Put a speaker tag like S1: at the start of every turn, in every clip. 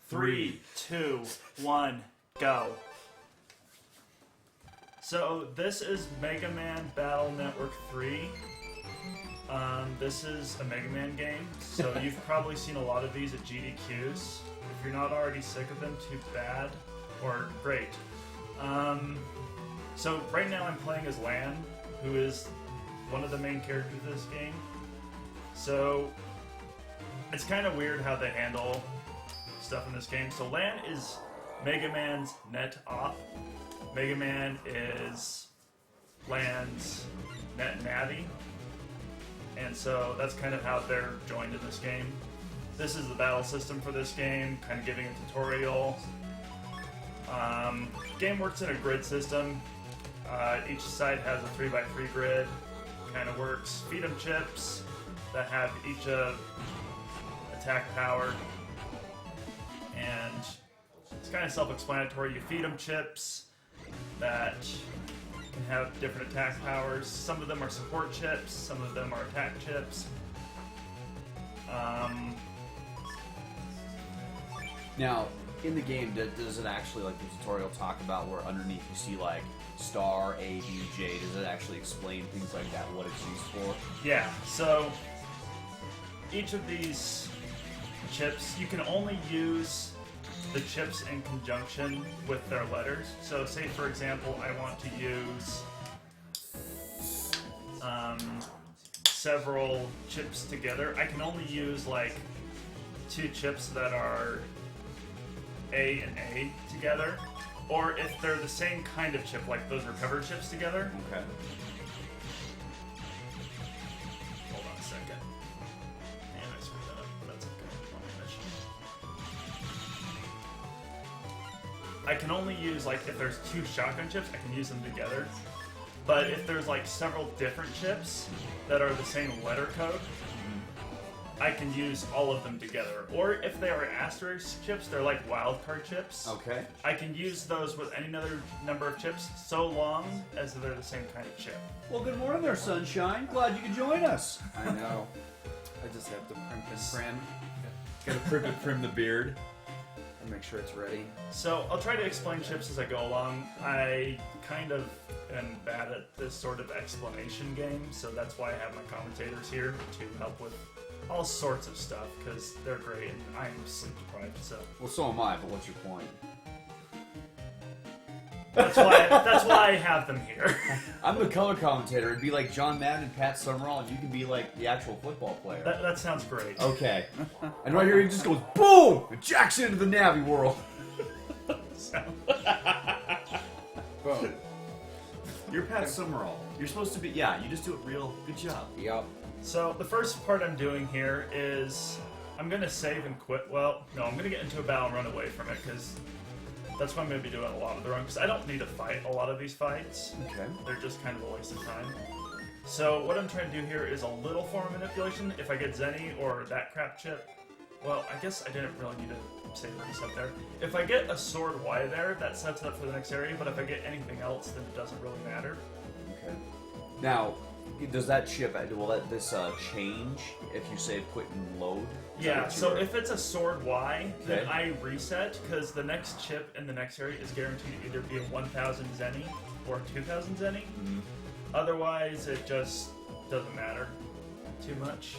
S1: 3, 2, 1, go. So this is Mega Man Battle Network 3. This is a Mega Man game, so you've probably seen a lot of these at GDQs. If you're not already sick of them, too bad, or great. So right now I'm playing as Lan, who is one of the main characters of this game. So it's kind of weird how they handle stuff in this game. So Lan is Mega Man's net op. Mega Man is Lan's net navvy. And so that's kind of how they're joined in this game. This is the battle system for this game, kind of giving a tutorial. Game works in a grid system. Each side has a 3x3 grid. Kind of works. Feed 'em chips that have each attack power. And it's kind of self-explanatory. You feed 'em chips that can have different attack powers. Some of them are support chips, some of them are attack chips.
S2: Now, in the game, does it actually, like the tutorial talk about where underneath you see like star, A, B, J, does it actually explain things like that, what it's used for?
S1: Yeah, so each of these chips, you can only use the chips in conjunction with their letters. So say for example I want to use several chips together. I can only use like 2 chips that are A and A together, or if they're the same kind of chip, like those recovered chips together.
S2: Okay.
S1: Hold on a second. And I screwed that up, but that's okay. I can only use, like, if there's 2 shotgun chips, I can use them together. But if there's, like, several different chips that are the same letter code, I can use all of them together. Or if they are asterisk chips, they're like wildcard chips.
S2: Okay.
S1: I can use those with any other number of chips so long as they're the same kind of chip.
S2: Well, good morning there, Sunshine. Glad you could join us.
S3: I know. I just have to primp and prim.
S2: Gotta prim the beard.
S3: And make sure it's ready.
S1: So I'll try to explain chips as I go along. I kind of am bad at this sort of explanation game, so that's why I have my commentators here to help with all sorts of stuff, because they're great and I'm sleep deprived, so.
S2: Well, so am I, but what's your point?
S1: That's why I have them here.
S2: I'm the color commentator. It'd be like John Madden and Pat Summerall, and you can be like the actual football player.
S1: That sounds great.
S2: Okay. And right here he just goes, boom! And jacks into the Navi world.
S3: Boom.
S2: You're Pat Summerall. You're supposed to be, yeah, you just do it real. Good job.
S3: Yup.
S1: So the first part I'm doing here is I'm going to save and quit. Well, no, I'm going to get into a battle and run away from it, because that's what I'm going to be doing a lot of the run, because I don't need to fight a lot of these fights.
S2: Okay.
S1: They're just kind of a waste of time. So what I'm trying to do here is a little form manipulation. If I get Zenny or that crap chip, well, I guess I didn't really need to save or reset there. If I get a sword Y there, that sets it up for the next area, but if I get anything else, then it doesn't really matter.
S2: Okay. Now, does that chip, will this change if you say quit and load?
S1: Yeah, so if it's a sword Y, then
S2: Okay.
S1: I reset, because the next chip in the next area is guaranteed to either be a 1000 Zenny or 2000 Zenny.
S2: Mm-hmm.
S1: Otherwise, it just doesn't matter too much.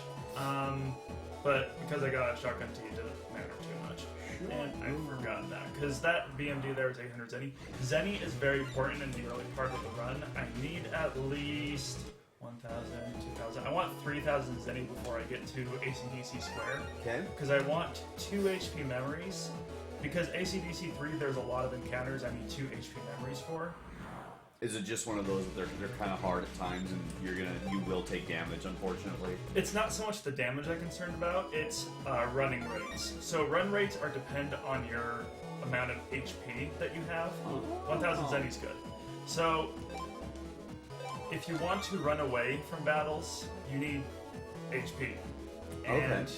S1: But because I got a shotgun T, it doesn't matter too much. And I forgot that, because that BMD there is 800 Zenny. Zenny is very important in the early part of the run. I need at least 1000, 2000. I want 3000 Zenny before I get to ACDC square.
S2: Okay.
S1: Because I want 2 HP memories. Because ACDC 3, there's a lot of encounters I need 2 HP memories for.
S2: Is it just one of those that they're kind of hard at times and you will take damage, unfortunately?
S1: It's not so much the damage I'm concerned about, it's running rates. So run rates are dependent on your amount of HP that you have. 1000 Zenny is good. So if you want to run away from battles, you need HP. And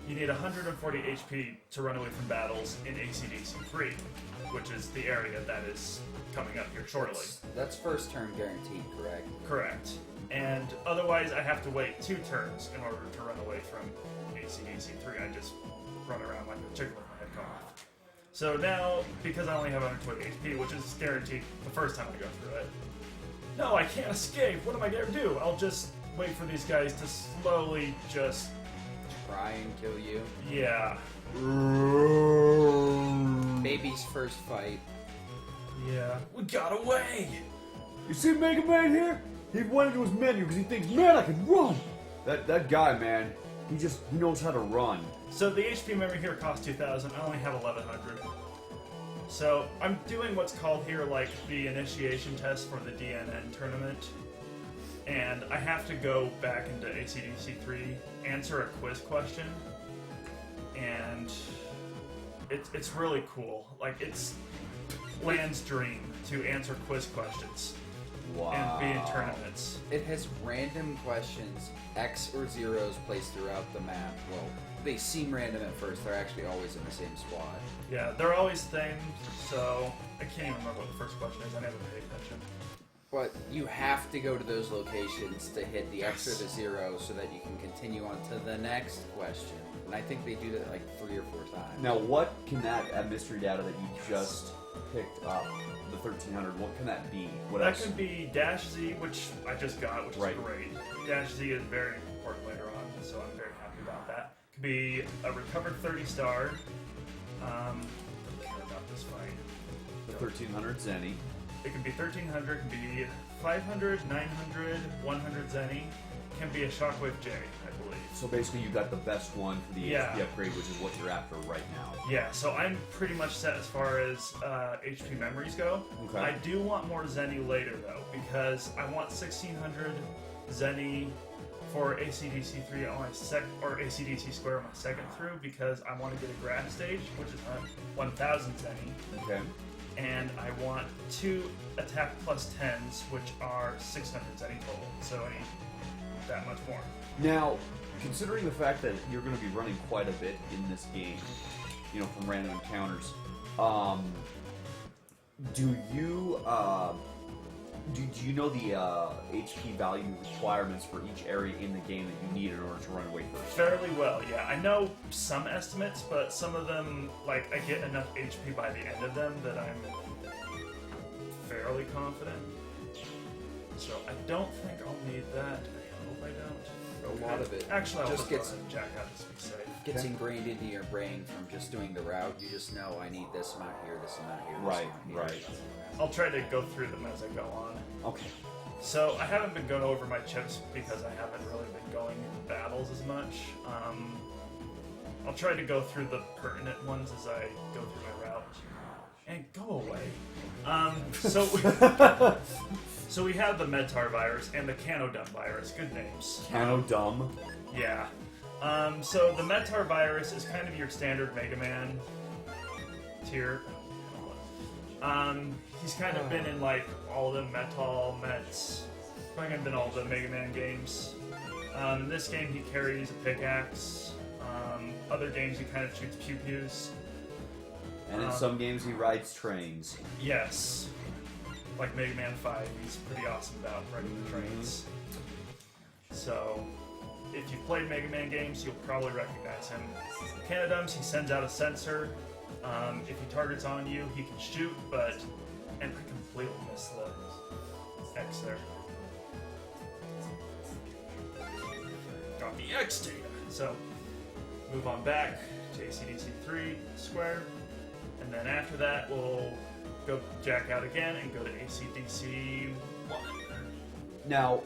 S1: you need 140 HP to run away from battles in ACDC 3, which is the area that is coming up here shortly.
S3: That's first turn guaranteed, correct?
S1: Correct. And otherwise, I have to wait 2 turns in order to run away from ACDC 3. I just run around like a chicken with my head cut off. So now, because I only have 120 HP, which is guaranteed the first time I go through it, no, I can't escape. What am I gonna do? I'll just wait for these guys to slowly just...
S3: Try and kill you.
S1: Yeah.
S3: Baby's first fight.
S1: Yeah. We got away!
S2: You see Mega Man here? He went into his menu because he thinks, man, I can run! That guy, man, he knows how to run.
S1: So the HP memory here costs 2,000. I only have 1,100. So I'm doing what's called here like the initiation test for the DNN tournament. And I have to go back into ACDC 3, answer a quiz question. And it's really cool. Like, it's Land's dream to answer quiz questions.
S2: Wow.
S1: And be in tournaments.
S3: It has random questions, X or zeros placed throughout the map. Well, they seem random at first. They're actually always in the same squad.
S1: Yeah, they're always themed, so I can't even remember what the first question is. I never paid attention.
S3: But you have to go to those locations to hit the X or the zero so that you can continue on to the next question. And I think they do that like 3 or 4 times.
S2: Now, what can that mystery data that you just picked up, the 1300, what can that be? What
S1: That
S2: else?
S1: can be Dash Z, which I just got, which
S2: Right.
S1: is great. Dash Z is very important later on, so I'm very happy about that. Could be a recovered 30 star. I don't care about this fight.
S2: The 1300 Zenny.
S1: It can be 1300, can be 500, 900, 100 Zenny. Can be a Shockwave J, I believe.
S2: So basically, you got the best one for the
S1: Yeah.
S2: HP upgrade, which is what you're after right now.
S1: Yeah, so I'm pretty much set as far as HP memories go.
S2: Okay.
S1: I do want more Zenny later, though, because I want 1600 Zenny for ACDC 3 on my or ACDC Square on my second through, because I want to get a grab stage, which is 1000 Zenny,
S2: Okay.
S1: and I want 2 attack plus 10s, which are 600 Zenny total, so I need that much more.
S2: Now, considering the fact that you're going to be running quite a bit in this game, you know, from random encounters, do you know the HP value requirements for each area in the game that you need in order to run away first?
S1: Fairly well, yeah. I know some estimates, but some of them, like, I get enough HP by the end of them that I'm fairly confident. So I don't think I'll need that. I hope I don't.
S3: A lot of it
S1: Actually, I'll
S3: just
S1: just
S3: gets
S1: go ahead and jack out to be safe.
S3: gets ingrained into your brain from just doing the route. You just know I need this amount here, this amount here, this
S2: Right,
S3: amount here.
S2: right.
S1: I'll try to go through them as I go on.
S2: Okay.
S1: So I haven't been going over my chips because I haven't really been going into battles as much. I'll try to go through the pertinent ones as I go through my route. And go away. So we have the Medtar virus and the Canodum virus. Good names.
S2: Canodum.
S1: Yeah. So the Medtar virus is kind of your standard Mega Man tier. He's kind of been in like all the Metal, Mets, probably been all the Mega Man games. In this game he carries a pickaxe. Other games he kind of shoots pew-pews.
S2: And in some games he rides trains.
S1: Yes. Like Mega Man 5, he's pretty awesome about riding the trains. So, if you've played Mega Man games, you'll probably recognize him. Canodums, he sends out a sensor. If he targets on you, he can shoot, but... And I completely missed the X there. Got the X data. So, move on back to ACDC 3 Square. And then after that, we'll go jack out again and go to ACDC 1.
S2: Now,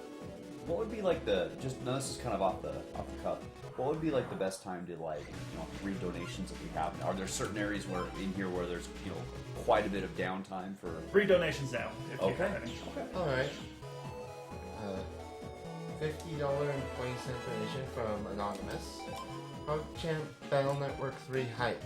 S2: what would be like now this is kind of off the cuff. What would be like the best time to read donations that we have? Are there certain areas where there's quite a bit of downtime for?
S1: Read donations now if you
S2: Okay.
S1: have any.
S4: Alright. $50.20 donation from Anonymous. PogChamp Battle Network 3 hype.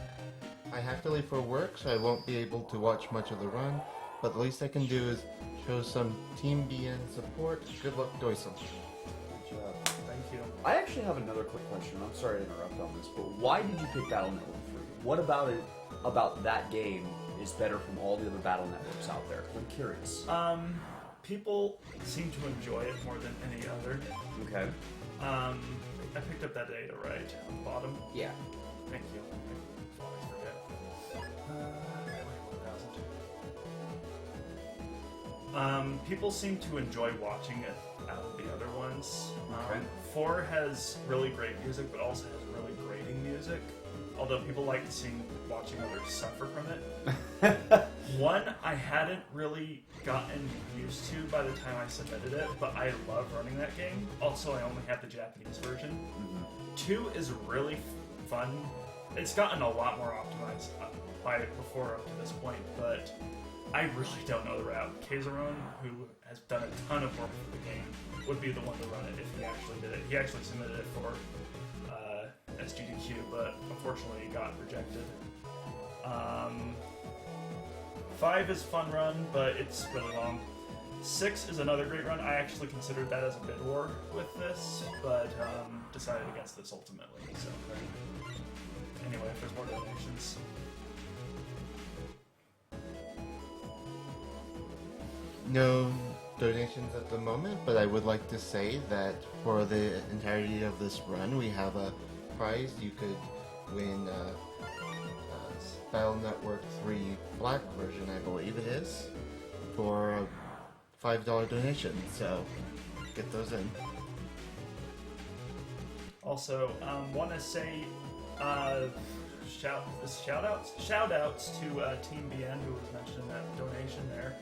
S4: I have to leave for work, so I won't be able to watch much of the run, but the least I can do is show some Team BN support. Good luck, doicm.
S2: Good job.
S1: Thank you.
S2: I actually have another quick question. I'm sorry to interrupt on this, but why did you pick Battle Network 3? What about that game is better from all the other Battle Networks out there? I'm curious.
S1: People seem to enjoy it more than any other.
S2: Okay.
S1: I picked up that data right on the bottom.
S3: Yeah.
S1: Thank you. I always forget. People seem to enjoy watching it out of the other ones.
S2: Okay.
S1: 4 has really great music, but also has really grating music. Although people like watching others suffer from it. 1 I hadn't really gotten used to by the time I submitted it, but I love running that game. Also, I only have the Japanese version.
S2: Mm-hmm.
S1: 2 is really fun. It's gotten a lot more optimized before up to this point, but I really don't know the route. Kazarone, who has done a ton of work for the game, would be the one to run it if he actually did it. He actually submitted it for SGDQ, but unfortunately it got rejected. 5 is a fun run, but it's really long. 6 is another great run. I actually considered that as a bid war with this, but decided against this ultimately. So anyway, if there's more donations.
S4: No donations at the moment, but I would like to say that for the entirety of this run, we have a prize. You could win Battle Network 3 Black version, I believe it is, for a $5 donation. So get those in.
S1: Also, want to say shout-outs to Team BN, who was mentioned in that donation there.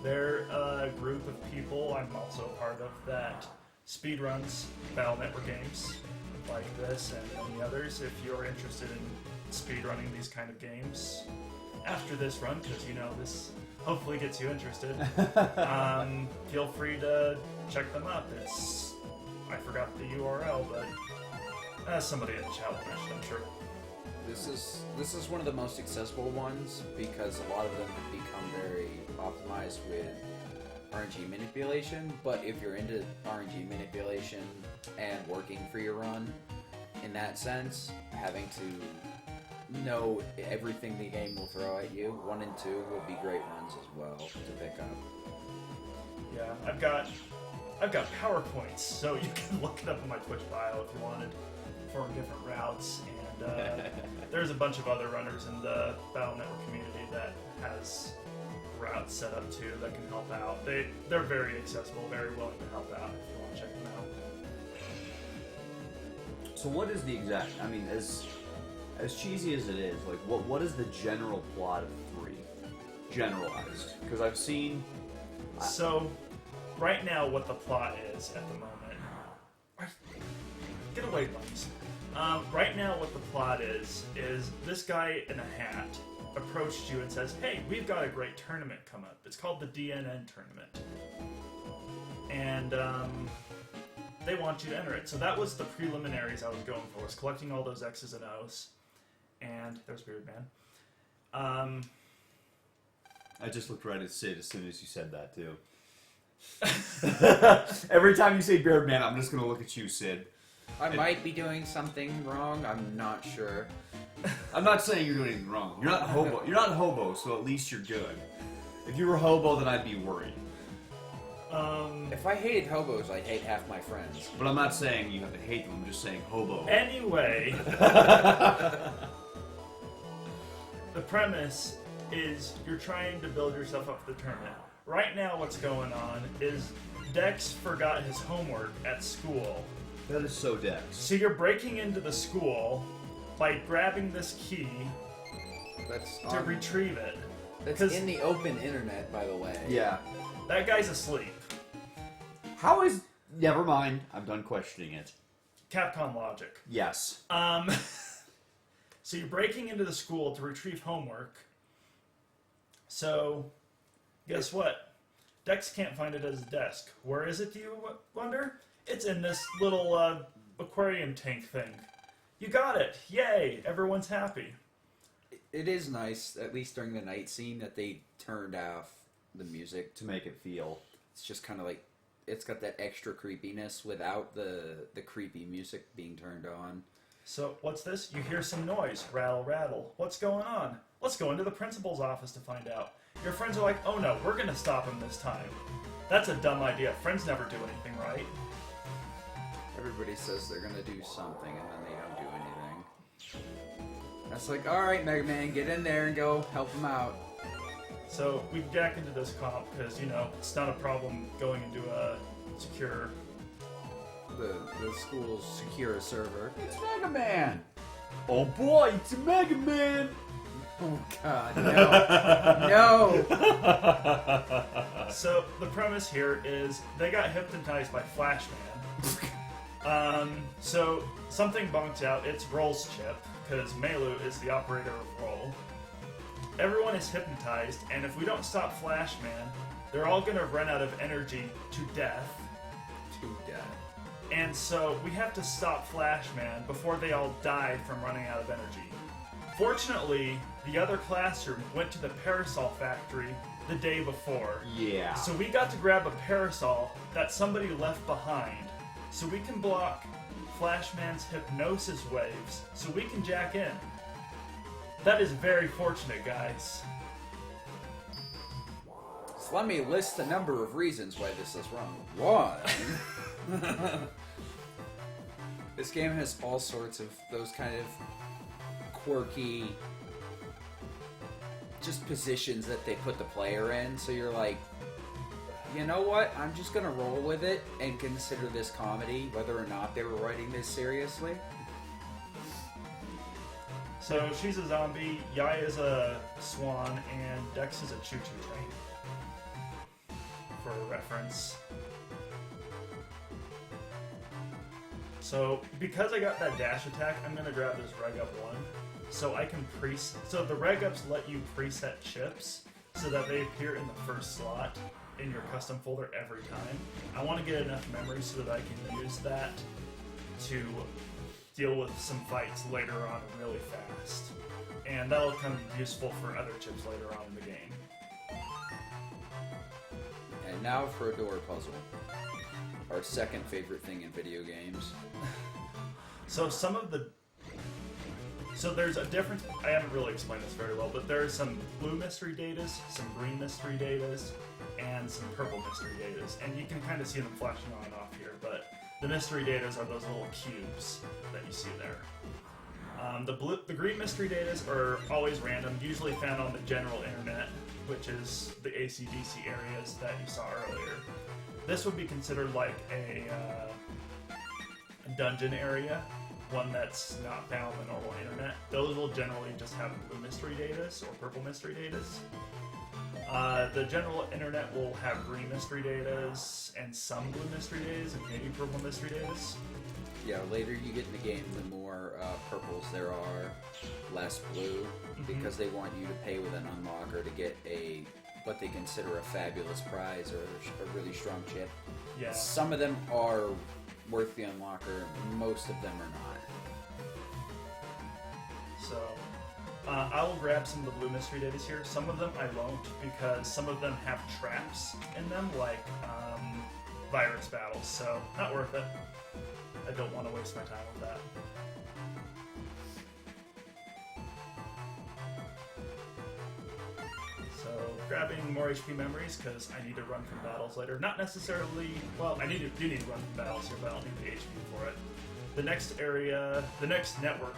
S1: They're a group of people, I'm also a part of, that speedruns Battle Network games like this and many others. If you're interested in speedrunning these kind of games after this run, because this hopefully gets you interested, feel free to check them up. I forgot the URL, but somebody in the chat will mention, I'm sure.
S3: This is one of the most accessible ones because a lot of them have become very optimized with RNG manipulation. But if you're into RNG manipulation and working for your run, in that sense, having to know everything the game will throw at you, 1 and 2 will be great ones as well to pick up.
S1: Yeah, I've got PowerPoints, so you can look it up in my Twitch bio if you wanted, for different routes. And there's a bunch of other runners in the Battle Network community that has routes set up too that can help out. They're very accessible, very willing to help out if you want to check them out.
S2: So what is the exact? I mean, as cheesy as it is, like what is the general plot of 3? Generalized, because I've seen.
S1: So, right now, what the plot is at the moment. Get away, buddies. Right now, what the plot is this guy in a hat approached you and says, "Hey, we've got a great tournament come up. It's called the DNN tournament, and they want you to enter it." So that was the preliminaries I was going for, was collecting all those X's and O's. And there's Beard Man.
S2: I just looked right at Sid as soon as you said that too. Every time you say Beard Man, I'm just gonna look at you, Sid.
S3: I might be doing something wrong. I'm not sure.
S2: I'm not saying you're doing anything wrong. You're not hobo. You're not hobo, so at least you're good. If you were hobo, then I'd be worried.
S3: If I hated hobos, I'd hate half my friends.
S2: But I'm not saying you have to hate them. I'm just saying hobo.
S1: Anyway, the premise is you're trying to build yourself up for the tournament. Right now, what's going on is Dex forgot his homework at school.
S2: That is so Dex.
S1: So you're breaking into the school by grabbing this key
S3: That's
S1: to retrieve it.
S3: That's
S1: 'Cause
S3: in the open internet, by the way.
S2: Yeah.
S1: that guy's asleep.
S2: How is? Never mind. I'm done questioning it.
S1: Capcom logic.
S2: Yes.
S1: So you're breaking into the school to retrieve homework. So, guess what? Dex can't find it at his desk. Where is it, do you wonder? It's in this little aquarium tank thing. You got it! Yay! Everyone's happy.
S3: It is nice, at least during the night scene, that they turned off the music.
S2: To make it feel.
S3: It's just kind of like, it's got that extra creepiness without the creepy music being turned on.
S1: So, what's this? You hear some noise. Rattle, rattle. What's going on? Let's go into the principal's office to find out. Your friends are like, oh no, we're gonna stop him this time. That's a dumb idea. Friends never do anything right.
S3: Everybody says they're gonna do something, and then they don't do anything. That's like, alright, Mega Man, get in there and go help him out.
S1: So we jack into this comp because, you know, it's not a problem going into a secure...
S3: The school's secure server.
S2: It's Mega Man! Oh boy, it's a Mega Man!
S3: Oh god, no. No!
S1: So the premise here is they got hypnotized by Flashman. So something bonked out. It's Roll's chip, because Melu is the operator of Roll. Everyone is hypnotized, and if we don't stop Flashman, they're all going to run out of energy to death.
S3: To death.
S1: And so we have to stop Flashman before they all died from running out of energy. Fortunately, the other classroom went to the parasol factory the day before.
S2: Yeah.
S1: So we got to grab a parasol that somebody left behind, so we can block Flashman's hypnosis waves, so we can jack in. That is very fortunate, guys.
S3: So let me list the number of reasons why this is wrong. 1. This game has all sorts of those kind of quirky just positions that they put the player in, so you're like, you know what, I'm just gonna roll with it and consider this comedy, whether or not they were writing this seriously.
S1: So she's a zombie, Yai is a swan, and Dex is a choo-choo train. For reference. So, because I got that dash attack, I'm gonna grab this Reg Up 1. So I can so the Reg Ups let you preset chips so that they appear in the first slot in your custom folder every time. I want to get enough memory so that I can use that to deal with some fights later on really fast. And that'll come useful for other chips later on in the game.
S3: And now for a door puzzle. Our second favorite thing in video games.
S1: So there's a difference. I haven't really explained this very well, but there are some blue mystery datas, some green mystery datas, and some purple mystery datas. And you can kind of see them flashing on and off here, but the mystery datas are those little cubes that you see there. The green mystery datas are always random, usually found on the general internet, which is the AC/DC areas that you saw earlier. This would be considered like a dungeon area, one that's not found on the normal internet. Those will generally just have blue mystery datas or purple mystery datas. The general internet will have green mystery datas and some blue mystery datas and maybe purple mystery datas.
S3: Yeah, later you get in the game, the more purples there are, less blue, because they want you to pay with an unlocker to get what they consider a fabulous prize or a really strong chip.
S1: Yeah.
S3: Some of them are worth the unlocker, most of them are not.
S1: So, I will grab some of the blue mystery datas here. Some of them I won't, because some of them have traps in them, like virus battles, so not worth it. I don't want to waste my time with that. So, grabbing more HP memories, because I need to run from battles later. Not necessarily, well, do need to run from battles here, but I don't need the HP for it. The next area, the next network,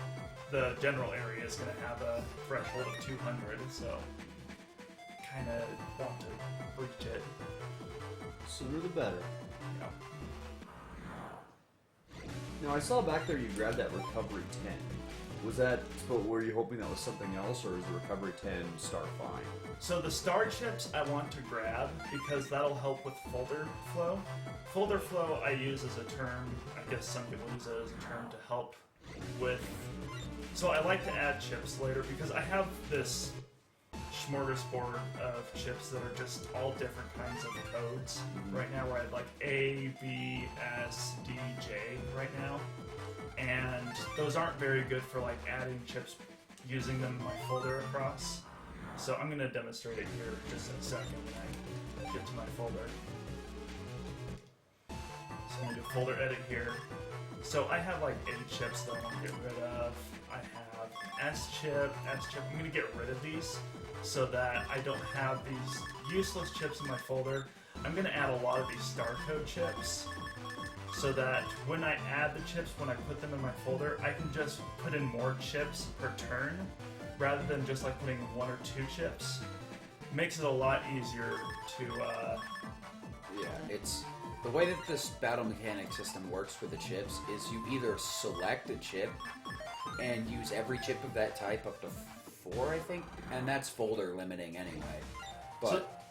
S1: the general area is going to have a threshold of 200, so kind of want to breach it.
S2: Sooner the better.
S1: You know.
S2: Now I saw back there you grabbed that recovery 10. Was that, but were you hoping that was something else, or is the recovery 10 star fine?
S1: So the star chips I want to grab because that'll help with folder flow. Folder flow I use as a term, I guess some people use it as a term to help with... So I like to add chips later because I have this smorgasbord of chips that are just all different kinds of codes right now, where I have like A, B, S, D, J right now. And those aren't very good for like adding chips using them in my folder across. So I'm going to demonstrate it here just in a second when I get to my folder. So I'm going to do folder edit here. So I have like 8 chips that I want to get rid of. I have S chip. I'm going to get rid of these so that I don't have these useless chips in my folder. I'm going to add a lot of these star code chips so that when I add the chips, when I put them in my folder, I can just put in more chips per turn rather than just like putting 1 or 2 chips. makes it a lot easier to.
S3: Yeah, it's the way that this battle mechanic system works for the chips is you either select a chip and use every chip of that type up to 4, I think, and that's folder limiting anyway. But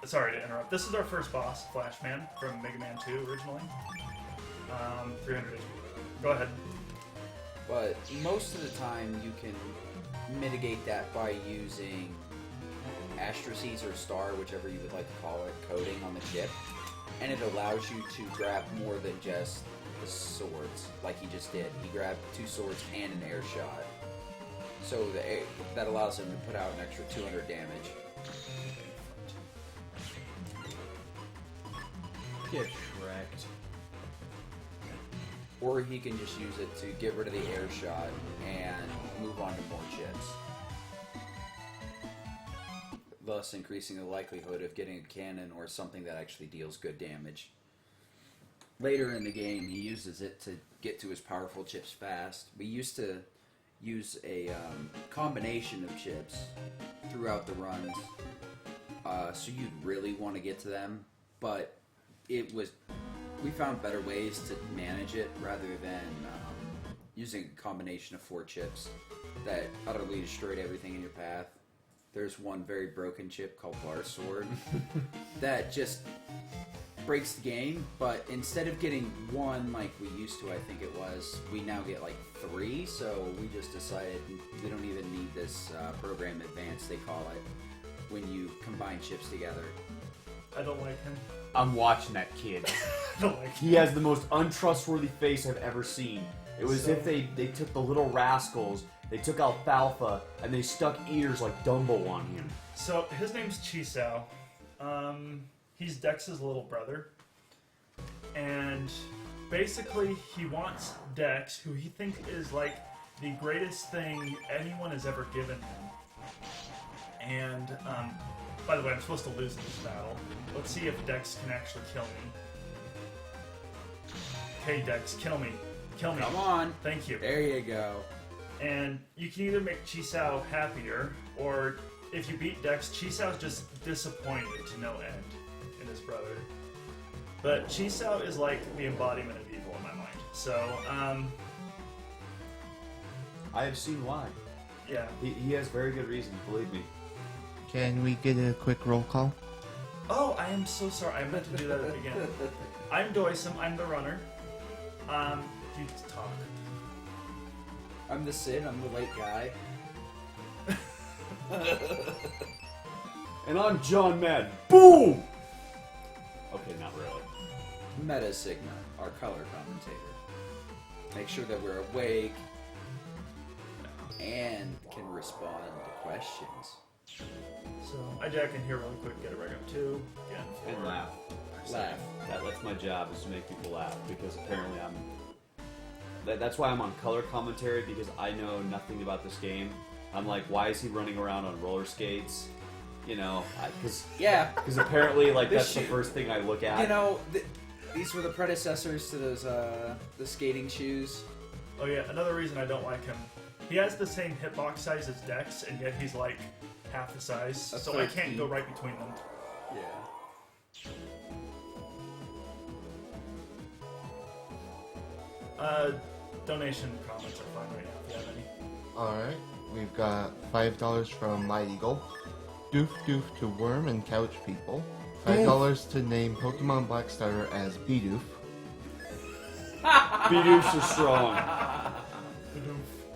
S1: sorry to interrupt. This is our first boss, Flashman, from Mega Man 2 originally. 300 HP. Go ahead.
S3: But most of the time you can mitigate that by using astraces or star, whichever you would like to call it, coating on the chip. And it allows you to grab more than just the swords, like he just did. He grabbed 2 swords and an air shot. So that allows him to put out an extra 200 damage.
S2: Get wrecked.
S3: Or he can just use it to get rid of the air shot and move on to more chips. Thus increasing the likelihood of getting a cannon or something that actually deals good damage. Later in the game, he uses it to get to his powerful chips fast. We used to use a combination of chips throughout the runs, so you'd really want to get to them, but we found better ways to manage it rather than using a combination of 4 chips that utterly destroyed everything in your path. There's one very broken chip called Bar Sword that just breaks the game, but instead of getting 1 like we used to, I think it was, we now get like 3, so we just decided we don't even need this program advanced, they call it, when you combine chips together.
S1: I don't like him.
S2: I'm watching that kid.
S1: I don't like him.
S2: He has the most untrustworthy face I've ever seen. It was as if they took the little rascals, they took Alfalfa, and they stuck ears like Dumbo on him.
S1: So, his name's Chisao. He's Dex's little brother. And basically, he wants Dex, who he thinks is like the greatest thing anyone has ever given him. And, by the way, I'm supposed to lose this battle. Let's see if Dex can actually kill me. Okay, Dex, kill me. Kill me.
S3: Come on.
S1: Thank you.
S3: There you go.
S1: And you can either make Chisao happier, or if you beat Dex, Chisao's just disappointed to no end in his brother. But Chisao is like the embodiment of evil in my mind. So,
S2: I have seen why.
S1: yeah.
S2: He has very good reasons, believe me.
S4: Can we get a quick roll call?
S1: Oh, I am so sorry. I meant to do that again. I'm doicm. I'm the runner. You talk.
S3: I'm the Sid, I'm the late guy.
S2: And I'm John Madden. Boom! Okay, not really.
S3: Meta Sigma, our color commentator. Make sure that we're awake and can respond to questions.
S1: So, I jack in here really quick, get it right up too. Again,
S2: And laugh.
S3: Laugh.
S2: That's my job, is to make people laugh, because apparently that's why I'm on color commentary, because I know nothing about this game. I'm like, why is he running around on roller skates? You know, because apparently, like, that's the first thing I look at.
S3: You know, these were the predecessors to those the skating shoes.
S1: Oh yeah, another reason I don't like him. He has the same hitbox size as Dex, and yet he's like half the size, so I can't go right between them.
S3: Yeah.
S1: Donation comments are fine right now if you have any.
S4: Alright, we've got $5 from Light Eagle, Doof Doof to Worm and Couch People, $5 to name Pokemon Black Starter as Bidoof,
S2: Bidoofs are strong.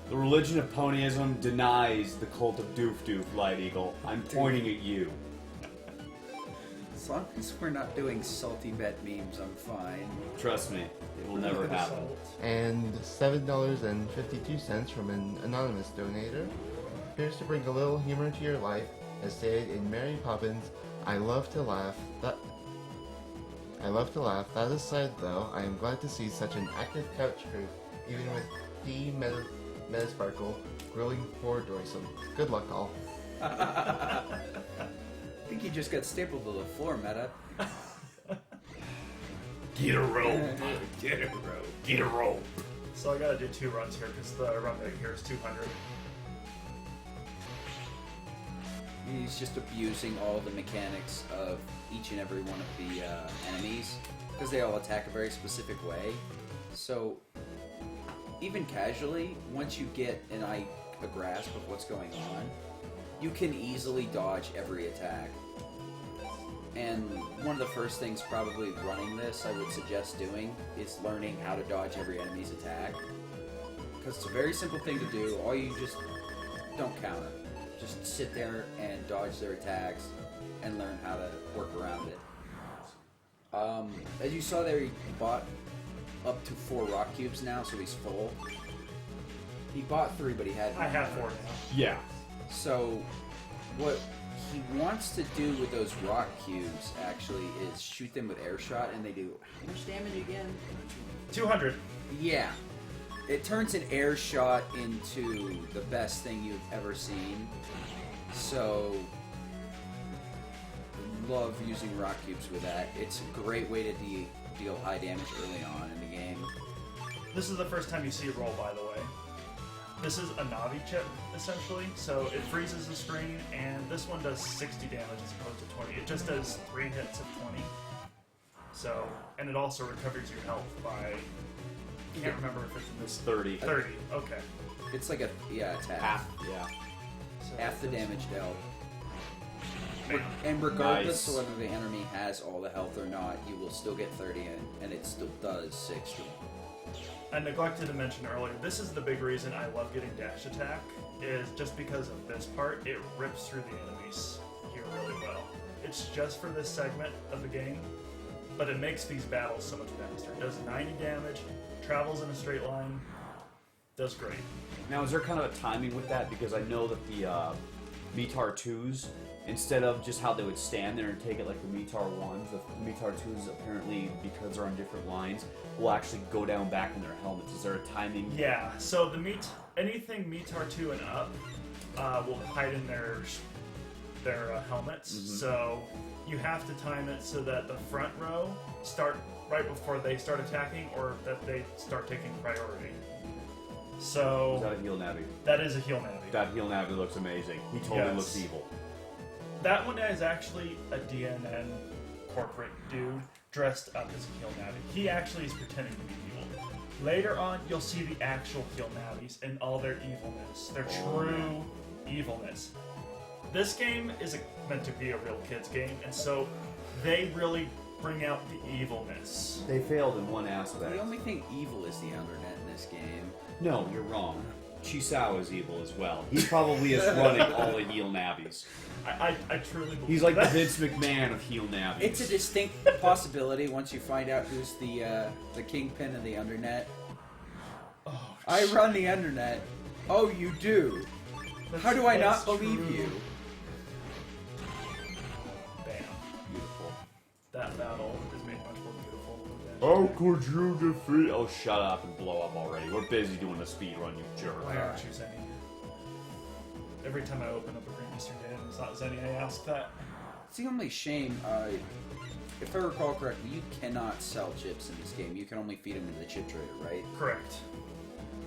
S2: The religion of ponyism denies the cult of Doof Doof, Light Eagle. I'm pointing at you.
S3: As long as we're not doing salty bet memes, I'm fine.
S2: Trust me, it will never happen.
S4: and $7.52 from an anonymous donator. Appears to bring a little humor to your life, as stated in Mary Poppins, I love to laugh. That aside, though, I am glad to see such an active couch crew, even with D Metasparkle grilling for doicm. Good luck, all.
S3: I think you just got stapled to the floor, Meta.
S2: Get a rope. Get a rope. Get a rope.
S1: So I gotta do 2 runs here because the run rate here is 200.
S3: He's just abusing all the mechanics of each and every one of the enemies, because they all attack a very specific way. So, even casually, once you get a grasp of what's going on, you can easily dodge every attack. And one of the first things probably running this I would suggest doing is learning how to dodge every enemy's attack. Because it's a very simple thing to do. All you just don't counter. Just sit there and dodge their attacks and learn how to work around it. As you saw there, he bought up to 4 rock cubes now, so he's full. He bought 3, but he had...
S1: I have 4 now.
S2: Yeah.
S3: So, what he wants to do with those rock cubes, actually, is shoot them with air shot, and they do how much damage again?
S1: 200.
S3: Yeah. It turns an air shot into the best thing you've ever seen. So, love using rock cubes with that. It's a great way to deal high damage early on in the game.
S1: This is the first time you see it roll, by the way. This is a Navi chip, essentially, so it freezes the screen, and this one does 60 damage as opposed to 20. It just does 3 hits of 20. So, and it also recovers your health by... I can't remember if it's in this...
S2: 30.
S1: 30, okay.
S3: It's like it's half.
S2: Half. Yeah.
S1: So
S3: Half the damage dealt.
S1: Bam.
S3: And regardless
S2: Nice.
S3: of whether the enemy has all the health or not, you will still get 30 in, and it still does 60.
S1: I neglected to mention earlier, this is the big reason I love getting dash attack, is just because of this part, it rips through the enemies here really well. It's just for this segment of the game, but it makes these battles so much faster. It does 90 damage, travels in a straight line, does great.
S2: Now, is there kind of a timing with that? Because I know that the METAR 2s, instead of just how they would stand there and take it like the METAR 1s, the METAR 2s apparently, because they're on different lines, will actually go down back in their helmets. Is there a timing?
S1: Yeah, so anything METAR 2 and up will hide in their helmets.
S2: Mm-hmm.
S1: So you have to time it so that the front row start right before they start attacking, or that they start taking priority. So
S2: Is that a heel Navi?
S1: that is a heel Navi.
S2: That heel Navi looks amazing. He totally
S1: Yes.
S2: looks evil.
S1: That one is actually a DNN corporate dude dressed up as a heel Navi. He actually is pretending to be evil. Later on, you'll see the actual heel Navis and all their evilness, their true evilness. This game is meant to be a real kid's game, and so they really bring out the evilness.
S2: They failed in one aspect.
S3: The only thing evil is the undernet in this game.
S2: No, you're wrong. Chisao is evil as well. He probably is running all the heel Navis.
S1: I truly believe
S2: He's like the
S1: that.
S2: Vince McMahon of heel Navis.
S3: It's a distinct possibility once you find out who's the kingpin of the undernet.
S1: Oh,
S3: I run the undernet. Oh, you do? How do I not believe
S1: true.
S3: you?
S1: Bam.
S2: beautiful.
S1: That battle is made much more beautiful. than
S2: How
S1: that.
S2: could you defeat? Oh, shut up and blow up already. We're busy doing the speed run, you jerk.
S1: I don't choose any. Every time I open up a Green Mr. Dan, it's not Zenny, I ask that.
S3: It's the only shame. If I recall correctly, you cannot sell chips in this game. You can only feed them into the chip trader, right?
S1: Correct.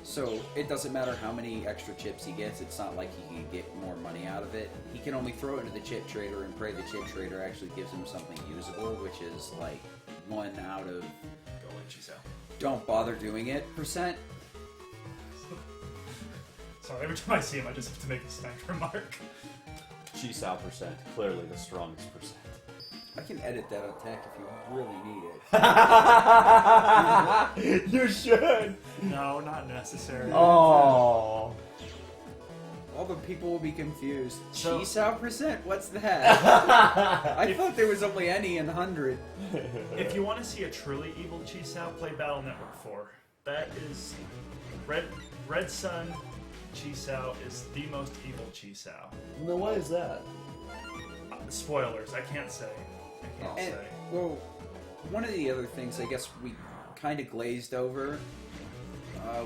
S3: So it doesn't matter how many extra chips he gets. It's not like he can get more money out of it. He can only throw it into the chip trader and pray the chip trader actually gives him something usable, which is like 1 out of
S1: Go in, Chisao.
S3: don't bother doing it %.
S1: Sorry, every time I see him, I just have to make a snide remark.
S2: Chisao percent. Clearly the strongest percent.
S3: I can edit that attack if you really need it.
S2: You should!
S1: No, not necessary.
S2: Oh.
S3: All the people will be confused.
S1: So-
S3: Chisao %? What's that? I thought there was only any in 100.
S1: If you want to see a truly evil Chisao, play Battle Network 4. That is... Red Sun Chisao is the most evil Chisao.
S2: No, why is that?
S1: Spoilers, I can't say. I can't
S3: And,
S1: say.
S3: well, one of the other things I guess we kind of glazed over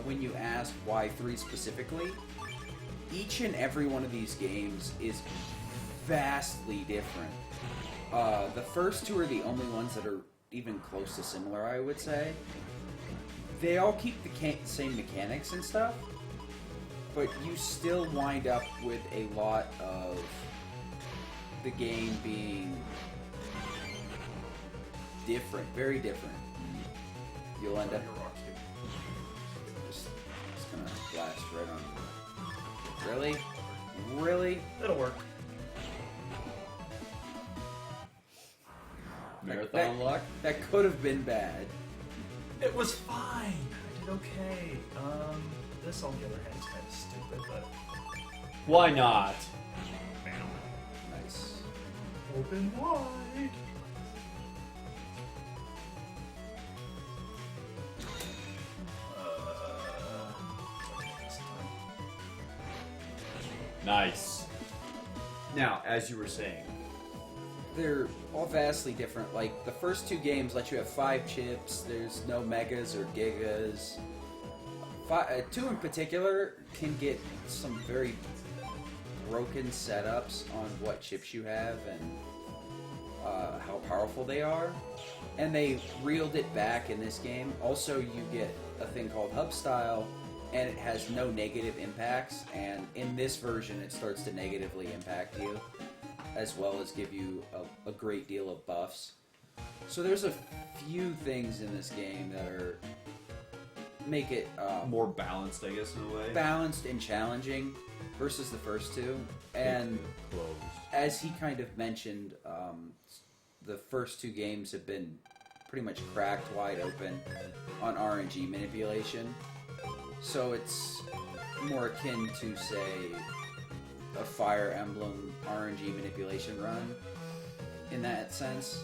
S3: when you asked why 3 specifically, each and every one of these games is vastly different. The first 2 are the only ones that are even close to similar, I would say. They all keep the same mechanics and stuff, but you still wind up with a lot of the game being different, very different, you'll end up just gonna blast right on. Really? Really?
S1: It'll work.
S2: Marathon luck.
S3: That could have been bad.
S1: It was fine. I did okay. This on the other hand is kind of stupid, but
S2: Why not?
S1: bam.
S3: Nice.
S1: Open wide.
S2: Nice. Now, as you were saying,
S3: They're all vastly different. Like, the first 2 games let you have 5 chips. There's no megas or gigas. 2 in particular can get some very broken setups on what chips you have and how powerful they are. And they reeled it back in this game. Also, you get a thing called hub style, and it has no negative impacts. And in this version, it starts to negatively impact you, as well as give you a great deal of buffs. So there's a few things in this game that are make it
S2: more balanced, I guess, in a way.
S3: balanced and challenging versus the first 2. And
S2: Closed.
S3: as he kind of mentioned, the first 2 games have been pretty much cracked wide open on RNG manipulation. So it's more akin to, say, a Fire Emblem RNG manipulation run in that sense.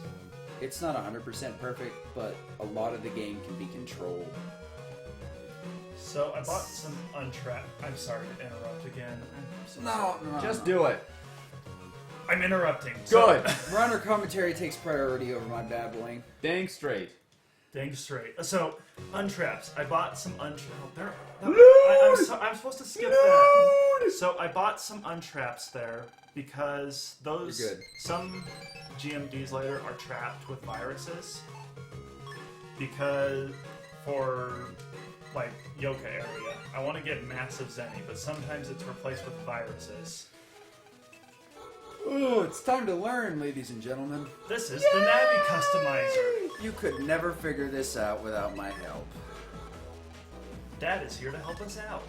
S3: It's not 100% perfect, but a lot of the game can be controlled.
S1: So I bought some untrapped. I'm sorry to interrupt again. I'm so sorry.
S2: Just do it.
S1: I'm interrupting.
S2: Good.
S1: So,
S3: Runner commentary takes priority over my babbling.
S2: Dang straight.
S1: dang straight. So untraps. I bought some untraps. I'm supposed to skip that. So I bought some untraps there because those
S3: You're good.
S1: some GMDs later are trapped with viruses because for like Yoka area, I want to get massive Zenny, but sometimes it's replaced with viruses.
S3: Oh, it's time to learn, ladies and gentlemen.
S1: This is the Navi customizer.
S3: You could never figure this out without my help.
S1: Dad is here to help us out.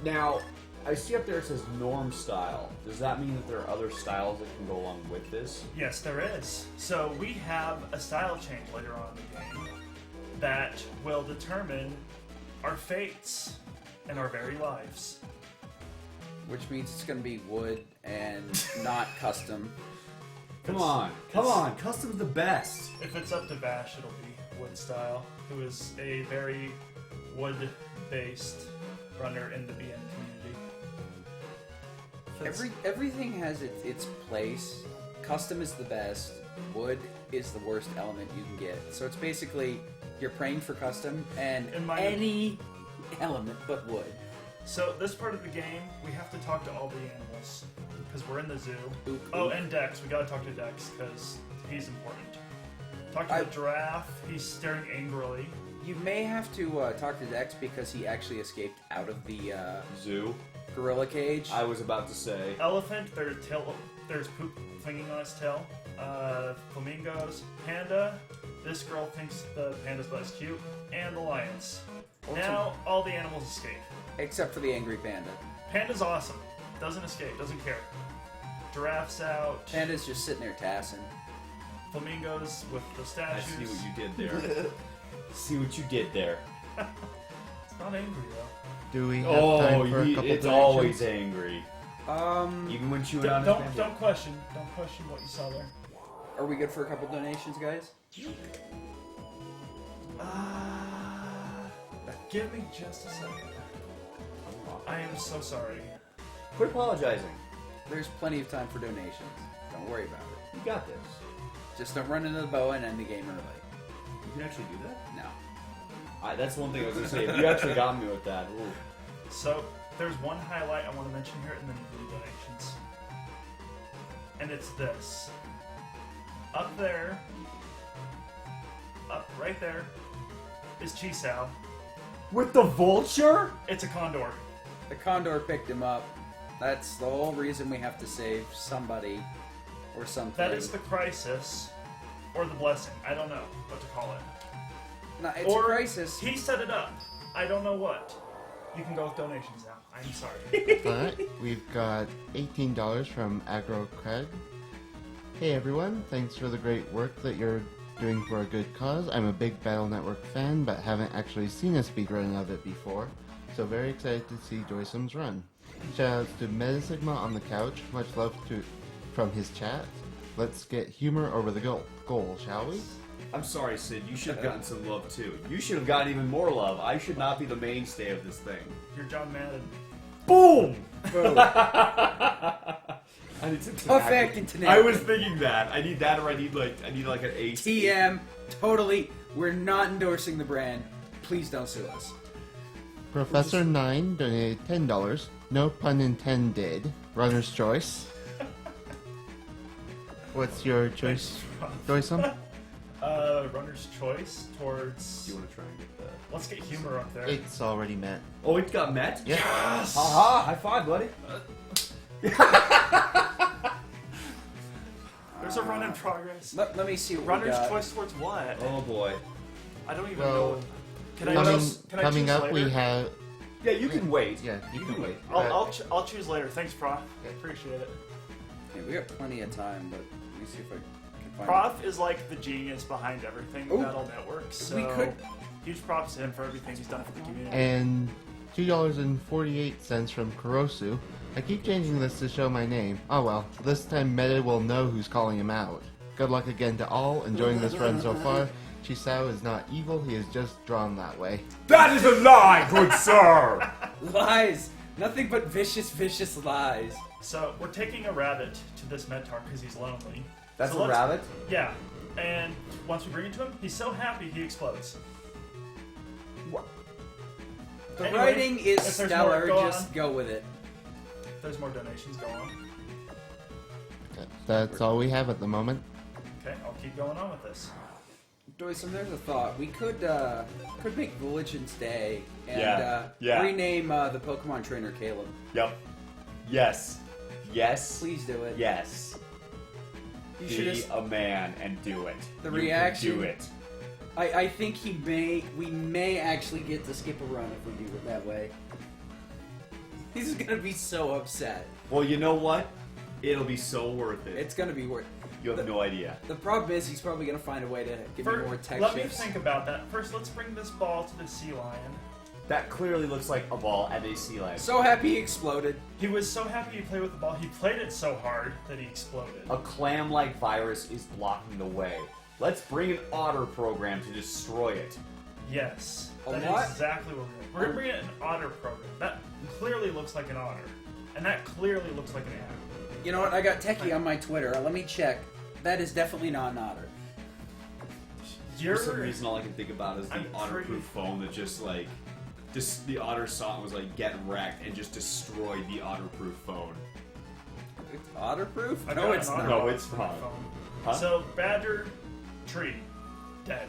S2: Now, I see up there it says norm style. Does that mean that there are other styles that can go along with this?
S1: Yes, there is. So we have a style change later on in the game that will determine our fates and our very lives.
S3: Which means it's going to be wood and not custom.
S2: Come on. Custom's the best.
S1: If it's up to Bash, it'll be wood style, who is a very wood-based runner in the BN community.
S3: Everything has its place. Custom is the best. Wood is the worst element you can get. So it's basically you're praying for custom and any element but wood.
S1: So this part of the game, we have to talk to all the animals because we're in the zoo.
S3: Oop,
S1: Oh,
S3: oop.
S1: and Dex. We gotta talk to Dex because he's important. Talk to the giraffe. He's staring angrily.
S3: You may have to talk to Dex because he actually escaped out of the
S2: Zoo.
S3: gorilla cage.
S2: I was about to say.
S1: Elephant. There's poop clinging on his tail. Flamingos. Panda. This girl thinks the panda's less cute. And the lions. Now all the animals escape.
S3: Except for the angry panda.
S1: Panda's awesome. Doesn't escape. Doesn't care. Giraffe's out.
S3: Panda's just sitting there tassing.
S1: Flamingos with the
S2: I
S1: statues.
S2: see what you did there. See what you did there.
S1: It's not angry though.
S4: Do we have time for a couple
S2: it's
S4: predictions?
S2: always angry.
S3: Are
S2: Even when chewing on his
S1: Don't
S2: bamboo.
S1: question. Don't question what you saw there.
S3: we good for a couple donations, guys?
S1: Give me just a second. I am so sorry.
S2: Quit apologizing.
S3: There's plenty of time for donations. Don't worry about it.
S2: You got this.
S3: Just don't run into the boa and end the game early.
S2: You can actually do that?
S3: No.
S2: That's one thing I was going to say. You actually got me with that. Ooh.
S1: So, there's one highlight I want to mention here, and then you do donations. And it's this. Up there, right there, is Chisao.
S2: With the vulture?
S1: It's a condor.
S3: The condor picked him up. That's the whole reason we have to save somebody. or something.
S1: That is the crisis, or the blessing. I don't know what to call it.
S3: No, it's
S1: Or
S3: a crisis.
S1: he set it up. I don't know what. You can go with donations now. I'm sorry.
S4: Alright, we've got $18 from AgroCred. Hey everyone, thanks for the great work that you're doing for a good cause. I'm a big Battle Network fan, but haven't actually seen a speedrun of it before, so very excited to see doicm's run. Shoutouts to Metasigma on the couch, much love from his chat. Let's get humor over the goal, shall we?
S2: I'm sorry, Sid. You should have gotten some love too. You should have gotten even more love. I should not be the mainstay of this thing.
S1: You're John Madden.
S2: Boom!
S3: Boom.
S2: I need to
S3: Perfect internet.
S2: I was thinking that. I need that, or I need like an ace.
S3: TM, totally. We're not endorsing the brand. Please don't sue us.
S4: Professor 9 donated $10. No pun intended. Runner's choice. What's your choice, doicm?
S1: Runner's choice towards.
S2: Do you want to try and get the?
S1: Let's get humor up there.
S4: It's already met.
S2: Oh, it got met.
S4: Yes.
S2: Haha! High five, buddy.
S1: There's a run in progress.
S3: Let me see what we
S1: Runner's
S3: got.
S1: choice towards what?
S2: Oh boy.
S1: I don't even
S4: Well,
S1: know. Can I choose
S4: coming up,
S1: later?
S4: we have.
S2: Yeah, you can wait.
S4: Yeah,
S2: You can wait.
S1: I'll choose later. Thanks, Prof. Appreciate it.
S3: Okay, we got plenty of time, but let me see if I can find
S1: Prof is like the genius behind everything
S3: Ooh.
S1: Battle Network. So
S3: We could-
S1: huge props to him for everything he's done for the community.
S4: And $2.48 from Kurosu. I keep changing this to show my name. Oh well, this time Meta will know who's calling him out. Good luck again to all, enjoying this run so far. Chisao is not evil, he is just drawn that way.
S2: That is a lie, good sir.
S3: Lies! Nothing but vicious, vicious lies.
S1: So we're taking a rabbit to this Mentor because he's lonely.
S2: That's
S1: So
S2: a
S1: let's-
S2: rabbit.
S1: Yeah. And once we bring it to him, he's so happy he explodes.
S3: The
S1: Anyway,
S3: writing is
S1: if there's
S3: stellar,
S1: more, go
S3: just
S1: on.
S3: go with it.
S1: If there's more donations, go on.
S4: That's all we have at the moment.
S1: Okay, I'll keep going on with this.
S3: Doicm, there's a thought. We could make Vigilance Day and
S2: Yeah.
S3: rename the Pokemon trainer Caleb.
S2: Yep. Yes. Yes.
S3: Please do it.
S2: Yes.
S3: You should
S2: Be
S3: just,
S2: a man and do it.
S3: The
S2: You
S3: reaction-
S2: Can do it.
S3: I think we may actually get to skip a run if we do it that way. He's gonna be so upset.
S2: Well, you know what? It'll be so worth it.
S3: It's gonna be worth.
S2: You have no idea.
S3: The problem is he's probably gonna find a way to give me more tech
S1: let me
S3: shifts.
S1: think about that. First, let's bring this ball to the sea lion.
S2: That clearly looks like a ball at a sea lion.
S3: So happy he exploded.
S1: He was so happy he played with the ball. He played it so hard that he exploded.
S2: A clam-like virus is blocking the way. Let's bring an otter program to destroy it.
S1: Yes,
S3: A
S1: that
S3: what?
S1: is exactly what we're gonna bring in an otter program. That clearly looks like an otter, and that clearly looks like an animal.
S3: You know what? I got techie on my Twitter. Let me check. That is definitely not an otter.
S1: You're
S2: For some reason, all I can think about is the
S1: I'm
S2: otter-proof
S1: pretty-
S2: phone that just like, the otter saw it was like get wrecked and just destroyed the otter-proof phone.
S3: It's otter-proof?
S1: I've
S3: No,
S1: got
S3: it's
S1: an otter
S3: not.
S2: No,
S1: on
S2: it's
S1: my
S2: not.
S1: phone.
S2: Huh?
S1: So badger, tree, dead.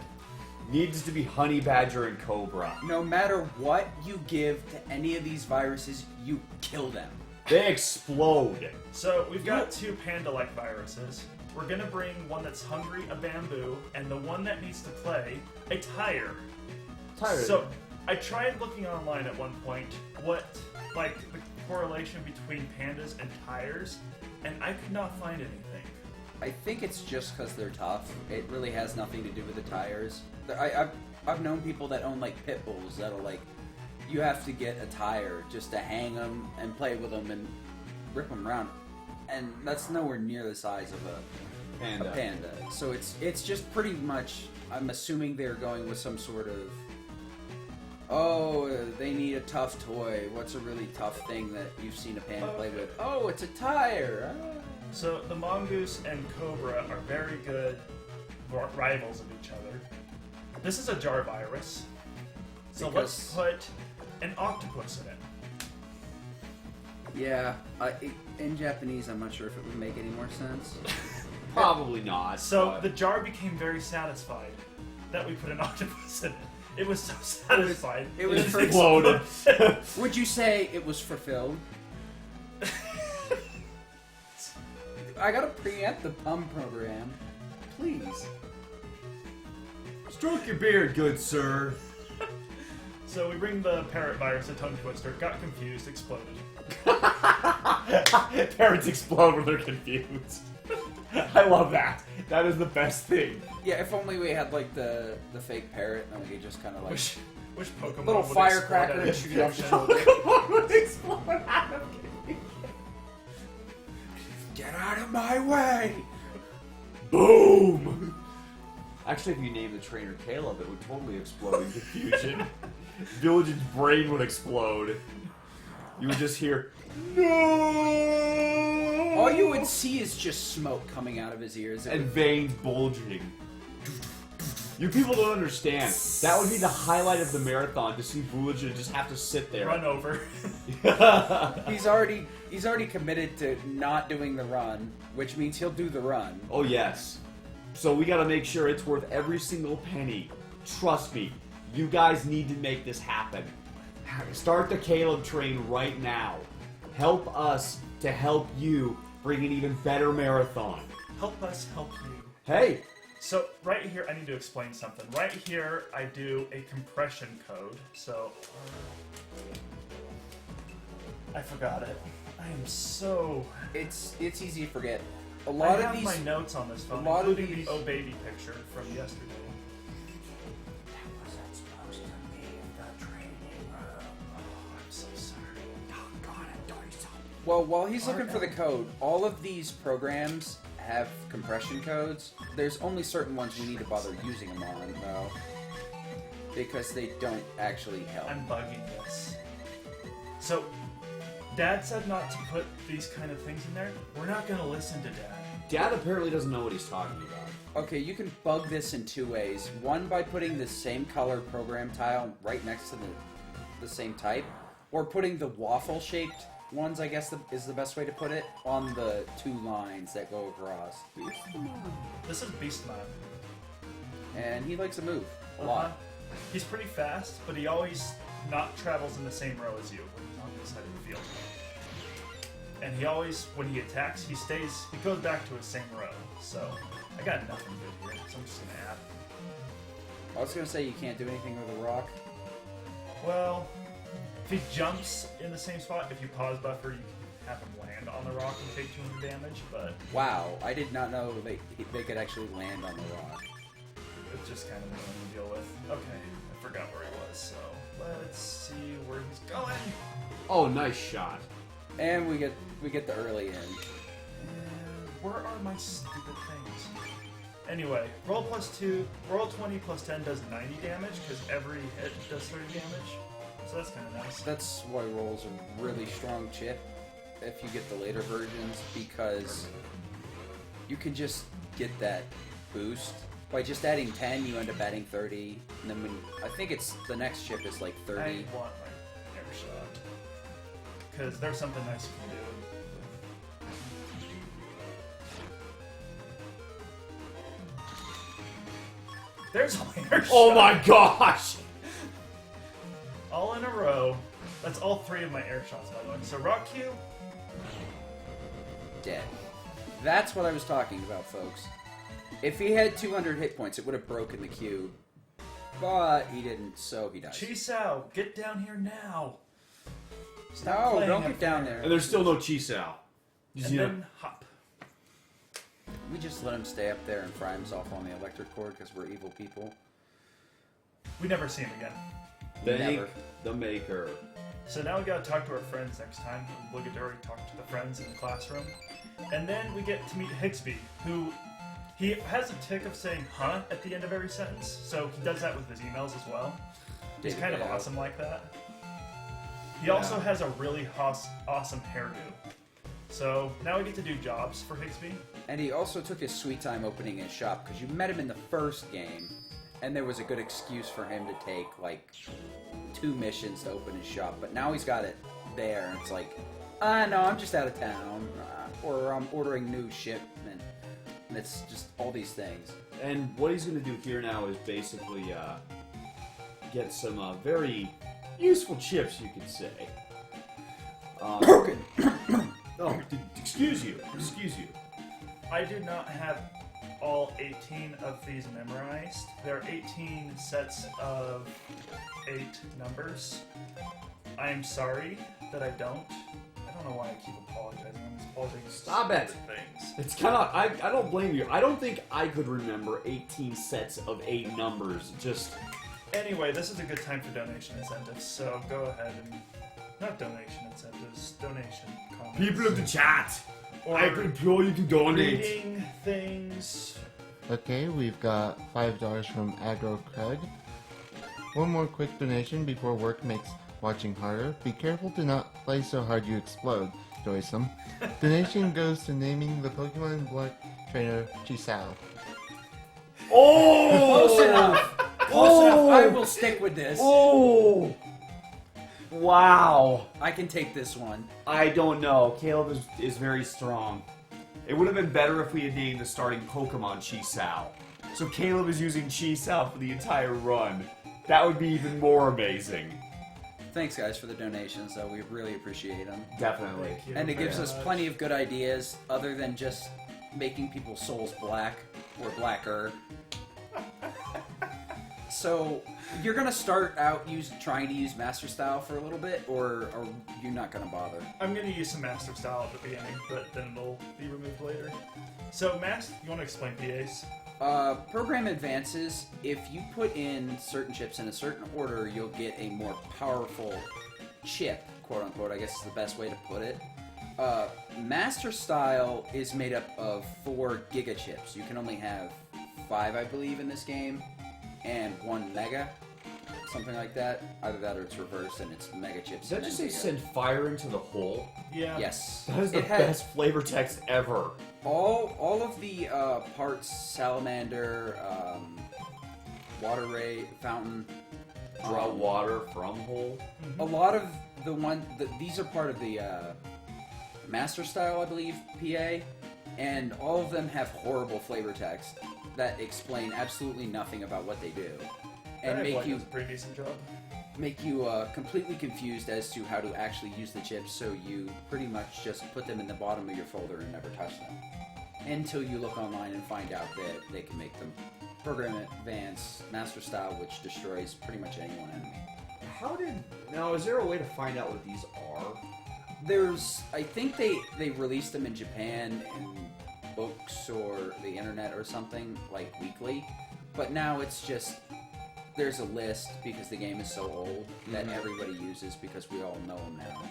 S2: Needs to be honey badger and cobra.
S3: No matter what you give to any of these viruses, you kill them.
S2: They explode.
S1: So we've got two panda-like viruses. We're gonna bring one that's hungry, a bamboo, and the one that needs to play, a tire. So I tried looking online at one point what like the correlation between pandas and tires, and I could not find anything.
S3: I think it's just because they're tough. It really has nothing to do with the tires. I've known people that own like pit bulls that'll like, you have to get a tire just to hang them and play with them and rip them around, and that's nowhere near the size of a panda. So it's just pretty much. I'm assuming they're going with some sort of. Oh, they need a tough toy. What's a really tough thing that you've seen a panda play with? Oh, it's a tire. Ah.
S1: So the mongoose and cobra are very good rivals of each other. This is a jar virus. So let's put an octopus in it.
S3: Yeah, in Japanese, I'm not sure if it would make any more sense.
S2: Probably not.
S1: So
S2: but-
S1: the jar became very satisfied that we put an octopus in it. It was so satisfied.
S3: it was
S1: just
S3: for-
S2: exploded.
S3: Would you say it was fulfilled? I gotta preempt the PUM program. Please.
S2: Stroke your beard, good sir.
S1: So we bring the parrot virus to Tongue Twister, got confused, exploded.
S2: Parrots explode when they're confused. I love that. That is the best thing.
S3: Yeah, if only we had like the fake parrot, then we could just kind of like
S1: Wish Pokemon
S3: little
S1: would
S3: firecracker
S1: explode
S3: and
S1: out of
S3: shoot
S1: confusion.
S3: off the shoulder.
S2: Pokemon would explode out of confusion.
S3: Get out of my way!
S2: Boom! Actually, if you name the trainer Caleb, it would totally explode in confusion. Village's brain would explode. You would just hear, no!
S3: All you would see is just smoke coming out of his ears.
S2: And veins bulging. You people don't understand. That would be the highlight of the marathon, to see Village just have to sit there.
S1: Run over.
S3: He's already committed to not doing the run, which means he'll do the run.
S2: Oh yes. So we gotta make sure it's worth every single penny. Trust me, you guys need to make this happen. Start the Caleb train right now. Help us to help you bring an even better marathon.
S1: Help us help you.
S2: Hey,
S1: So right here, I need to explain something. Right here, I do a compression code. So I forgot it. I am so.
S3: It's easy to forget. A
S1: I
S3: lot of
S1: have
S3: these.
S1: my notes on this phone,
S3: a lot of
S1: including
S3: these-
S1: the Oh Baby picture from yesterday. I'm so sorry.
S3: Well, while he's looking for the code, all of these programs have compression codes. There's only certain ones we need to bother using them on, though, because they don't actually help.
S1: I'm bugging this. So, Dad said not to put these kind of things in there. We're not gonna listen to Dad.
S2: Dad apparently doesn't know what he's talking about.
S3: Okay, you can bug this in two ways. One, by putting the same color program tile right next to the same type, or putting the waffle-shaped ones, I guess is the best way to put it, on the two lines that go across.
S1: This is Beastman.
S3: And he likes to move a lot.
S1: He's pretty fast, but he always not travels in the same row as you when he's on this side of the field. And he always, when he attacks, he goes back to his same row. So, I got nothing good here, so I'm just gonna add.
S3: I was gonna say you can't do anything with a rock.
S1: Well, if he jumps in the same spot, if you pause buffer, you can have him land on the rock and take 200 damage, but
S3: Wow, I did not know they could actually land on the rock.
S1: it's just kind of annoying to deal with. Okay, I forgot where he was, so let's see where he's going.
S2: Oh, nice shot.
S3: And we get the early end.
S1: And where are my stupid things? Anyway, roll +2, roll 20 plus 10 does 90 damage, because every hit does 30 damage. So that's kind of nice.
S3: That's why rolls are really strong chip if you get the later versions, because you can just get that boost. By just adding 10, you end up adding 30, and then I think it's the next chip is like 30.
S1: I want my air shot. Because there's something nice you can do. There's my air shot.
S2: Oh my gosh!
S1: All in a row. That's all 3 of my air shots, by the way. So Rock Cube.
S3: Dead. That's what I was talking about, folks. If he had 200 hit points, it would have broken the cube. But he didn't, so he died.
S1: Chisao, get down here now.
S3: No,
S1: playing
S3: don't
S1: up
S3: get down there.
S2: And there's still no Chisao.
S1: And then hop.
S3: We just let him stay up there and fry himself on the electric cord because we're evil people.
S1: We never see him again.
S2: Thank
S3: Never.
S2: the maker.
S1: So now we gotta talk to our friends next time. Obligatory talk to the friends in the classroom. And then we get to meet Higsby, who he has a tick of saying huh at the end of every sentence. So he does that with his emails as well. He's
S3: David
S1: kind of
S3: Gale.
S1: awesome like that. He also has a really awesome hairdo. So now we get to do jobs for Higsby.
S3: And he also took his sweet time opening his shop because you met him in the first game, and there was a good excuse for him to take like 2 missions to open his shop. But now he's got it there, and it's like, no, I'm just out of town, or I'm ordering new shipment, and it's just all these things.
S2: And what he's going to do here now is basically get some very useful chips, you could say.
S3: Broken.
S2: Oh, excuse you.
S1: I do not have all 18 of these memorized. There are 18 sets of 8 numbers. I am sorry that I don't. I don't know why I keep apologizing. I'm just apologizing for
S2: Stop it.
S1: stupid things.
S2: It's kind of, I don't blame you. I don't think I could remember 18 sets of 8 numbers. Just,
S1: Anyway, this is a good time for donation incentives, so go ahead and... Not donation incentives, donation comments.
S2: people of the chat,
S1: Or
S2: I implore you to donate.
S1: reading things.
S4: Okay, we've got $5 from Agro Craig. One more quick donation before work makes watching harder. Be careful to not play so hard you explode, doicm. Donation goes to naming the Pokemon Black trainer Chisao.
S2: Oh!
S3: Close enough. Close enough. I will stick with this.
S2: Oh! Wow.
S3: I can take this one.
S2: I don't know. Caleb is very strong. It would have been better if we had named the starting Pokemon Chisao. So Caleb is using Chisao for the entire run. That would be even more amazing.
S3: Thanks, guys, for the donations, though. We really appreciate them.
S2: Definitely.
S1: Thank you
S3: And it gives
S1: very
S3: us
S1: much.
S3: plenty of good ideas, other than just making people's souls black or blacker. So, you're gonna start out trying to use Master Style for a little bit, or are you not gonna bother?
S1: I'm going to use some Master Style at the beginning, but then it'll be removed later. So, Max, you want to explain PAs?
S3: Program advances. If you put in certain chips in a certain order, you'll get a more powerful chip, quote unquote, I guess is the best way to put it. Master Style is made up of 4 Giga chips. You can only have 5, I believe, in this game, and 1 Mega, something like that. Either that or it's reversed and it's Mega chips.
S2: Does that
S3: and
S2: just
S3: then
S2: say
S3: Giga.
S2: send fire into the hole?
S1: Yeah.
S3: Yes.
S2: That is the
S3: It had
S2: best flavor text ever.
S3: all of the parts: salamander, water ray, fountain.
S2: Draw water from hole.
S3: A lot of these are part of the Master Style, I believe, PA, and all of them have horrible flavor text that explain absolutely nothing about what they do, and
S1: That
S3: make
S1: does
S3: you
S1: a pretty decent job.
S3: completely confused as to how to actually use the chips. So you pretty much just put them in the bottom of your folder and never touch them until you look online and find out that they can make them Program Advance Master Style, which destroys pretty much any one enemy.
S2: Now, is there a way to find out what these are?
S3: I think they released them in Japan in books or the internet or something, like weekly, but now it's just, there's a list because the game is so old that everybody uses because we all know them now.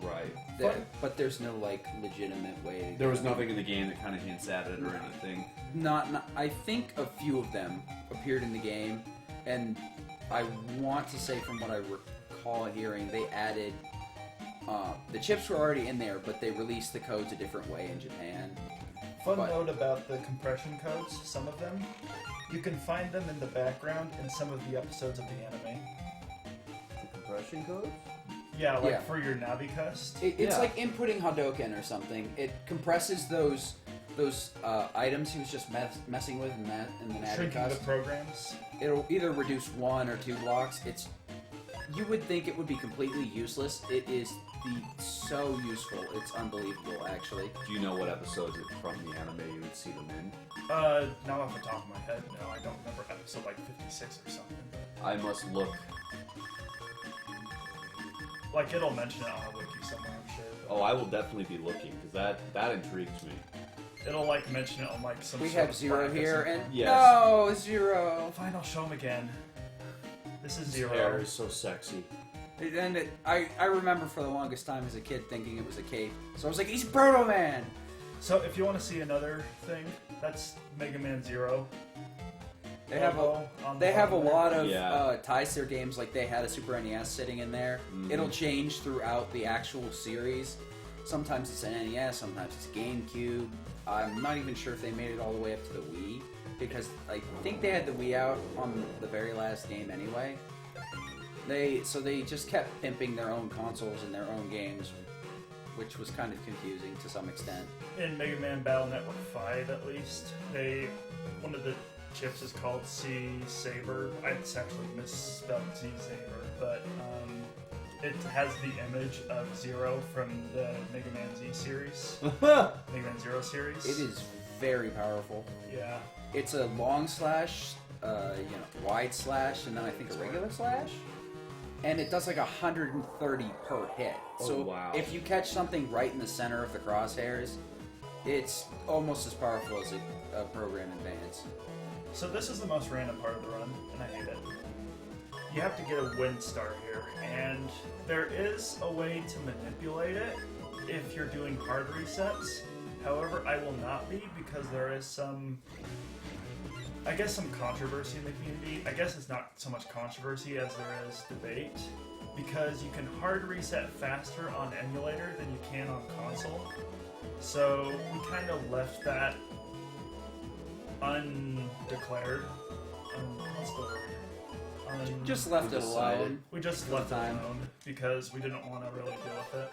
S2: Right.
S3: But there's no, like, legitimate way to
S2: There was
S3: get them.
S2: nothing in the game that kind of hints at it or anything.
S3: Not, I think a few of them appeared in the game, and I want to say from what I recall hearing, they added, the chips were already in there, but they released the codes a different way in Japan.
S1: Fun
S3: But-
S1: note about the compression codes, some of them. You can find them in the background in some of the episodes of the anime.
S2: The compression codes?
S1: Yeah, like
S3: Yeah.
S1: for your Navicust.
S3: It's
S2: Yeah.
S3: like inputting Hadoken or something. It compresses those items he was just messing with in the
S1: Shrinking the
S3: Navicast.
S1: programs.
S3: It'll either reduce 1 or 2 blocks. You would think it would be completely useless. It is so useful. It's unbelievable, actually.
S2: Do you know what episodes from the anime you would see them in?
S1: Not off the top of my head, no, I don't remember episode like 56 or something. But,
S2: I must look.
S1: like, it'll mention it on a wiki somewhere, I'm sure. But
S2: Oh, I will definitely be looking because that intrigues me.
S1: it'll, like, mention it on, like, some
S3: We
S1: sort
S3: have
S1: of
S3: Zero
S1: plaque or
S3: here,
S1: something.
S3: and
S2: Yes.
S3: no, Zero.
S1: Fine, I'll show him again. This is
S2: His
S1: Zero.
S2: hair is so sexy.
S3: And I remember for the longest time as a kid thinking it was a cape. So I was like, he's Proto Man!
S1: So, if you want to see another thing, that's Mega Man Zero.
S3: They have
S1: logo on the
S3: They have a
S1: bottom there.
S3: lot of
S2: Yeah.
S3: ties to their games, like they had a Super NES sitting in there.
S2: Mhm.
S3: It'll change throughout the actual series. Sometimes it's an NES, sometimes it's GameCube. I'm not even sure if they made it all the way up to the Wii, because I think they had the Wii out on the very last game anyway. So they just kept pimping their own consoles and their own games, which was kind of confusing to some extent.
S1: In Mega Man Battle Network 5, at least, one of the chips is called C Saber. It's actually misspelled Z Saber, but it has the image of Zero from the Mega Man Z series, Mega Man Zero series.
S3: It is very powerful.
S1: Yeah.
S3: It's a long slash, wide slash, and then I think a regular slash. And it does like 130 per hit.
S2: Oh,
S3: So
S2: wow.
S3: if you catch something right in the center of the crosshairs, it's almost as powerful as a program advance.
S1: So this is the most random part of the run, and I hate it. You have to get a wind star here, and there is a way to manipulate it if you're doing hard resets. However, I will not be, because there is some controversy in the community. I guess it's not so much controversy as there is debate, because you can hard reset faster on emulator than you can on console. So we kind of left that undeclared. What's the word?
S3: Just left it
S2: Undecided.
S3: alone.
S1: We just
S3: for
S1: left it
S3: the time.
S1: alone because we didn't want to really deal with it.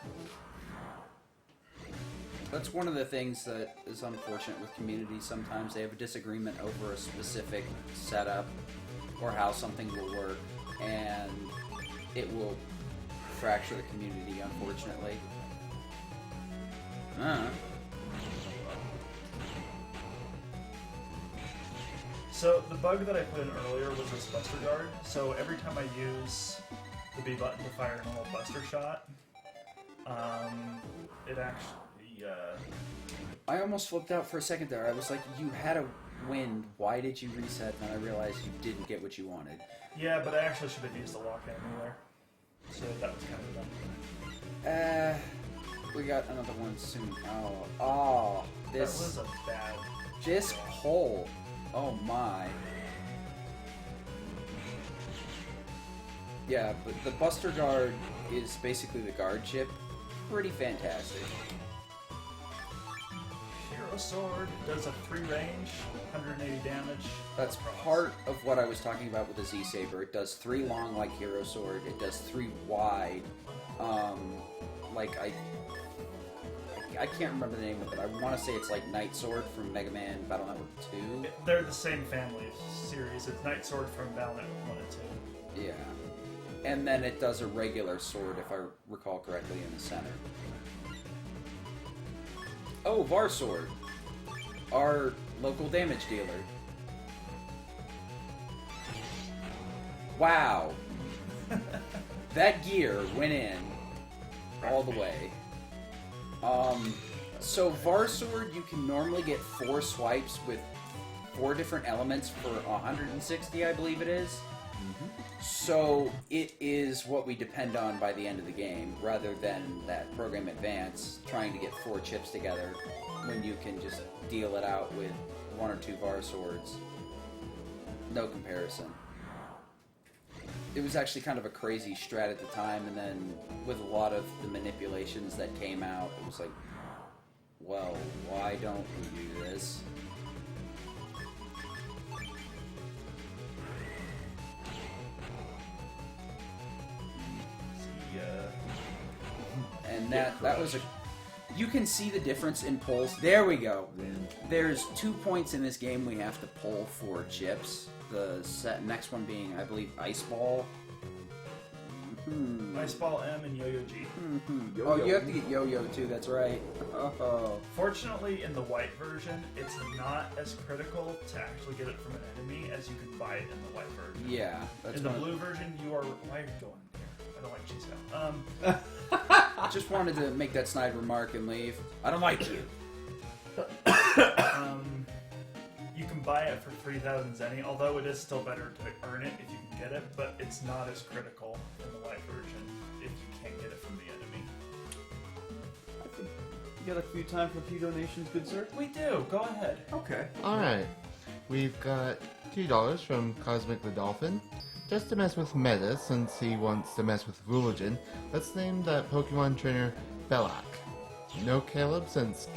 S3: That's one of the things that is unfortunate with communities. Sometimes they have a disagreement over a specific setup or how something will work, and it will fracture the community, unfortunately.
S1: So the bug that I put in earlier was this Buster Guard. So every time I use the B button to fire a normal Buster shot, it actually...
S3: I almost flipped out for a second there. I was like, you had a wind. Why did you reset? And then I realized you didn't get what you wanted.
S1: yeah, but I actually should have used the lock enemy there. So that was kind of dumb.
S3: We got another one soon. Oh,
S1: That was
S3: this
S1: a bad...
S3: this hole. Oh my. Yeah, but the Buster Guard is basically the guard chip. Pretty fantastic.
S1: Hero Sword does a 3 range, 180 damage.
S3: That's part of what I was talking about with the Z-Saber. It does 3 long like Hero Sword. It does 3 wide. I can't remember the name of it. I want to say it's like Night Sword from Mega Man Battle Network 2.
S1: They're the same family of series. It's Night Sword from Battle Network 1 and 2.
S3: Yeah. And then it does a regular sword, if I recall correctly, in the center. Oh, Var Sword. Our local damage dealer. Wow. That gear went in all the way. So Var Sword, you can normally get 4 swipes with 4 different elements for 160, I believe it is. So it is what we depend on by the end of the game, rather than that program advance trying to get 4 chips together when you can just deal it out with 1 or 2 Var Swords. No comparison. It was actually kind of a crazy strat at the time, and then with a lot of the manipulations that came out, it was like, well, why don't we do this? And that was a... You can see the difference in pulls. There we go. There's 2 points in this game we have to pull for chips. The next one being, I believe, Ice Ball.
S1: Ice Ball M and Yo-Yo G.
S3: Oh, you have to get Yo-Yo too, that's right. Oh.
S1: Fortunately, in the white version, it's not as critical to actually get it from an enemy as you can buy it in the white version.
S3: Yeah. That's
S1: In the
S3: one of-
S1: blue version, you are... Why are you going here? I don't like cheese cow.
S3: Just wanted to make that snide remark and leave. I don't like you.
S1: You can buy it for 3,000 zenny, although it is still better to earn it if you can get it, but it's not as critical in the white version if you can't get it from the enemy.
S2: I think you got a few time for a few donations, good sir?
S1: We do. Go ahead.
S2: Okay.
S4: Alright, we've got $2 from Cosmic the Dolphin. Just to mess with meta, since he wants to mess with Rulogen, let's name that Pokemon trainer Belloc. No Caleb, since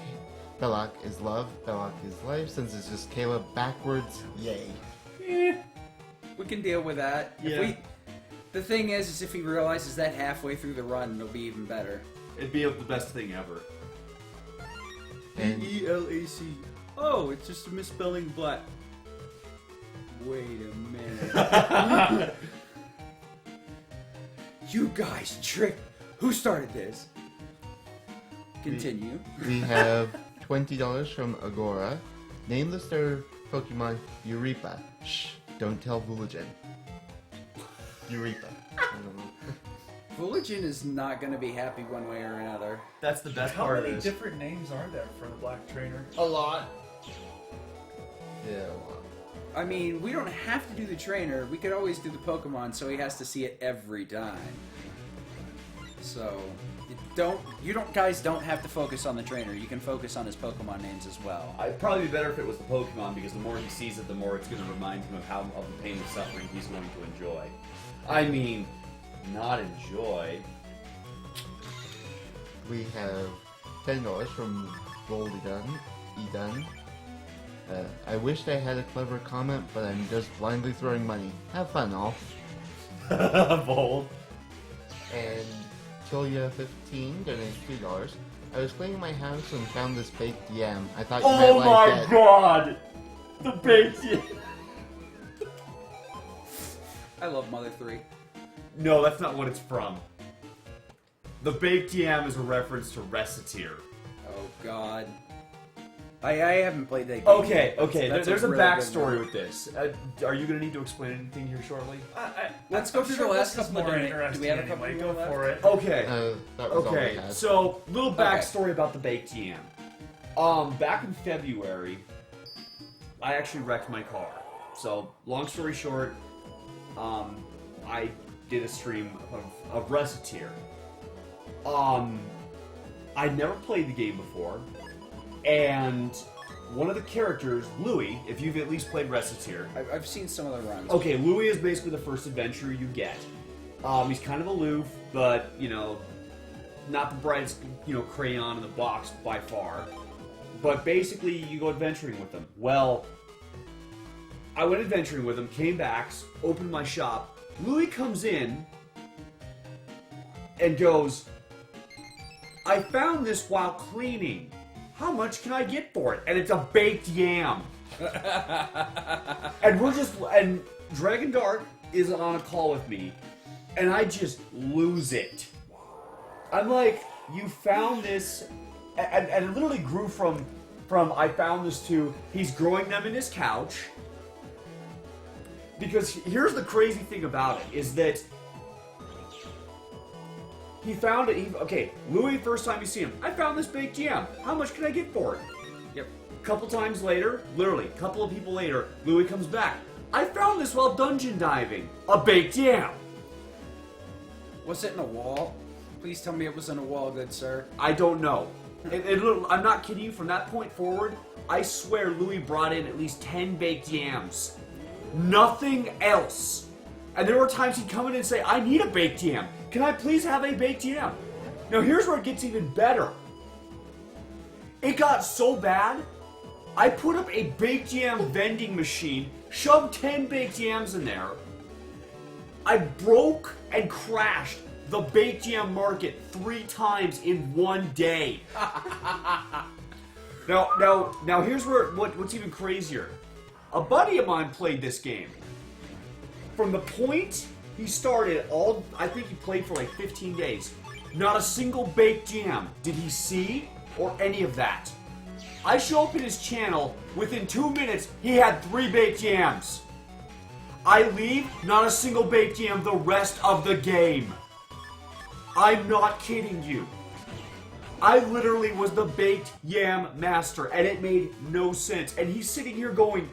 S4: Belloc is love, Belloc is life, since it's just Caleb backwards, yay.
S3: We can deal with that.
S2: Yeah.
S3: The thing is if he realizes that halfway through the run, it'll be even better.
S2: It'd be the best thing ever.
S4: And
S3: E-L-A-C. Oh, it's just a misspelling black. Wait a minute. You guys tricked. Who started this? Continue.
S4: we have $20 from Agora. Name the starter Pokemon Eureka. Shh, don't tell Vooligen. Eureka.
S3: Fooligen is not going to be happy one way or another.
S2: That's the best
S1: How
S2: part
S1: many
S2: of this.
S1: different names are there for the Black Trainer?
S4: A lot. Yeah, a lot.
S3: I mean, we don't have to do the trainer. We could always do the Pokemon, so he has to see it every time. So, guys don't have to focus on the trainer. You can focus on his Pokemon names as well.
S2: It'd probably be better if it was the Pokemon, because the more he sees it, the more it's going to remind him of the pain and suffering he's going to enjoy. I mean, not enjoy.
S4: We have $10 from Gold Eden. I wished I had a clever comment, but I'm just blindly throwing money. Have fun, all.
S2: Bold.
S4: And Killia15 donates $2. I was cleaning my house and found this baked yam. I thought you might
S2: Oh
S4: like
S2: my
S4: it.
S2: god! The baked yam.
S3: I love Mother 3.
S2: No, that's not what it's from. The baked yam is a reference to Reciteer.
S3: Oh god. I haven't played that game.
S2: Okay,
S3: yet.
S2: okay.
S3: That's
S2: There's a
S3: really good
S2: backstory
S3: one.
S2: with this. Are you going to need to explain anything here shortly?
S3: Let's go through the last couple of
S1: more
S3: donations. Do we have a couple
S1: anyway.
S3: more
S1: Go
S3: left?
S1: for it.
S2: Okay.
S4: That was all we
S2: Okay,
S4: had.
S2: so little backstory about the baked yam. Back in February, I actually wrecked my car. So, long story short, I did a stream of Reciteer. I'd never played the game before, and one of the characters, Louis, if you've at least played Reciteer.
S3: I've seen some of the runs.
S2: Okay, Louis is basically the first adventurer you get. He's kind of aloof, but, not the brightest, crayon in the box by far. But basically, you go adventuring with him. Well, I went adventuring with him, came back, opened my shop. Louis comes in and goes, I found this while cleaning. How much can I get for it? And it's a baked yam. And Dragon Dark is on a call with me, and I just lose it. I'm like, you found this, and it literally grew from I found this to he's growing them in his couch. Because here's the crazy thing about it, is that he found it. Okay, Louis, first time you see him, I found this baked yam. How much can I get for it?
S3: Yep.
S2: Couple times later, literally, a couple of people later, Louis comes back. I found this while dungeon diving. A baked yam.
S3: Was it in a wall? Please tell me it was in a wall, good sir.
S2: I don't know. I'm not kidding you. From that point forward, I swear Louis brought in at least 10 baked yams. Nothing else. And there were times he'd come in and say, I need a baked yam. Can I please have a baked yam? Now here's where it gets even better. It got so bad, I put up a baked yam vending machine, shoved 10 baked yams in there. I broke and crashed the baked yam market 3 times in one day. Now here's what's even crazier. A buddy of mine played this game. From the point he started, I think he played for like 15 days. Not a single baked yam did he see or any of that. I show up in his channel, within 2 minutes, he had 3 baked yams. I leave, not a single baked yam the rest of the game. I'm not kidding you. I literally was the baked yam master, and it made no sense. And he's sitting here going,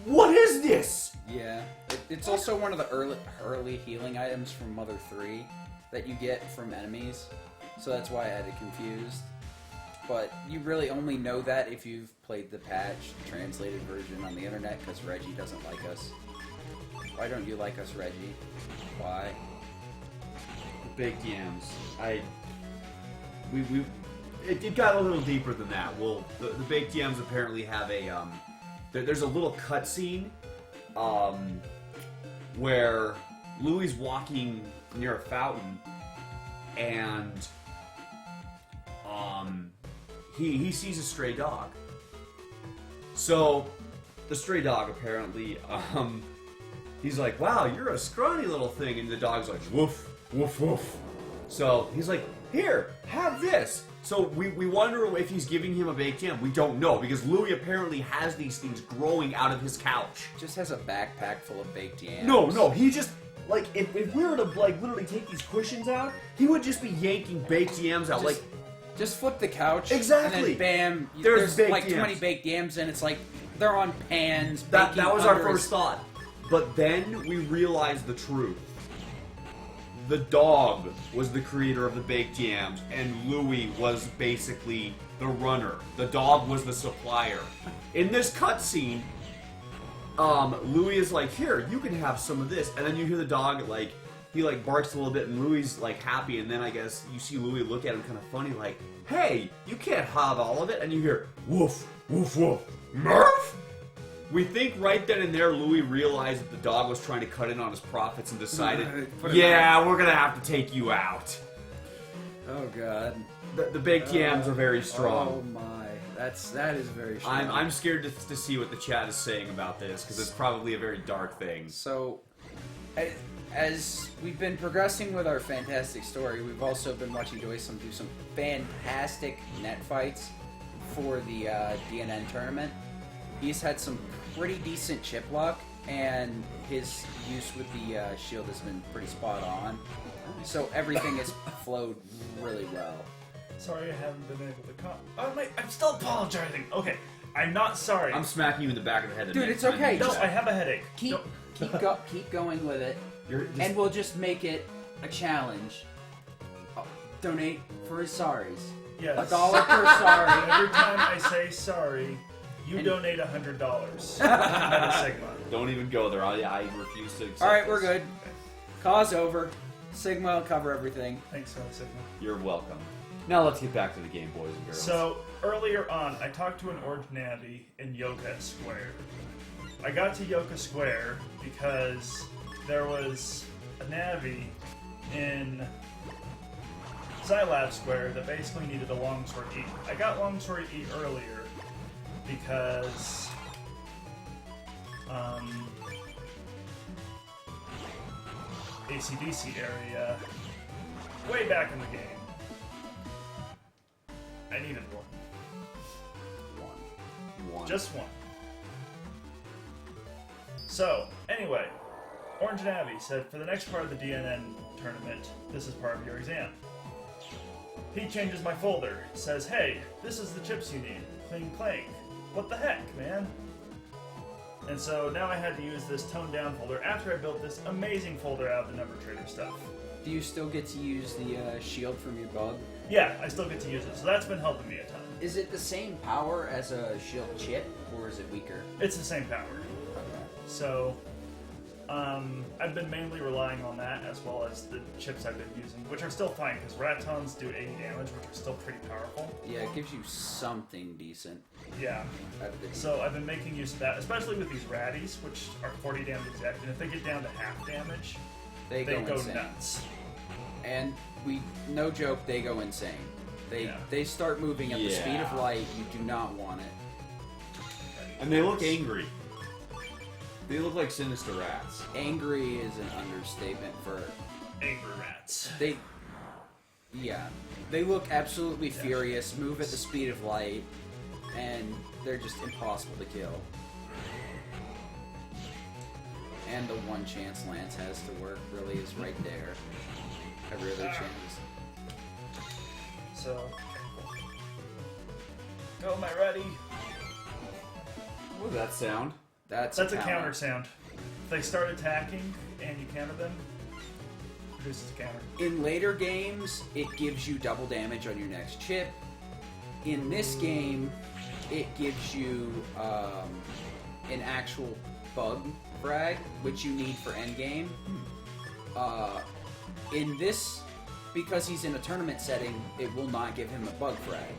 S2: what is this?
S3: Yeah. It's also one of the early healing items from Mother 3 that you get from enemies. So that's why I had it confused. But you really only know that if you've played the patched, translated version on the internet, because Reggie doesn't like us. Why don't you like us, Reggie? Why?
S2: Baked yams. It got a little deeper than that. Well, the baked yams apparently have a there's a little cutscene where Louis walking near a fountain, and he sees a stray dog. So the stray dog apparently he's like, wow, you're a scrawny little thing, and the dog's like, woof, woof, woof. So he's like, here, have this. So we wonder if he's giving him a baked yam. We don't know, because Louis apparently has these things growing out of his couch.
S3: Just has a backpack full of baked yams.
S2: No, he just... Like, if we were to, like, literally take these cushions out, he would just be yanking baked yams out.
S3: Just flip the couch.
S2: Exactly.
S3: And then bam,
S2: There's baked
S3: like
S2: yams.
S3: 20 baked yams, and it's like they're on pans.
S2: That
S3: baking
S2: was our
S3: under
S2: first thought. But then we realized the truth. The dog was the creator of the baked yams, and Louis was basically the runner. The dog was the supplier. In this cutscene, Louis is like, here, you can have some of this. And then you hear the dog, like, he, like, barks a little bit, and Louis is, like, happy. And then I guess you see Louis look at him kind of funny, like, hey, you can't have all of it. And you hear, woof, woof, woof, Murph? We think right then and there Louis realized that the dog was trying to cut in on his profits and decided, yeah, we're going to have to take you out.
S3: Oh, God.
S2: The baked yams are very strong.
S3: Oh, my. That is very strong.
S2: I'm scared to see what the chat is saying about this, because it's probably a very dark thing.
S3: So, as we've been progressing with our fantastic story, we've also been watching doicm do some fantastic net fights for the DNN tournament. He's had some pretty decent chip luck, and his use with the shield has been pretty spot on. So everything has flowed really well.
S1: Sorry I haven't been able to come. Oh, mate, I'm still apologizing. Okay, I'm not sorry.
S2: I'm smacking you in the back of the head.
S3: Dude, it's okay.
S1: No, I have a headache.
S3: Keep going with it, and we'll just make it a challenge. Donate for his sorries.
S1: Yes.
S3: $1 per sorry.
S1: Every time I say sorry, you donate $100. Meta Sigma.
S2: Don't even go there. I refuse to accept
S3: All right, we're
S2: this.
S3: good. Cause over. Sigma will cover everything.
S1: Thanks, Meta Sigma.
S2: You're welcome. Now let's get back to the game, boys and girls.
S1: So, earlier on, I talked to an orange Navi in Yoka Square. I got to Yoka Square because there was a Navi in Xylab Square that basically needed a Longsword E. I got Longsword E earlier because ACDC area way back in the game. I needed one. Just one. So, anyway, Orange Navi said for the next part of the DNN tournament, this is part of your exam. He changes my folder, says, hey, this is the chips you need. Cling clank. What the heck, man? And so now I had to use this toned down folder after I built this amazing folder out of the number trader stuff.
S3: Do you still get to use the shield from your bug?
S1: Yeah, I still get to use it, so that's been helping me a ton.
S3: Is it the same power as a shield chip, or is it weaker?
S1: It's the same power. So, I've been mainly relying on that as well as the chips I've been using, which are still fine because Ratons do 80 damage, which are still pretty powerful.
S3: Yeah, it gives you something decent.
S1: Yeah. So I've been making use of that, especially with these Ratties, which are 40 damage exact, and if they get down to half damage, they go
S3: insane.
S1: nuts.
S3: And no joke, they go insane. They start moving at the speed of light. You do not want it.
S2: And they look angry. They look like sinister rats.
S3: Angry is an understatement for
S1: angry rats.
S3: They look absolutely furious, move at the speed of light, and they're just impossible to kill. And the one chance Lance has to work really is right there. Every other chance.
S1: So, go, am I ready?
S2: What does that sound?
S3: That's
S1: a counter sound. If they start attacking and you counter them, it produces a counter.
S3: In later games, it gives you double damage on your next chip. In this game, it gives you an actual bug frag, which you need for endgame. In this, because he's in a tournament setting, it will not give him a bug frag.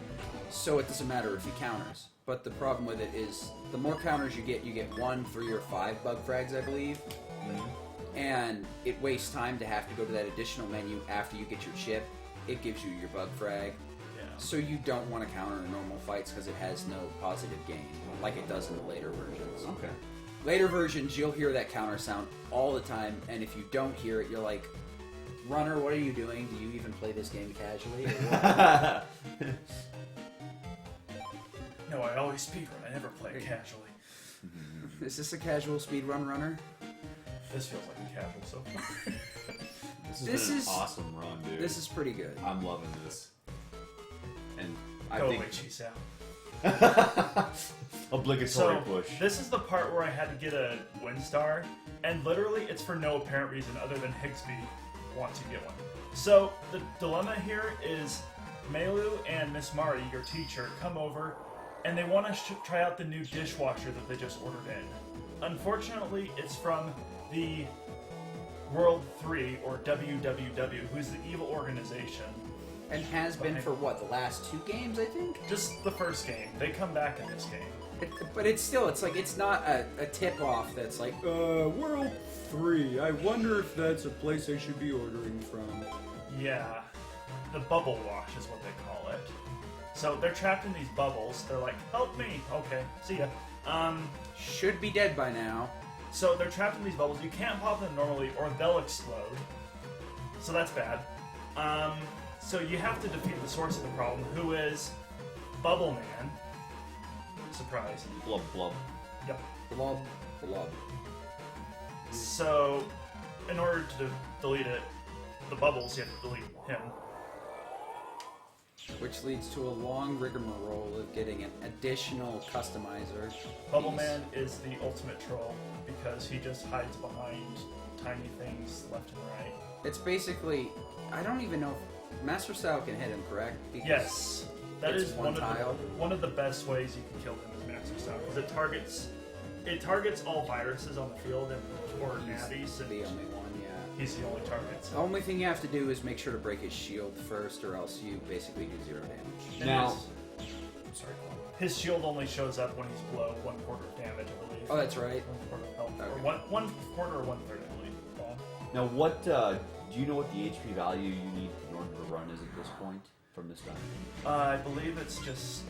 S3: So it doesn't matter if he counters. But the problem with it is, the more counters you get 1, 3, or 5 bug frags, I believe. Mm-hmm. And it wastes time to have to go to that additional menu after you get your chip. It gives you your bug frag.
S1: Yeah.
S3: So you don't want to counter in normal fights because it has no positive gain, like it does in the later versions.
S2: Okay.
S3: Later versions, you'll hear that counter sound all the time, and if you don't hear it, you're like, Runner, what are you doing? Do you even play this game casually?
S1: No, I always speedrun. I never play it casually.
S3: Is this a casual speedrun runner?
S1: This feels like a casual so far.
S2: This is an awesome run, dude.
S3: This is pretty good.
S2: I'm loving this. And I
S1: Go
S2: think
S1: away, cheese out.
S2: obligatory
S1: So,
S2: push.
S1: this is the part where I had to get a win star, and literally it's for no apparent reason other than Higsby wants to get one. So, the dilemma here is Melu and Miss Mari, your teacher, come over, and they want to try out the new dishwasher that they just ordered in. Unfortunately, it's from the World 3, or WWW, who's the evil organization.
S3: And has been for what, the last 2 games, I think?
S1: Just the first game. They come back in this game.
S3: But it's still, it's like, it's not a tip-off that's like, World 3, I wonder if that's a place I should be ordering from.
S1: Yeah. The bubble wash is what they call it. So they're trapped in these bubbles. They're like, help me. Okay, see ya.
S3: Should be dead by now.
S1: So they're trapped in these bubbles. You can't pop them normally or they'll explode. So that's bad. So you have to defeat the source of the problem, who is Bubble Man. Surprise.
S2: Blub blub.
S1: Yep.
S3: Blob, blob.
S1: So, in order to delete it, the bubbles, you have to delete him.
S3: Which leads to a long rigmarole of getting an additional customizer.
S1: Bubble
S3: piece.
S1: Man is the ultimate troll because he just hides behind tiny things left and right.
S3: It's basically, I don't even know if Master Style can hit him, correct? Because
S1: Yes, that
S3: it's
S1: is
S3: one tile.
S1: one of the best ways you can kill him is Master Style because it targets all viruses on the field and or
S3: He's
S1: nabbies, and
S3: the only one, yeah.
S1: he's the only target.
S3: The
S1: So.
S3: only thing you have to do is make sure to break his shield first, or else you basically do 0 damage.
S1: And
S2: Now-
S3: Sorry, go on.
S1: his shield only shows up when he's below 1/4 of damage, I believe.
S3: Oh, that's right.
S1: 1/4 of health,
S3: Okay.
S1: or one quarter or 1/3, I believe.
S2: Now, what do you know what the HP value you need in order to run is at this point from this dungeon?
S1: I believe it's just.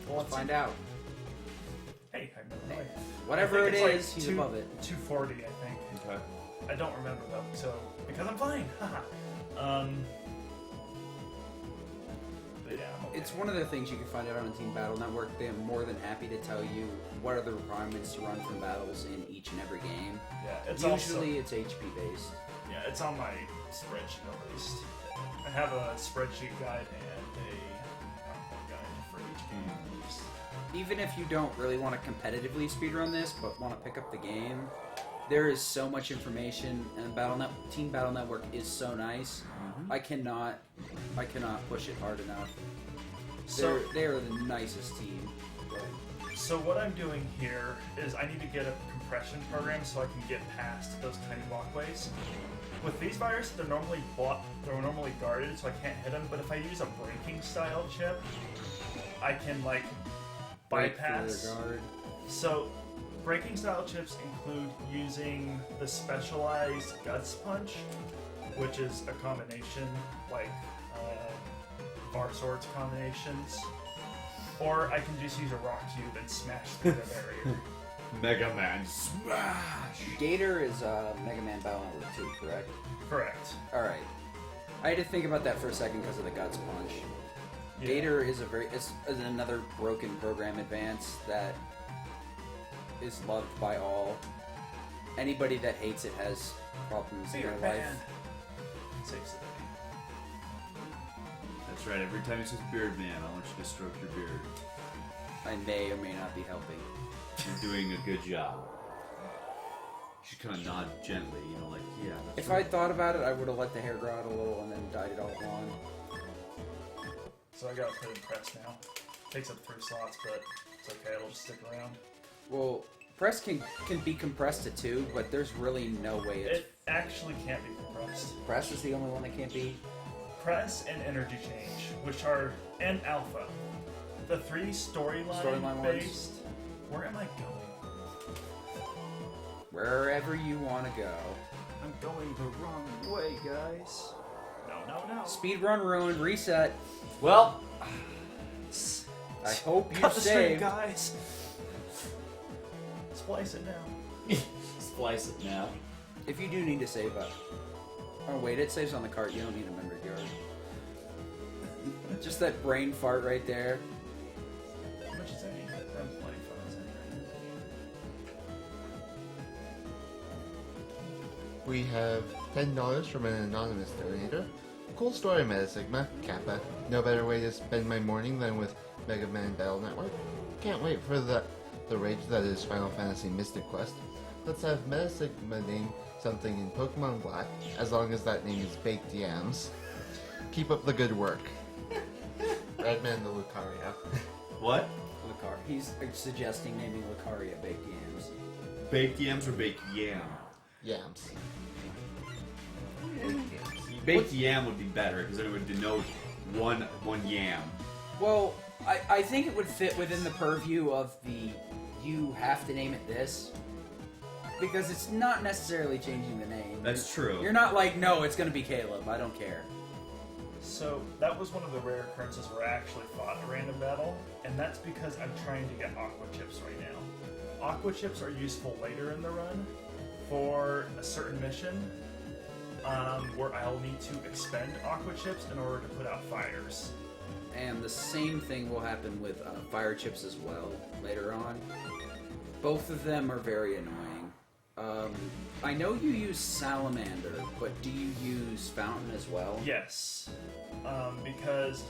S1: Well,
S3: Let's find out.
S1: Hey, I remember. Right.
S3: Whatever
S1: I
S3: it
S1: think it's
S3: is, he's above it.
S1: 240, I think.
S2: Okay.
S1: I don't remember though, so because I'm flying. Haha. But yeah, I'm okay.
S3: It's one of the things you can find out on Team Battle Network. They're more than happy to tell you what are the requirements to run from battles in each and every game.
S1: Yeah, it's
S3: Usually
S1: also,
S3: it's HP based.
S1: yeah, it's on my spreadsheet at least. I have a spreadsheet guide and a PowerPoint guide for each game at least.
S3: Even if you don't really want to competitively speedrun this, but want to pick up the game, there is so much information, and Team Battle Network is so nice. I cannot push it hard enough.
S1: So,
S3: They're the nicest team.
S1: so what I'm doing here is I need to get a compression program so I can get past those tiny walkways. With these viruses, they're normally guarded, so I can't hit them. But if I use a braking style chip, I can like
S3: Break through
S1: bypass.
S3: their guard.
S1: So, braking style chips include using the specialized guts punch, which is a combination like bar swords combinations, or I can just use a rock cube and smash through the barrier.
S2: Mega Man Smash!
S3: Gator is Mega Man Battle Network 2, correct?
S1: Correct.
S3: Alright. I had to think about that for a second because of the Guts Punch.
S1: Yeah.
S3: Gator is is another broken program advance that is loved by all. Anybody that hates it has problems in their
S1: Beard
S3: life.
S1: Man saves the day.
S2: That's right, every time he says Beard Man, I want you to stroke your beard.
S3: I may or may not be helping.
S2: You're doing a good job. You should kind of nod gently, you know, like, yeah. That's
S3: If
S2: right.
S3: I thought about it, I would have let the hair grow out a little and then dyed it all blonde.
S1: So I gotta put it in press now. Takes up 3 slots, but it's okay, it'll just stick around.
S3: Well, press can be compressed to 2, but there's really no way it's...
S1: It actually can't be compressed.
S3: Press is the only one that can't be...
S1: Press and energy change, which are, and alpha. The 3 storyline
S3: ones.
S1: based. Where am I going?
S3: Wherever you want to go.
S1: I'm going the wrong way, guys. No.
S3: Speedrun ruined, reset.
S2: Well,
S3: I hope you
S1: Cut the string,
S3: saved.
S1: guys. Splice it now.
S2: splice it now.
S3: If you do need to save up, Oh wait, it saves on the cart. You don't need a memory card. Just that brain fart right there.
S1: How much is that? I'm playing phones.
S4: We have $10 from an anonymous donator. Cool story, Meta Sigma, Kappa. No better way to spend my morning than with Mega Man Battle Network. Can't wait for the rage that is Final Fantasy Mystic Quest. Let's have Meta Sigma name something in Pokemon Black, as long as that name is Baked Yams. Keep up the good work. Redman the Lucario.
S2: What?
S3: Lucaria. He's suggesting naming Lucaria baked yams.
S2: Baked yams or baked yam?
S4: Yams.
S2: Baked yam would be better because it would denote one yam.
S3: Well, I think it would fit within the purview of the you have to name it this. Because it's not necessarily changing the name.
S2: That's true.
S3: You're not like, no, it's going to be Caleb. I don't care.
S1: So that was one of the rare occurrences where I actually fought a random battle, and that's because I'm trying to get Aqua Chips right now. Aqua Chips are useful later in the run for a certain mission where I'll need to expend Aqua Chips in order to put out fires.
S3: And the same thing will happen with fire chips as well later on. Both of them are very annoying. I know you use Salamander, but do you use Fountain as well?
S1: Yes, because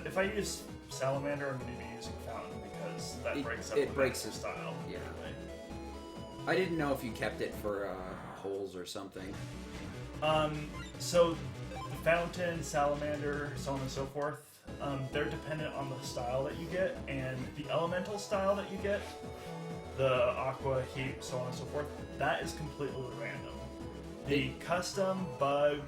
S1: if I use Salamander, I'm going to be using Fountain because that breaks up the master style.
S3: Yeah. I didn't know if you kept it for holes or something.
S1: So the Fountain, Salamander, so on and so forth, they're dependent on the style that you get, and the elemental style that you get, the aqua, heat, so on and so forth, that is completely random. The custom, bug,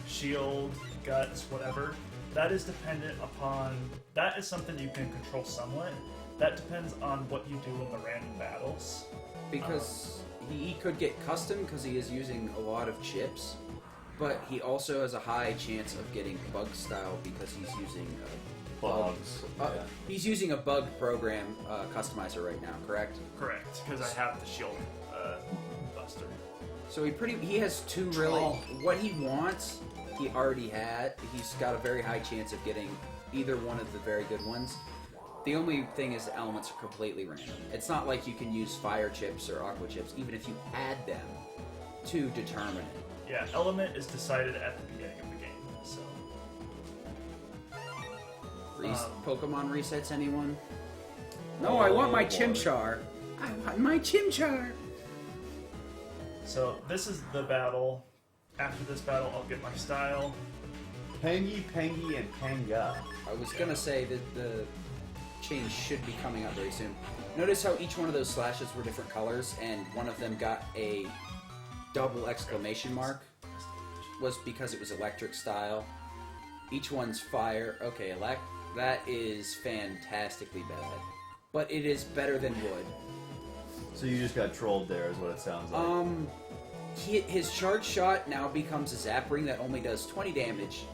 S1: shield, guts, whatever, that is dependent upon, that is something you can control somewhat. That depends on what you do in the random battles.
S3: Because he could get custom because he is using a lot of chips, but he also has a high chance of getting bug style because he's using
S2: Bugs.
S3: He's using a bug program customizer right now, correct?
S1: Correct, because I have the shield buster.
S3: So he has two really. What he wants, he already had. He's got a very high chance of getting either one of the very good ones. The only thing is the elements are completely random. It's not like you can use fire chips or aqua chips, even if you add them to determine it.
S1: Yeah, element is decided at the beginning of the game, so.
S3: Pokemon resets, anyone? No, I want my Chimchar. I want my Chimchar.
S1: So this is the battle. After this battle, I'll get my style.
S2: Pangy, Pangy, and Panga.
S3: I was gonna say that the change should be coming out very soon. Notice how each one of those slashes were different colors, and one of them got a double exclamation mark. Was because it was electric style. Each one's fire. Okay, that is fantastically bad, but it is better than wood.
S2: So you just got trolled there, is what it sounds like.
S3: His charge shot now becomes a zap ring that only does 20 damage.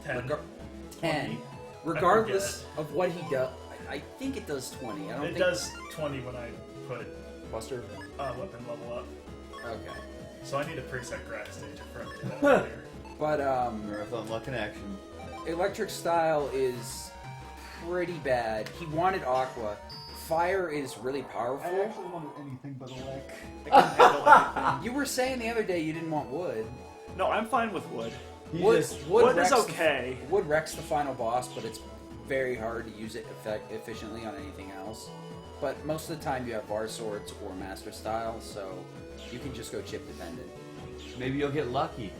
S3: 10. Regardless of what he does. I think it does 20.
S1: It does 20 when I put
S3: Buster?
S1: Weapon level up.
S3: Okay.
S1: So I need a preset grass stage for him to do that later.
S3: But,
S2: Marathon Luck in action.
S3: electric style is pretty bad. He wanted aqua. Fire is really powerful.
S2: I actually wanted anything but elect.
S1: I can handle anything.
S3: You were saying the other day you didn't want wood.
S1: No, I'm fine with wood.
S3: Wood
S1: Wood
S3: wrecks
S1: is okay.
S3: Wood wrecks the final boss, but it's very hard to use it efficiently on anything else. But most of the time you have bar swords or master style, so you can just go chip dependent.
S2: Maybe you'll get lucky.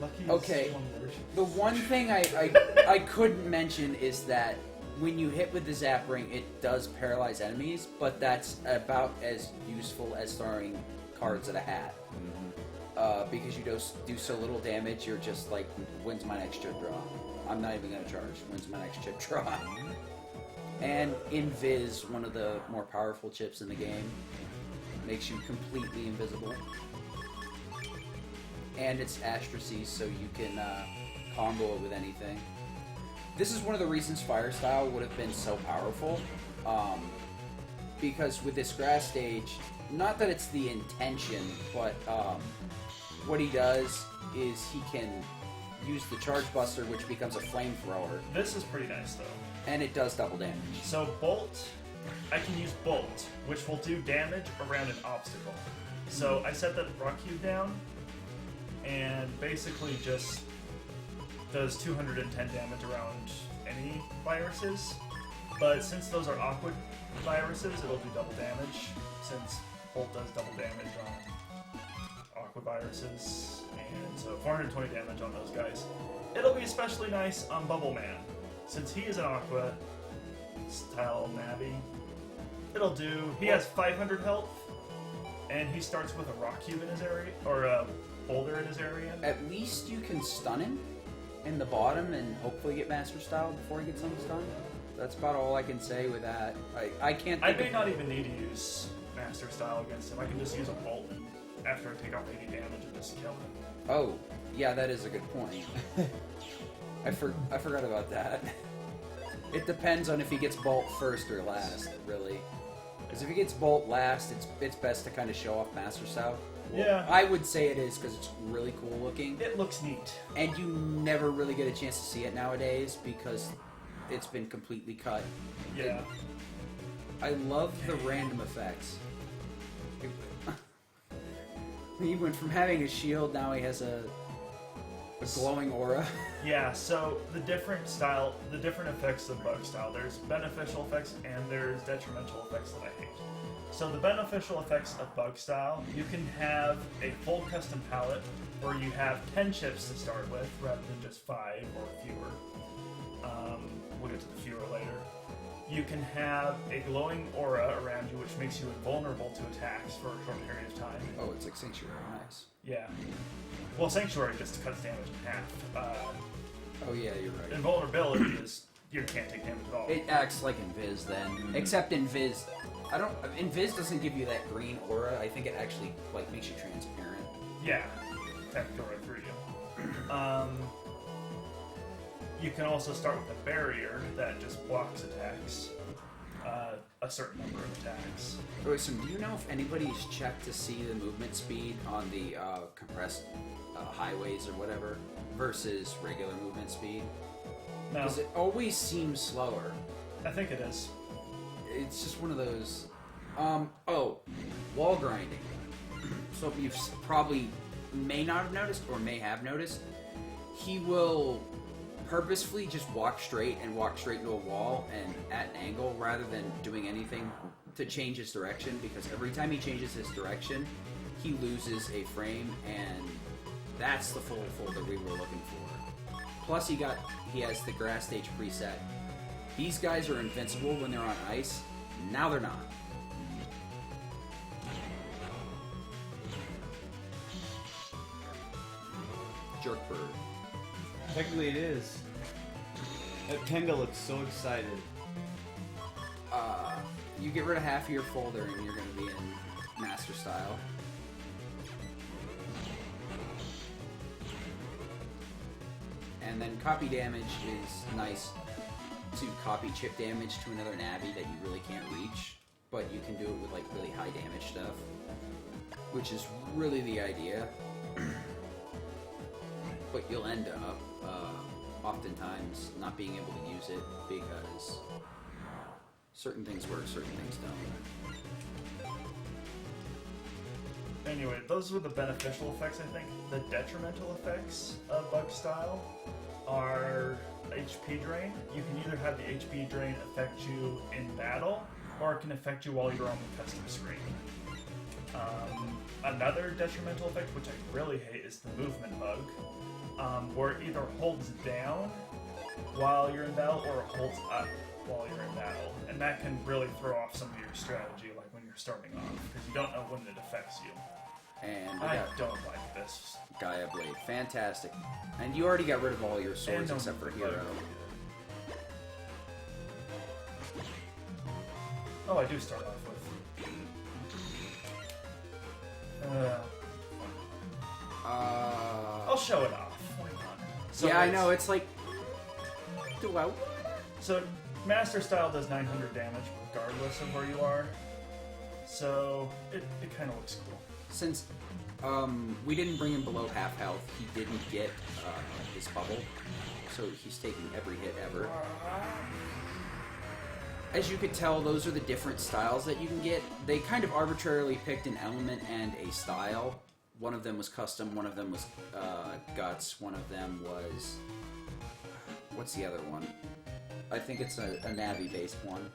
S1: Lucky is
S3: Okay,
S1: one word.
S3: the one thing I couldn't mention is that when you hit with the zap ring, it does paralyze enemies, but that's about as useful as throwing cards at a hat. Because you do so little damage, you're just like, when's my next chip draw? I'm not even going to charge. When's my next chip draw? And Invis, one of the more powerful chips in the game, makes you completely invisible. And it's Astracees, so you can combo it with anything. This is one of the reasons Fire Style would have been so powerful. Because with this grass stage, not that it's the intention, but what he does is he can use the Charge Buster, which becomes a flamethrower,
S1: This is pretty nice, though.
S3: and it does double damage.
S1: So Bolt, I can use Bolt, which will do damage around an obstacle. So I set that Rock Cube down, and basically just does 210 damage around any viruses. But since those are Aqua viruses, it'll do double damage, since Bolt does double damage on Aqua viruses, and so 420 damage on those guys. It'll be especially nice on Bubble Man, since he is an Aqua style Navi. It'll do. He has 500 health, and he starts with a rock cube in his area, or a boulder in his area.
S3: At least you can stun him in the bottom and hopefully get Master Style before he gets unstunned. That's about all I can say with that. I can't.
S1: I
S3: Think
S1: may
S3: of,
S1: not even need to use Master Style against him. I can just use a bolt and after I take off 80 damage and just kill him.
S3: Oh, yeah, that is a good point. I forgot about that. It depends on if he gets Bolt first or last, really. Because if he gets Bolt last, it's best to kind of show off Master Style. Well,
S1: Yeah.
S3: I would say it is because it's really cool looking.
S1: It looks neat.
S3: And you never really get a chance to see it nowadays because it's been completely cut.
S1: Yeah.
S3: I love the random effects. He went from having a shield, now he has a glowing aura.
S1: Yeah, so the different effects of Bug Style, there's beneficial effects and there's detrimental effects that I hate. So the beneficial effects of Bug Style, you can have a full custom palette where you have 10 chips to start with rather than just 5 or fewer. We'll get to the fewer later. You can have a glowing aura around you which makes you invulnerable to attacks for a short period of time.
S3: Oh, it's like Sanctuary, nice.
S1: Yeah. Well, Sanctuary just cuts damage in half.
S3: Oh yeah, you're right.
S1: Invulnerability is you can't take damage at all.
S3: It acts like Invis then, except Invis. Invis doesn't give you that green aura. I think it actually like makes you transparent.
S1: Yeah, attack go right through you. You can also start with a barrier that just blocks attacks, a certain number of attacks.
S3: Wait, so do you know if anybody's checked to see the movement speed on the compressed highways or whatever versus regular movement speed?
S1: No,
S3: Because it always seems slower.
S1: I think it is.
S3: It's just one of those. Wall grinding. So you've probably may not have noticed or may have noticed, he will purposefully just walk straight into a wall and at an angle rather than doing anything to change his direction, because every time he changes his direction, he loses a frame, and that's the full that we were looking for. Plus he has the grass stage preset. These guys are invincible when they're on ice. Now they're not. Jerkbird.
S2: Technically, it is. That Tenga looks so excited.
S3: You get rid of half of your folder and you're going to be in Master Style. And then copy damage is nice to copy chip damage to another Navi that you really can't reach, but you can do it with like really high damage stuff, which is really the idea. But you'll end up oftentimes not being able to use it because certain things work, certain things don't.
S1: Anyway, those were the beneficial effects, I think. The detrimental effects of Bug Style are HP drain. You can either have the HP drain affect you in battle, or it can affect you while you're on the custom screen. Another detrimental effect, which I really hate, is the movement bug, where it either holds down while you're in battle, or it holds up while you're in battle. And that can really throw off some of your strategy, like when you're starting off, because you don't know when it affects you.
S3: And
S1: I don't like this.
S3: Gaia Blade, fantastic. And you already got rid of all your swords
S1: And
S3: except for
S1: no
S3: Hero.
S1: Oh, I do start off with. I'll show it off. Why not? So
S3: yeah, I
S1: it's-
S3: know, it's like... Do I...
S1: So, Master Style does 900 damage regardless of where you are. So, it kind of looks cool.
S3: since we didn't bring him below half health, he didn't get his bubble, so he's taking every hit ever. As you could tell, those are the different styles that you can get. They kind of arbitrarily picked an element and a style. One of them was custom, one of them was guts, one of them was... What's the other one? I think it's a Navi-based one.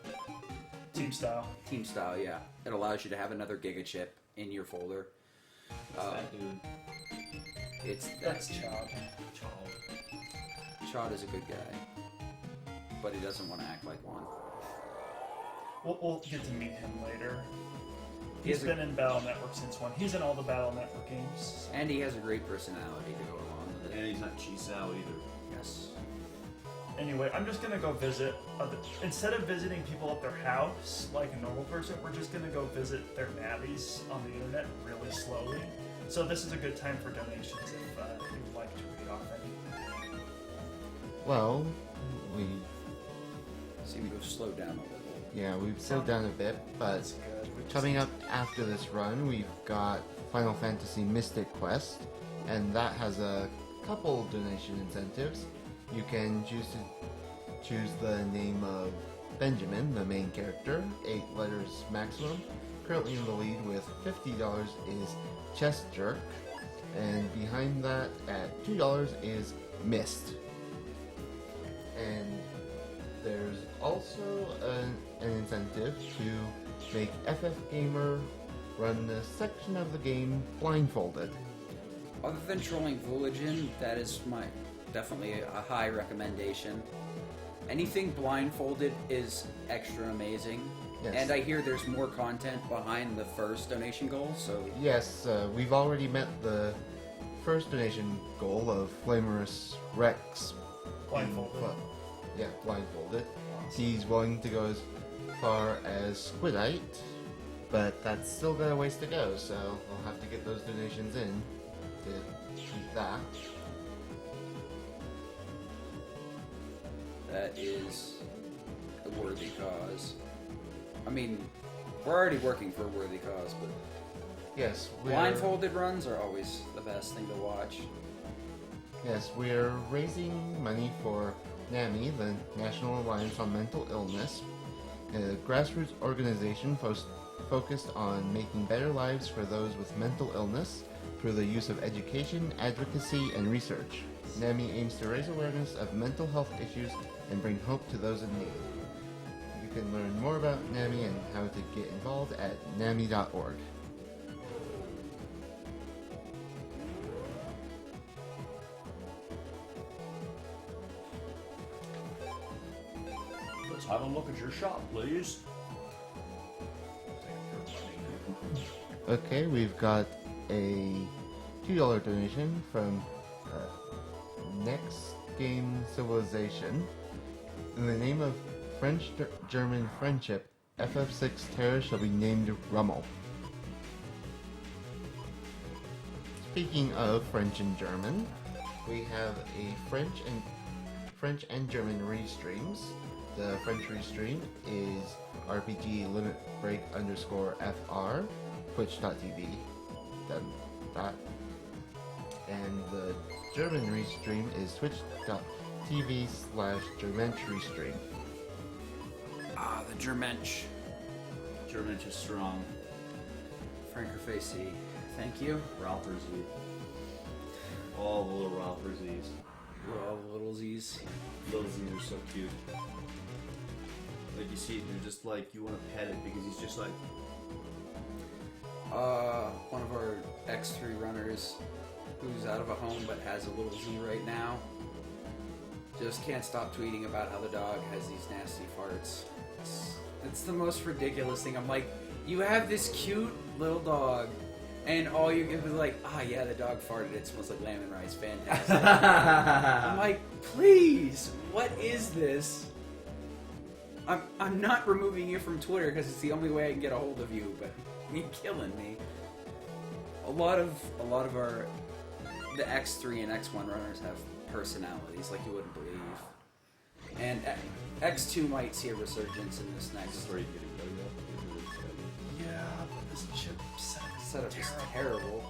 S1: Team style.
S3: Team style, yeah. It allows you to have another Giga chip in your folder.
S2: That dude.
S1: That's Chod.
S3: Chod is a good guy, but he doesn't want to act like one.
S1: We'll get to meet him later. He's been in Battle Network since 1. He's in all the Battle Network games.
S3: And he has a great personality to go along with it.
S2: And he's not cheese out either.
S3: Yes.
S1: Anyway, I'm just gonna go visit. Instead of visiting people at their house like a normal person, we're just gonna go visit their navies on the internet really slowly. So this is a good time for donations if you would like to read off any.
S4: Well, we
S3: Seem to have slowed down a little.
S4: yeah, we've slowed down a bit, but
S1: That's good. We just-
S4: coming up after this run, we've got Final Fantasy Mystic Quest, and that has a couple donation incentives. You can choose the name of Benjamin, the main character, 8 letters maximum. Currently in the lead with $50 is Chest Jerk, and behind that at $2 is Mist. And there's also an incentive to make FF Gamer run the section of the game blindfolded.
S3: Other than trolling Voolagin, that is definitely a high recommendation. Anything blindfolded is extra amazing.
S4: Yes.
S3: And I hear there's more content behind the first donation goal, so
S4: Yes, we've already met the first donation goal of Flamerous Rex.
S1: Blindfolded.
S4: Yeah, blindfolded. He's willing to go as far as Squidite, but that's still got a ways to go, so we'll have to get those donations in to keep that.
S3: that is a worthy cause. I mean, we're already working for a worthy cause, but
S4: Yes,
S3: blindfolded runs are always the best thing to watch.
S4: Yes, we're raising money for NAMI, the National Alliance on Mental Illness, a grassroots organization focused on making better lives for those with mental illness through the use of education, advocacy, and research. NAMI aims to raise awareness of mental health issues and bring hope to those in need. You can learn more about NAMI and how to get involved at NAMI.org.
S2: Let's have a look at your shop, please.
S4: Okay, we've got a $2 donation from Next Game Civilization. In the name of French-German friendship, FF6 Terra shall be named Rummel. Speaking of French and German, we have a French and German restreams. The French restream is RPG Limit Break _FR, twitch.tv. Then that. And the German restream is twitch.tv/Germench restream.
S3: Ah, the Germench.
S2: German is strong.
S3: Franker Facey. Thank you.
S2: Ralpher Z. All the little Ralpher Z's.
S3: We're all the little Z's.
S2: Little Z's are so cute. Like you see, they're just like, you want to pet it because he's just like,
S3: One of our X3 runners who's out of a home but has a little Z right now just can't stop tweeting about how the dog has these nasty farts. It's the most ridiculous thing. I'm like, you have this cute little dog, and all you give is like, yeah, the dog farted. It smells like lemon rice. Fantastic. I'm like, please, what is this? I'm not removing you from Twitter because it's the only way I can get a hold of you, but you're killing me. A lot of the X3 and X1 runners have personalities like you wouldn't believe. And X2 might see a resurgence in this next.
S2: where you getting better.
S1: Yeah, but this chip set is
S3: setup is terrible.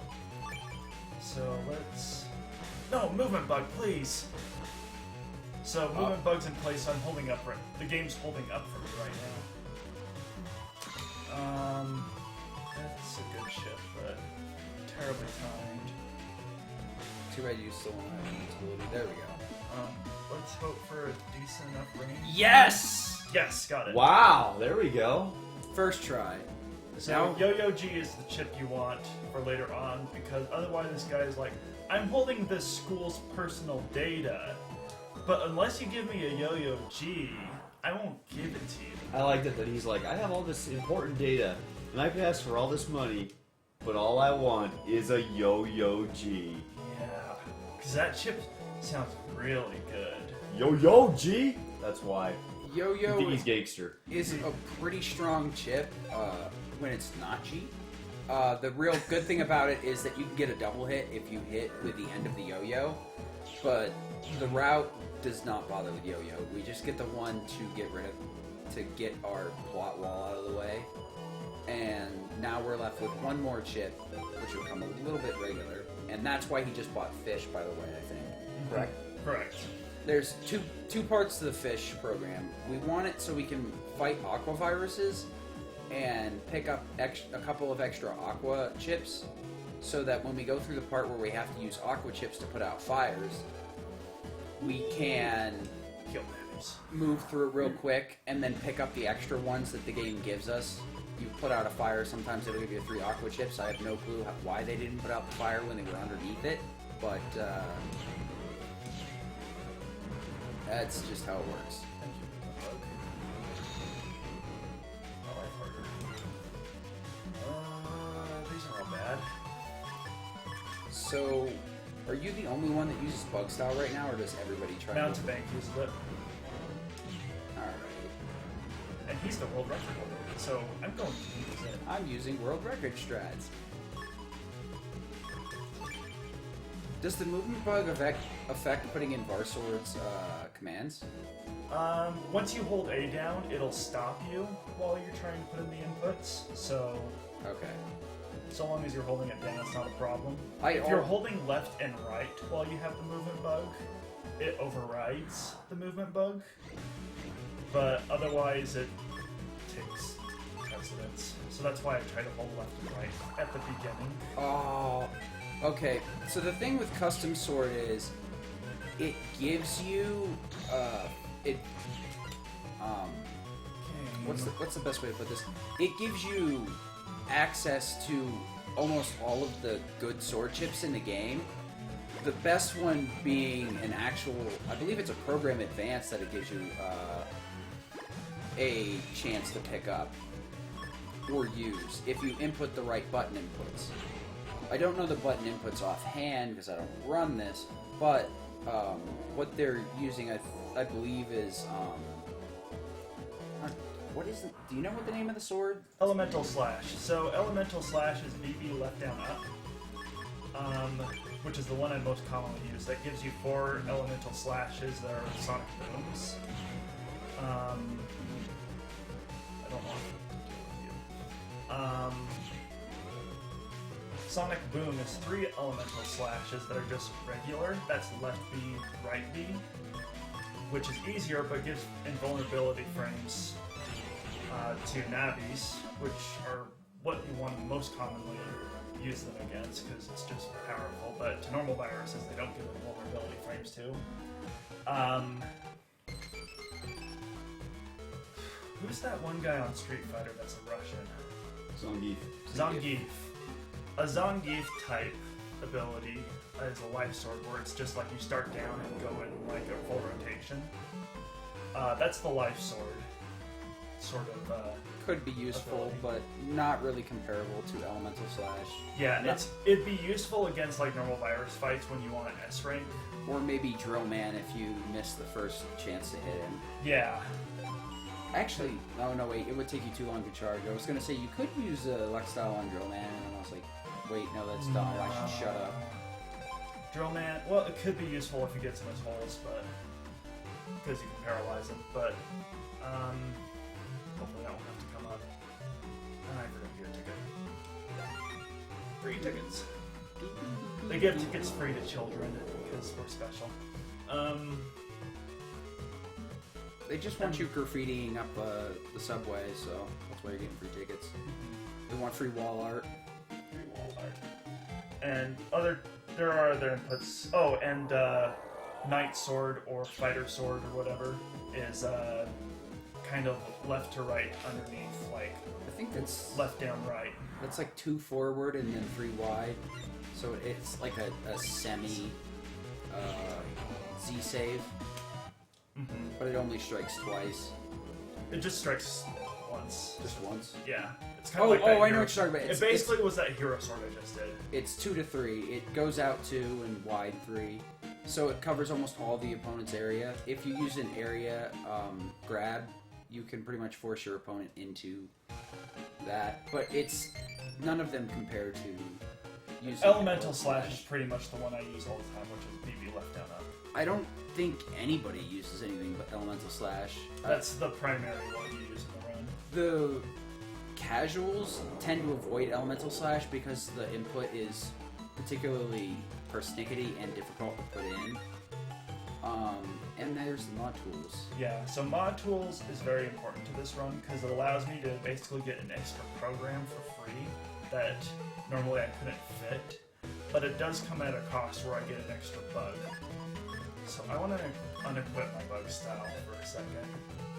S1: So let's... No, movement bug, please! So, movement bug's in place, so I'm holding up right... The game's holding up for me right now. That's a good ship, but terribly timed.
S3: Too bad you still don't have utility. There we go.
S1: Let's hope for a decent enough range.
S3: Yes!
S1: Yes, got it.
S2: Wow, there we go.
S3: First try.
S1: So
S3: Now-
S1: Yo-Yo G is the chip you want for later on, because otherwise this guy is like, I'm holding this school's personal data, but unless you give me a Yo-Yo G, I won't give it to you.
S2: I liked it that he's like, I have all this important data, and I can ask for all this money, but all I want is a Yo-Yo G.
S1: Yeah, because that chip sounds really good.
S2: Yo-Yo G? That's why. I
S3: Yo-Yo
S2: think he's gangster.
S3: is a pretty strong chip when it's not G. The real good thing about it is that you can get a double hit if you hit with the end of the yo-yo, but the route does not bother with yo-yo. We just get the one to get our plot wall out of the way, and now we're left with one more chip, which will become a little bit regular, and that's why he just bought fish, by the way, I think. Correct?
S1: Correct.
S3: There's two parts to the fish program. We want it so we can fight aqua viruses and pick up a couple of extra aqua chips, so that when we go through the part where we have to use aqua chips to put out fires, we can
S1: Kill babies.
S3: move through it real quick and then pick up the extra ones that the game gives us. You put out a fire, sometimes it'll give you 3 aqua chips. I have no clue why they didn't put out the fire when they were underneath it, but that's just how it works.
S1: Thank you, bug. My life harder. These are all bad.
S3: So, are you the only one that uses bug style right now, or does everybody try?
S1: Mountebank uses it,
S3: Alright.
S1: and he's the world record holder, so I'm going to use it.
S3: I'm using world record strats. Does the movement bug affect putting in Varsword's commands?
S1: Once you hold A down, it'll stop you while you're trying to put in the inputs. So,
S3: Okay.
S1: so long as you're holding it down, it's not a problem.
S3: I
S1: If
S3: al-
S1: you're holding left and right while you have the movement bug, it overrides the movement bug. But otherwise, it takes precedence. So that's why I try to hold left and right at the beginning.
S3: Oh, okay. So the thing with custom sword is, it gives you what's the best way to put this? It gives you access to almost all of the good sword chips in the game. The best one being an actual, I believe it's a program advance that it gives you a chance to pick up or use if you input the right button inputs. I don't know the button inputs offhand because I don't run this, but what they're using, I believe, is what is it? Do you know what the name of the sword?
S1: Elemental Slash. So Elemental Slash is VB left down up, which is the one I most commonly use. That gives you 4 elemental slashes that are sonic booms. I don't want to deal with you. Sonic Boom is 3 elemental slashes that are just regular. That's left B, right B, which is easier but gives invulnerability frames to navies, which are what you want to most commonly use them against because it's just powerful. But to normal viruses, they don't give invulnerability frames to. Who's that one guy on Street Fighter that's a Russian?
S2: Zangief.
S1: Zangief. A Zangief type ability is a life sword where it's just like you start down and go in like a full rotation. That's the life sword. Sort of,
S3: Could be useful, but not really comparable to Elemental Slash.
S1: yeah, and it'd be useful against like normal virus fights when you want an S rank.
S3: Or maybe Drill Man if you miss the first chance to hit him.
S1: Yeah.
S3: Actually, no, wait, it would take you too long to charge. I was gonna say you could use Lux Style on Drill Man, and I was like, wait, no, that's dumb. I should shut up.
S1: Drill Man, well, it could be useful if you get some of his holes, but because you can paralyze him. But hopefully that won't have to come up. And I forgot to get a ticket. tickets. They give tickets free to children because we're special.
S3: They just want you graffitiing up the subway, so that's why you're getting free tickets. They want free wall art.
S1: Free wall art. And there are other inputs. Oh, and Knight Sword or Fighter Sword or whatever is kind of left to right underneath, like
S3: I think that's
S1: left down right.
S3: That's like 2 forward and then 3 wide. So it's like a semi Z save, but it only strikes twice.
S1: It just strikes once.
S3: Just once.
S1: Yeah. It's kind of like that
S3: I know
S1: hero-
S3: what you're talking about.
S1: It basically was that hero sword I just did.
S3: It's 2 to 3. It goes out 2 and wide 3. So it covers almost all the opponent's area. If you use an area grab, you can pretty much force your opponent into that. But it's none of them compare to using
S1: Elemental Slash is pretty much the one I use all the time, which is BB left down up.
S3: I don't think anybody uses anything but Elemental Slash.
S1: That's the primary one you use in the run.
S3: The casuals tend to avoid Elemental Slash because the input is particularly persnickety and difficult to put in. And there's the mod tools.
S1: Yeah, so mod tools is very important to this run because it allows me to basically get an extra program for free that normally I couldn't fit, but it does come at a cost where I get an extra bug. So I want to unequip my bug style for a second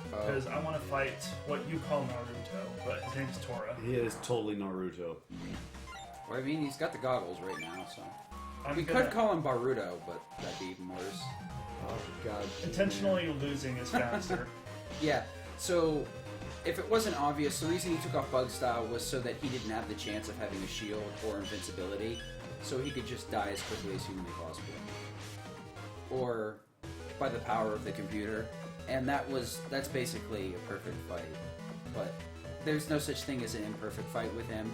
S1: because I want to fight what you call Naruto, but his name's Tora.
S2: He is totally Naruto.
S3: Well, I mean, he's got the goggles right now, so...
S1: I'm
S3: We could call him Baruto, but that'd be even worse.
S2: Oh god.
S1: intentionally losing is faster.
S3: Yeah, so if it wasn't obvious, the reason he took off Bug Style was so that he didn't have the chance of having a shield or invincibility, so he could just die as quickly as humanly possible. Or by the power of the computer. And that's basically a perfect fight. But there's no such thing as an imperfect fight with him.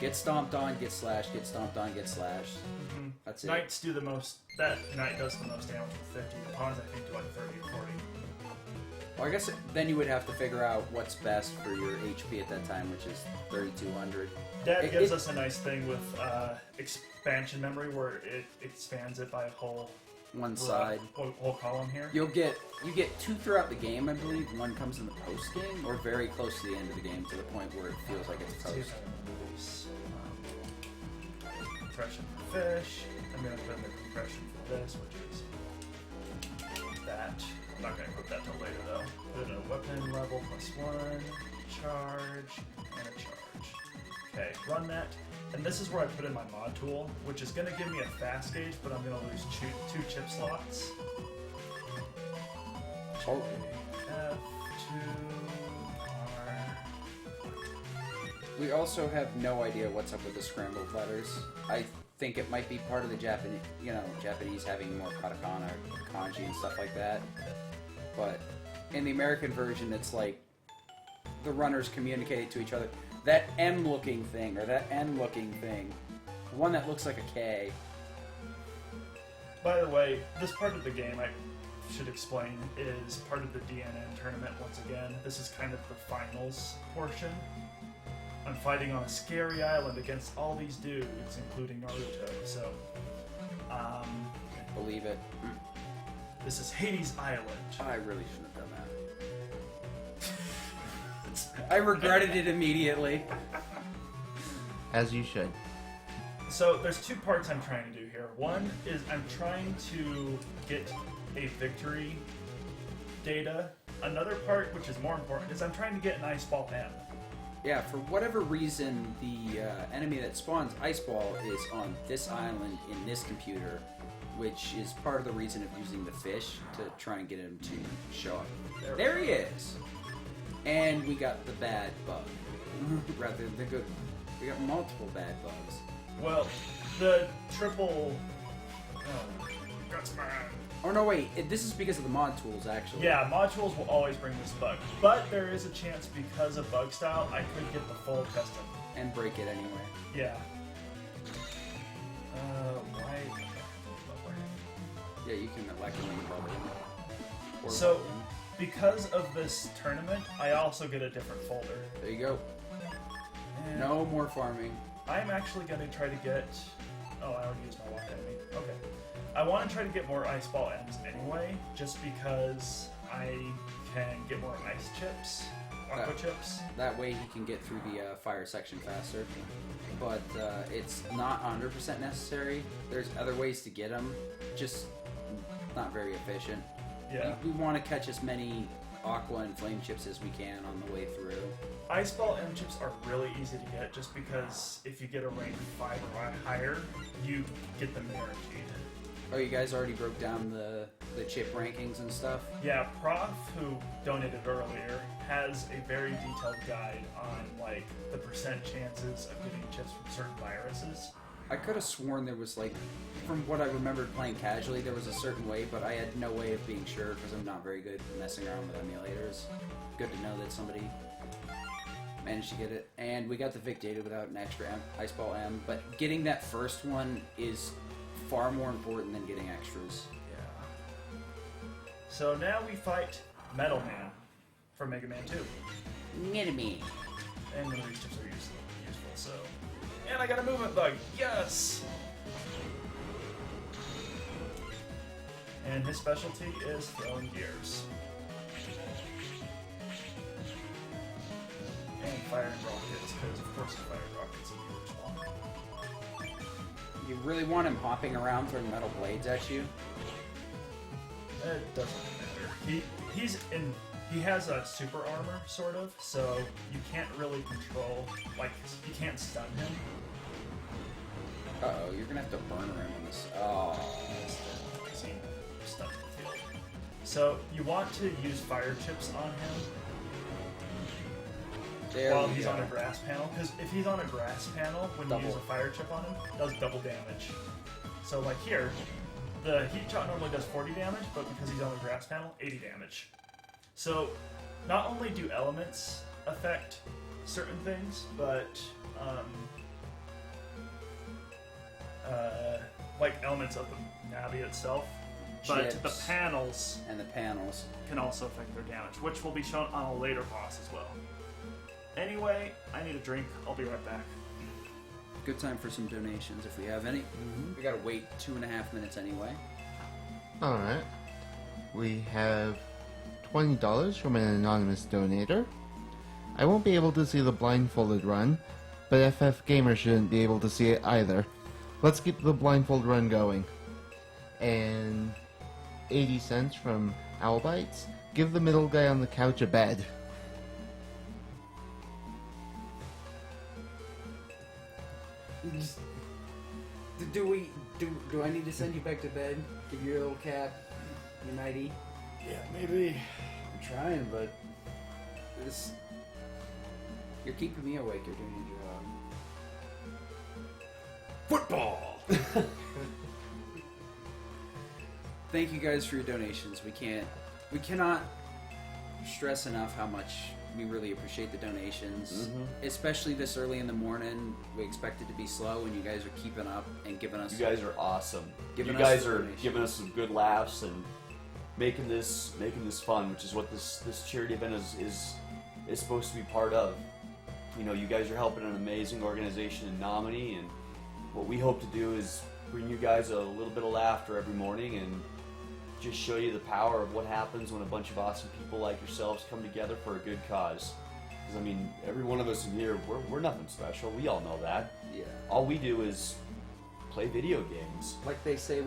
S3: Get stomped on, get slashed, get stomped on, get slashed.
S1: Mm-hmm.
S3: That's it.
S1: Knights do the most. That knight does the most damage with 50. The pawns, I think, do like 30 or 40.
S3: Well, I guess then you would have to figure out what's best for your HP at that time, which is 3,200.
S1: That gives us a nice thing with expansion memory, where it expands it by a whole
S3: One side.
S1: whole column here.
S3: You get 2 throughout the game, I believe. One comes in the post game, or very close to the end of the game, to the point where it feels like it's
S1: See if
S3: post.
S1: I can release compression for fish. I'm going to put in the compression for this, which is that. I'm not going to put that till later though. Put in a weapon level +1, charge, and a charge. Okay, run that. And this is where I put in my mod tool, which is going to give me a fast gauge, but I'm going to lose 2 chip slots.
S3: Oh.
S1: F2, R.
S3: We also have no idea what's up with the scrambled letters. I think it might be part of the Japanese having more katakana, kanji, and stuff like that. But in the American version, it's like the runners communicate to each other. That M-looking thing, or that N-looking thing, the one that looks like a K.
S1: By the way, this part of the game, I should explain, is part of the DNN tournament once again. This is kind of the finals portion. I'm fighting on a scary island against all these dudes, including Naruto, so...
S3: Believe it.
S1: This is Hades Island.
S3: I really shouldn't have done that. I regretted it immediately.
S4: As you should.
S1: So there's 2 parts I'm trying to do here. One is I'm trying to get a victory data. Another part, which is more important, is I'm trying to get an Ice Ball M.
S3: Yeah, for whatever reason, the enemy that spawns Ice Ball is on this island in this computer, which is part of the reason of using the fish to try and get him to show up. There he is! And we got the bad bug, rather than the good. We got multiple bad bugs.
S1: Well, the triple... Oh, that's mine.
S3: Oh no, wait, this is because of the mod tools, actually.
S1: Yeah, modules will always bring this bug, but there is a chance because of bug style, I could get the full custom.
S3: And break it anyway.
S1: Yeah. Why?
S3: Yeah, you can elect him in the bubble. Or
S1: So,
S3: bubble him.
S1: because of this tournament, I also get a different folder.
S3: There you go.
S1: And
S3: No more farming.
S1: I'm actually going to try to get... Oh, I already used my walk enemy. Okay. I want to try to get more ice ball M's anyway, just because I can get more ice chips, aqua chips.
S3: That way he can get through the fire section faster. But it's not 100% necessary. There's other ways to get them, just not very efficient.
S1: Yeah.
S3: We want to catch as many aqua and flame chips as we can on the way through.
S1: Ice ball M chips are really easy to get just because if you get a rank 5 or higher, you get them guaranteed.
S3: Oh, you guys already broke down the chip rankings and stuff?
S1: Yeah, Prof, who donated earlier, has a very detailed guide on like the percent chances of getting chips from certain viruses.
S3: I could have sworn there was like, from what I remembered playing casually, there was a certain way, but I had no way of being sure because I'm not very good at messing around with emulators. Good to know that somebody managed to get it. And we got the Vic data without an extra Ice Ball M, but getting that first one is far more important than getting extras.
S1: Yeah. So now we fight Metal Man from Mega Man 2.
S3: Enemy.
S1: And none of these chips are useful, so... And I got a movement bug! Yes! And his specialty is throwing gears. And firing rockets, because of course he's firing rockets in the original.
S3: You really want him hopping around throwing metal blades at you?
S1: It doesn't matter. He has a super armor, sort of, so you can't really control, like, you can't stun him.
S3: Uh-oh, you're gonna have to burn him in this. Oh.
S1: Because he stunned the field. So you want to use fire chips on him while he's on a grass panel, because if he's on a grass panel, when you use a fire chip on him, it does double damage. So like here, the heat shot normally does 40 damage, but because he's on a grass panel, 80 damage. So not only do elements affect certain things, but like elements of the Navi itself, but the
S3: Chips.
S1: panels
S3: And the panels.
S1: can also affect their damage, which will be shown on a later boss as well. Anyway, I need a drink. I'll be right back.
S3: Good time for some donations if we have any. We gotta wait 2.5 minutes anyway.
S4: Alright. We have $20 from an anonymous donator. I won't be able to see the blindfolded run, but FF Gamer shouldn't be able to see it either. Let's keep the blindfold run going. And 80 cents from Owlbites. Give the middle guy on the couch a bed.
S3: Do I need to send you back to bed? Give you a little cap, your nightie?
S2: Yeah, maybe. I'm trying, but
S3: This, you're keeping me awake. You're doing your job.
S2: football.
S3: Thank you guys for your donations. We cannot stress enough how much we really appreciate the donations, especially this early in the morning. We expect it to be slow, and you guys are keeping up and giving us.
S2: You guys are awesome.
S3: Giving
S2: You
S3: us
S2: guys
S3: the
S2: are
S3: donation.
S2: giving us some good laughs and making this fun, which is what this charity event is supposed to be part of. You know, you guys are helping an amazing organization in Nominee, and what we hope to do is bring you guys a little bit of laughter every morning and just show you the power of what happens when a bunch of awesome people like yourselves come together for a good cause. Because, I mean, every one of us in here, we're nothing special. We all know that.
S3: Yeah.
S2: All we do is play video games.
S3: Like they say,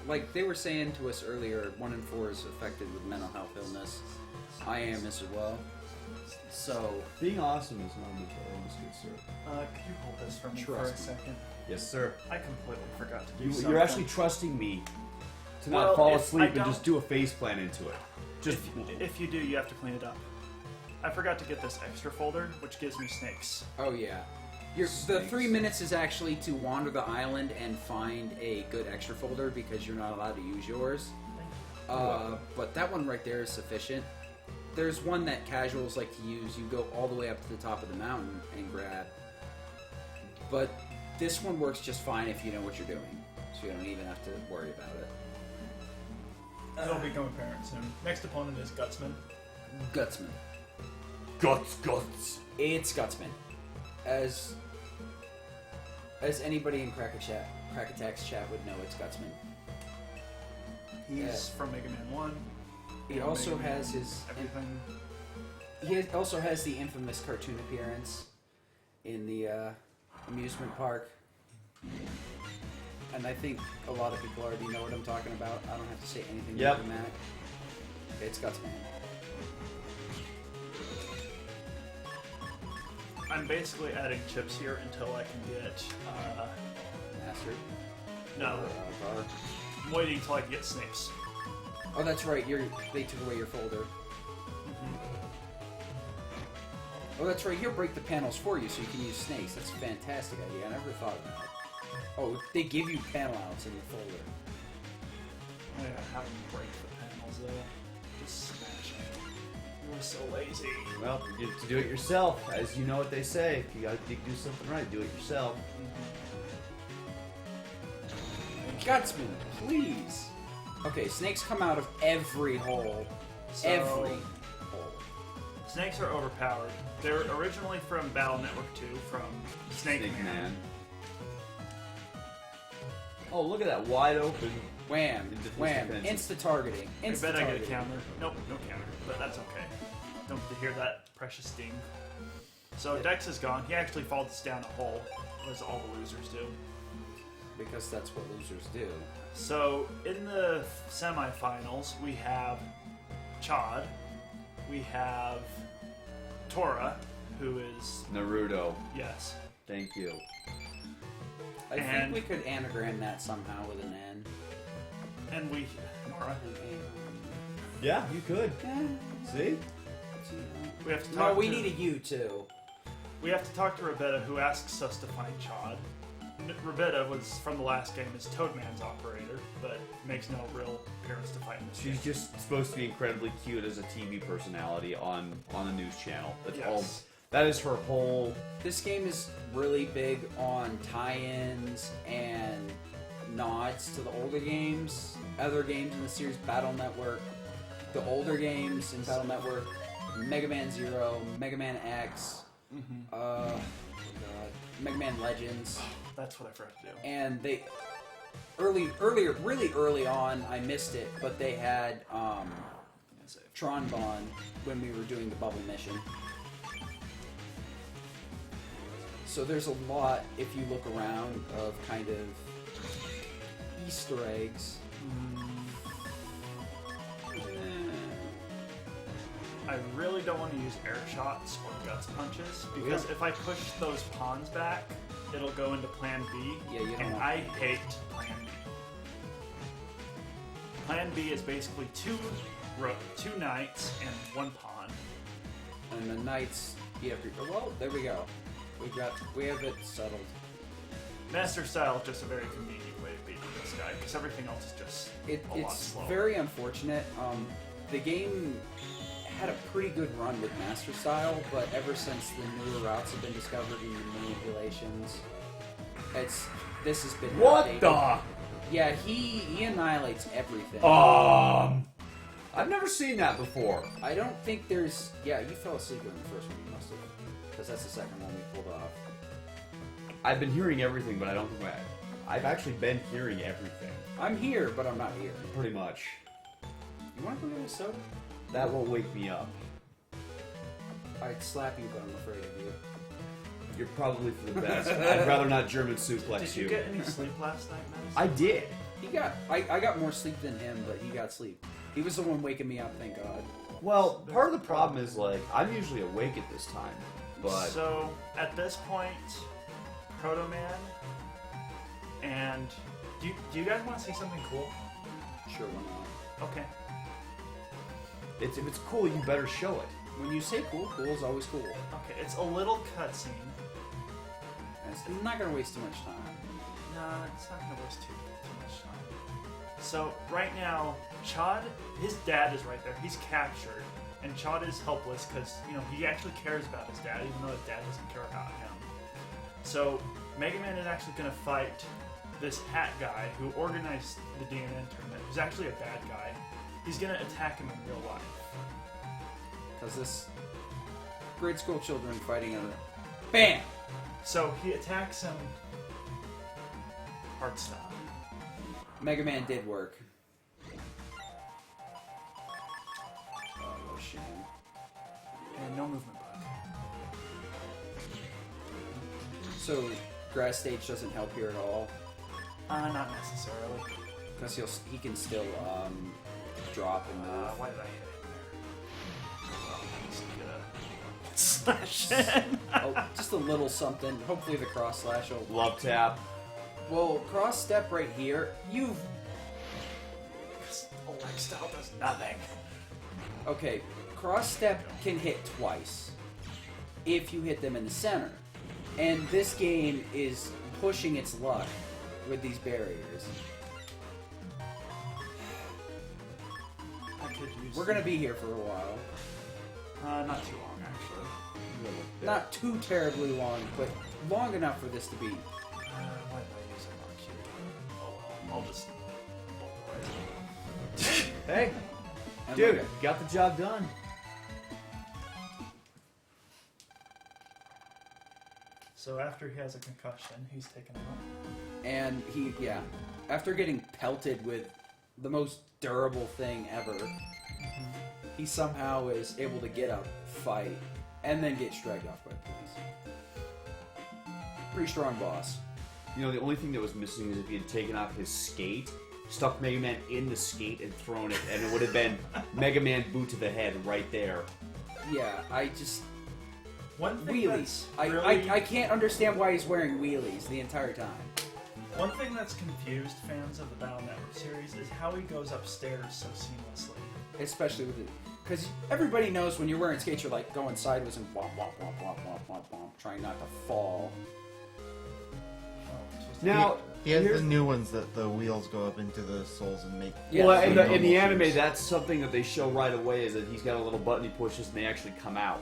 S3: like they were saying to us earlier, 1 in 4 is affected with mental health illness. I am as well. So
S2: Being awesome is not mental illness, good sir.
S1: Could you hold this for me for a
S3: Trust me.
S1: second?
S2: Yes, sir.
S1: I completely forgot to do something.
S2: You're actually trusting me to not
S1: Well,
S2: fall
S1: if
S2: asleep
S1: I
S2: and just
S1: don't-
S2: do a face plant into it. Just
S1: If you do, you have to clean it up. I forgot to get this extra folder, which gives me snakes.
S3: Oh yeah. The 3 minutes is actually to wander the island and find a good extra folder because you're not allowed to use yours. But that one right there is sufficient. There's one that casuals like to use. You go all the way up to the top of the mountain and grab. But this one works just fine if you know what you're doing. So you don't even have to worry about it.
S1: It'll become apparent soon. Next opponent is Gutsman.
S3: Gutsman.
S2: guts.
S3: It's Gutsman. As As anybody in Crack Attack's chat would know, it's Gutsman.
S1: He's from Mega Man 1.
S3: He also has his
S1: everything.
S3: He also has the infamous cartoon appearance in the amusement park. And I think a lot of people already know what I'm talking about. I don't have to say anything more than that. It's Gutsman.
S1: I'm basically adding chips here until I can get
S3: Master.
S1: no.
S3: Bar.
S1: I'm waiting until I can get snakes.
S3: Oh, that's right. They took away your folder. Oh, that's right. He'll break the panels for you so you can use snakes. That's a fantastic idea. I never thought of that. Oh, they give you panel outs in your folder.
S1: I gotta have them break the panels though. Just smash them. You were so lazy.
S2: Well, you get to do it yourself. As you know what they say. If you gotta do something right, do it yourself.
S3: Gutsman, please. Okay, snakes come out of every hole.
S1: So,
S3: every hole.
S1: Snakes are overpowered. They're originally from Battle Network 2, from Snake Man.
S2: Oh, look at that wide open.
S3: Wham! Wham! Insta-targeting.
S1: I bet I get a counter. Nope, no counter, but that's okay. Don't get to hear that precious ding. So Dex is gone. He actually falls down a hole, as all the losers do.
S3: Because that's what losers do.
S1: So in the semifinals, we have Chad, we have Tora, who is
S2: Naruto.
S1: yes,
S2: Thank you.
S3: I think we could anagram that somehow with an N.
S1: and we Nora.
S2: Yeah, you could. See?
S1: We have to
S3: No,
S1: talk.
S3: we
S1: to,
S3: need a U too.
S1: We have to talk to Rebecca, who asks us to find Chad. Rebecca was from the last game as Toadman's operator, but makes no real appearance to fight in this
S2: She's
S1: game.
S2: just supposed to be incredibly cute as a TV personality on a news channel. That's
S1: Yes.
S2: all. That is her whole.
S3: This game is really big on tie-ins and nods to the older games, other games in the series, Battle Network, the older games in Battle Network, Mega Man Zero, Mega Man X, Mega Man Legends.
S1: That's what I forgot to do.
S3: And they really early on, I missed it, but they had Tron Bond when we were doing the bubble mission. So there's a lot, if you look around, of kind of Easter eggs.
S1: I really don't want to use air shots or guts punches because if I push those pawns back, it'll go into Plan B.
S3: Yeah, you don't
S1: and
S3: want
S1: I hate Plan B. Plan B is basically two knights and one pawn.
S3: And the knights, yeah, well, there we go. We have it settled.
S1: Master style is just a very convenient way of beating this guy because everything else is just a lot
S3: It's
S1: slower.
S3: very unfortunate. The game had a pretty good run with Master Style, but ever since the newer routes have been discovered and the manipulations, this has been
S2: What
S3: outdated.
S2: the?
S3: Yeah, he annihilates everything.
S2: I've never seen that before.
S3: I don't think there's... Yeah, you fell asleep during the first one, you must have. Because that's the second one we pulled off.
S2: I've been hearing everything, but I don't think I've actually been hearing everything.
S3: I'm here, but I'm not here.
S2: Pretty much.
S3: You want to go get a soda?
S2: That won't wake me up.
S3: I'd slap you, but I'm afraid of you.
S2: You're probably for the best. I'd rather not German suplex
S1: Did you get any sleep last night, Matt?
S2: I did.
S3: I got more sleep than him, but he got sleep. He was the one waking me up, thank God.
S2: Well, part of the problem is, like, I'm usually awake at this time, but...
S1: So, at this point, Proto Man, and do you guys want to see something cool?
S3: Sure, why not?
S1: Okay.
S2: if it's cool, you better show it.
S3: When you say cool, cool is always cool.
S1: Okay, it's a little cutscene.
S3: I'm not gonna waste too much time.
S1: No, it's not gonna waste too much time. So right now, Chad, his dad is right there. He's captured, and Chad is helpless because he actually cares about his dad, even though his dad doesn't care about him. So Mega Man is actually gonna fight this hat guy who organized the DNN tournament, who's actually a bad guy. He's gonna attack him in real life.
S3: Because this grade school children fighting a BAM!
S1: So he attacks him hard stop.
S3: Mega Man did work. Oh, shame.
S1: And no movement button.
S3: So, grass stage doesn't help here at all,
S1: Not necessarily.
S3: because he can still drop and move.
S1: Why did I hit it there? Well, just get a slash in.
S3: Oh, just a little something. Hopefully the cross slash will.
S2: Love tap.
S3: Well, cross step right here. You've
S1: Oleg style does nothing.
S3: okay. Cross step can hit twice if you hit them in the center, and this game is pushing its luck with these barriers.
S1: I could use.
S3: We're gonna be here for a while.
S1: Not too long actually.
S3: Not too terribly long, but long enough for this to be.
S1: Why did I use a mark here? Oh well, I'll just.
S2: Hey,
S3: I'm
S2: dude,
S3: okay.
S2: got the job done.
S1: So after he has a concussion, he's taken out.
S3: And after getting pelted with the most durable thing ever, he somehow is able to get up, fight, and then get dragged off by police. Pretty strong boss.
S2: You know, the only thing that was missing is if he had taken off his skate, stuck Mega Man in the skate, and thrown it, and it would have been Mega Man boot to the head right there.
S3: Yeah, I just
S1: One thing
S3: wheelies.
S1: that's really,
S3: I can't understand why he's wearing wheelies the entire time.
S1: one thing that's confused fans of the Battle Network series is how he goes upstairs so seamlessly.
S3: Especially with it. Because everybody knows when you're wearing skates, you're like going sideways and womp, womp, womp, womp, womp, womp, womp, trying not to fall.
S2: Now,
S4: He has
S2: here's-
S4: the new ones that the wheels go up into the soles and make.
S3: Yeah,
S2: well, in the
S4: normal
S2: anime,
S4: shoes.
S2: that's something that they show right away is that he's got a little button he pushes and they actually come out.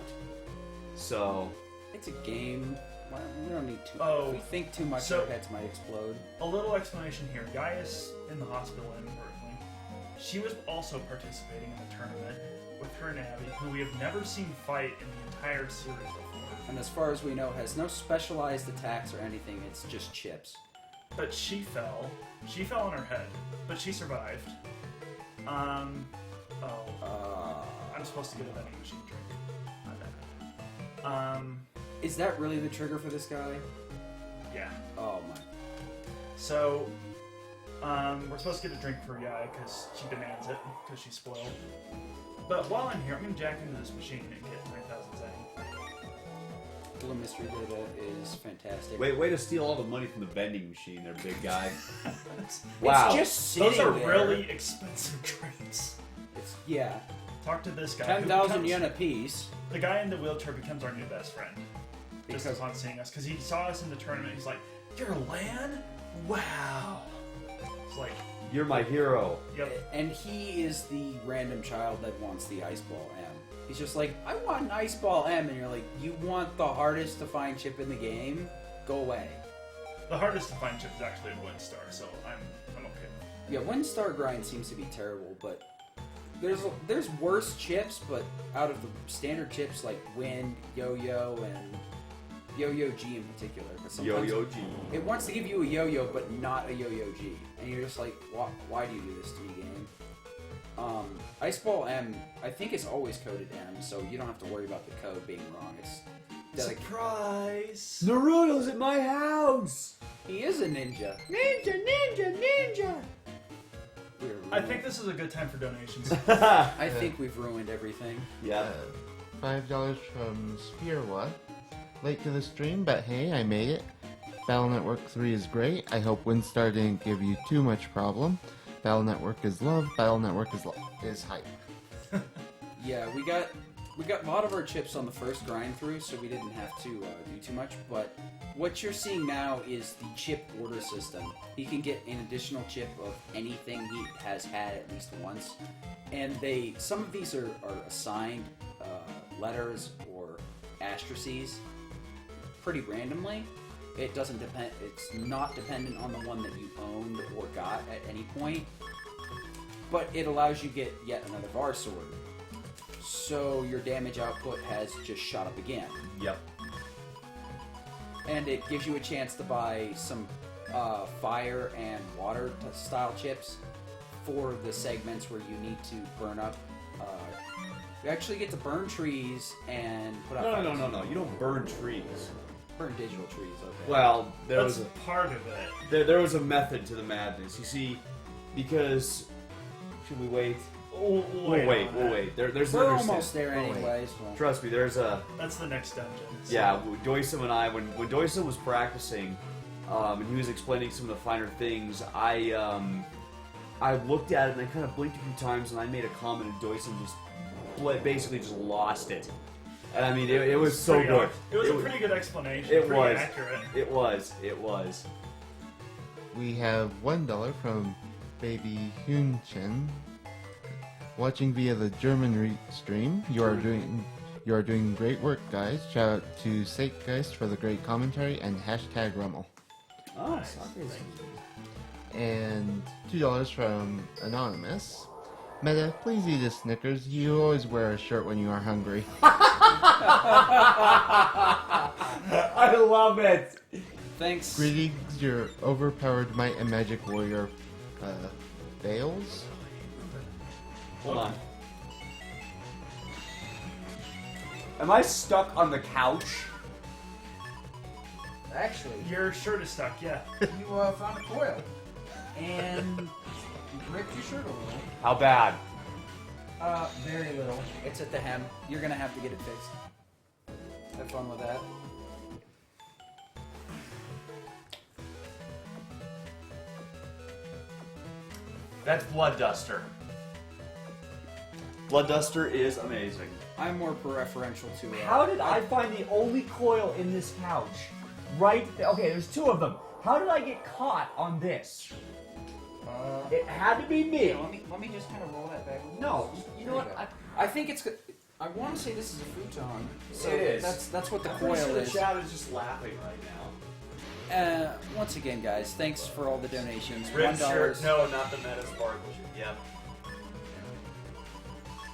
S2: So,
S3: It's a game. We don't need to.
S1: Oh,
S3: if we think too much,
S1: so-
S3: our heads might explode.
S1: A little explanation here. Guy is in the hospital inadvertently. She was also participating in the tournament with her and Abby, who we have never seen fight in the entire series before.
S3: And as far as we know, has no specialized attacks or anything. It's just chips.
S1: But she fell. She fell on her head, but she survived. I'm supposed to get a vending machine drink. My bad.
S3: Is that really the trigger for this guy?
S1: Yeah.
S3: Oh my.
S1: So, we're supposed to get a drink for Yai because she demands it because she's spoiled. But while I'm here, I'm gonna jack into this machine and get 9,000 zen.
S3: Blue Mystery Data is fantastic.
S2: way to steal all the money from the vending machine there, big guy.
S3: It's
S2: Wow.
S3: just sitting
S1: Those are
S3: there.
S1: really expensive drinks.
S3: Yeah.
S1: Talk to this guy. who
S3: 10,000
S1: becomes-
S3: yen a piece.
S1: The guy in the wheelchair becomes our new best friend. Just
S3: Because-
S1: upon seeing us, because he saw us in the tournament. He's like, "You're Lan? Wow!" It's like,
S2: You're my hero.
S1: yep.
S3: And he is the random child that wants the Ice Ball M. He's just like, I want an Ice Ball M. And you're like, you want the hardest to find chip in the game? Go away.
S1: The hardest to find chip is actually in Windstar, so I'm okay.
S3: Yeah, Windstar grind seems to be terrible, but there's worse chips, but out of the standard chips like Wind, Yo-Yo, and Yo-Yo G in particular. 'cause sometimes
S2: Yo-Yo G.
S3: It wants to give you a Yo-Yo, but not a Yo-Yo G. And you're just like, why do you do this to me, game? Ice Ball M, I think it's always coded M, so you don't have to worry about the code being wrong. It's like,
S1: Surprise!
S2: Naruto's at my house!
S3: he is a ninja.
S2: Ninja!
S1: I think this is a good time for donations.
S3: I think we've ruined everything.
S2: Yeah.
S4: $5 from Spearwa. Late to the stream, but hey, I made it. Battle Network 3 is great. I hope Windstar didn't give you too much problem. Battle Network is love. Battle Network is hype.
S3: Yeah, we got a lot of our chips on the first grind through, so we didn't have to do too much. But what you're seeing now is the chip order system. He can get an additional chip of anything he has had at least once, and some of these are assigned letters or asterisks pretty randomly. It doesn't depend. It's not dependent on the one that you owned or got at any point, but it allows you to get yet another VAR sword. So your damage output has just shot up again.
S2: Yep.
S3: And it gives you a chance to buy some fire and water style chips for the segments where you need to burn up. You actually get to burn trees and put out.
S2: No. You don't burn trees.
S3: Burn digital trees. Okay.
S2: Well, there
S1: That's
S2: was
S1: part of it.
S2: there was a method to the madness. You see, because should we wait?
S1: We'll
S2: wait. There's
S3: We're
S2: another
S3: almost
S2: step.
S3: there anyways. Well,
S2: Trust me, there's a.
S1: That's the next dungeon. So.
S2: Yeah, doicm and I, when doicm was practicing, and he was explaining some of the finer things, I looked at it and I kind of blinked a few times and I made a comment and doicm just basically just lost it. And I mean, it was so
S1: Pretty
S2: good.
S1: hard. It was a pretty good explanation.
S2: It
S1: pretty
S2: was.
S1: accurate.
S2: It was.
S4: We have $1 from Baby Hyunchen. Watching via the German stream. You are doing great work, guys. Shout out to Sakegeist for the great commentary and hashtag Rummel.
S2: Oh,
S1: Nice.
S2: Sake's-
S4: And $2 from Anonymous. Meta, please eat a Snickers. You always wear a shirt when you are hungry.
S2: I love it.
S3: thanks.
S4: Greetings, your overpowered might and magic warrior, Bales.
S2: Hold on. Am I stuck on the couch?
S3: Actually,
S1: Your shirt is stuck, yeah.
S3: you found a coil and ripped your shirt a little.
S2: How bad?
S3: Very little. It's at the hem. You're gonna have to get it fixed. Have fun with that.
S2: That's Blood Duster. Blood Duster is amazing.
S3: I'm more preferential to.
S2: How did I find the only coil in this couch? Okay, there's two of them. How did I get caught on this? It had to be me.
S3: Let me just kind of roll that back.
S2: No, you know what?
S3: I think it's. I want to say this is a futon. So
S2: It is.
S3: That's what the
S2: I'm
S3: coil
S2: pretty sure
S3: is.
S2: the chat is just laughing right now.
S3: Once again, guys, thanks for all the donations.
S2: Ripped
S3: $1.
S2: shirt? No, not the Meta Sparkle shirt. Yep.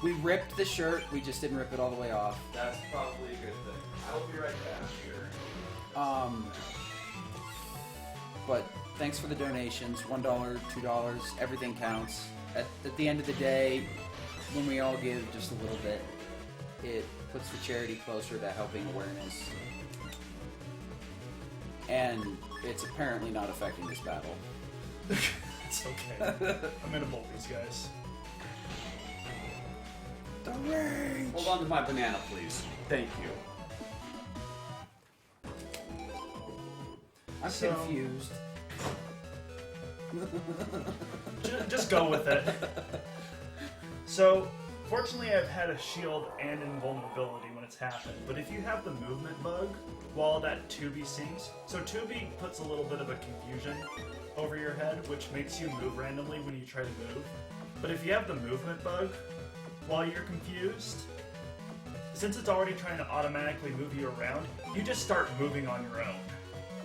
S3: We ripped the shirt. We just didn't rip it all the way off.
S2: That's probably a good thing. I will be right back here.
S3: But thanks for the donations. $1, $2, everything counts. At the end of the day, when we all give just a little bit, it puts the charity closer to helping awareness. And it's apparently not affecting this battle.
S1: It's okay. I'm gonna bolt these guys.
S3: The rage!
S2: Hold on to my banana, please. Thank you.
S3: I'm
S1: So-
S3: confused.
S1: Just go with it. So, fortunately, I've had a shield and invulnerability when it's happened. But if you have the movement bug while that Tubi sings, so Tubi puts a little bit of a confusion over your head, which makes you move randomly when you try to move. But if you have the movement bug while you're confused, since it's already trying to automatically move you around, you just start moving on your own.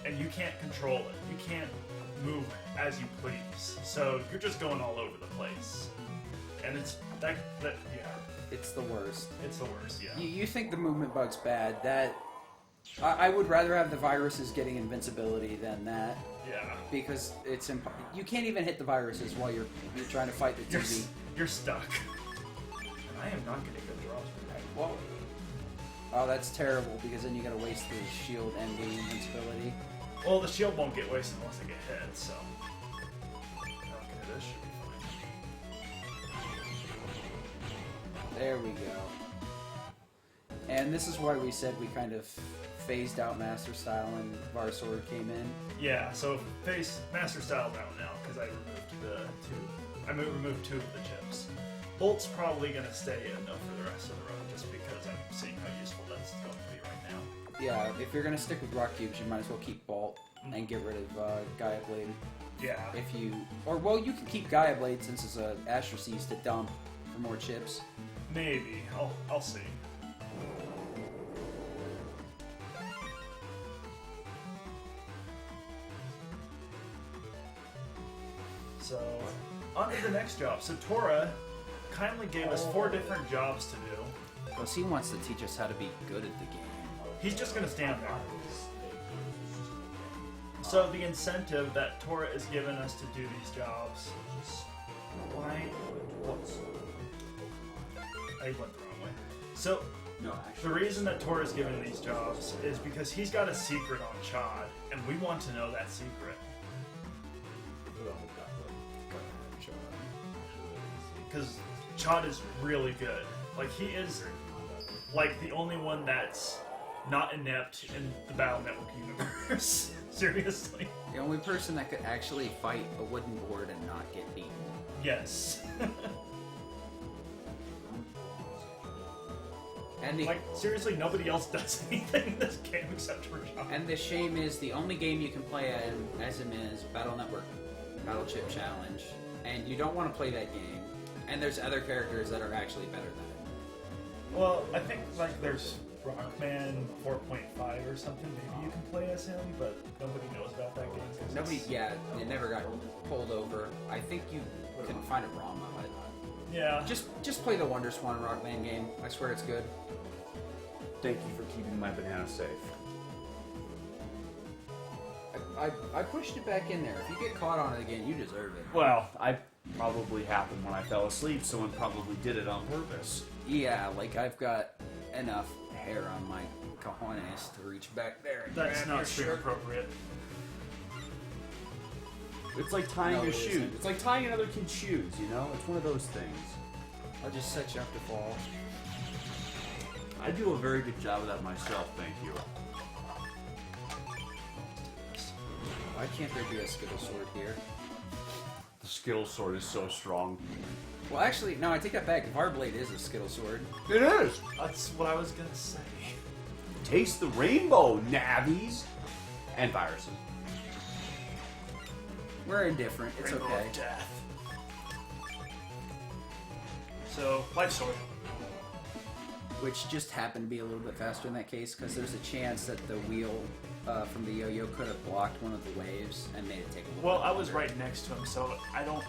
S1: And you can't control it. You can't move as you please. So you're just going all over the place. And it's yeah,
S3: It's the worst.
S1: it's the worst, yeah.
S3: You think the movement bug's bad? That I would rather have the viruses getting invincibility than that,
S1: Yeah.
S3: because it's you can't even hit the viruses while you're trying to fight the
S1: You're,
S3: TV.
S1: you're stuck. And I am not getting good draws from that.
S3: Well, oh, that's terrible, because then you gotta waste the shield and the invincibility.
S1: Well, the shield won't get wasted unless I get hit, so. Okay, this should be fine.
S3: There we go. And this is why we said we kind of phased out Master Style and Varsword came in.
S1: Yeah, so face Master Style's out now, because I removed removed two of the chips. Bolt's probably going to stay in, though, for the rest of the run, just because I'm seeing how useful that's going to be right now.
S3: Yeah, if you're gonna stick with Rock Cubes, you might as well keep Bolt and get rid of Gaia Blade.
S1: Yeah.
S3: If you, you can keep Gaia Blade since it's a Astro Seas to dump for more chips.
S1: Maybe. I'll see. So, on to the next job. So Tora kindly gave us 4 different jobs to do.
S3: Because he wants to teach us how to be good at the game.
S1: He's just gonna stand there. So the incentive that Tora is giving us to do these jobs, why? I went the wrong way. So
S2: No,
S1: the reason that Tora is giving these jobs is because he's got a secret on Chad, and we want to know that secret. Because Chad is really good. Like, he is, like, the only one that's not inept in the Battle Network universe. Seriously.
S3: The only person that could actually fight a wooden board and not get beaten.
S1: Yes.
S3: And the,
S1: Like, seriously, nobody else does anything in this game except for Chad.
S3: and the shame is the only game you can play as him is Battle Network Battle Chip Challenge, and you don't want to play that game. And there's other characters that are actually better than him.
S1: Well, I think, like, there's Rockman 4.5 or something. Maybe you can play as him, but nobody knows about that game. 'Cause
S3: Nobody,
S1: it's-
S3: yeah, it never got pulled over. I think you can find a ROM of it.
S1: Yeah.
S3: Just play the Wonder Swan Rockman game. I swear it's good.
S2: Thank you for keeping my banana safe.
S3: I pushed it back in there. If you get caught on it again, you deserve it.
S2: Well, I probably happened when I fell asleep. Someone probably did it on purpose.
S3: Yeah, like I've got enough hair on my cojones to reach back there. And
S1: That's
S3: grab
S1: not
S3: your
S1: stream
S3: shirt.
S1: appropriate.
S2: It's like tying
S3: No,
S2: your
S3: it
S2: shoes.
S3: isn't.
S2: It's like tying another kid's shoes, you know? It's one of those things.
S3: I'll just set you up to fall.
S2: I do a very good job of that myself, thank you.
S3: Why can't there be a Skittle sword here?
S2: The Skittle sword is so strong.
S3: Well, actually, no, I take that back. Varblade is a Skittle sword.
S2: It is!
S1: That's what I was gonna say.
S2: Taste the rainbow, navies! And viruses.
S3: We're indifferent. It's
S1: Rainbow
S3: okay.
S1: of Death. So, life sword.
S3: Which just happened to be a little bit faster in that case, because there's a chance that the wheel from the yo-yo could have blocked one of the waves and made it take a little
S1: Well,
S3: bit
S1: I was
S3: longer.
S1: right next to him, so I don't.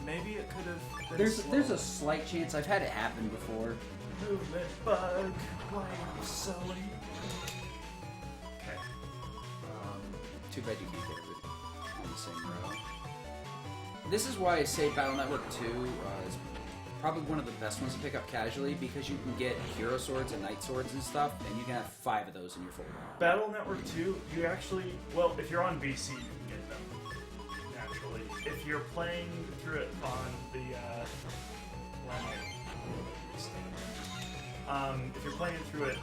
S1: Maybe it could have been
S3: There's
S1: slow.
S3: a slight chance. I've had it happen before.
S1: movement bug. Why silly? Okay.
S3: Too bad you can't get it on the same row. This is why I say Battle Network 2 is probably one of the best ones to pick up casually, because you can get hero swords and knight swords and stuff, and you can have 5 of those in your folder.
S1: Battle Network 2, you actually, well, if you're on VC, you can get them naturally. If you're playing through it on the, if you're playing through it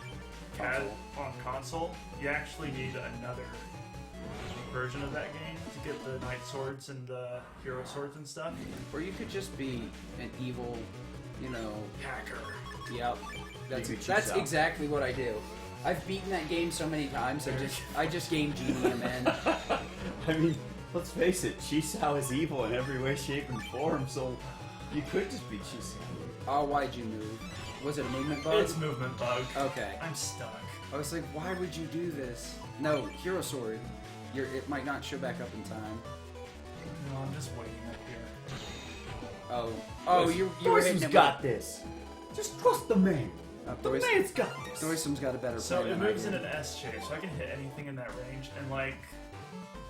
S1: on console, you actually need another version of that game to get the knight swords and the hero swords and stuff.
S3: Or you could just be an evil, you know.
S1: Hacker.
S3: Yep. That's
S2: You could
S3: that's
S2: choose out.
S3: exactly what I do. I've beaten that game so many times. I just game genie him in.
S2: I mean, let's face it, Chisao is evil in every way, shape, and form, so you could just be Chisao.
S3: Oh, why'd you move? Was it a movement bug?
S1: It's movement bug.
S3: Okay.
S1: I'm stuck.
S3: I was like, why would you do this? No, hero sword. It might not show back up in time.
S1: No, I'm just waiting up here.
S3: Oh, you were hitting
S2: Doicm's
S3: it
S2: got this. Just trust the man. The
S3: Doicm-
S2: man's got this.
S3: Doicm's got a better
S1: So
S3: plan
S1: it
S3: than I
S1: moves
S3: do.
S1: in an S shape, so I can hit anything in that range, and like,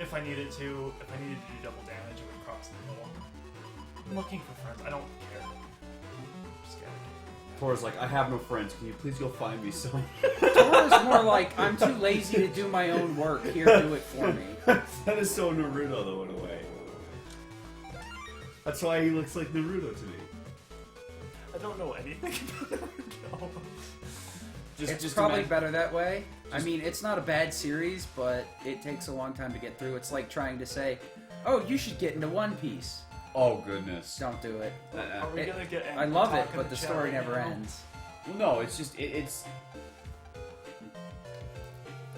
S1: if I needed to do double damage, it would cross the middle. I'm looking for friends. I don't care. Just gotta
S2: Tora's like, I have no friends. Can you please go find me some?
S3: Tora's more like, I'm too lazy to do my own work. Here, do it for me.
S2: That is so Naruto, though, in a way. That's why he looks like Naruto to me.
S1: I don't know anything about Naruto.
S3: It's probably better that way. I mean, it's not a bad series, but it takes a long time to get through. It's like trying to say, oh, you should get into One Piece.
S2: Oh, goodness.
S3: Don't do it.
S1: Are we gonna get?
S3: I love it,
S1: talk in
S3: but the
S1: chat
S3: story
S1: right
S3: never
S1: now?
S3: ends.
S2: Well, no, it's just, it's...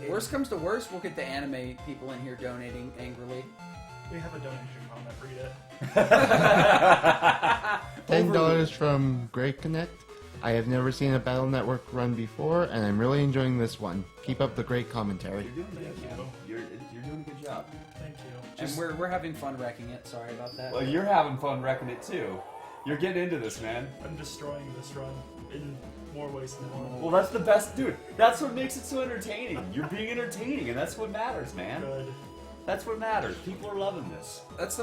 S3: Worst comes to worst, we'll get the anime people in here donating angrily.
S1: We have a donation comment. Read it.
S4: $10 from Great Connect. I have never seen a Battle Network run before, and I'm really enjoying this one. Keep up the great commentary.
S2: You're doing good,
S1: Thank
S2: man. You're doing a good job.
S1: Thank you.
S3: And we're having fun wrecking it. Sorry about that.
S2: Well, you're having fun wrecking it, too. You're getting into this, man.
S1: I'm destroying this run in more ways than one.
S2: Well, that's the best, dude. That's what makes it so entertaining. You're being entertaining, and that's what matters, man.
S1: Good.
S2: That's what matters. People are loving this.
S3: That's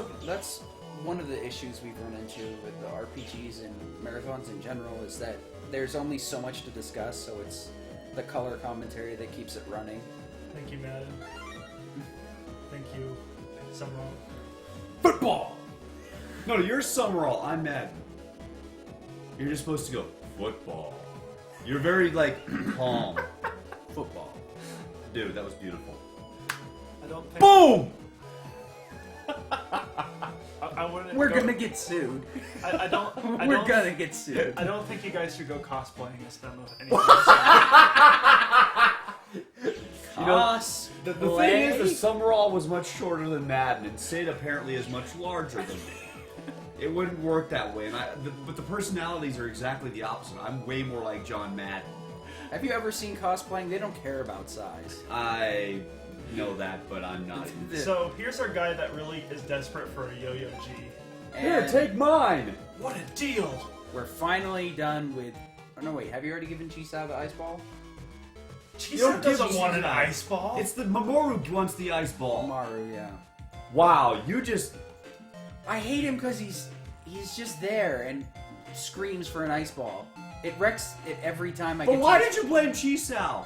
S3: one of the issues we've run into with the RPGs and marathons in general is that there's only so much to discuss, so it's the color commentary that keeps it running.
S1: Thank you, Madden. Thank you, Summerall.
S2: Football! No, you're Summerall. I'm Madden. You're just supposed to go, football. You're very, like, calm. Football. Dude, that was beautiful.
S1: I don't think.
S2: Boom!
S1: I wouldn't.
S3: We're
S1: go-
S3: gonna get sued.
S1: I don't.
S3: We're gonna get sued.
S1: I don't think you guys should go cosplaying as them of any.
S2: You know, the thing is, the Summerall was much shorter than Madden, and Sid apparently is much larger than me. It wouldn't work that way, and but the personalities are exactly the opposite. I'm way more like John Madden.
S3: Have you ever seen cosplaying? They don't care about size.
S2: I know that, but I'm not.
S1: So here's our guy that really is desperate for a Yo-Yo G.
S2: Here,
S3: And
S2: take mine!
S1: What a deal!
S3: we're finally done with... Oh, no, wait. Have you already given Chisao the ice ball?
S1: Chisao doesn't want an ice ball.
S2: It's the Mamoru wants the ice ball.
S3: Maru, yeah.
S2: Wow, you just...
S3: I hate him because he's just there and screams for an ice ball. It wrecks it every time I get
S2: But why
S3: to...
S2: did you blame Chisao?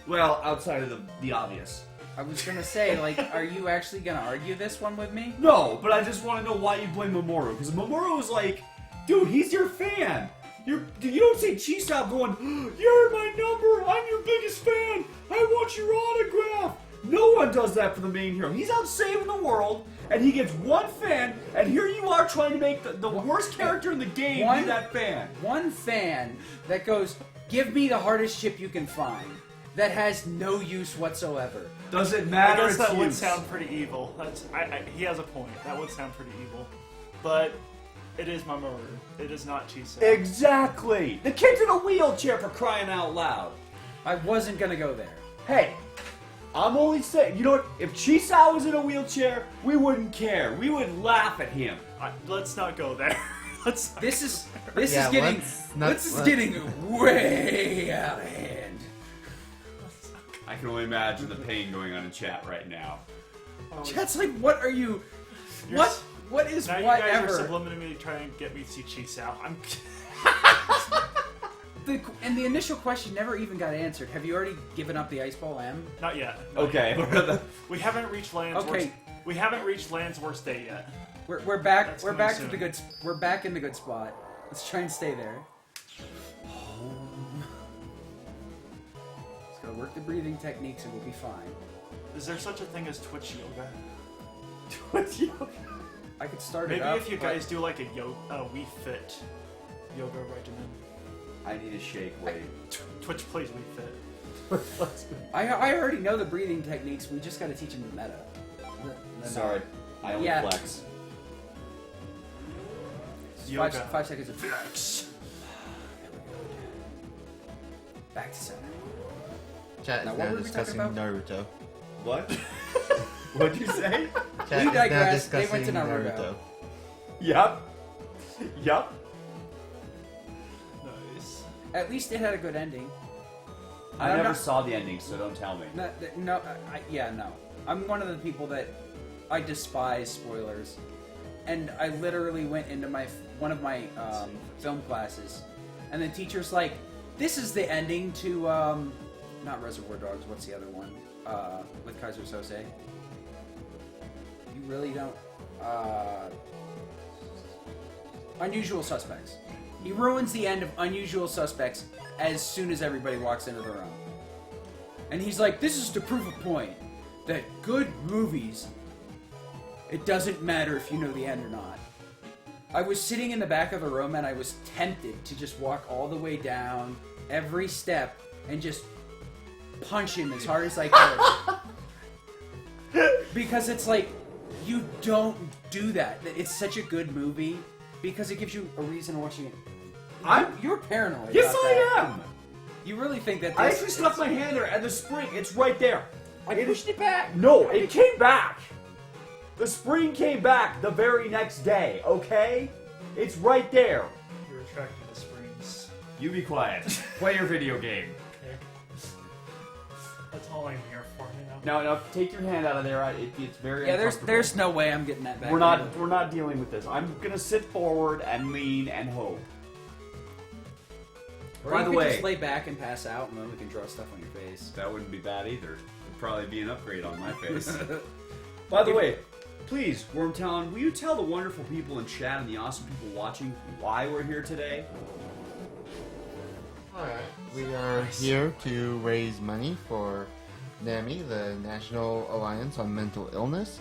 S2: Well, outside of the obvious.
S3: I was gonna say, like, are you actually gonna argue this one with me?
S2: No, but I just want to know why you blame Mamoru. Because Mamoru was like, dude, he's your fan. You don't say Chisao going, you're my number, I'm your biggest fan, I want your autograph. No one does that for the main hero. He's out saving the world, and he gets one fan, and here you are trying to make the worst character in the game be that fan.
S3: One fan that goes, give me the hardest chip you can find, that has no use whatsoever.
S2: Does it
S1: I
S2: matter?
S1: guess
S2: its
S1: that would
S2: use?
S1: sound pretty evil. He has a point. That would sound pretty evil. But it is Mamoru. It is not Chisao.
S2: Exactly. The kid's in a wheelchair, for crying out loud.
S3: I wasn't gonna go there.
S2: Hey, I'm only saying, you know what? If Chisao was in a wheelchair, we wouldn't care. We would laugh at him.
S1: Let's not go there. Let's.
S3: This is
S4: Yeah,
S3: getting
S4: let's-
S3: getting way out of hand.
S2: I can only imagine the pain going on in chat right now.
S3: Chat's like, what are you?
S1: You're
S3: What?
S1: s-
S3: What is
S1: Now you guys are
S3: whatever?
S1: subliminally trying to get me to see Chisao.
S3: And the initial question never even got answered. Have you already given up the ice ball M?
S1: Not yet. Not
S2: Okay.
S1: yet. We haven't reached Land's
S3: Okay.
S1: worst. We haven't reached Land's worst day yet.
S3: We're back.
S1: That's
S3: We're
S1: coming
S3: back
S1: soon.
S3: to the good. We're back in the good spot. Let's try and stay there. Just gotta work the breathing techniques and we'll be fine.
S1: Is there such a thing as Twitch yoga?
S3: I could start
S1: Maybe
S3: it up.
S1: if you
S3: but
S1: guys do like a Wii Fit yoga regimen.
S2: I need a shake weight.
S1: Twitch plays Wii Fit.
S3: I already know the breathing techniques. We just gotta teach them the meta. The
S2: Sorry, I only
S3: Yeah.
S2: flex.
S1: Yoga.
S3: 5 seconds of
S1: Flex.
S3: back to center.
S4: Chat
S3: Now,
S4: is
S3: what
S4: now
S3: were we
S4: discussing
S3: talking
S4: Naruto.
S2: What? What'd you say?
S4: Chat
S3: We
S4: is
S3: digress.
S4: now
S3: They
S4: discussing
S3: went to Naruto.
S2: Yup. Yup.
S1: Nice.
S3: At least it had a good ending.
S2: I
S3: I'm
S2: never
S3: not-
S2: saw the ending, so don't tell me.
S3: No, no. I'm one of the people that I despise spoilers, and I literally went into one of my film classes, and the teacher's like, "This is the ending to not Reservoir Dogs. What's the other one with Kaiser Sose? You really don't Unusual Suspects. He ruins the end of Unusual Suspects as soon as everybody walks into the room. And he's like, this is to prove a point that good movies, it doesn't matter if you know the end or not. I was sitting in the back of the room and I was tempted to just walk all the way down every step and just punch him as hard as I could. Because it's like, you don't do that. It's such a good movie because it gives you a reason watching it. You're paranoid.
S2: Yes,
S3: about
S2: I
S3: that.
S2: am.
S3: You really think that this
S2: I actually stuck my hand there, and the spring, it's right there.
S3: I pushed it back.
S2: No, it came back. The spring came back the very next day, okay? It's right there.
S1: You're attracted to springs.
S2: You be quiet. Play your video game.
S1: Okay. That's all I'm here for, you know.
S2: Now, take your hand out of there. It's very
S3: Yeah,
S2: uncomfortable.
S3: there's no way I'm getting that back.
S2: We're not dealing with this. I'm gonna sit forward and lean and hope.
S3: Or
S2: By
S3: you
S2: the
S3: could
S2: way,
S3: just lay back and pass out, and then we can draw stuff on your face.
S2: that wouldn't be bad either. It'd probably be an upgrade on my face. By the way, please, Wormtown, will you tell the wonderful people in chat and the awesome people watching why we're here today?
S4: Alright, we are here to raise money for NAMI, the National Alliance on Mental Illness,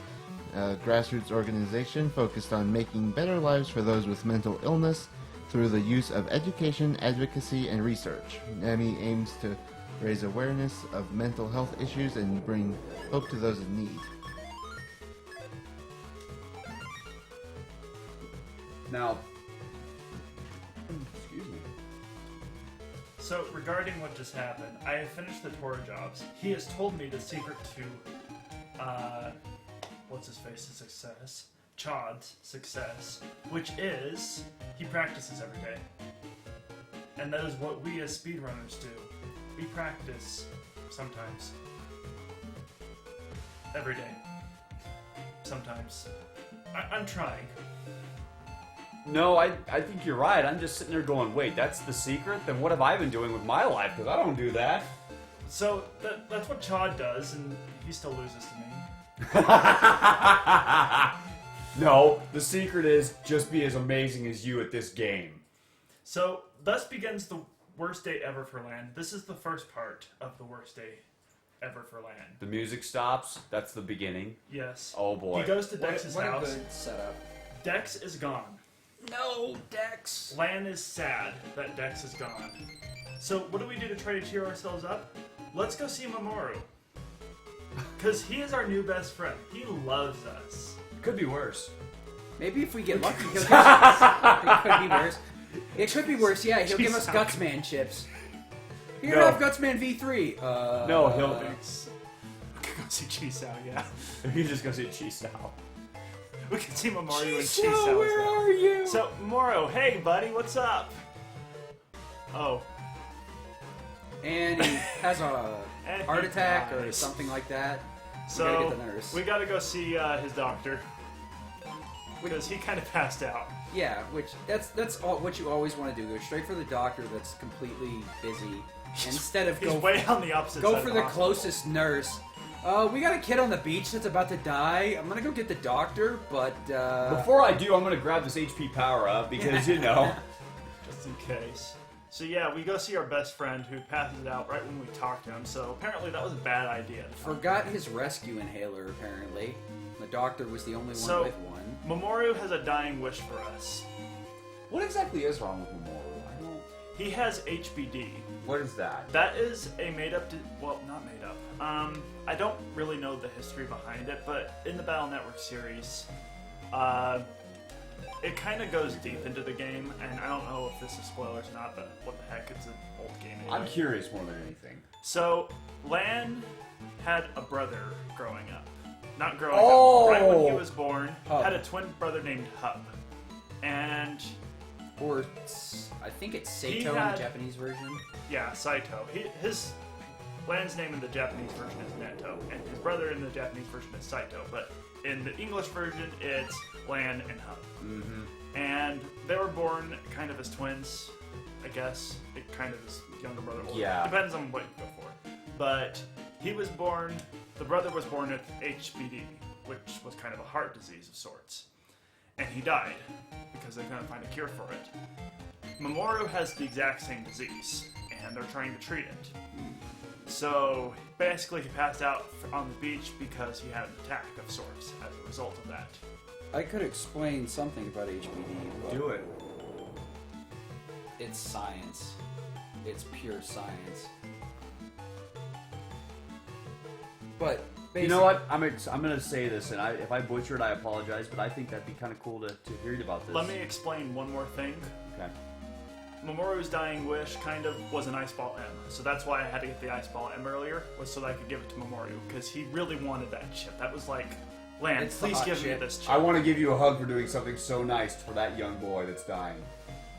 S4: a grassroots organization focused on making better lives for those with mental illness through the use of education, advocacy, and research. NAMI aims to raise awareness of mental health issues and bring hope to those in need.
S2: Now, excuse me.
S1: So, regarding what just happened, I have finished the tour jobs. He has told me the secret to, what's his face's success? Chod's success, which is, he practices every day. And that is what we as speedrunners do. We practice, sometimes. Every day. Sometimes. I'm trying.
S2: No, I think you're right. I'm just sitting there going, wait, that's the secret? Then what have I been doing with my life? Because I don't do that.
S1: So, that's what Chod does, and he still loses to me.
S2: No, the secret is just be as amazing as you at this game.
S1: So, thus begins the worst day ever for Lan. This is the first part of the worst day ever for Lan.
S2: The music stops. That's the beginning.
S1: Yes.
S2: Oh boy.
S1: He goes to Dex's
S3: what
S1: house.
S3: a good setup.
S1: Dex is gone.
S3: No, Dex.
S1: Lan is sad that Dex is gone. So, what do we do to try to cheer ourselves up? Let's go see Mamoru. Because he is our new best friend. He loves us.
S2: Could be worse.
S3: Maybe if we get lucky, he'll give us... It could be worse. It could be worse, yeah. He'll give us Gutsman chips. Here,
S2: No.
S3: have Gutsman V3.
S2: No, he'll...
S1: Go see Chisao, yeah.
S2: He's just gonna say Chisao.
S1: We can see Mamoru and
S3: Chisao,
S1: Chisao.
S3: where are you?
S1: So, Mamoru, hey buddy, what's up? Oh.
S3: And he has a
S1: And
S3: heart
S1: he
S3: attack or
S1: dies.
S3: something like that.
S1: So,
S3: we gotta get the nurse.
S1: we gotta go see his doctor. Because he kind of passed out.
S3: Yeah, which that's all what you always want to do. Go straight for the doctor that's completely busy. Instead of
S1: He's
S3: go
S1: way on the opposite
S3: go
S1: side
S3: for
S1: of
S3: the
S1: hospital.
S3: closest nurse. We got a kid on the beach that's about to die. I'm gonna go get the doctor, but
S2: Before I do, I'm gonna grab this HP power up because, you know.
S1: Just in case. So yeah, we go see our best friend who passes out right when we talk to him. So apparently that was a bad idea.
S3: forgot his rescue inhaler. Apparently, the doctor was the only one
S1: So-
S3: with one.
S1: Mamoru has a dying wish for us.
S2: What exactly is wrong with Mamoru? I don't...
S1: He has HBD.
S2: What is that?
S1: That is a made-up, well, not made up. I don't really know the history behind it, but in the Battle Network series, it kind of goes deep into the game, and I don't know if this is spoilers or not, but what the heck, it's an old game anyway.
S2: I'm curious more than anything.
S1: So, Lan had a brother growing up. Not growing
S2: Oh!
S1: up. Right when he was born,
S3: Hub.
S1: had a twin brother named Hub. And,
S3: Or I think it's
S1: He
S3: Sato in
S1: had-
S3: the Japanese version.
S1: yeah, Saito. Lan's name in the Japanese version is Neto, and his brother in the Japanese version is Saito. But in the English version, it's Lan and Hub.
S2: Mm-hmm.
S1: And they were born kind of as twins, I guess. It kind of is younger brother. Older.
S2: Yeah.
S1: Depends on what you go for. But he was born, the brother was born with HBD, which was kind of a heart disease of sorts. And he died because they couldn't find a cure for it. Mamoru has the exact same disease, and they're trying to treat it. So basically, he passed out on the beach because he had an attack of sorts as a result of that.
S3: I could explain something about HBD, but
S2: Do it.
S3: it's science. It's pure science. But
S2: You know what? I'm gonna say this, and if I butcher it, I apologize. But I think that'd be kind of cool to hear about this.
S1: Let me explain one more thing.
S2: Okay.
S1: Mamoru's dying wish kind of was an Ice Ball M, so that's why I had to get the Ice Ball M earlier, was so that I could give it to Mamoru, because he really wanted that chip. That was like, Lan,
S3: It's the
S1: please
S3: hot
S1: give me
S3: chip.
S1: this chip.
S2: I want to give you a hug for doing something so nice for that young boy that's dying.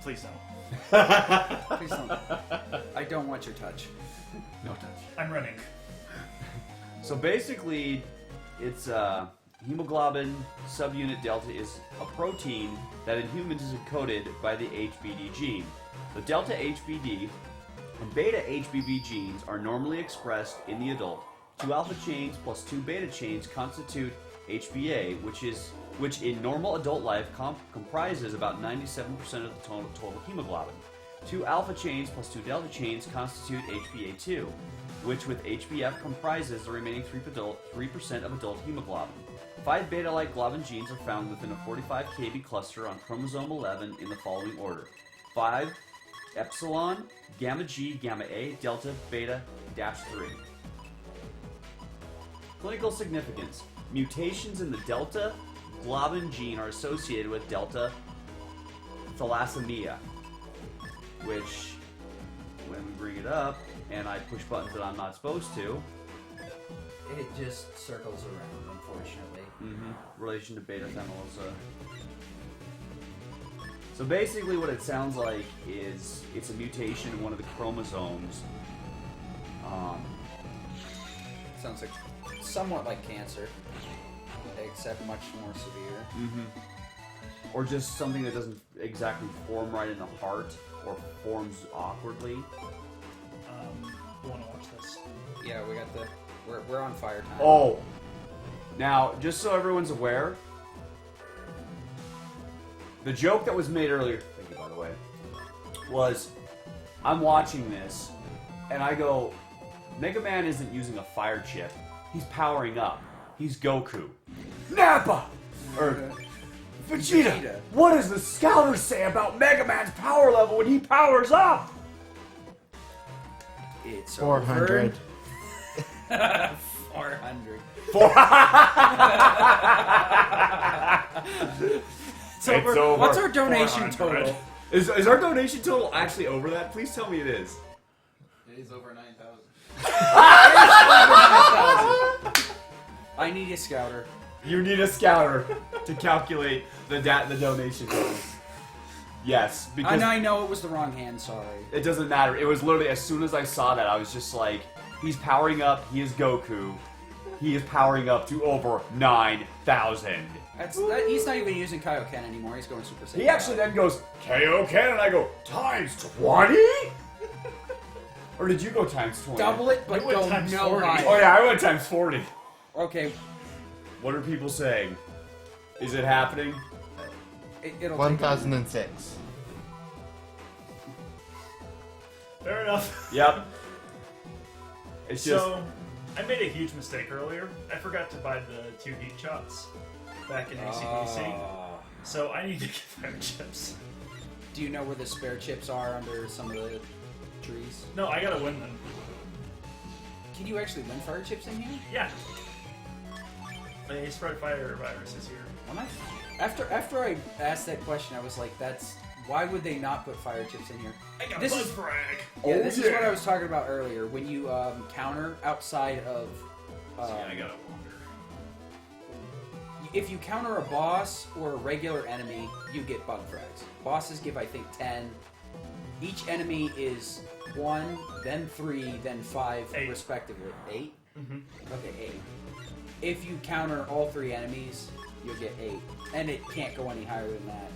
S1: Please don't.
S3: please don't. I don't want your touch.
S2: No touch.
S1: I'm running.
S2: So basically, it's hemoglobin subunit delta is a protein that in humans is encoded by the HBD gene. The delta HBD and beta HBB genes are normally expressed in the adult. 2 alpha chains plus 2 beta chains constitute HBA, which in normal adult life comprises about 97% of the total hemoglobin. 2 alpha chains plus 2 delta chains constitute HbA2, which with HbF comprises the remaining 3% of adult hemoglobin. 5 beta-like globin genes are found within a 45 kb cluster on chromosome 11 in the following order: 5 epsilon, gamma G, gamma A, delta, beta, -3. Clinical significance. Mutations in the delta globin gene are associated with delta thalassemia, which, when we bring it up and I push buttons that I'm not supposed to,
S3: It just circles around, unfortunately.
S2: relation to beta thalassemia. So basically what it sounds like is it's a mutation in one of the chromosomes.
S3: Sounds like somewhat like cancer, except much more severe.
S2: Or just something that doesn't exactly form right in the heart or forms awkwardly.
S1: You want to watch this?
S3: Yeah, we got we're on fire time.
S2: Oh! Now, just so everyone's aware, the joke that was made earlier, thank you by the way, was I'm watching this and I go, Mega Man isn't using a fire chip, he's powering up. He's Goku. Nappa! Or Vegeta! What does the scouters say about Mega Man's power level when he powers up?
S3: It's
S4: 400.
S3: 400.
S2: It's over.
S3: What's our donation
S1: 400.
S3: total?
S2: Is our donation total actually over that? Please tell me it is.
S5: It is over 9,000.
S3: I need a scouter.
S2: You need a scouter to calculate the donation totals. Yes, because
S3: And I know it was the wrong hand, sorry.
S2: it doesn't matter. It was literally as soon as I saw that, I was just like, he's powering up. He is Goku. He is powering up to over 9,000.
S3: He's not even using Kaioken anymore. He's going Super Saiyan.
S2: He actually then goes Kaioken, and I go times 20. Or did you go times 20?
S3: double it, but
S1: You went
S3: go
S1: times
S3: no
S1: 40.
S3: higher.
S2: Oh yeah, I went times 40.
S3: Okay,
S2: What are people saying? Is it happening?
S3: it'll take
S4: 1006.
S1: Fair enough.
S2: Yep. It's just
S1: So, I made a huge mistake earlier. I forgot to buy the 2 heat shots back in ACDC. So I need to get fire chips.
S3: Do you know where the spare chips are under some of the trees?
S1: No, I gotta win them.
S3: Can you actually win fire chips in here?
S1: Yeah. They spread fire viruses here.
S3: Am I? After I asked that question, I was like, why would they not put fire chips in here?
S1: I got
S3: This
S1: bug
S3: is-
S1: frag.
S3: Yeah, this is what I was talking about earlier. When you counter outside of,
S1: I gotta wander.
S3: if you counter a boss or a regular enemy, you get bug frags. Bosses give, I think, 10. Each enemy is 1, then 3, then 5,
S1: 8.
S3: respectively. 8?
S1: Mm-hmm.
S3: Okay, 8. If you counter all 3 enemies, you'll get 8. And it can't go any higher than that.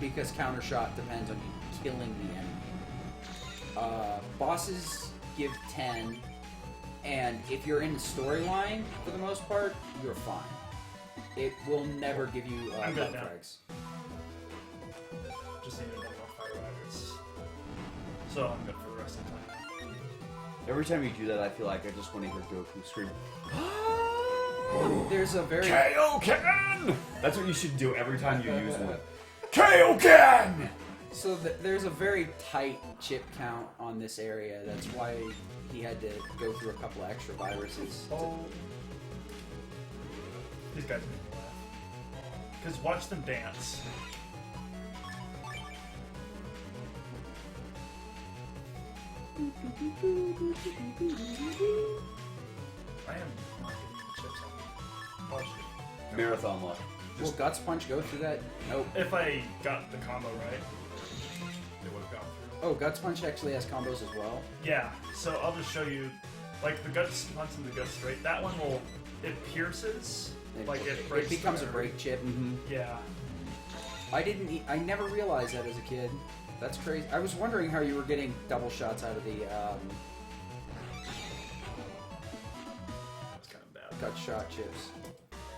S3: Because counter shot depends on you killing the enemy. Bosses give 10. And if you're in the storyline, for the most part, you're fine. It will never give you
S1: I'm
S3: bug
S1: good now.
S3: frags.
S1: Just need to make more fire virus. So I'm good for the rest of the time.
S2: every time you do that, I feel like I just want to hear Goku scream.
S3: There's a very
S2: Kaioken! That's what you should do every time you use one. Kaioken!
S3: So there's a very tight chip count on this area. That's why he had to go through a couple of extra viruses.
S1: Oh. These guys make me laugh. Because watch them dance. I am not getting the chips on me. Watch it.
S2: Marathon luck.
S3: Will Guts Punch go through that? Nope.
S1: If I got the combo right, it would have gone through.
S3: Oh, Guts Punch actually has combos as well.
S1: Yeah, so I'll just show you like the guts punch and the guts straight. That one it pierces, like it breaks.
S3: It becomes a
S1: the-
S3: break chip.
S1: Yeah.
S3: I never realized that as a kid. That's crazy. I was wondering how you were getting double shots out of the
S1: That's kind of bad.
S3: gut shot chips.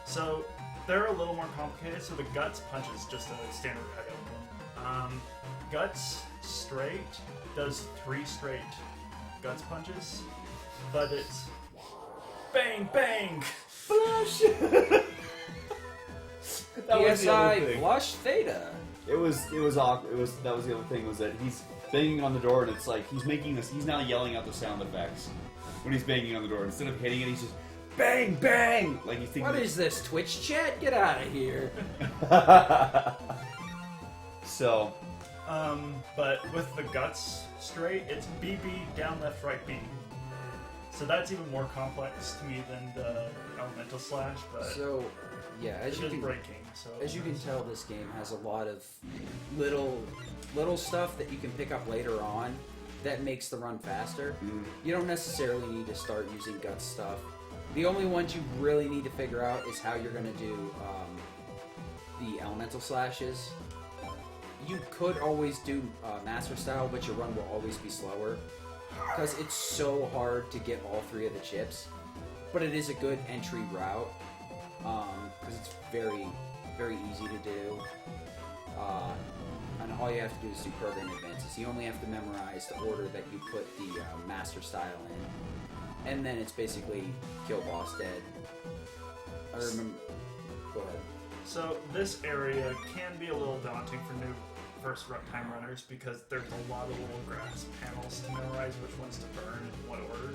S1: So they're a little more complicated. So the guts punch is just a standard head open. Guts straight does 3 straight guts punches, but it's bang bang.
S2: Flush! That was the other
S3: PSI
S2: thing.
S3: flush theta.
S2: It was awkward. That was the other thing, was that he's banging on the door and it's like he's making this. He's now yelling out the sound effects when he's banging on the door. Instead of hitting it, he's just bang bang. Like he's thinking.
S3: What is this, Twitch chat? Get out of here.
S2: So,
S1: But with the guts straight, it's BB down left right B. So that's even more complex to me than the elemental slash. But
S3: So, yeah,
S1: it is breaking. So
S3: as you can tell, this game has a lot of little stuff that you can pick up later on that makes the run faster. You don't necessarily need to start using gut stuff. The only ones you really need to figure out is how you're going to do the elemental slashes. You could always do master style, but your run will always be slower because it's so hard to get all 3 of the chips. But it is a good entry route because it's very, very easy to do. And all you have to do is do program advances. You only have to memorize the order that you put the master style in. And then it's basically kill boss dead. I remember... Go ahead.
S1: So this area can be a little daunting for new first-time runners because there's a lot of little grass panels to memorize which ones to burn in what order.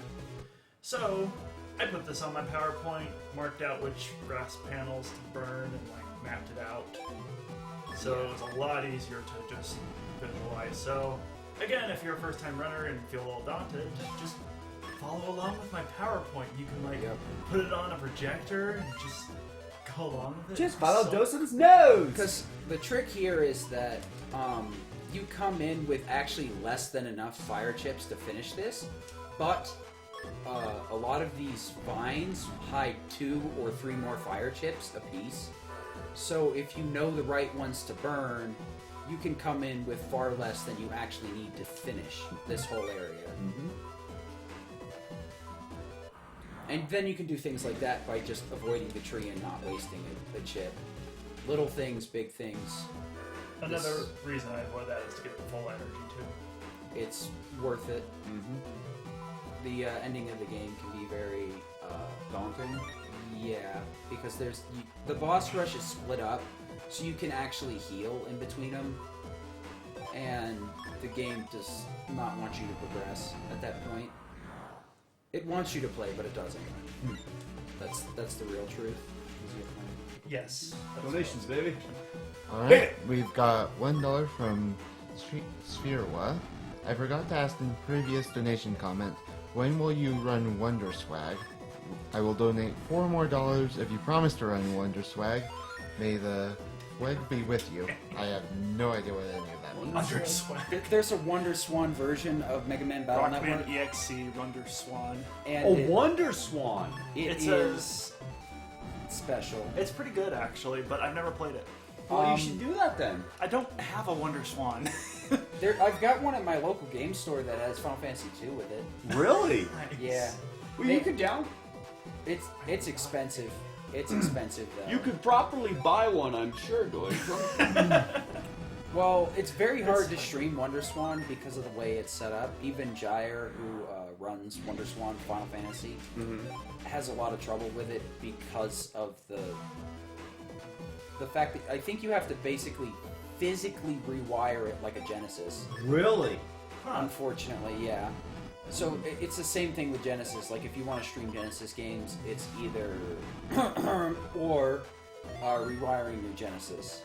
S1: So I put this on my PowerPoint, marked out which grass panels to burn, and like mapped it out. So it was a lot easier to just visualize. So again, if you're a first-time runner and feel a little daunted, just follow along with my PowerPoint. You can like put it on a projector and just go along with it.
S2: just follow Dosam's nose.
S3: Because the trick here is that you come in with actually less than enough fire chips to finish this, but a lot of these vines hide 2 or 3 more fire chips apiece. So if you know the right ones to burn, you can come in with far less than you actually need to finish this whole area. And then you can do things like that by just avoiding the tree and not wasting the chip. Little things, big things.
S1: Another reason I avoid that is to get the full energy too.
S3: It's worth it. The ending of the game can be very
S2: Daunting.
S3: yeah, because the boss rush is split up, so you can actually heal in between them, and the game does not want you to progress at that point. It wants you to play, but it doesn't. That's the real truth.
S1: Yes. that's
S2: Donations, baby.
S4: Alright, we've got $1 from Spherewa. I forgot to ask in previous donation comment, when will you run Wonder Swag? I will donate $4 more if you promise to run Wonder Swag. May the swag be with you. I have no idea what any of that means.
S1: Wonder Swag.
S3: There's a Wonder Swan version of Mega Man Battle Network,
S1: Rockman EXE Wonder Swan.
S3: and
S2: Wonder Swan.
S1: It
S3: is
S1: says
S3: special.
S1: it's pretty good actually, but I've never played it.
S2: Well, you should do that then.
S1: I don't have a Wonder Swan.
S3: I've got one at my local game store that has Final Fantasy II with it.
S2: Really?
S1: Nice.
S3: Yeah,
S2: Well, you could down.
S3: it's expensive. It's expensive though.
S2: You could properly buy one, I'm sure, Doig.
S3: Well, it's very hard to stream Wonder Swan because of the way it's set up. Even Jair, who runs Wonder Swan Final Fantasy, has a lot of trouble with it because of the fact that I think you have to basically physically rewire it like a Genesis.
S2: Really?
S3: Unfortunately, yeah. So it's the same thing with Genesis. Like if you want to stream Genesis games, it's either or rewiring your Genesis.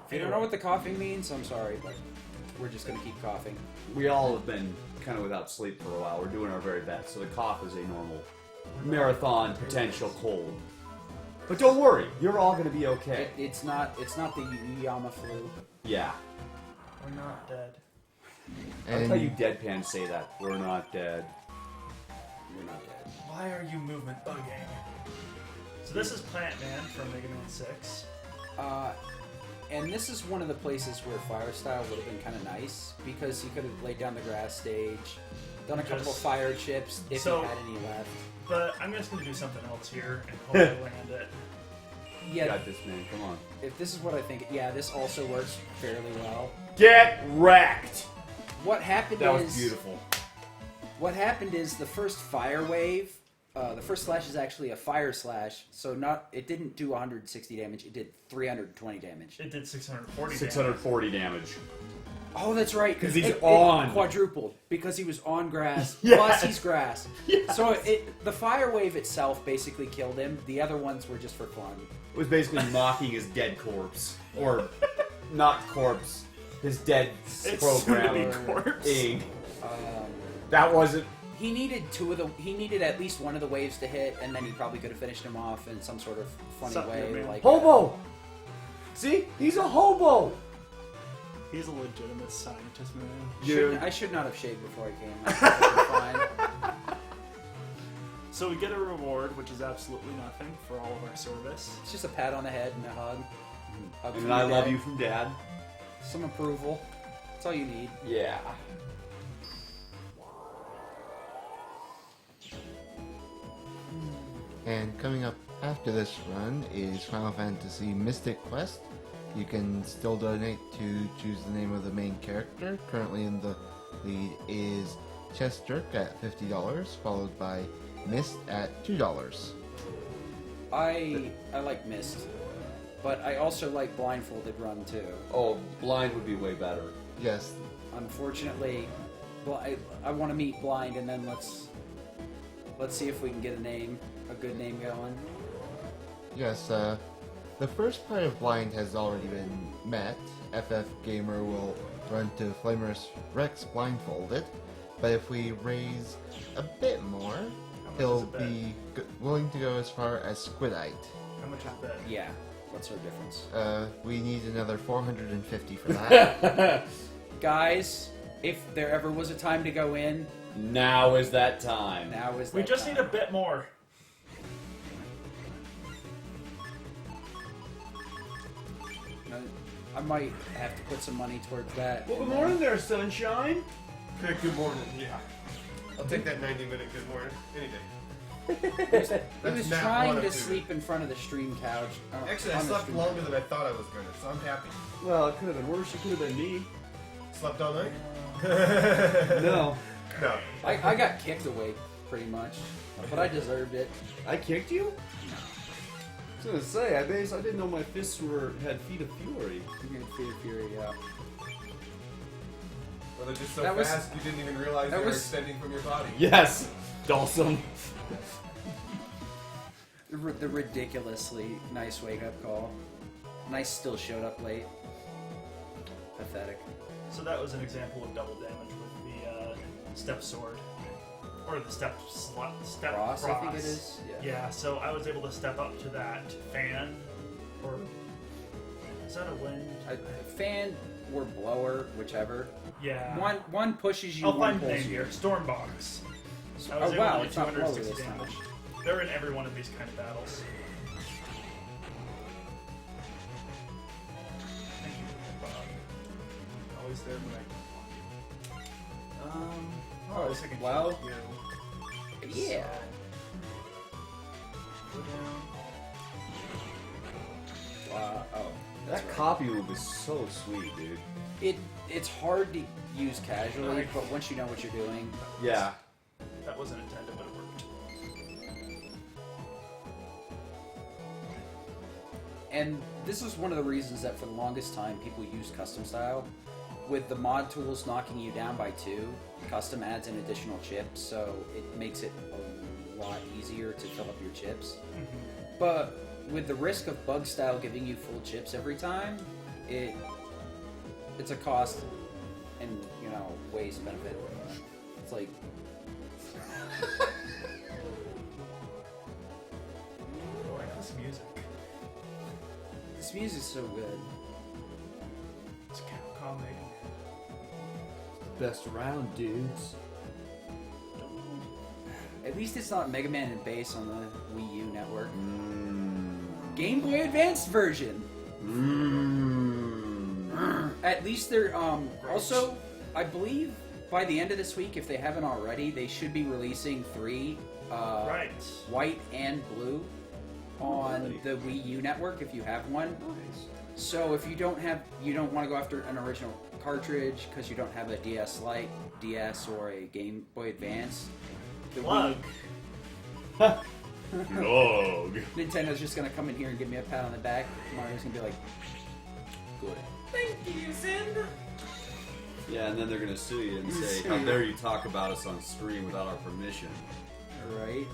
S3: If you don't know what the coughing means, I'm sorry, but we're just gonna keep coughing.
S2: We all have been kind of without sleep for a while. We're doing our very best. So the cough is a normal marathon potential cold. But don't worry, you're all going to be okay.
S3: It's not the Yama flu.
S2: Yeah.
S1: We're not dead.
S2: I like how you deadpan say that. We're not dead.
S3: You're not dead.
S1: Why are you movement bugging? So this is Plant Man from Mega Man 6.
S3: And this is one of the places where Fire Style would have been kind of nice, because he could have laid down the grass stage, done a couple of
S1: Just-
S3: fire chips if
S1: So-
S3: he had any left.
S1: But I'm just going to do something else here and hopefully land it.
S2: You
S3: Yeah,
S2: got this, man. Come on.
S3: if this is what I think, yeah, this also works fairly well.
S2: Get wrecked!
S3: What happened
S2: That
S3: is
S2: was beautiful.
S3: What happened is the first fire wave, the first slash is actually a fire slash, so it didn't do 160 damage, it did 320 damage.
S1: It did 640 damage.
S2: 640 damage.
S3: Oh, that's right.
S2: 'Cause he's
S3: it
S2: on.
S3: quadrupled because he was on grass.
S2: Yes.
S3: Plus he's grass.
S2: Yes.
S3: So the fire wave itself basically killed him. The other ones were just for fun.
S2: It was basically mocking his dead corpse. Or, not corpse. His dead
S1: It's
S2: program.
S1: soon to be corpse.
S2: Ing.
S3: Um,
S2: That wasn't...
S3: he needed He needed at least one of the waves to hit, and then he probably could have finished him off in some sort of funny
S1: Suck
S3: way.
S1: your man.
S3: Like
S2: Hobo! See? He's a hobo!
S6: He's a legitimate scientist, man.
S2: Dude.
S3: I should not have shaved before I came. I think fine.
S6: So we get a reward, which is absolutely nothing for all of our service.
S3: It's just a pat on the head and a hug. Hug
S2: And
S3: from
S2: I
S3: your
S2: love
S3: dad.
S2: you from Dad.
S3: Some approval. That's all you need.
S2: Yeah.
S4: And coming up after this run is Final Fantasy Mystic Quest. You can still donate to choose the name of the main character. Currently in the lead is Chester at $50, followed by Mist at $2.
S3: I like Mist, but I also like Blindfolded Run too.
S2: Oh, blind would be way better.
S4: Yes,
S3: Unfortunately, I want to meet Blind, and then let's see if we can get a good name going.
S4: yes, the first part of Blind has already been met. FF Gamer will run to Flamer's Rex blindfolded, but if we raise a bit more, he'll
S1: is it
S4: be willing to go as far as Squidite.
S1: How much is that?
S3: Yeah, what's our difference,
S4: We need another 450 for that.
S3: guys? If there ever was a time to go in,
S2: Now is that time.
S3: now is.
S1: We
S3: that
S1: just
S3: time.
S1: need a bit more.
S3: I might have to put some money towards that.
S2: Well, good
S3: and then-
S2: morning there, sunshine.
S7: Okay, good morning. Yeah. I'll take that 90-minute good morning any day.
S3: He was
S7: nap
S3: trying
S7: one
S3: to
S7: of two.
S3: sleep in front of the stream couch.
S7: Actually, I
S3: on the
S7: slept
S3: stream
S7: longer than I thought I was going to, so I'm happy.
S2: Well, it could have been worse. It could have been me.
S7: Slept all night?
S2: No.
S7: No.
S3: I got kicked awake, pretty much, but I deserved it.
S2: I kicked you? I was gonna say, I didn't know my fists had feet of fury.
S3: You had Fear Fury, yeah.
S7: Well, they're just so
S3: That was-
S7: fast you didn't even realize
S3: that
S7: they were
S3: was-
S7: extending from your body.
S2: Yes, Dawson.
S3: The ridiculously nice wake-up call. And I still showed up late. Pathetic.
S1: So that was an example of double damage with the step sword. Or the step
S3: Cross, I think it is.
S1: Yeah, so I was able to step up to that fan. Or is that a wind?
S3: Fan or blower, whichever.
S1: Yeah.
S3: One pushes you,
S1: I'll
S3: one
S1: find the
S3: pulls
S1: name
S3: you.
S1: here. Stormbox. I
S3: Oh
S1: was able
S3: wow,
S1: to do
S3: it's not blower
S1: 260
S3: this time.
S1: damage. They're in every one of these kind of battles. Thank you, Bob. Always there when I. At least I can
S3: well,
S1: shoot you.
S3: yeah.
S1: Go down.
S3: Oh, that's
S2: That
S3: right.
S2: copy move is so sweet, dude.
S3: It's hard to use casually,
S1: Right.
S3: but once you know what you're doing,
S2: Yeah.
S1: That wasn't intended, but it worked.
S3: and this is one of the reasons that for the longest time people use custom style. With the mod tools knocking you down by 2, custom adds an additional chip, so it makes it a lot easier to fill up your chips. But with the risk of bug style giving you full chips every time, it's a cost and waste benefit. It's like
S1: I like this music.
S3: this music's so good.
S1: It's Capcom making
S2: best around, dudes.
S3: At least it's not Mega Man and Bass on the Wii U network. Game Boy Advanced version. At least they're also, I believe by the end of this week, if they haven't already, they should be releasing 3
S1: Right.
S3: white and blue on the Wii U network if you have one.
S2: Nice.
S3: So if you don't want to go after an original cartridge because you don't have a DS Lite, DS, or a Game Boy Advance, the
S1: Plug.
S2: Dog.
S3: Nintendo's just gonna come in here and give me a pat on the back. Mario's gonna be like, "Good."
S5: Thank you, Zen.
S2: Yeah, and then they're gonna sue you and say, "How dare you talk about us on stream without our permission?"
S3: Right?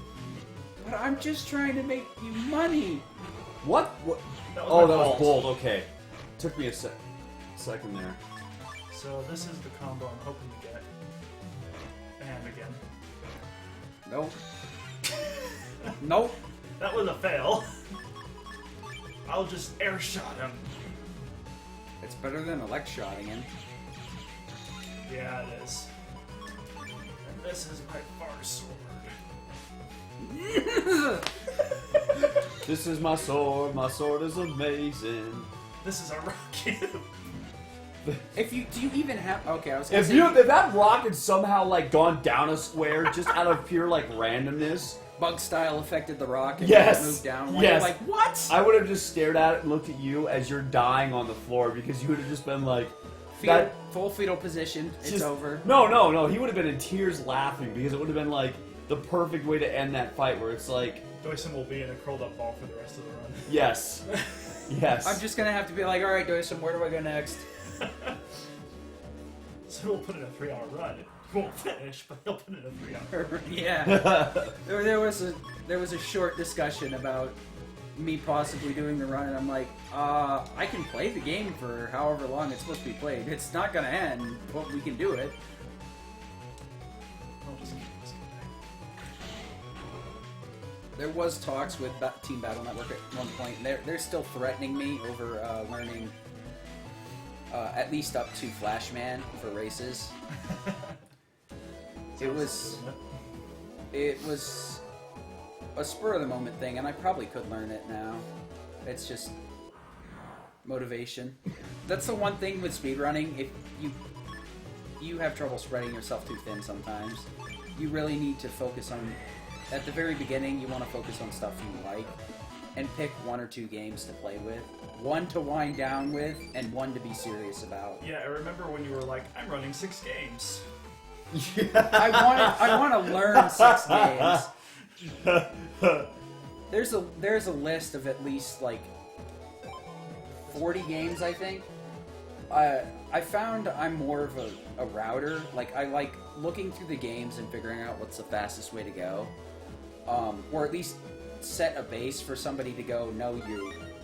S3: But I'm just trying to make you money.
S2: What?
S1: That was
S2: Oh,
S1: my
S2: that was
S1: fault.
S2: bold. Okay, took me a second there.
S1: So this is the combo I'm hoping to get. And again.
S3: Nope. Nope.
S1: That was a fail. I'll just air shot him.
S3: It's better than elect shotting him.
S1: Yeah, it is. And this is my far sword.
S2: This is my sword. My sword is amazing.
S1: This is a rocket.
S3: Do you even have? Okay, I was. Gonna
S2: If
S3: say,
S2: if that rock had somehow like gone down a square just out of pure like randomness,
S3: bug style affected the rock and
S2: Yes.
S3: moved down.
S2: Yes.
S3: Like what?
S2: I would have just stared at it and looked at you as you're dying on the floor because you would have just been like,
S3: Full fetal position. It's
S2: just-
S3: over.
S2: No. He would have been in tears laughing because it would have been like the perfect way to end that fight where it's like,
S1: Doicm will be in a curled up ball for the rest of the run.
S2: yes. Yes.
S3: I'm just gonna have to be like, all right, Doicm, where do I go next?
S1: So we'll put in a 3-hour run. He won't finish, but he'll put in a 3-hour.
S3: Yeah. there was a short discussion about me possibly doing the run, and I'm like, I can play the game for however long it's supposed to be played. It's not gonna end, but we can do it.
S1: I'll just keep this guy.
S3: There was talks with Team Battle Network at one point. And they're still threatening me over learning at least up to Flashman for races. It was a spur of the moment thing, and I probably could learn it now. It's just motivation. That's the one thing with speedrunning. If you have trouble spreading yourself too thin sometimes, you really need to focus on. At the very beginning, you want to focus on stuff you like, and pick 1 or 2 games to play with. 1 to wind down with, and 1 to be serious about.
S1: Yeah, I remember when you were like, I'm running 6 games.
S3: I want to learn 6 games. There's a list of at least like 40 games, I think. I found I'm more of a router. Like I like looking through the games and figuring out what's the fastest way to go, or at least set a base for somebody to go. No,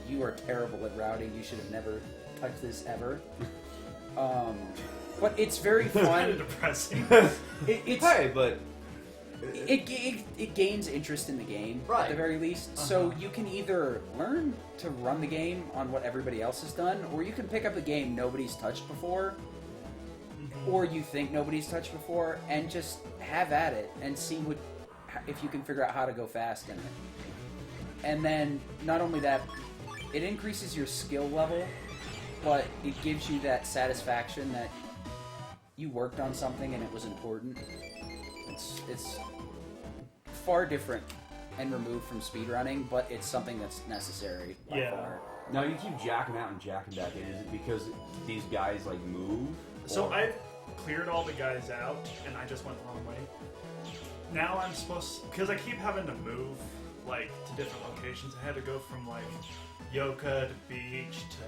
S3: you are terrible at routing. You should have never touched this ever. But it's very
S1: It's kind
S3: fun.
S1: of depressing.
S3: It's
S2: Hey, but
S3: it gains interest in the game at
S2: Right.
S3: the very least. So you can either learn to run the game on what everybody else has done, or you can pick up a game nobody's touched before, or you think nobody's touched before, and just have at it and see if you can figure out how to go fast in it. And then not only that, it increases your skill level, but it gives you that satisfaction that you worked on something and it was important. It's far different and removed from speedrunning, but it's something that's necessary by
S1: Yeah.
S3: far.
S2: now you keep jacking out and jacking back in. Is it because these guys like move?
S1: So
S2: Or-
S1: I've cleared all the guys out, and I just went the wrong way. Now I'm supposed, because I keep having to move like to different locations. I had to go from like Yoka to Beach to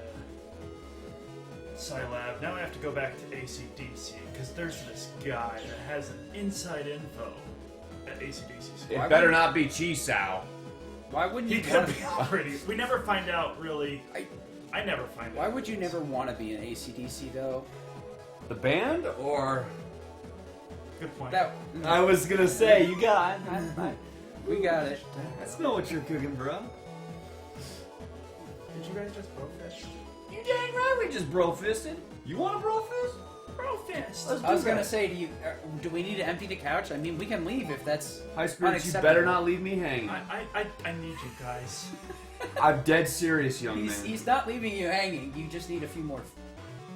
S1: Scilab. Now I have to go back to ACDC because there's this guy that has an inside info at ACDC.
S2: It
S3: Why
S2: better
S3: would-
S2: not be Chisao.
S3: Why wouldn't
S1: He
S3: you
S1: could
S3: want
S1: be
S3: to?
S1: already. We never find out really.
S3: I-
S1: I never find out.
S3: Why would you never want to be an ACDC though?
S2: The band or
S1: Good point.
S3: That
S2: I was gonna say you got.
S3: we got it.
S2: Let's know what you're cooking, bro.
S1: Did you guys just bro fish?
S2: You dang right we just bro fisted. You want a bro fist?
S6: bro fist.
S2: Let's
S3: I was
S2: do
S3: gonna
S2: that.
S3: say, do we need to empty the couch? I mean, we can leave if that's
S2: High spirits, you
S3: unacceptable.
S2: better not leave me hanging.
S6: I need you guys.
S2: I'm dead serious, young man.
S3: He's not leaving you hanging. You just need a few more.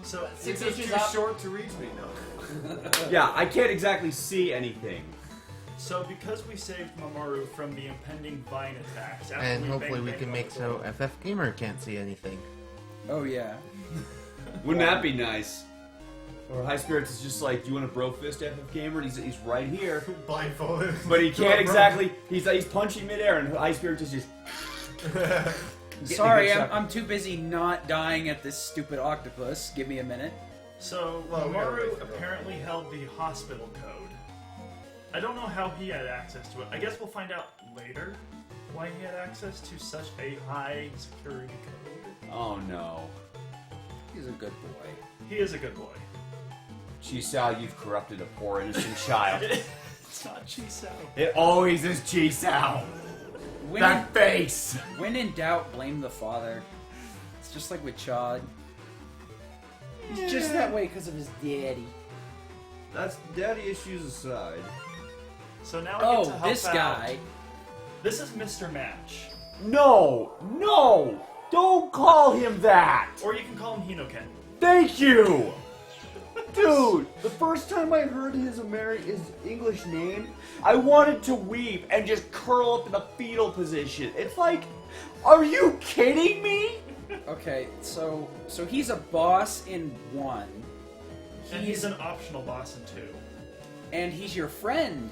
S6: So
S3: 6
S7: It's
S3: inches
S7: too
S3: up.
S7: short to reach me now.
S2: Yeah, I can't exactly see anything.
S1: So because we saved Mamoru from the impending vine attacks, after
S4: And
S1: we
S4: hopefully we
S1: bang
S4: can
S1: on
S4: make
S1: the
S4: so
S1: door-
S4: FF Gamer can't see anything.
S3: Oh yeah.
S2: Wouldn't that be nice? Or High Spirits is just like, you want a bro fist FF Gamer? And he's right here.
S7: Blindfolded.
S2: But he can't exactly, he's punching midair and High Spirits is just...
S3: Sorry,
S2: Getting a good shot.
S3: I'm too busy not dying at this stupid octopus. Give me a minute.
S1: So
S7: Well, we gotta wait
S1: Mamoru
S7: for that.
S1: apparently held the hospital code. I don't know how he had access to it. I guess we'll find out later why he had access to such a high security code.
S2: Oh no.
S3: He's a good boy.
S1: He is a good boy.
S2: Chisao, you've corrupted a poor innocent child.
S1: It's not Chisao.
S2: It always is Chisao.
S3: When,
S2: That face!
S3: when in doubt, blame the father. It's just like with Chad. He's just that way because of his daddy.
S2: That's daddy issues aside.
S1: So now we get to
S3: Oh,
S1: help
S3: this
S1: out.
S3: guy.
S1: This is Mr. Match.
S2: No! No! Don't call him that!
S1: Or you can call him Hinoken.
S2: Thank you! Dude, the first time I heard his English name, I wanted to weep and just curl up in a fetal position. It's like, are you kidding me?
S3: Okay, so he's a boss in 1.
S1: And he's an optional boss in 2.
S3: And he's your friend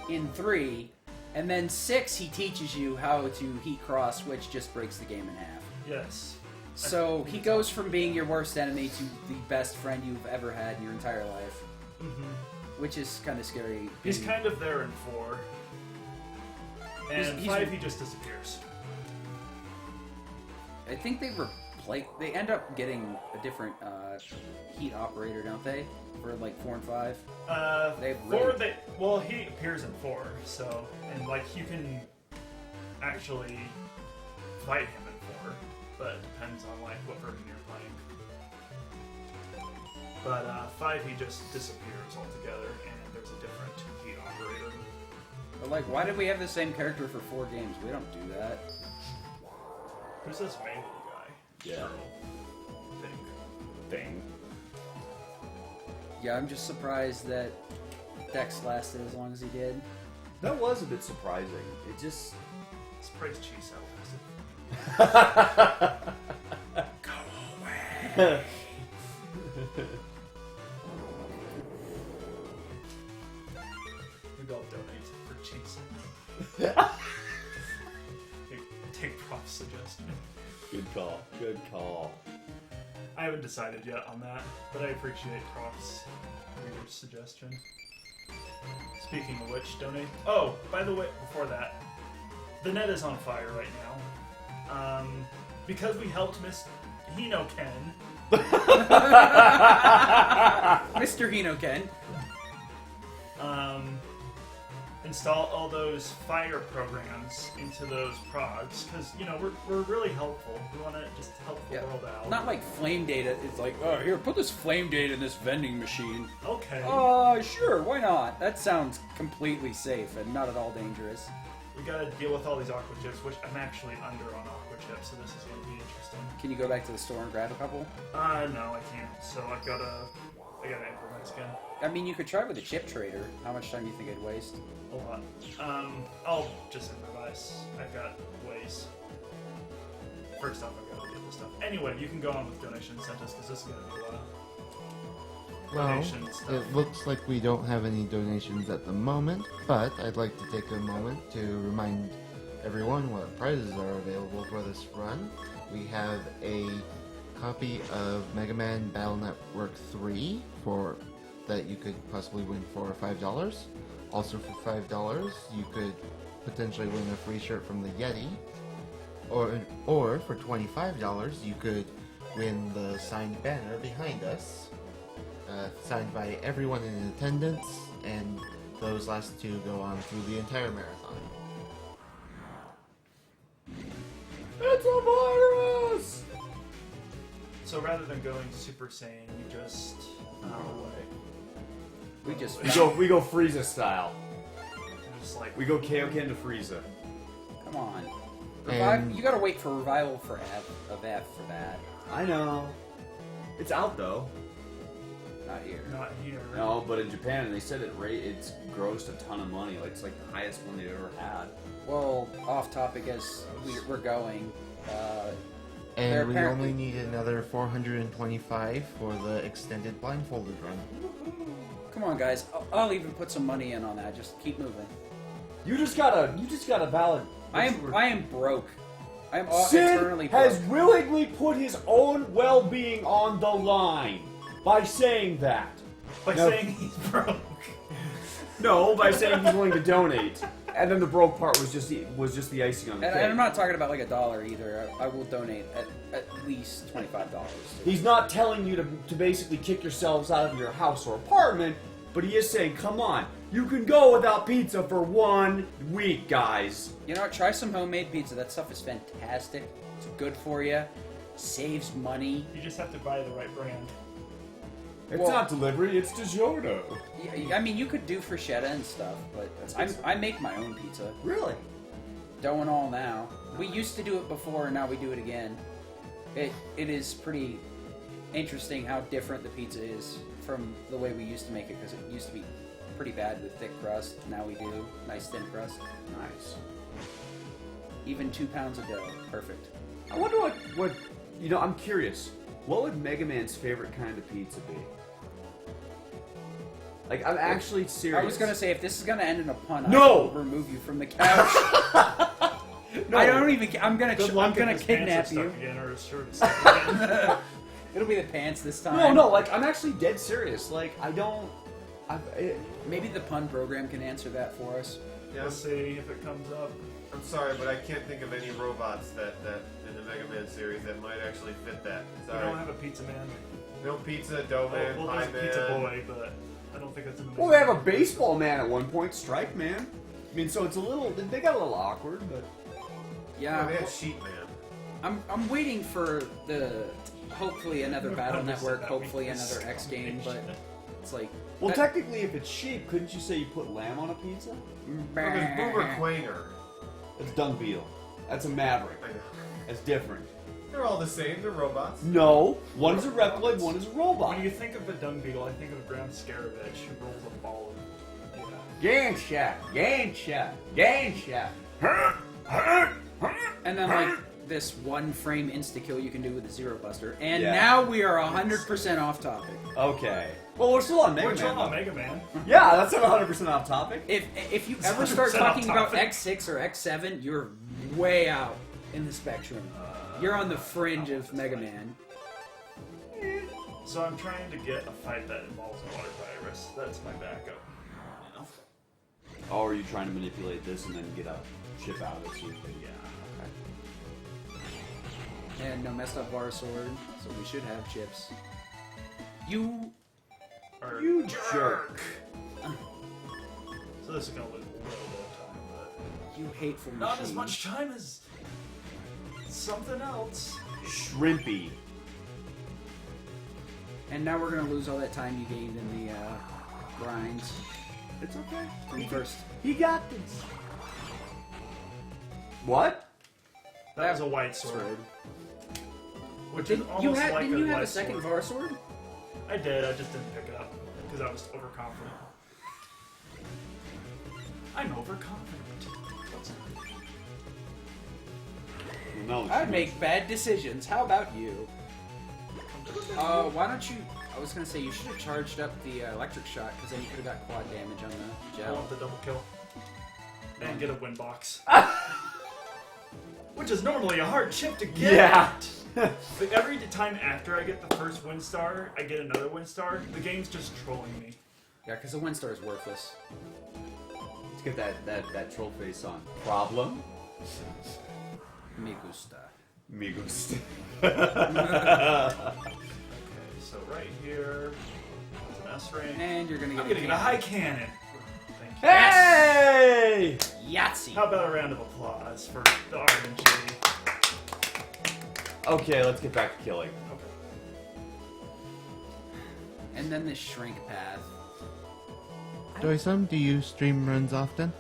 S3: in 3, and then 6 he teaches you how to heat cross, which just breaks the game in half.
S1: Yes.
S3: So he goes from being your worst enemy to the best friend you've ever had in your entire life, which is kind of scary.
S1: He's kind of there in 4. And
S3: He's-
S1: 5 he just disappears.
S3: I think they end up getting a different heat operator, don't they? For like 4 and 5. They
S1: 4
S3: really-
S1: well he appears in 4, so and like you can actually fight him in 4, but it depends on like what version you're playing. But 5 he just disappears altogether and there's a different heat operator.
S3: But like, why did we have the same character for 4 games? We don't do that.
S1: Who's this melee guy?
S2: Yeah. Thing.
S3: Yeah, I'm just surprised that Dex lasted as long as he did.
S2: That was a bit surprising. It just...
S1: Let's praise Chisao.
S2: Go away!
S1: Maybe I'll donate for Chisao. Take prof suggestion.
S2: Good call. Good call.
S1: I haven't decided yet on that, but I appreciate Prof's reader's suggestion. Speaking of which, donate. Oh, by the way, before that, the net is on fire right now. Because we helped Miss Hinoken.
S3: Mr. Hinoken.
S1: Install all those fire programs into those progs, because, you know, we're really helpful. We want to just help the
S3: Yeah.
S1: world out.
S3: Not like flame data. It's like, oh, here, put this flame data in this vending machine.
S1: Okay.
S3: Sure, why not? That sounds completely safe and not at all dangerous.
S1: We gotta deal with all these aqua chips, which I'm actually under on aqua chips, so this is gonna be interesting.
S3: Can you go back to the store and grab a couple?
S1: No, I can't. So I gotta improvise again.
S3: I mean, you could try with a chip trader. How much time do you think it'd waste?
S1: A lot. I'll just improvise. I've got ways. First off, I've got to get this stuff. Anyway, you can go on with donation incentives, because this is gonna be a lot of
S4: Well,
S1: donation stuff.
S4: it looks like we don't have any donations at the moment, but I'd like to take a moment to remind everyone what prizes are available for this run. We have a copy of Mega Man Battle Network 3 that you could possibly win for $5. Also for $5, you could potentially win a free shirt from the Yeti. Or for $25, you could win the signed banner behind us. Signed by everyone in attendance, and those last 2 go on through the entire marathon.
S2: It's a virus!
S1: So rather than going Super Saiyan, you just No way.
S3: We just
S2: We go Frieza style.
S1: Just like
S2: We go Kaioken to Frieza.
S3: come on.
S4: And-
S3: You gotta wait for revival for of F for that.
S2: I know. It's out though.
S3: Not here.
S1: not here.
S2: No, but in Japan, they said it's grossed a ton of money. Like it's like the highest one they've ever had.
S3: Well, off topic as we're going. They're
S4: And we
S3: apparently-
S4: only need another 425 for the extended blindfolded run.
S3: Come on, guys. I'll even put some money in on that. Just keep moving.
S2: You just got a valid.
S3: I am broke. I am
S2: Sid
S3: eternally
S2: has
S3: broke.
S2: willingly put his own well-being on the line by saying that.
S1: By
S2: No.
S1: saying he's broke.
S2: No, by saying he's willing to donate. And then the broke part was just the icing on the
S3: And
S2: cake.
S3: I'm not talking about like $1 either. I will donate at least $25.
S2: He's not telling you to basically kick yourselves out of your house or apartment, but he is saying, come on, you can go without pizza for 1 week, guys.
S3: You know what? Try some homemade pizza. That stuff is fantastic. It's good for you. Saves money.
S6: You just have to buy the right brand.
S2: It's
S3: Well-
S2: not delivery, it's DiGiorno.
S3: I mean, you could do freschetta and stuff, but I make my own pizza.
S2: Really?
S3: Dough and all now. We used to do it before, and now we do it again. It is pretty interesting how different the pizza is from the way we used to make it, because it used to be pretty bad with thick crust. Now we do nice thin crust.
S2: Nice.
S3: Even 2 pounds of dough. Perfect.
S2: I wonder what I'm curious. What would Mega Man's favorite kind of pizza be? Like, I'm actually serious.
S3: I was gonna say, if this is gonna end in a pun,
S2: No!
S3: I will remove you from the couch.
S2: No.
S3: I don't even. I'm gonna
S1: Good luck if his
S3: kidnap
S1: pants are
S3: you.
S1: stuck again or his shirt is stuck again.
S3: It'll be the pants this time.
S2: No, like, I'm actually dead serious. Like,
S3: Maybe the pun program can answer that for us.
S7: Yeah,
S1: We'll see if it comes up.
S7: I'm sorry, but I can't think of any robots that in the Mega Man series that might actually fit that.
S1: We
S7: Sorry.
S1: don't have a pizza man.
S7: No pizza, dough man,
S1: Well,
S7: pie
S1: there's a
S7: man.
S1: pizza boy, but I don't think that's in the
S2: Well, they have a baseball man at one point, Strike Man. I mean, so it's a little. They got a little awkward, but.
S3: Yeah,
S7: No, they had sheet man.
S3: I'm waiting for the hopefully another
S1: Never
S3: Battle
S1: understood
S3: Network,
S1: that
S3: hopefully
S1: weakness
S3: another X game, but it's like
S2: Well,
S3: that-
S2: technically, if it's sheep, couldn't you say you put lamb on a pizza?
S7: Well, there's Boomer Quanger.
S2: It's dung beetle. That's a maverick.
S7: I know.
S2: That's different.
S7: They're all the same. They're robots.
S2: No, one is a reploid, one is a robot.
S1: When you think of a dung beetle, I think of a ground scaravenge who rolls a ball of
S2: Gang shot, gang shot, gang shot.
S3: and then like this one frame insta kill you can do with the Zero Buster. And
S2: Yeah.
S3: now we are 100% off topic.
S2: Okay. Well, we're still on Mega
S1: We're
S2: Man.
S1: talking about
S2: though.
S1: Mega Man.
S2: Yeah, that's not 100% off topic.
S3: If you
S1: It's
S3: ever start
S1: 100% off
S3: talking about
S1: topic.
S3: X6 or X7, you're way out in the spectrum. You're on the fringe of Mega Man.
S1: So I'm trying to get a fight that involves a water virus. That's my backup.
S2: Oh, are you trying to manipulate this and then get a chip out of it? So you can,
S3: And no messed up bar sword, so we should have chips. You
S1: Or
S2: You jerk.
S1: So this is gonna lose a little bit of time, but
S3: You hateful machine.
S1: not as much time as something else.
S2: Shrimpy.
S3: And now we're gonna lose all that time you gained in the grinds
S2: It's okay.
S3: from first.
S2: He got this. What?
S1: That was a white sword. Which is
S3: Didn't
S1: almost
S3: you
S1: like
S3: have? Didn't you have a
S1: light
S3: second
S1: sword.
S3: var sword?
S1: I did, I just didn't pick it up because I was overconfident. I'm overconfident.
S2: No.
S3: I'd make bad decisions. How about you? Why don't you? I was gonna say you should have charged up the electric shot because then you could have got quad damage on the
S1: I
S3: gel.
S1: want the double kill. And get a win box. Which is normally a hard chip to get.
S2: Yeah.
S1: But every time after I get the first win star, I get another win star. The game's just trolling me.
S3: Yeah, because the win star is worthless.
S2: Let's get that troll face on. Problem?
S3: Me gusta.
S2: Me gusta.
S1: Okay, so right here is an S rank.
S3: And you're gonna get
S1: I'm getting a
S3: cannon.
S1: high cannon. Thank you.
S2: Hey!
S3: Yahtzee.
S1: How about a round of applause for the RNG?
S2: Okay, let's get back to killing.
S1: Okay.
S3: And then the shrink path.
S4: Doicm, do you stream runs often?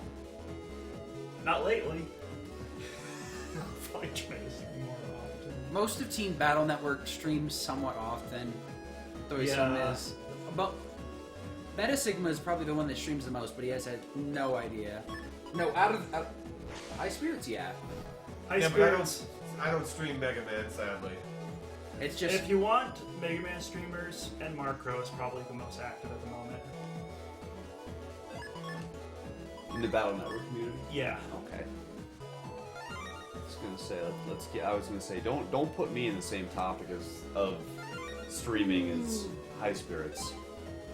S1: Not lately. Probably try to stream more often.
S3: Most of Team Battle Network streams somewhat often. Doicm
S1: Yeah.
S3: is. But Metasigma is probably the one that streams the most, but he has had no idea. No, out of High Spirits, yeah.
S1: High
S7: Yeah, but
S1: Spirits.
S7: I don't stream Mega Man, sadly.
S3: It's just
S1: If you want Mega Man streamers, and Marcro is probably the most active at the moment.
S2: In the Battle Network community.
S1: Yeah.
S2: Okay. I was gonna say, let's get. I was gonna say, don't put me in the same topic of streaming as High Spirits.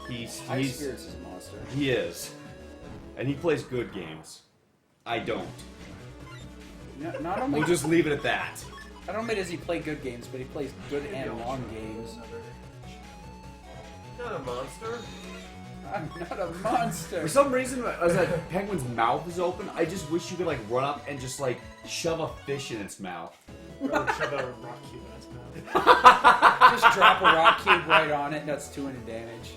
S3: High Spirits is a monster.
S2: He is, and he plays good games. I don't.
S3: Not only
S2: We'll just leave it at that.
S3: not only does he play good games, but he plays good and long games.
S7: Not a monster.
S3: I'm not a monster.
S2: For some reason, as that penguin's mouth is open, I just wish you could like run up and just like shove a fish in its mouth.
S1: Or shove a rock cube in its mouth.
S3: Just drop a rock cube right on it. That's 200 damage.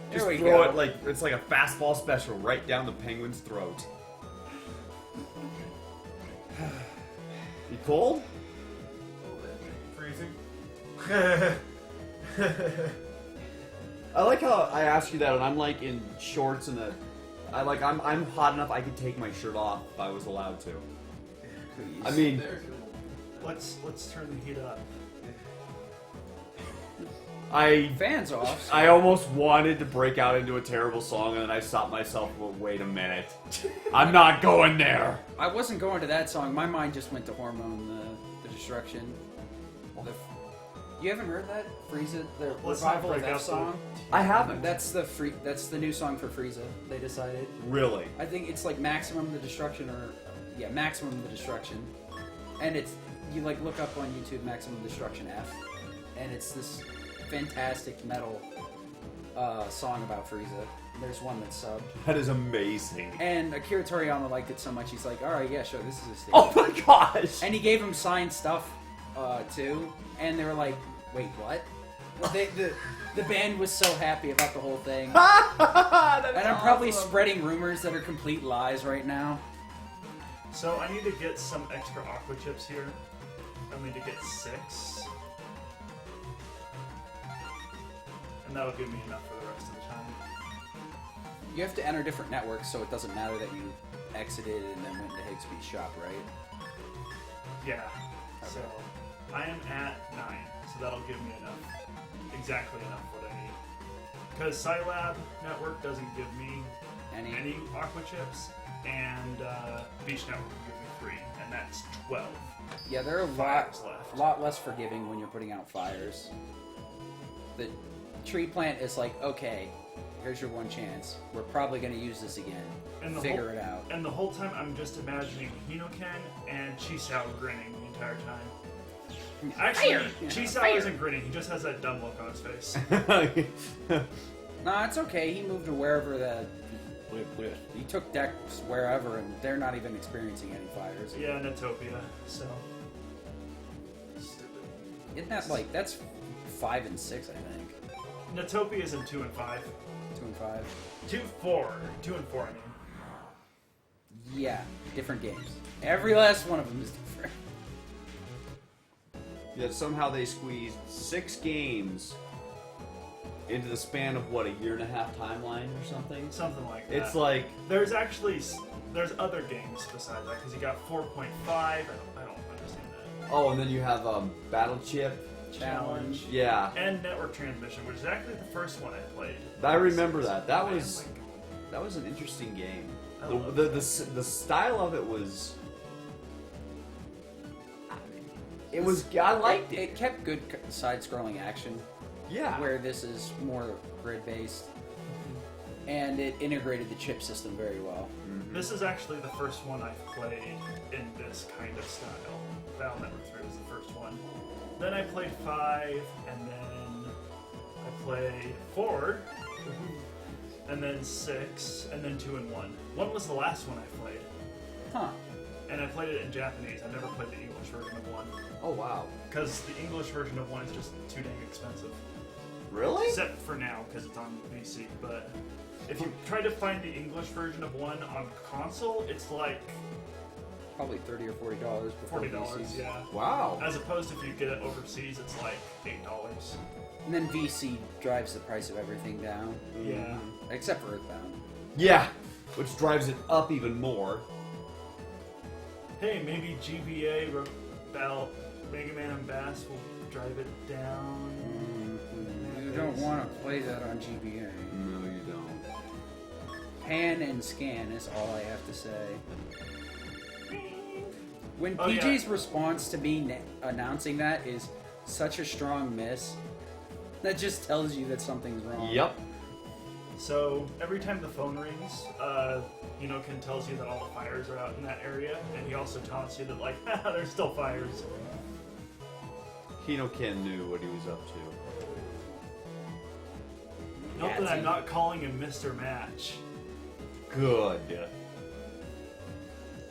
S3: There
S2: Just
S3: we
S2: throw
S3: go.
S2: it like it's like a fastball special right down the penguin's throat. You cold?
S7: Freezing.
S2: I like how I asked you that, and I'm like in shorts and I'm hot enough I could take my shirt off if I was allowed to. I mean,
S1: Let's turn the heat up.
S3: Fans off.
S2: I almost wanted to break out into a terrible song, and then I stopped myself. Well, wait a minute, I'm not going there.
S3: I wasn't going to that song. My mind just went to Hormone, the Destruction. You haven't heard that Frieza, the
S1: Let's not
S3: revival of
S1: break
S3: that
S1: out the-
S3: song?
S2: I haven't.
S3: That's the new song for Frieza. They decided.
S2: Really.
S3: I think it's like Maximum the Destruction, or yeah, Maximum the Destruction, and it's you like look up on YouTube Maximum Destruction F, and it's this fantastic metal song about Frieza. There's one that's subbed,
S2: That is amazing.
S3: and Akira Toriyama liked it so much he's like, all right, yeah, sure, this is a stage.
S2: Oh my gosh.
S3: And he gave him signed stuff too, and they were like, wait, what? The band was so happy about the whole thing. And I'm probably spreading rumors that are complete lies right now.
S1: So I need to get some extra aqua chips here. I need to get 6. And that'll give me enough for the rest of the time.
S3: You have to enter different networks, so it doesn't matter that you exited and then went to Higgsby's shop, right?
S1: Yeah. So I am at 9, so that'll give me enough. Exactly enough what I need. Because Scilab Network doesn't give me any aqua chips, and Beach Network will give me 3, and that's 12.
S3: Yeah, they're a
S1: Fires left.
S3: lot less forgiving when you're putting out fires. The tree plant is like, okay, here's your one chance. We're probably going to use this again.
S1: And the
S3: Figure
S1: whole,
S3: it out.
S1: And the whole time I'm just imagining Hinoken and Chisao grinning the entire time. Actually, Chisao isn't grinning, he just has that dumb look on his face.
S3: No, it's okay. He moved to wherever he took decks wherever, and they're not even experiencing any fires.
S1: Yeah, Netopia, so.
S3: Isn't that like that's 5 and 6? I think
S1: Netopia is in 2 and 5.
S3: 2 and 5.
S1: 2 and 4, I mean.
S3: Yeah, different games. Every last one of them is different.
S2: Yet somehow they squeezed 6 games into the span of what, a 1.5-year timeline or something?
S1: Something like that.
S2: It's like
S1: There's other games besides that, because you got 4.5, I don't understand that.
S2: oh, and then you have Battle Chip.
S1: Challenge.
S2: Yeah,
S1: And Network Transmission, which is actually the first one I played.
S2: I remember that. That
S1: Man,
S2: was
S1: like,
S2: that was an interesting game.
S1: I
S2: The,
S1: love
S2: the, the, the style of it was. It was. I liked it.
S3: It kept good side-scrolling action,
S2: Yeah.
S3: where this is more grid-based, and it integrated the chip system very well.
S1: This is actually the first one I've played in this kind of style. Battle Network 3 was the first one. Then I played 5, and then I played 4, and then 6, and then 2 and 1. 1 was the last one I played,
S3: Huh.
S1: and I played it in Japanese. I never played the English version of 1,
S2: Oh wow.
S1: because the English version of 1 is just too dang expensive.
S2: Really?
S1: Except for now, because it's on PC. But if you try to find the English version of one on console, it's like
S3: Probably $30 or $40 before
S1: $40,
S3: VCs.
S1: yeah.
S2: Wow.
S1: As opposed to if you get it overseas, it's like $8.
S3: And then VC drives the price of everything down.
S1: Yeah.
S3: Except for Earthbound.
S2: Yeah, which drives it up even more.
S1: Hey, maybe GBA, Battle, Mega Man and Bass will drive it down.
S3: You don't want to play that on GBA.
S2: No, you don't.
S3: Pan and scan is all I have to say. When
S1: Oh, yeah.
S3: PJ's response to me announcing that is such a strong miss, that just tells you that something's wrong.
S2: Yep.
S1: So every time the phone rings, Hinoken tells you that all the fires are out in that area, and he also taunts you that like, there's still fires.
S2: Hinoken knew what he was up to.
S1: Note that I'm not calling him Mr. Match.
S2: Good.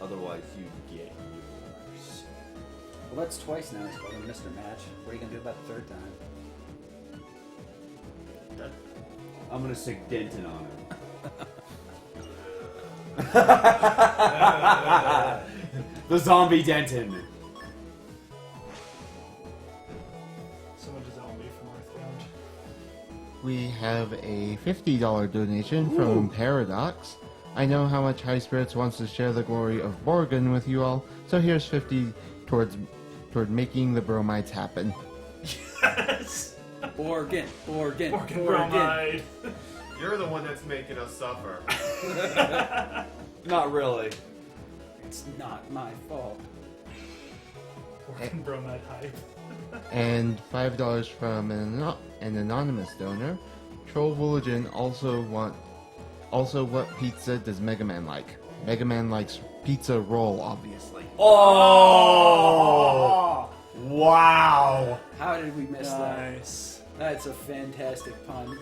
S2: Otherwise, you'd get yours.
S3: Well, that's twice now. He's called him Mr. Match. What are you gonna do about the third time?
S2: I'm gonna stick Denton on him. The zombie Denton.
S1: So much is LB from Earthbound.
S4: We have a $50 donation from Paradox. I know how much High Spirits wants to share the glory of Borgen with you all, so here's 50 toward making the bromides happen.
S1: Yes!
S3: Borgen.
S1: Bromide.
S7: You're the one that's making us suffer.
S2: Not really.
S3: It's not my fault.
S1: Organ Bromide hype.
S4: And $5 from an anonymous donor. Troll Woolagin also what pizza does Mega Man like? Mega Man likes pizza roll, obviously.
S2: Oh! Wow!
S3: How did we miss that?
S1: Nice.
S3: That's a fantastic pun.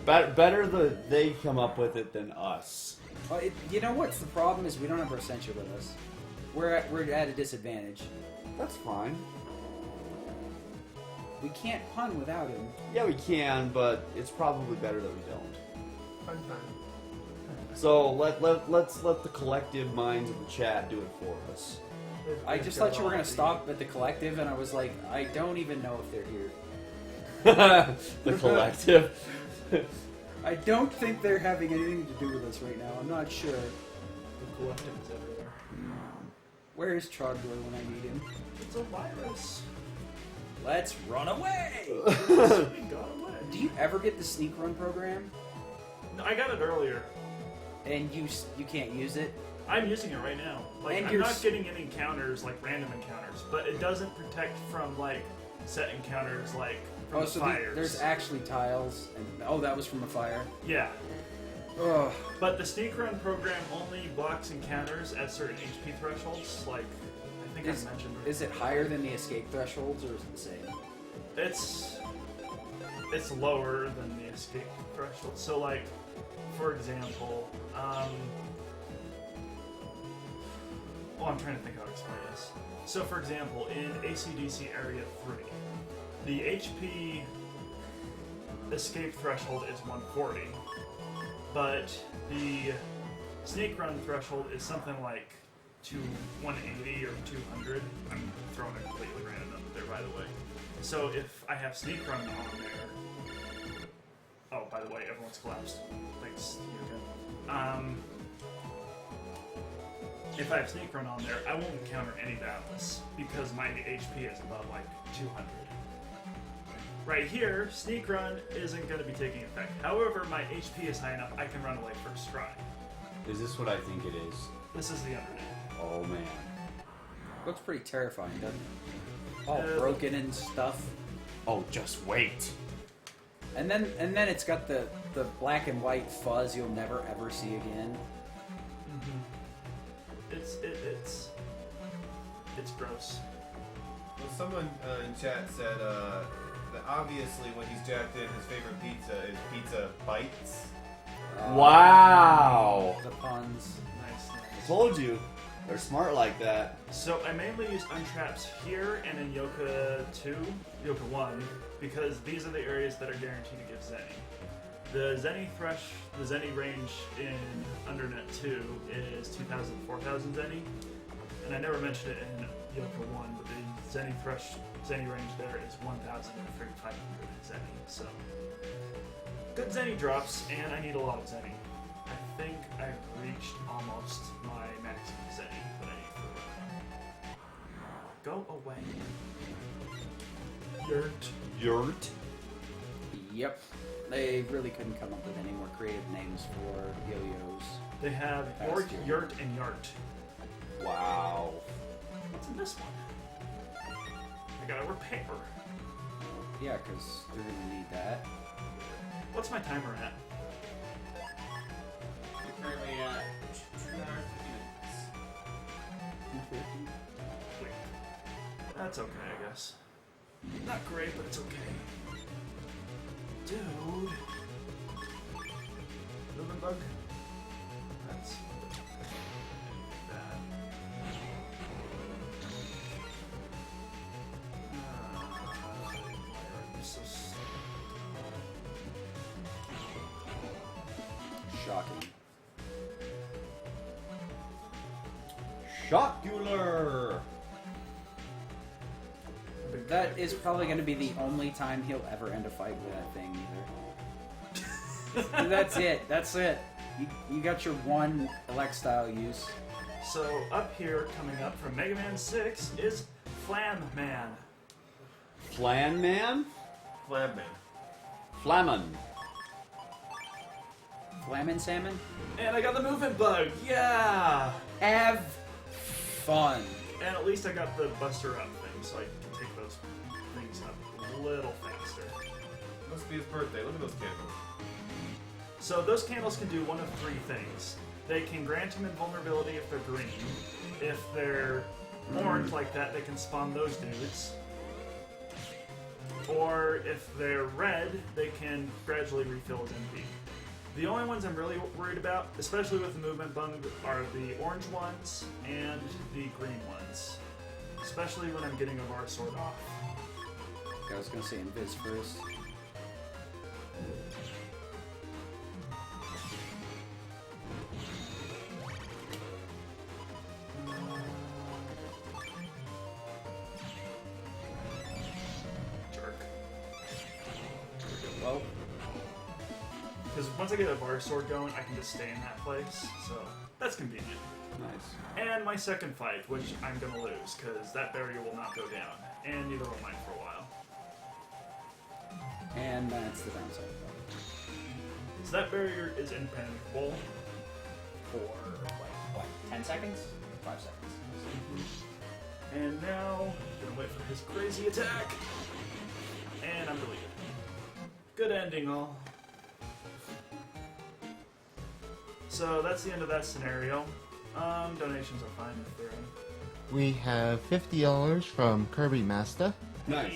S2: Better they come up with it than us.
S3: Well, you know what's the problem is we don't have our censor with us. We're at a disadvantage.
S2: That's fine.
S3: We can't pun without him.
S2: Yeah, we can, but it's probably better that we don't.
S7: Fun time.
S2: So let's let the collective minds of the chat do it for us.
S3: I just thought you were gonna stop at the collective, and I was like, I don't even know if they're here.
S2: The collective.
S3: I don't think they're having anything to do with us right now. I'm not sure.
S1: The collective is everywhere.
S3: Where is Trogdor when I need him?
S1: It's a virus.
S3: Let's run away!
S1: We got away.
S3: Do you ever get the sneak run program?
S1: No, I got it earlier.
S3: And you can't use it?
S1: I'm using it right now. Like,
S3: And
S1: I'm
S3: you're
S1: not getting any encounters, like random encounters, but it doesn't protect from like set encounters, like from
S3: so
S1: fires.
S3: there's actually tiles. And, that was from a fire.
S1: Yeah,
S3: Ugh.
S1: but the sneak run program only blocks encounters at certain HP thresholds. Like, I think I mentioned.
S3: Is it higher than the escape thresholds, or is it the same?
S1: It's lower than the escape threshold. So, like, for example, I'm trying to think how to explain this. So, for example, in ACDC Area 3, the HP escape threshold is 140, but the sneak run threshold is something like 180 or 200. I'm throwing a completely random number there, by the way. So if I have sneak run on there, oh, by the way, everyone's collapsed. Thanks, Yuka. If I have sneak run on there, I won't encounter any battles because my HP is above like 200. Right here, sneak run isn't going to be taking effect. However, my HP is high enough I can run away first try.
S2: Is this what I think it is?
S1: This is the underneath.
S2: Oh man.
S3: Looks pretty terrifying, doesn't it? All broken and stuff.
S2: Oh, just wait.
S3: And then it's got the black and white fuzz you'll never ever see again.
S1: It's gross.
S7: Well, someone in chat said that obviously when he's jacked in, his favorite pizza is pizza bites.
S2: Wow.
S3: The puns.
S1: Nice.
S2: Told you. They're smart like that.
S1: So I mainly use untraps here and in Yoka 2, Yoka 1, because these are the areas that are guaranteed to give Zenny. The Zenny range in Undernet 2 is 2,000 to 4,000 Zenny. And I never mentioned it in Yoka 1, but the Zenny range there is 1,000 to 3,500 Zenny. So, good Zenny drops, and I need a lot of Zenny. I think I've reached almost my maximum Zenny that I need for the run. Go away.
S2: Yurt.
S3: Yep. They really couldn't come up with any more creative names for yo-yos.
S1: They have
S3: Past
S1: Yort,
S3: year.
S1: Yurt, and Yart.
S2: Wow.
S1: What's in this one? I got a repair.
S3: Yeah, because they're gonna need that.
S1: What's my timer at?
S5: We're currently at 2 hours 50 minutes.
S1: Wait. That's okay, I guess. Not great, but it's okay. Dude. Moving bug? That's bad. I'm so
S3: Shocking.
S2: Shockular.
S3: That is probably going to be the only time he'll ever end a fight with that thing, either. That's it. That's it. You got your one elect style use.
S1: So up here, coming up from Mega Man 6, is Flam Man.
S2: Flan Man?
S7: Flab Man.
S2: Flamin.
S3: Flamin' salmon?
S1: And I got the movement bug, yeah!
S3: Have fun.
S1: And at least I got the Buster Up thing, so I can take those things up a little faster.
S7: Must be his birthday. Look at those candles.
S1: So those candles can do one of three things. They can grant him invulnerability if they're green. If they're orange like that, they can spawn those dudes. Or if they're red, they can gradually refill his MP. The only ones I'm really worried about, especially with the movement bug, are the orange ones and the green ones. Especially when I'm getting a Var Sword off.
S3: I was going to say Invis first.
S1: Jerk.
S3: Well,
S1: Because once I get a Var Sword going, I can just stay in that place, so that's convenient.
S2: Nice.
S1: And my second fight, which I'm gonna lose, because that barrier will not go down, and neither will mine for a while.
S3: and that's the downside.
S1: So that barrier is impenetrable.
S3: For, what, 10 seconds? 5 seconds.
S1: And now, gonna wait for his crazy attack. And I'm deleted. Good ending, all. So that's the end of that scenario. Donations are fine if they're in.
S4: We have $50 from Kirby Master.
S2: Nice.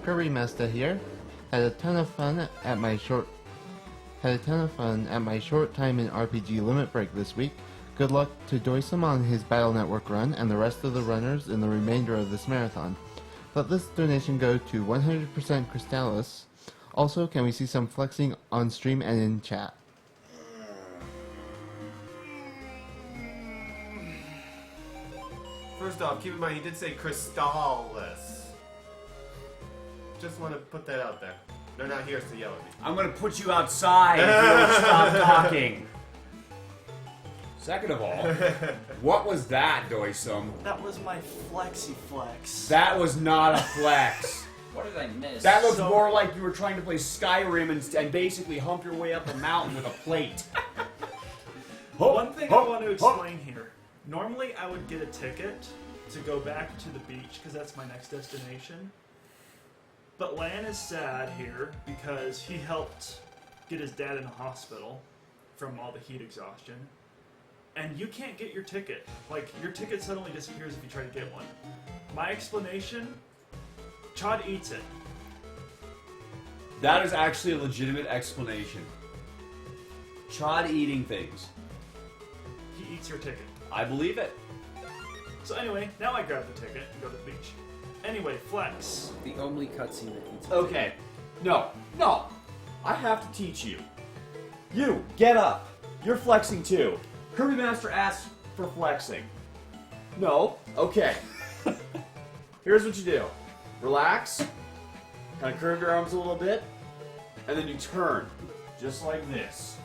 S4: Kirby Master here. Had a ton of fun at my short time in RPG Limit Break this week. Good luck to doicm on his Battle Network run and the rest of the runners in the remainder of this marathon. Let this donation go to 100% Crystallis. Also, can we see some flexing on stream and in chat?
S7: First off, keep in mind he did say Crystallis. Just want to put that out there. They're not here to yell at me.
S2: I'm gonna put you outside if you don't stop talking. Second of all, what was that, doicm?
S1: That was my flexi flex.
S2: That was not a flex.
S3: What did I miss?
S2: That looks more like you were trying to play Skyrim and basically hump your way up a mountain with a plate.
S1: One thing I want to explain here. Normally I would get a ticket to go back to the beach because that's my next destination. But Lan is sad here because he helped get his dad in the hospital from all the heat exhaustion. And you can't get your ticket. Like, your ticket suddenly disappears if you try to get one. My explanation, Chad eats it.
S2: That is actually a legitimate explanation. Chad eating things.
S1: He eats your ticket.
S2: I believe it.
S6: So anyway, now I grab the ticket and go to the beach. Anyway, flex.
S3: The only cutscene that needs.
S2: Okay. No. I have to teach you. You, get up. You're flexing too. Kirby Master asked for flexing. No. Okay. Here's what you do. Relax. Kind of curve your arms a little bit. And then you turn. Just like this.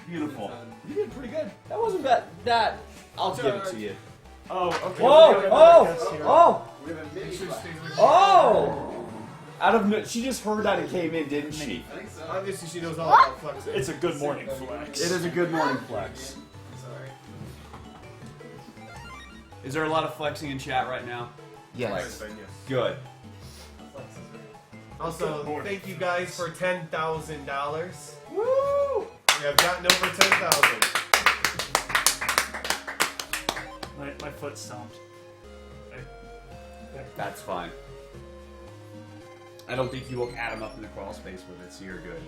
S2: Beautiful. You did pretty good. That wasn't bad. That, I'll give it to you.
S6: Oh, okay.
S2: Oh!
S7: We have a mini flex.
S2: Oh! Out of she just heard that and came in, didn't she?
S7: I think so. Obviously, she knows all about flexing.
S6: It's a good morning flex.
S2: It is a good morning flex.
S7: Sorry.
S2: Is there a lot of flexing in chat right now?
S4: Yes.
S7: Fine, yes.
S2: Good.
S7: Also, thank you guys for $10,000.
S2: Woo!
S7: We have gotten over 10,000.
S6: My foot stomped.
S2: That's fine. I don't think you woke Adam up in the crawl space with it, so you're good.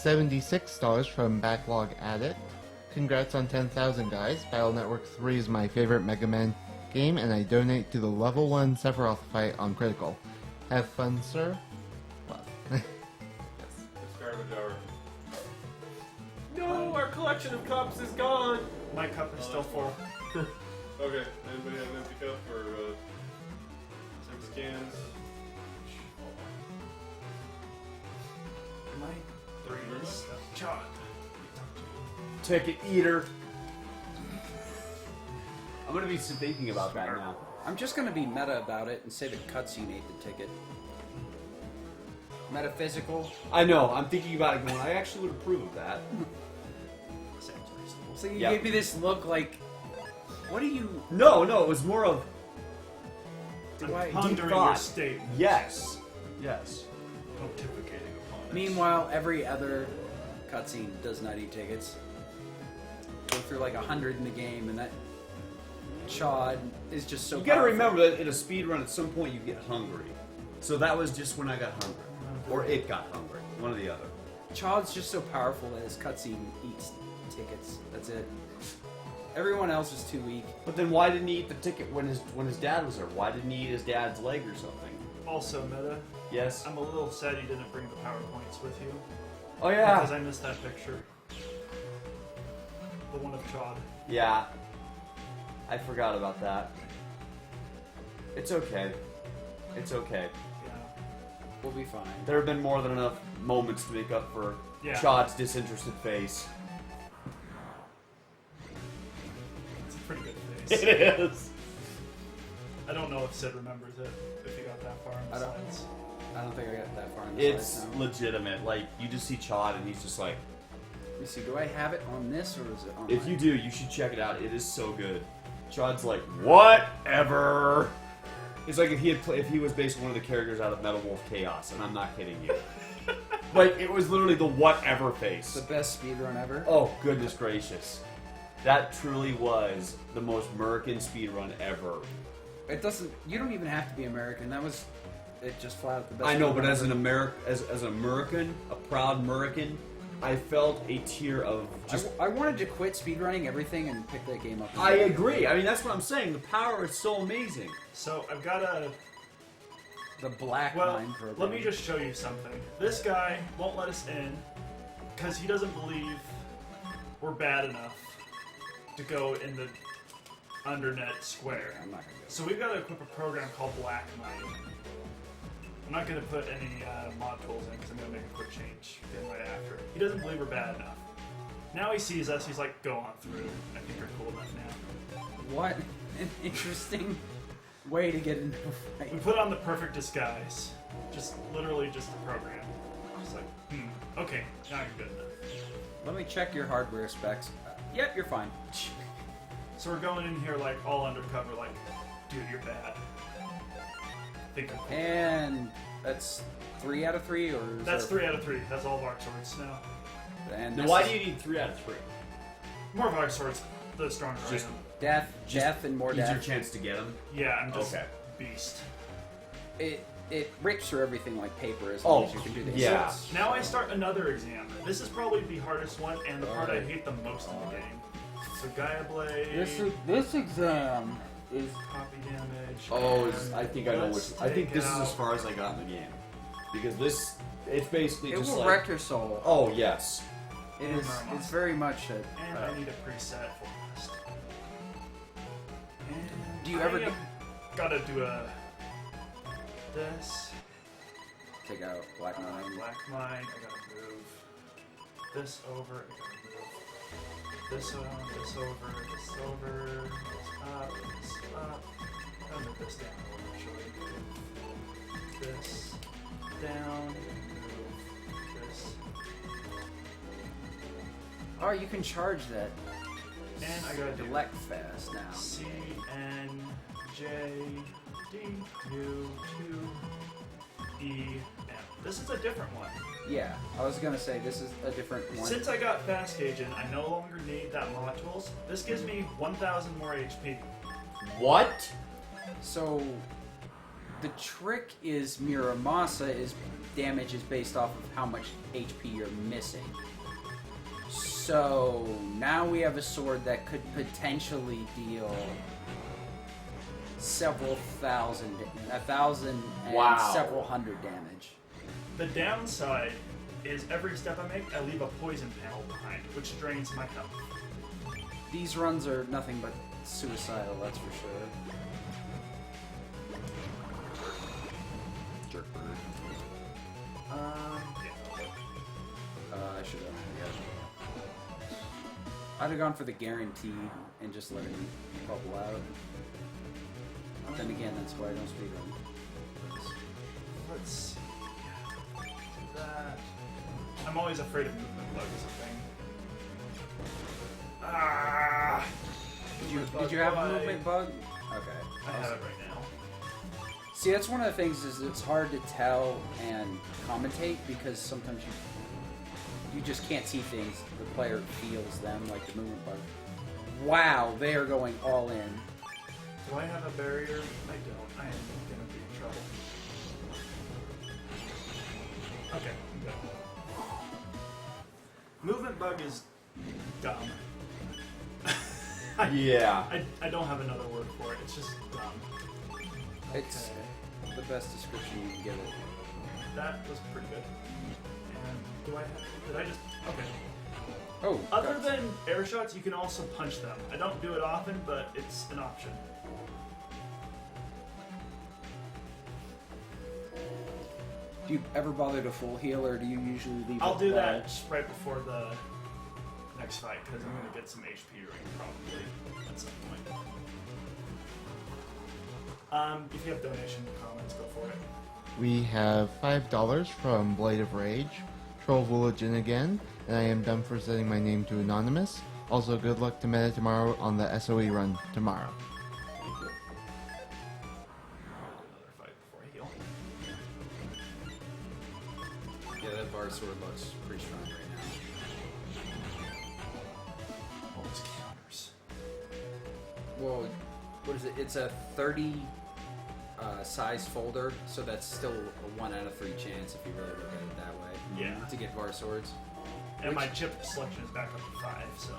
S4: $76 from Backlog Addict. Congrats on 10,000 guys. Battle Network 3 is my favorite Mega Man game, and I donate to the level 1 Sephiroth fight on Critical. Have fun, sir. Love.
S7: It's garbage hour. No, our collection of cups is gone.
S6: My cup is still full.
S7: Okay, anybody have an empty cup or 6 cans?
S6: My 3 is Chod.
S2: Ticket eater. I'm gonna be thinking about that now.
S3: I'm just gonna be meta about it and say that cutscene ate the ticket. Metaphysical.
S2: I know. I'm thinking about it going. I actually would approve of that.
S6: Sounds reasonable.
S3: So you
S2: Yep.
S3: gave me this look like, what do you?
S2: No, it was more of
S3: Do I?
S6: Pondering your
S2: thought.
S6: statement.
S2: yes.
S6: Pontificating upon it.
S3: Meanwhile, every other cutscene does not eat tickets. Go through like 100 in the game, and that Chod is just so.
S2: You gotta
S3: powerful.
S2: remember that in a speedrun, at some point you get hungry. So that was just when I got hungry, or it got hungry, one or the other.
S3: Chod's just so powerful that his cutscene eats tickets. That's it. Everyone else is too weak.
S2: But then why didn't he eat the ticket when his dad was there? Why didn't he eat his dad's leg or something?
S6: Also, Meta,
S2: Yes.
S6: I'm a little sad you didn't bring the PowerPoints with you.
S2: Oh yeah.
S6: Because I missed that picture. The one of Chod.
S2: Yeah. I forgot about that. It's okay. It's okay.
S6: Yeah.
S3: We'll be fine.
S2: There have been more than enough moments to make up for
S6: Yeah.
S2: Chod's disinterested face.
S6: It's a pretty good face.
S2: It is.
S6: I don't know if Sid remembers it, if he got that far in the
S3: I don't-
S6: slides.
S3: I don't think I got that far in the
S2: It's
S3: slides now.
S2: legitimate. Like, you just see Chod and he's just like,
S3: Let me see, do I have it on this or is it on
S2: if
S3: mine?
S2: you do, you should check it out. It is so good. Chod's like, whatever. It's like if he was basically one of the characters out of Metal Wolf Chaos, and I'm not kidding you. Like, it was literally the whatever face.
S3: The best speedrun ever?
S2: Oh, goodness gracious. That truly was the most American speedrun ever.
S3: It doesn't, you don't even have to be American. That was, it just flat out the best.
S2: I know, but
S3: speedrun
S2: as
S3: ever.
S2: an American, a proud American, I felt a tear of just...
S3: I wanted to quit speedrunning everything and pick that game up.
S2: I agree. I mean, that's what I'm saying. The power is so amazing.
S6: So I've got a...
S3: The Black
S6: Well,
S3: Mine program.
S6: let me just show you something. This guy won't let us in because he doesn't believe we're bad enough to go in the undernet square.
S3: I'm not gonna go.
S6: So we've got to equip a program called Black Mine. I'm not going to put any mod tools in because I'm going to make a quick change again right after. He doesn't believe we're bad enough. Now he sees us, he's like, go on through. I think you're cool enough now.
S3: What an interesting way to get into a
S6: We
S3: fight.
S6: put on the perfect disguise. Literally just a program. Just like, okay, now you're good enough.
S3: Let me check your hardware specs. Yep, you're fine.
S6: So we're going in here like all undercover, like, dude, you're bad. Think I'm cool.
S3: And that's 3 out of 3, or is
S6: That's
S3: there-
S6: 3 out of 3. That's all of our swords now.
S3: And
S2: Then
S3: this
S2: why
S3: is
S2: do you need 3 out of 3?
S6: More of our swords, the stronger
S2: Just-
S6: I am.
S3: death, and more
S2: Easier
S3: death?
S2: chance to get them.
S6: Yeah, I'm just
S2: Okay.
S6: beast.
S3: It it rips through everything like paper as long as you can do the
S2: yeah.
S3: hits.
S6: Now I start another exam. This is probably the hardest one and the part I hate the most in the game. So Gaia Blade,
S3: This exam is
S6: copy damage.
S2: Oh,
S6: and
S2: I think I know which.
S6: let's
S2: I think
S6: take
S2: this is
S6: out-
S2: as far as I got in the game, because this it's basically
S3: it
S2: just
S3: will
S2: like.
S3: wreck your soul.
S2: Oh yes.
S3: It is. It's very much a.
S6: And I need a preset for list. And
S3: Do you ever
S6: I
S3: get-
S6: gotta do a this
S3: Take out Black Mine.
S6: black mine. I gotta move this over. I gotta move this over, this over, this over, this up, this up. I'm gonna move this down actually. Move this down. Move this.
S3: Oh, you can charge that.
S6: And I gotta do
S3: Select fast now.
S6: C N J D U 2 E M. This is a different one.
S3: Yeah, I was gonna say this is a different one.
S6: Since I got Fast Gauging, I no longer need that mod tools. This gives me 1,000 more HP.
S2: What?
S3: So the trick is Muramasa is damage is based off of how much HP you're missing. So now we have a sword that could potentially deal several thousand, 1,000 and
S2: Wow.
S3: several hundred damage.
S6: The downside is every step I make, I leave a poison panel behind, which drains my health.
S3: These runs are nothing but suicidal, that's for sure. Jerkbird.
S6: Yeah.
S3: I should have. I'd have gone for the guarantee and just let it bubble out. Then again, that's why I don't speedrun.
S6: Let's see. Do that. I'm always afraid of movement bug or something. Ah!
S3: Did you have a movement bug? Okay.
S6: I have it right now.
S3: See, that's one of the things is it's hard to tell and commentate because sometimes you just can't see things. The player feels them, like the movement bug. Wow, they are going all in.
S6: Do I have a barrier? I don't. I am gonna be in trouble. Okay, I'm good. Movement bug is dumb.
S2: Yeah.
S6: I don't have another word for it. It's just dumb.
S3: It's the best description you can give it.
S6: That was pretty good. And do I have... Did I just... Okay.
S3: Oh,
S6: Other than air shots, you can also punch them. I don't do it often, but it's an option.
S3: do you ever bother to full heal, or do you usually leave?
S6: I'll
S3: it
S6: do
S3: by-
S6: that just right before the next fight, because I'm going to get some HP ring probably at some point. If you have donation comments, go for it.
S4: We have $5 from Blade of Rage, Troll Village in again, and I am done for setting my name to Anonymous. Also, good luck to Meta tomorrow on the SOE run tomorrow.
S6: Another fight before I heal.
S3: Yeah, that bar sword looks pretty strong right now.
S6: All those counters.
S3: Well, what is it? It's a 30 size folder, so that's still a 1 out of 3 chance if you really look at it that way.
S6: Yeah.
S3: To get bar swords.
S6: And my chip selection is back up to 5, so...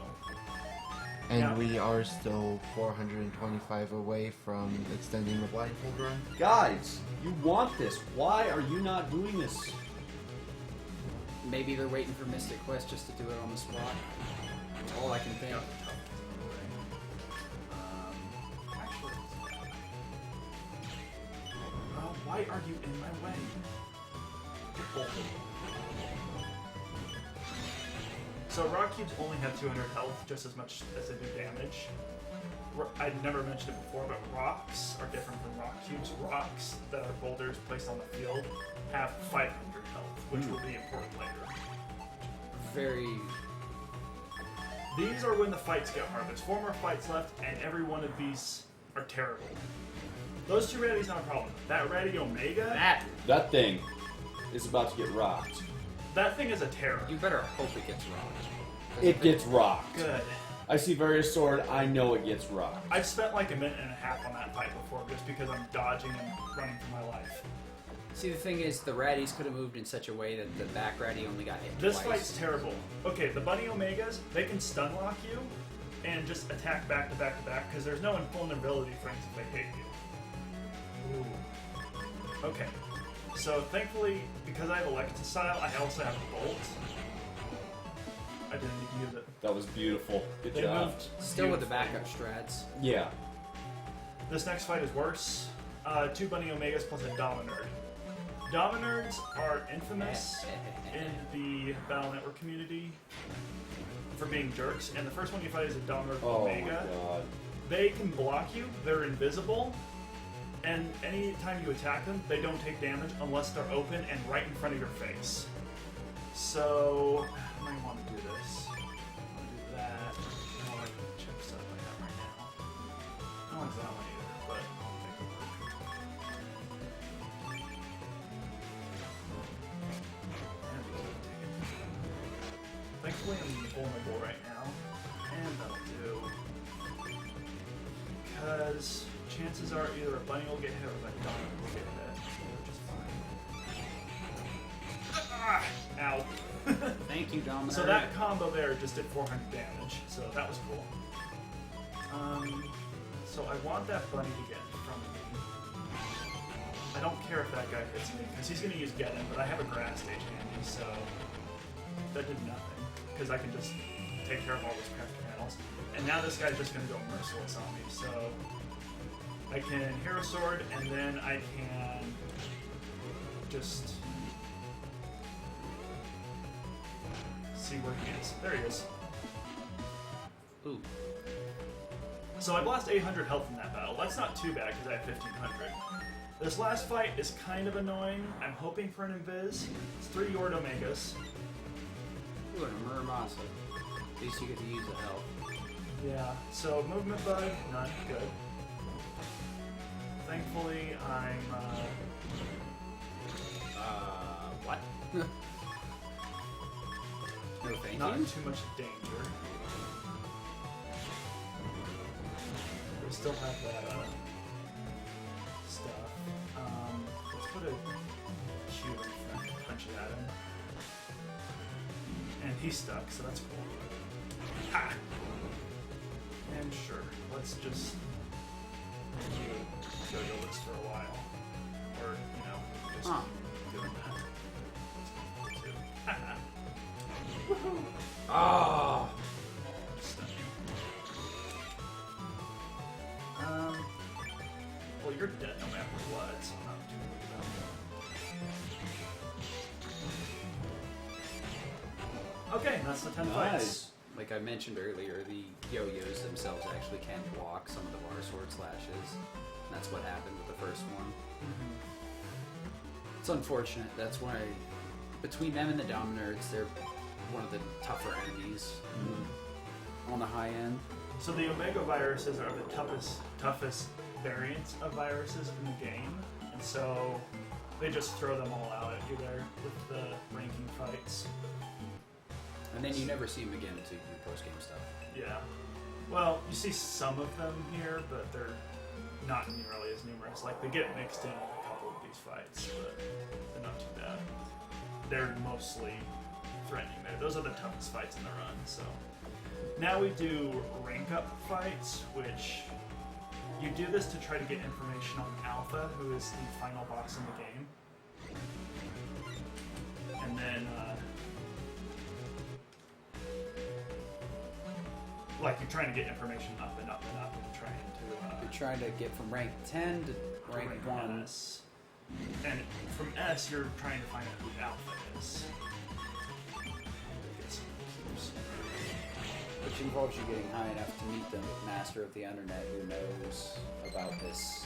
S4: And
S6: Yeah.
S4: we are still 425 away from extending the blindfold run.
S2: Guys, you want this. Why are you not doing this?
S3: Maybe they're waiting for Mystic Quest just to do it on the spot. That's all I can think.
S6: Actually... why are you in my way? Get bolted. So rock cubes only have 200 health, just as much as they do damage. I never mentioned it before, but rocks are different from rock cubes. Rocks that are boulders placed on the field have 500 health, which will be important later.
S3: Very.
S6: These are when the fights get hard. There's 4 more fights left, and every one of these are terrible. Those 2 rarities not a problem. That rarity Omega,
S2: That thing is about to get rocked.
S6: that thing is a terror.
S3: You better hope it gets rocked.
S2: It gets rocked.
S6: Good.
S2: I see various sword. I know it gets rocked.
S6: I've spent like a minute and a half on that fight before just because I'm dodging and running for my life.
S3: See, the thing is, the Raddies could have moved in such a way that the back Raddie only got hit
S1: This
S3: twice.
S1: fight's terrible. Okay, the Bunny Omegas, they can stun lock you and just attack back to back to back because there's no invulnerability frames if they hit you. Ooh. Okay. So thankfully, because I have Electrocile, I also have Bolt. I didn't need to use it.
S2: That was beautiful. Good
S1: They
S2: job.
S1: moved
S3: Still with the
S1: beautifully.
S3: backup strats.
S2: Yeah.
S1: This next fight is worse. 2 Bunny Omegas plus a Dominard. Dominards are infamous in the Battle Network community for being jerks, and the first one you fight is a Dominard
S2: Oh
S1: Omega.
S2: my god.
S1: They can block you, they're invisible, and anytime you attack them, they don't take damage unless they're open and right in front of your face. So, I might want to do this. I'll do that. I don't like the chip setup I have right now. I don't like that one either, but I'll make it work. And we'll take it. Thankfully, I'm vulnerable right now, and that'll do. Because chances are either a bunny will get hit or that Donald will get hit, which is fine. Ah! Ow.
S3: Thank you, Dominic.
S1: So that combo there just did 400 damage, so that was cool. So I want that bunny to get in front of me. I don't care if that guy hits me, because he's going to use Get In, but I have a grass stage handy, so that did nothing, because I can just take care of all those craft panels. And now this guy's just going to go merciless on me, so I can Hero Sword, and then I can just see where he is. There he is.
S3: Ooh.
S1: So I've lost 800 health in that battle. That's not too bad because I have 1500. This last fight is kind of annoying. I'm hoping for an invis. It's 3 Yord Omegas.
S3: Ooh, and a Muramasa. At least you get to use the health.
S1: Yeah, so movement bug, none. Good. Thankfully, I'm,
S3: What? No thank
S1: not in
S3: you.
S1: too much danger. We still have that, stuff. Let's put a cube in front and punch it at him. And he's stuck, so that's cool. Ha! And sure, let's just make you go this for a while. Or, you know, just doing that. Too. Haha. Woohoo!
S3: Ah.
S1: Stun you. Well, you're dead no matter what, so I'm not too worried about that. Okay, that's the 10 fights.
S2: Nice.
S3: Like I mentioned earlier, the yo-yos themselves actually can block some of the bar sword slashes. That's what happened with the first one. It's unfortunate. That's why, between them and the Dominards, they're one of the tougher enemies on the high end.
S1: So the Omega viruses are the toughest variants of viruses in the game, and so they just throw them all out at you there with the ranking fights.
S3: And then you never see them again until you do post-game stuff.
S1: Yeah. Well, you see some of them here, but they're not nearly as numerous. Like, they get mixed in with a couple of these fights, but they're not too bad. They're mostly threatening there. Those are the toughest fights in the run, so. Now we do rank up fights, which you do this to try to get information on Alpha, who is the final boss in the game. And then, like, you're trying to get information up and up and up and trying
S3: You're
S1: to
S3: trying to get from rank 10 to rank 1.
S1: S. And from S, you're trying to find out who Alpha is. Get some cubes.
S3: Which involves you getting high enough to meet the master of the internet who knows about this.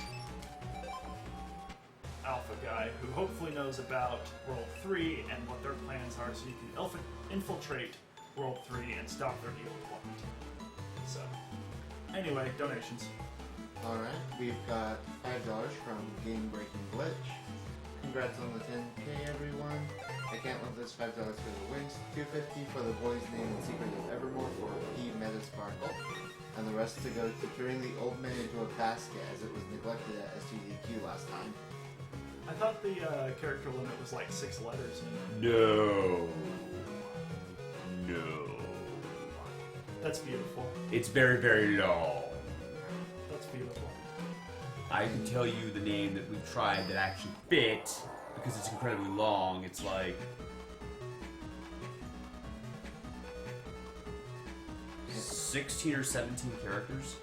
S1: Alpha guy who hopefully knows about World 3 and what their plans are so you can infiltrate World 3 and stop their evil plot. So, anyway, donations.
S4: Alright, we've got $5 from Game Breaking Glitch. Congrats on the 10K, everyone. I can't let this $5 go to waste. $2.50 for the boy's name and secret of Evermore for P Metasparkle. And the rest to go to turning the old man into a basket as it was neglected at STDQ last time.
S6: I thought the character limit was like 6 letters.
S2: No.
S6: That's beautiful.
S2: It's very, very long.
S6: That's beautiful.
S2: I can tell you the name that we've tried that actually fit because it's incredibly long. It's like 16 or 17 characters.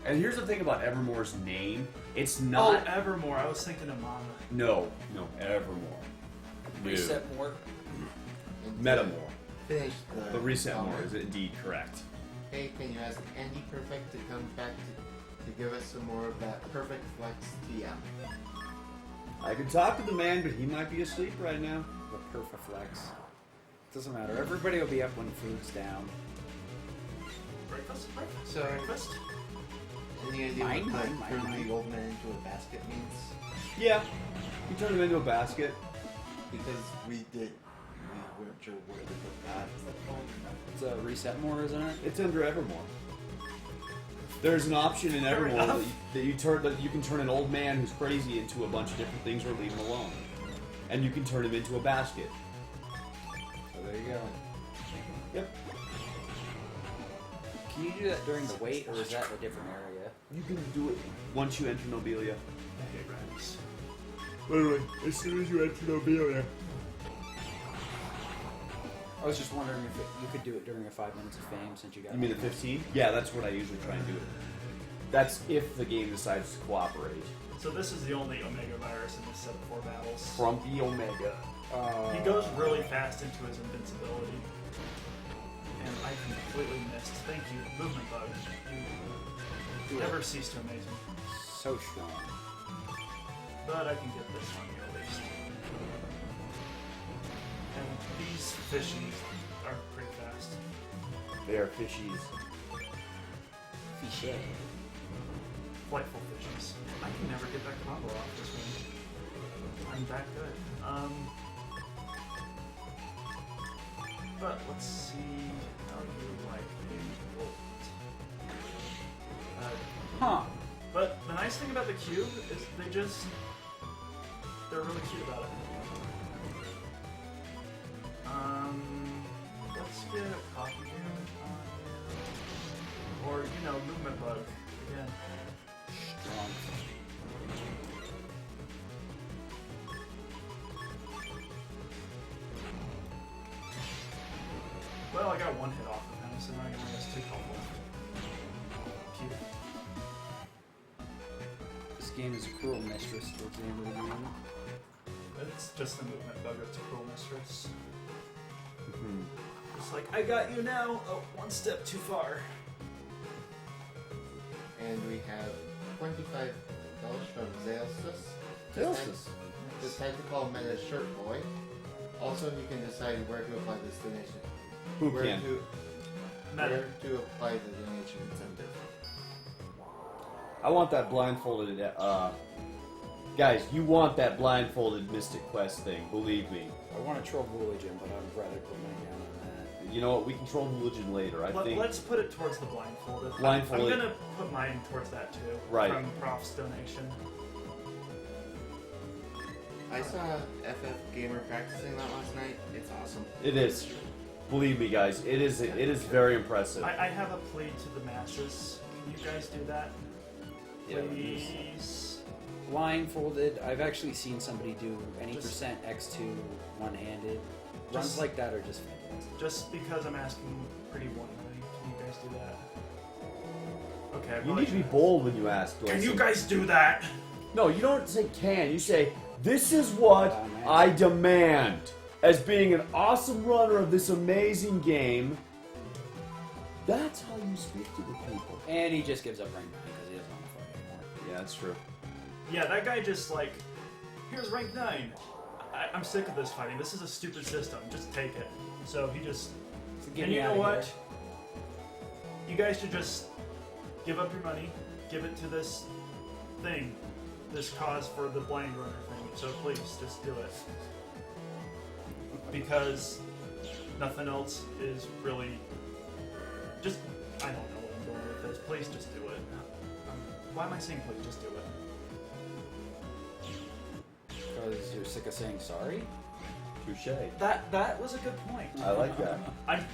S2: And here's the thing about Evermore's name. It's not...
S6: Oh, Evermore. I was thinking of Mama.
S2: No, Evermore.
S3: Reset more.
S2: Metamore.
S4: Finish
S2: The reset more is indeed correct.
S4: Hey, can you ask Andy Perfect to come back to give us some more of that Perfect Flex TM?
S2: I could talk to the man, but he might be asleep right now.
S3: The Perfaflex. Doesn't matter. Everybody will be up when food's down.
S6: Breakfast?
S4: So-
S6: Breakfast?
S4: Any idea
S3: Mine,
S4: what
S3: mine,
S4: turn
S3: mine.
S4: the old man into a basket means?
S2: Yeah. You turn him into a basket.
S4: Because we weren't sure where to put that.
S3: It's a reset more, isn't it?
S2: It's under Evermore. There's an option in
S6: Fair
S2: Evermore
S6: enough.
S2: that you can turn an old man who's crazy into a bunch of different things or leave him alone. And you can turn him into a basket.
S3: So there you go.
S2: Yep.
S3: Can you do that during the wait, or is that a different area?
S2: You can do it once you enter Nobilia.
S6: I hate rats.
S2: Literally, as soon as you enter Nobilia.
S3: I was just wondering if you could do it during a 5 minutes of fame since you got.
S2: You mean the 15? Yeah, that's what I usually try and do it. That's if the game decides to cooperate.
S6: So this is the only Omega virus in this set of 4 battles.
S2: Frumpy Omega.
S6: He goes really fast into his invincibility. And I completely missed. Thank you, Movement Bug. You never cease to amaze me.
S3: So strong.
S6: But I can get this one at least. And these fishies are pretty fast.
S2: They are fishies.
S3: Fishy.
S6: Flightful fishies. I can never get that combo off this one. I'm that good. But let's see how you like the bolt.
S3: Huh.
S6: But the nice thing about the cube is they're really cute about it. Let's get a copy here. Or, movement bug again.
S3: Strong.
S6: Well, I got one hit off of him, so now I can only has 2 health left. Cute.
S3: This game is a cruel mistress towards the end of the game.
S6: It's just the movement bug that's a cruel mistress.
S2: Mm-hmm.
S6: It's like, I got you now! Oh, one step too far.
S4: And we have $25 from Zaelsus.
S2: Zaelsus.
S4: Decide to call him a shirt boy. Also, you can decide where to apply this donation.
S2: Who
S4: where
S2: can?
S6: Meta.
S4: Where to apply the donation incentive.
S2: I want that blindfolded, guys, you want that blindfolded Mystic Quest thing, believe me.
S3: I want to troll religion, but I'd rather put my down on that.
S2: You know what, we can troll religion later, I think.
S6: Let's put it towards the blindfolded.
S2: Blindfolded.
S6: I'm gonna put mine towards that too.
S2: Right.
S6: From Prof's donation.
S4: I saw FF Gamer practicing that last night. It's awesome.
S2: It is. Believe me, guys, it is very impressive.
S6: I have a plea to the masses. Can you guys do that?
S2: Yeah.
S6: Please.
S3: Blindfolded, I've actually seen somebody do any
S6: Just-
S3: percent X2 one-handed. Runs
S6: Just-
S3: like that are just fantastic.
S6: Just because I'm asking pretty bluntly, can you guys do that? Okay.
S2: You
S6: well,
S2: need to be bold when you ask.
S6: Can you
S2: Doicm.
S6: guys do that?
S2: No, you don't say can. You say, this is what I demand. As being an awesome runner of this amazing game, that's how you speak to the people.
S3: And he just gives up rank 9 because he doesn't want to fight anymore.
S2: Yeah, that's true.
S6: Yeah, that guy just like, here's rank 9. I'm sick of this fighting. This is a stupid system. Just take it. So he just.
S3: So get
S6: And
S3: me
S6: you know
S3: outta
S6: what?
S3: here.
S6: You guys should just give up your money, give it to this thing, this cause for the blind runner thing. So please, just do it. Because nothing else is really. Just. I don't know what I'm going with this. Please just do it. Why am I saying please? Just do it.
S3: Because you're sick of saying sorry?
S2: Touche.
S1: That was a good point.
S2: I like that.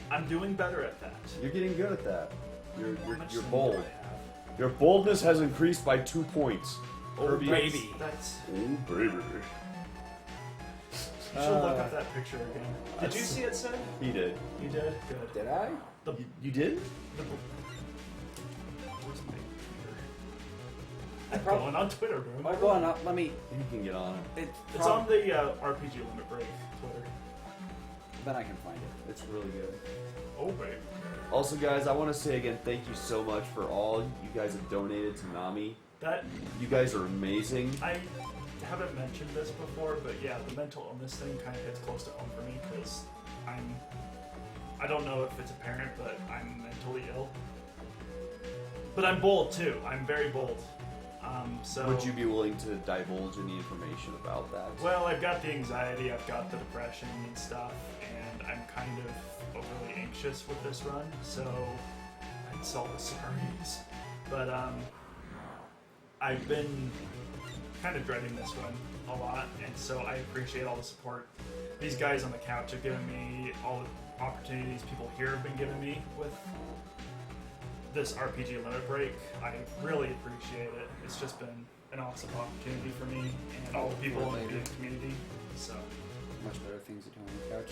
S1: I'm doing better at that.
S2: You're getting good at that. You're
S1: How much
S2: you're
S1: time
S2: bold.
S1: do I have?
S2: Your boldness has increased by 2 points.
S1: Oh,
S6: baby.
S1: That's.
S2: Oh, baby.
S1: You should look up that picture again. Did you see it, Sid?
S2: He did.
S1: You did? Good.
S3: Did I?
S1: The,
S2: You did?
S1: the, where's my Twitter? I'm going on Twitter, bro.
S3: Oh, go on up. Let me.
S2: You can get on it.
S1: It's on the RPG Limit Break Twitter.
S3: Then I can find it.
S2: It's really good.
S1: Oh, babe.
S2: Also, guys, I want to say again, thank you so much for all you guys have donated to Nami.
S1: That
S2: You guys are amazing.
S1: I haven't mentioned this before, but yeah, the mental illness thing kind of hits close to home for me because I don't know if it's apparent, but I'm mentally ill. But I'm bold too. I'm very bold. So
S2: Would you be willing to divulge any information about that?
S1: Well, I've got the anxiety, I've got the depression and stuff, and I'm kind of overly anxious with this run, so I'd sell the sorries. But I've been kind of dreading this run a lot, and so I appreciate all the support these guys on the couch have given me, all the opportunities people here have been giving me with this RPG Limit Break. I really appreciate it. It's just been an awesome opportunity for me and all the people in the community. So
S3: Much better things to do on the couch.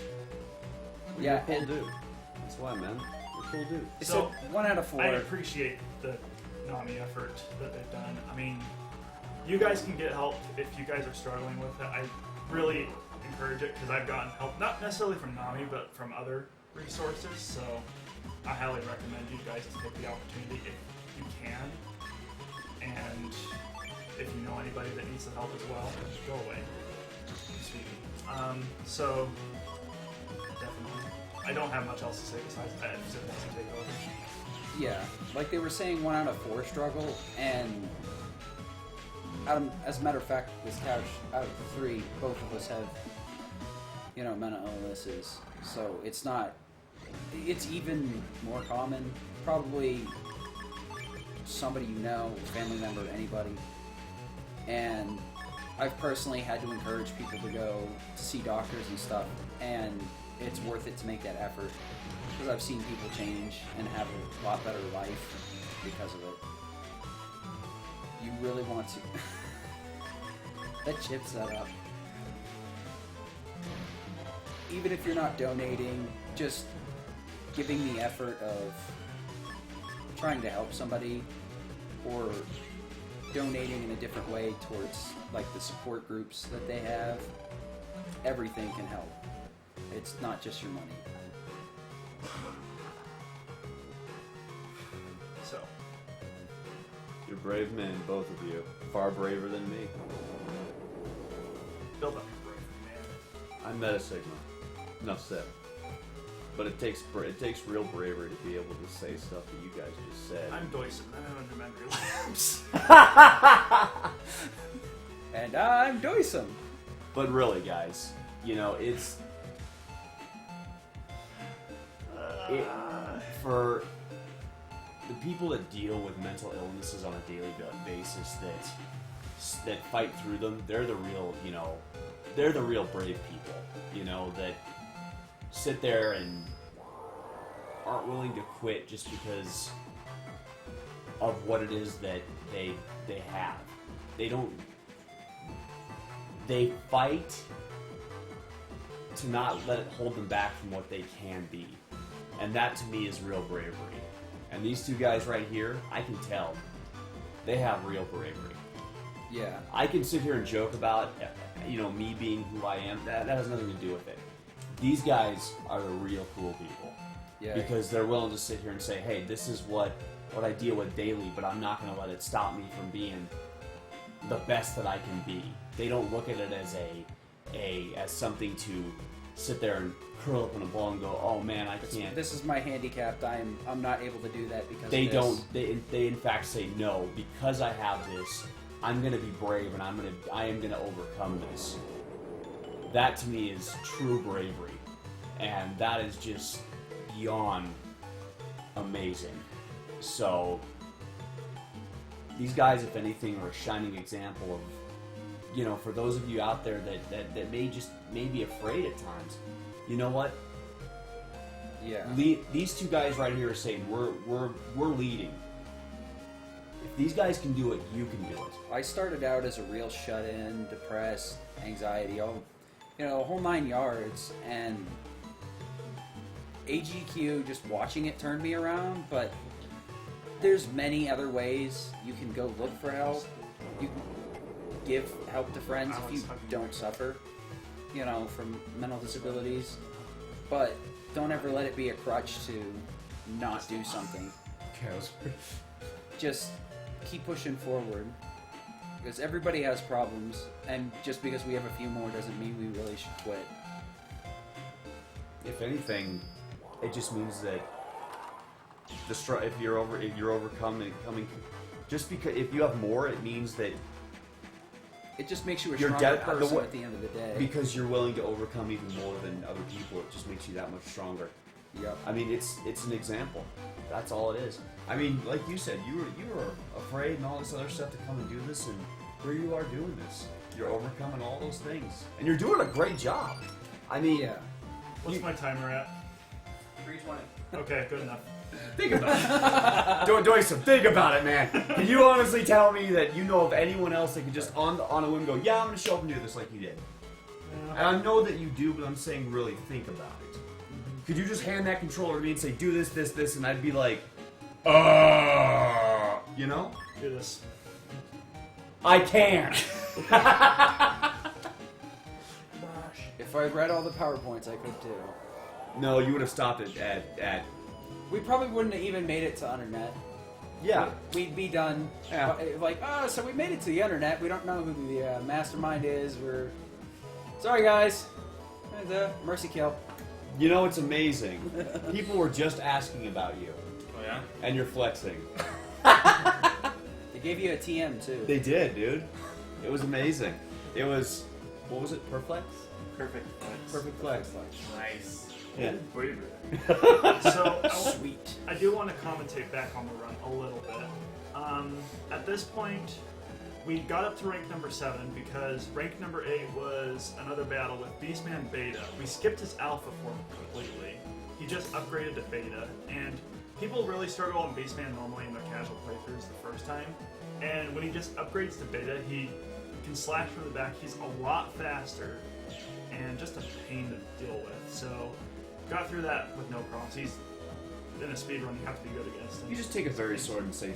S2: Well,
S3: Yeah,
S2: you're a
S3: and-
S2: cool dude. That's why, man. You're a cool dude.
S3: So 1 out of 4.
S1: I appreciate the NAMI effort that they've done. I mean, you guys can get help if you guys are struggling with it. I really encourage it because I've gotten help, not necessarily from NAMI, but from other resources. So I highly recommend you guys to take the opportunity if you can. And if you know anybody that needs the help as well, go away. Sweetie. So definitely. I don't have much else to say besides that. Sid wants to take over.
S3: Yeah, like they were saying, 1 out of 4 struggle, and as a matter of fact, this couch, out of the 3, both of us have, mental illnesses. So it's not, it's even more common. Probably somebody you know, family member, anybody. And I've personally had to encourage people to go to see doctors and stuff, and it's worth it to make that effort. Because I've seen people change and have a lot better life because of it. You really want to. That chip set up. Even if you're not donating, just giving the effort of trying to help somebody or donating in a different way towards like the support groups that they have, everything can help. It's not just your money.
S1: So,
S2: You're brave men, both of you. Far braver than me.
S1: build up your bravery, man.
S2: I'm Meta Sigma. Enough said. But it takes real bravery to be able to say stuff that you guys just said.
S1: I'm doicm. I don't have memory lapse.
S3: And I'm doicm.
S2: But really, guys, for the people that deal with mental illnesses on a daily basis that fight through them, they're the real, they're the real brave people, that sit there and aren't willing to quit just because of what it is that they have. They fight to not let it hold them back from what they can be. And that to me is real bravery. And these two guys right here, I can tell, they have real bravery.
S3: Yeah.
S2: I can sit here and joke about, me being who I am. That has nothing to do with it. These guys are the real cool people.
S3: Yeah.
S2: Because they're willing to sit here and say, hey, this is what I deal with daily, but I'm not going to let it stop me from being the best that I can be. They don't look at it as something to sit there and curl up in a ball and go, oh man, I can't.
S3: This is my handicap. I'm not able to do that because
S2: They
S3: of this.
S2: don't. They in fact say no, because I have this. I'm gonna be brave and I am gonna overcome this. That to me is true bravery, and that is just beyond amazing. So these guys, if anything, are a shining example for those of you out there that may be afraid at times, you know what?
S3: Yeah.
S2: These two guys right here are saying we're leading. If these guys can do it, you can do it.
S3: I started out as a real shut-in, depressed, anxiety, the whole 9 yards, and AGQ, just watching it turned me around, but there's many other ways you can go look for help. You can give help to friends if you don't suffer, from mental disabilities, but don't ever let it be a crutch to not do something. Just keep pushing forward, because everybody has problems, and just because we have a few more doesn't mean we really should quit.
S2: If anything, it just means that if you're overcoming, just because if you have more, it means that
S3: it just makes you a
S2: you're
S3: stronger person at the end of the day.
S2: Because you're willing to overcome even more than other people. It just makes you that much stronger.
S3: Yep.
S2: I mean, it's an example. That's all it is. I mean, like you said, you were afraid and all this other stuff to come and do this, and here you are doing this. You're overcoming all those things, and you're doing a great job. I mean,
S3: Yeah.
S6: What's my timer at?
S5: 320.
S6: Okay, good enough.
S2: think about it. Doicm, think about it, man. Can you honestly tell me that you know of anyone else that could just on a whim go, yeah, I'm going to show up and do this like you did? And I know that you do, but I'm saying really think about it. Could you just hand that controller to me and say, do this, this, this, and I'd be like, you know?
S6: Do this.
S2: I can't.
S3: If I read all the PowerPoints, I could too.
S2: No, you would have stopped it at
S3: We probably wouldn't have even made it to internet.
S2: yeah.
S3: We'd be done.
S2: Yeah.
S3: Like, so we made it to the internet. We don't know who the mastermind is. We're sorry, guys. The mercy kill.
S2: You know, it's amazing. People were just asking about you,
S5: Oh yeah?
S2: and you're flexing.
S3: They gave you a TM too.
S2: They did, dude. It was amazing. It was, what was it, Perflex?
S6: Perfect. Thanks.
S2: Perfect flex.
S5: Nice.
S2: Yeah.
S6: So
S3: Sweet.
S6: I do want to commentate back on the run a little bit. At this point, we got up to rank number 7 because rank number 8 was another battle with Beastman Beta. We skipped his alpha form completely. He just upgraded to Beta, and people really struggle on Beastman normally in their casual playthroughs the first time. And when he just upgrades to Beta, he can slash from the back. He's a lot faster and just a pain to deal with. So got through that with no problems. He's in a speed run, you have to be good against him.
S2: You just take a very sword and say,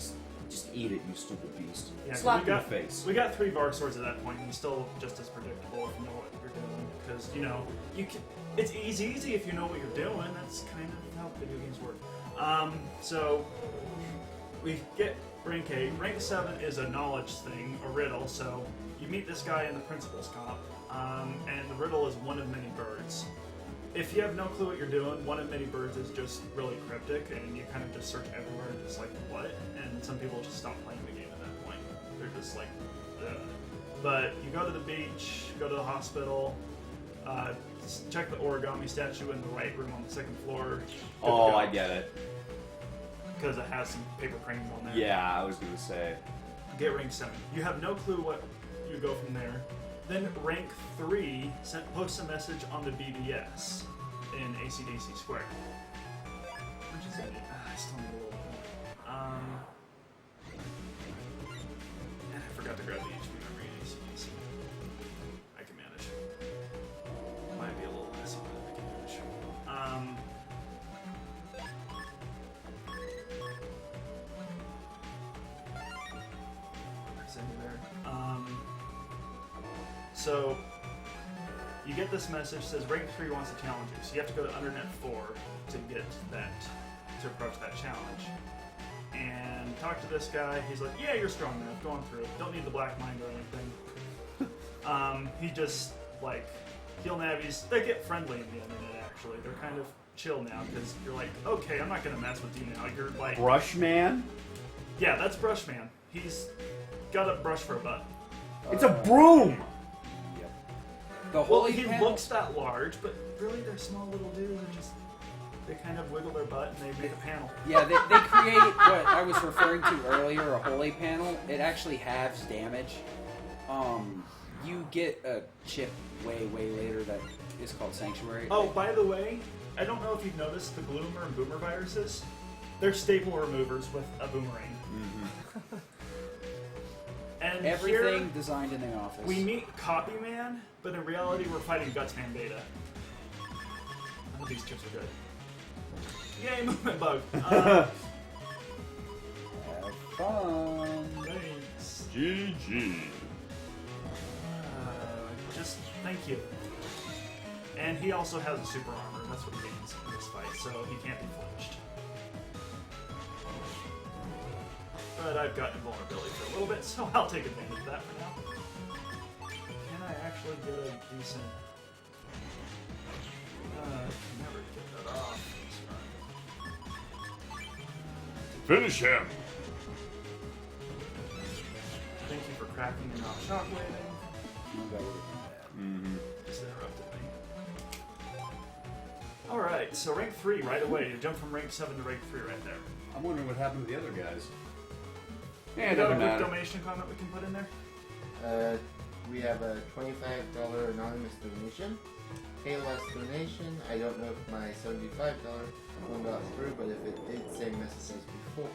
S2: just eat it, you stupid beast.
S6: Yeah,
S2: Slap
S6: we
S2: in
S6: got,
S2: the face.
S6: We got 3 Varg swords at that point, and he's still just as predictable if you know what you're doing. Because you can. It's easy if you know what you're doing. That's kind of how video games work. So we get rank 8. Rank 7 is a knowledge thing, a riddle. So you meet this guy in the principal's comp, and the riddle is one of many birds. If you have no clue what you're doing, one of many birds is just really cryptic, and you kind of just search everywhere and just like, what? And some people just stop playing the game at that point. They're just like, ugh. But you go to the beach, go to the hospital, check the origami statue in the right room on the 2nd floor.
S2: Oh, I get it.
S6: Because it has some paper cranes on there.
S2: Yeah, I was going to say.
S6: Get rank 7. You have no clue what you go from there. Then rank 3 posts a message on the BBS in ACDC Square. Which is it? I still need a little bit more. And I forgot to grab the HP memory in ACDC. I can manage. Might be a little messy, but I can manage. Send you there. So you get this message says rank 3 wants to challenge you. So you have to go to Undernet 4 to get that, to approach that challenge. And talk to this guy. He's like, yeah, you're strong enough. Going through it. Don't need the black mind or anything. He just like heal navies. They get friendly in the Undernet. Actually, they're kind of chill now because you're like, okay, I'm not gonna mess with you now. You're like
S2: Brushman?
S6: yeah, that's Brushman. He's got a brush for a butt.
S2: It's a broom!
S3: The
S6: Well,
S3: holy
S6: he
S3: panel.
S6: looks that large, but really they're small little dudes and just they kind of wiggle their butt and they make a panel.
S3: Yeah, they create what I was referring to earlier, a holy panel. It actually halves damage. You get a chip way later that is called Sanctuary.
S6: Oh, by the way, I don't know if you've noticed the Gloomer and Boomer viruses. They're staple removers with a boomerang.
S2: Mm-hmm.
S6: And
S3: Everything
S6: here,
S3: designed in the office.
S6: we meet Copy Man, but in reality we're fighting Gutsman Beta. I hope these chips are good. Yay, movement bug!
S3: Have fun.
S6: Thanks.
S2: GG.
S6: Just thank you. And he also has a super armor. That's what he gains in this fight, so he can't be flinched. But I've got invulnerability for a little bit, so I'll take advantage of that for now. Can I actually get a decent... can never get that off.
S2: Finish him.
S6: Thank you for cracking and not shockwaving.
S2: Mm-hmm.
S6: Just interrupted me. Alright, so rank 3 right away. You jump from rank 7 to rank 3 right there.
S2: I'm wondering what happened to the other guys. Yeah,
S6: You
S2: it
S6: got a
S2: doesn't
S6: quick
S2: matter.
S6: donation comment we can put in there?
S4: We have a $25 anonymous donation. Pay less donation. I don't know if my $75 one got through, but if it did, same message as before.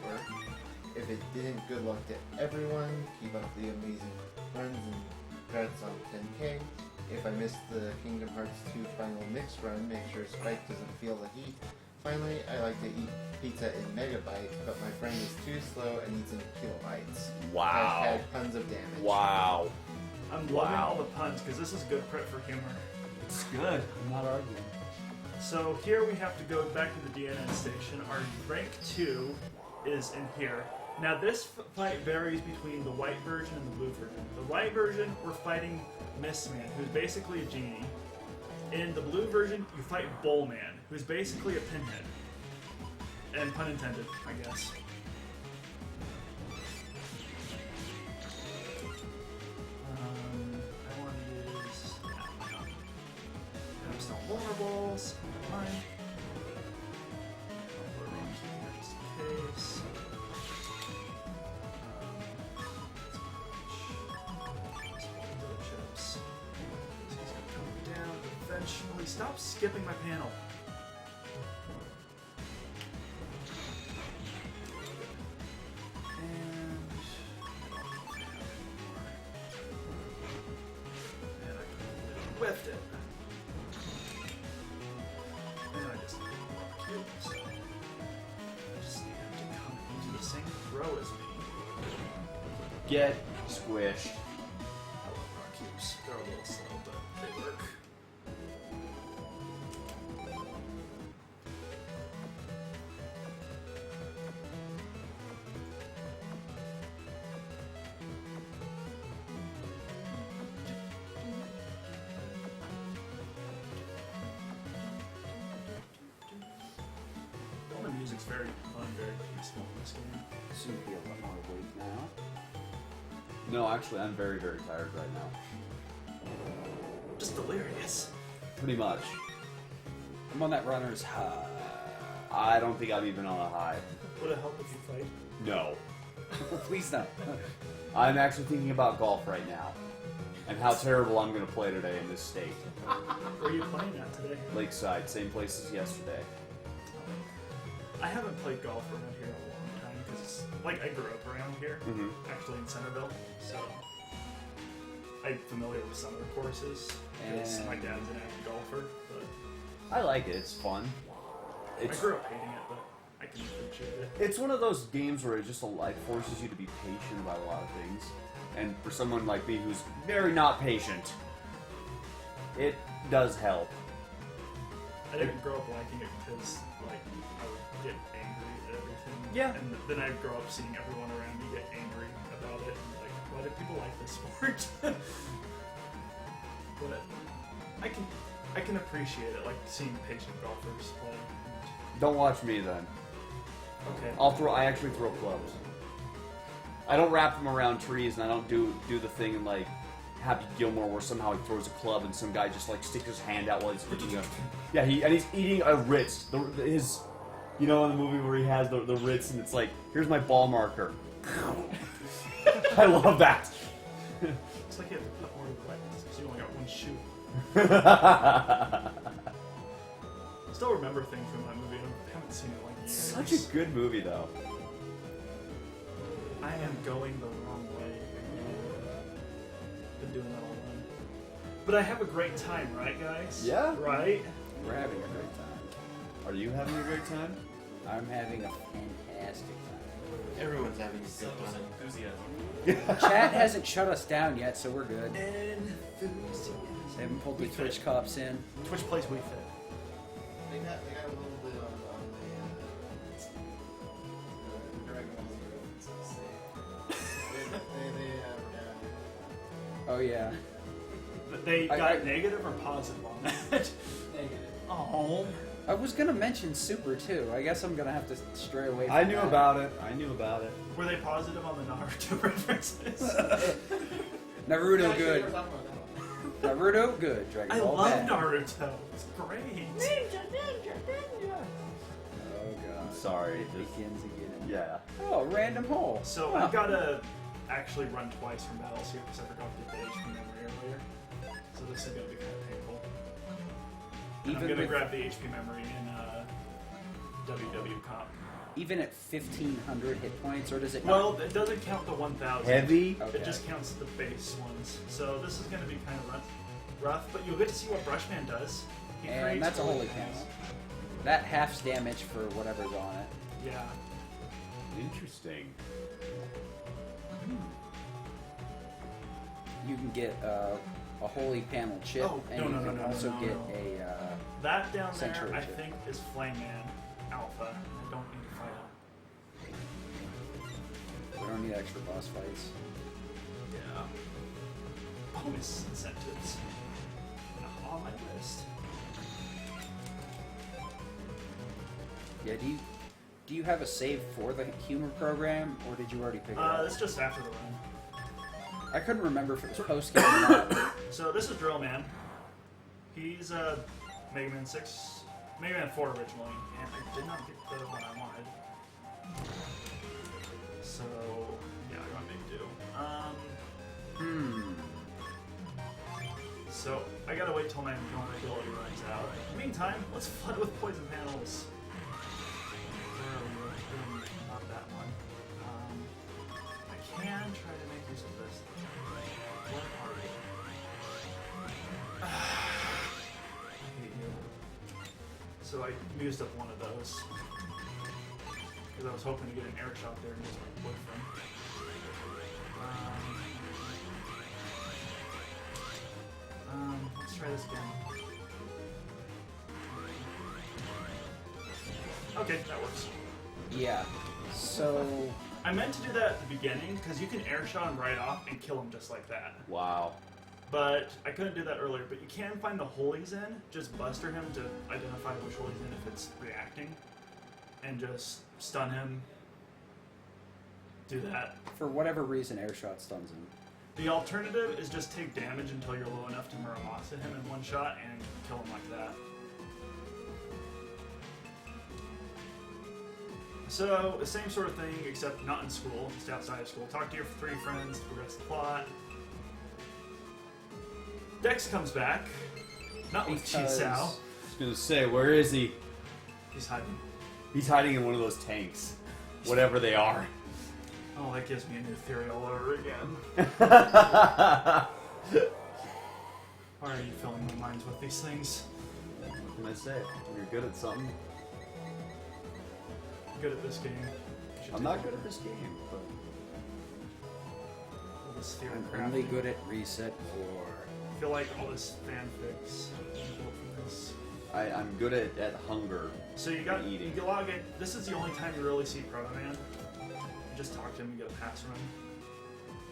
S4: If it didn't, good luck to everyone. Keep up the amazing runs and congrats on 10K. If I missed the Kingdom Hearts 2 final mix run, make sure Spike doesn't feel the heat. Finally, I like to eat pizza in megabyte, but my friend is too slow and eats in kilobytes.
S2: Wow.
S4: Hashtag tons of damage.
S2: Wow.
S6: I'm loving
S2: Wow.
S6: all the puns because this is good prep for humor.
S2: It's good. I'm not arguing.
S6: So here we have to go back to the DNN station. Our rank 2 is in here. Now this fight varies between the white version and the blue version. The white version, we're fighting Mistman, who's basically a genie. In the blue version, you fight Bullman, who's basically a pinhead. And pun intended, I guess. I want to use... There's no vulnerables. Fine. I'll put a range here just in case. Chips. He's gonna come down eventually. Stop skipping my panel. And I whiffed it. And I just need more cubes. I just need him to come into the same row as me.
S2: Get squished.
S6: I love rock cubes. They're a little slow, but they work. All the music's very fun, very peaceful in this game.
S3: Soon be a lot more awake now.
S2: No, actually, I'm very, very tired right now.
S6: Just delirious.
S2: Pretty much.
S3: I'm on that runner's high.
S2: I don't think I'm even on a high.
S6: Would it help if you fight?
S2: No.
S3: Please don't.
S2: I'm actually thinking about golf right now. And how terrible I'm going to play today in this state.
S6: Where are you playing at today?
S2: Lakeside, same place as yesterday.
S6: I haven't played golf around here in a long time because, like, I grew up around here,
S2: Mhm.
S6: actually in Centerville, so I'm familiar with some of the courses because my dad's an avid golfer. But
S2: I like it, it's fun.
S6: I grew up hating it, but I can appreciate it.
S2: It's one of those games where it just like forces you to be patient about a lot of things. And for someone like me who's very not patient, it does help.
S6: I didn't grow up liking it because, like, I would get angry at everything.
S2: Yeah.
S6: And then I'd grow up seeing everyone around me get angry about it. And, like, why do people like this sport? But I can appreciate it, like seeing patient golfers play.
S2: Don't watch me then.
S6: Okay.
S2: I actually throw clubs. I don't wrap them around trees, and I don't do the thing in like Happy Gilmore where somehow he throws a club and some guy just like sticks his hand out while he's eating a. Yeah, he's eating a Ritz. His, you know, in the movie where he has the Ritz and it's like, here's my ball marker. I love that.
S6: Looks like you have to put more buttons because you only got one shoe. I still remember things from that movie. I haven't seen it in like years.
S2: Such a good movie, though.
S6: I am going the wrong way. Been doing that all along. But I have a great time, right, guys?
S2: Yeah.
S6: Right?
S3: We're having a great time.
S2: Are you having a great time?
S3: I'm having a fantastic time.
S4: Everyone's having a
S7: So
S4: good
S7: much
S4: time.
S7: enthusiasm.
S3: Chat hasn't shut us down yet, so we're good.
S6: Enthusiasm.
S3: They haven't pulled the
S6: We
S3: Twitch
S6: fit.
S3: cops in.
S6: Twitch plays We Fit.
S5: They got a little bit on the Dragon Ball Z references.
S3: Oh yeah.
S6: But they
S3: I-
S6: got
S3: I-
S6: negative or positive on that.
S5: Negative.
S6: Oh.
S3: I was gonna mention Super too. I guess I'm gonna have to stray away from
S2: I knew
S3: that.
S2: about it. I knew about it.
S6: Were they positive on the Naruto references?
S3: Naruto
S5: Actually,
S3: good.
S5: we were talking about that one.
S3: Naruto good. Dragon
S6: I
S3: Ball
S6: love
S3: bad.
S6: Naruto. It's great.
S3: Oh god.
S2: Sorry.
S3: It
S2: Just,
S3: begins again.
S2: yeah.
S3: Oh, random hole.
S6: So
S3: Huh.
S6: I've got to actually run twice from battles here because I forgot to get the HP memory earlier. So this is going to be kind of painful. And I'm
S3: Even
S6: going to
S3: with-
S6: grab the HP memory in WW Comp.
S3: Even at 1,500 hit points, or does it?
S6: Well, it doesn't count the 1,000.
S2: Heavy.
S3: Okay.
S6: It just counts the base ones. So this is going to be kind of rough, but you'll get to see what Brushman does. He
S3: And
S6: creates
S3: that's a holy
S6: panels.
S3: panel. That halves damage for whatever's on it.
S6: Yeah.
S2: Interesting.
S3: You can get a holy panel chip,
S6: Oh,
S3: and
S6: no,
S3: you
S6: no,
S3: can
S6: no, no,
S3: also
S6: no,
S3: get
S6: no.
S3: a.
S6: That down there,
S3: Sanctuary
S6: I
S3: chip.
S6: think, is Flame Man Alpha. I don't need to fight him.
S3: We don't need extra boss fights.
S6: Yeah. Bonus incentives. On my list.
S3: Yeah. Do you have a save for the humor program, or did you already pick it up?
S6: It's just after the run.
S3: I couldn't remember if it was post game or not.
S6: So this is Drill Man. He's Mega Man 6, Mega Man 4 originally, and I did not get the one I wanted. So yeah, I got big do. So I gotta wait till my ability runs out. In the meantime, let's flood with poison panels. Not that one. I can try to make use of this. What are you? I hate you. So I used up one of those. Because I was hoping to get an air shot there and use my boyfriend. Let's try this again. Okay, that works.
S3: Yeah. So
S6: I meant to do that at the beginning because you can air shot him right off and kill him just like that.
S2: Wow.
S6: But I couldn't do that earlier. But you can find the holies in. Just buster him to identify which holies in if it's reacting, and just stun him. Do that.
S3: for whatever reason, Airshot stuns him.
S6: The alternative is just take damage until you're low enough to Muramasa him in one shot and kill him like that. So, the same sort of thing, except not in school, just outside of school. Talk to your 3 friends, progress the plot. Dex comes back, not with
S3: Because-
S6: Chisao.
S2: I was gonna say, where is he?
S6: He's hiding.
S2: He's hiding in one of those tanks. Whatever they are.
S6: Oh, that gives me a new theory all over again. Why are you filling my minds with these things?
S2: What can I say? You're good at something.
S6: I'm good at this game. You should
S2: I'm
S6: take
S2: not
S6: it.
S2: good at this game, but
S6: All this theory
S3: I'm only
S6: crafting.
S3: good at Reset War.
S6: I feel like all this fanfics is built from this.
S2: I'm good at hunger.
S6: So you got
S2: Eating.
S6: you log in. This is the only time you really see Proto Man. You just talk to him, you get a pass from him.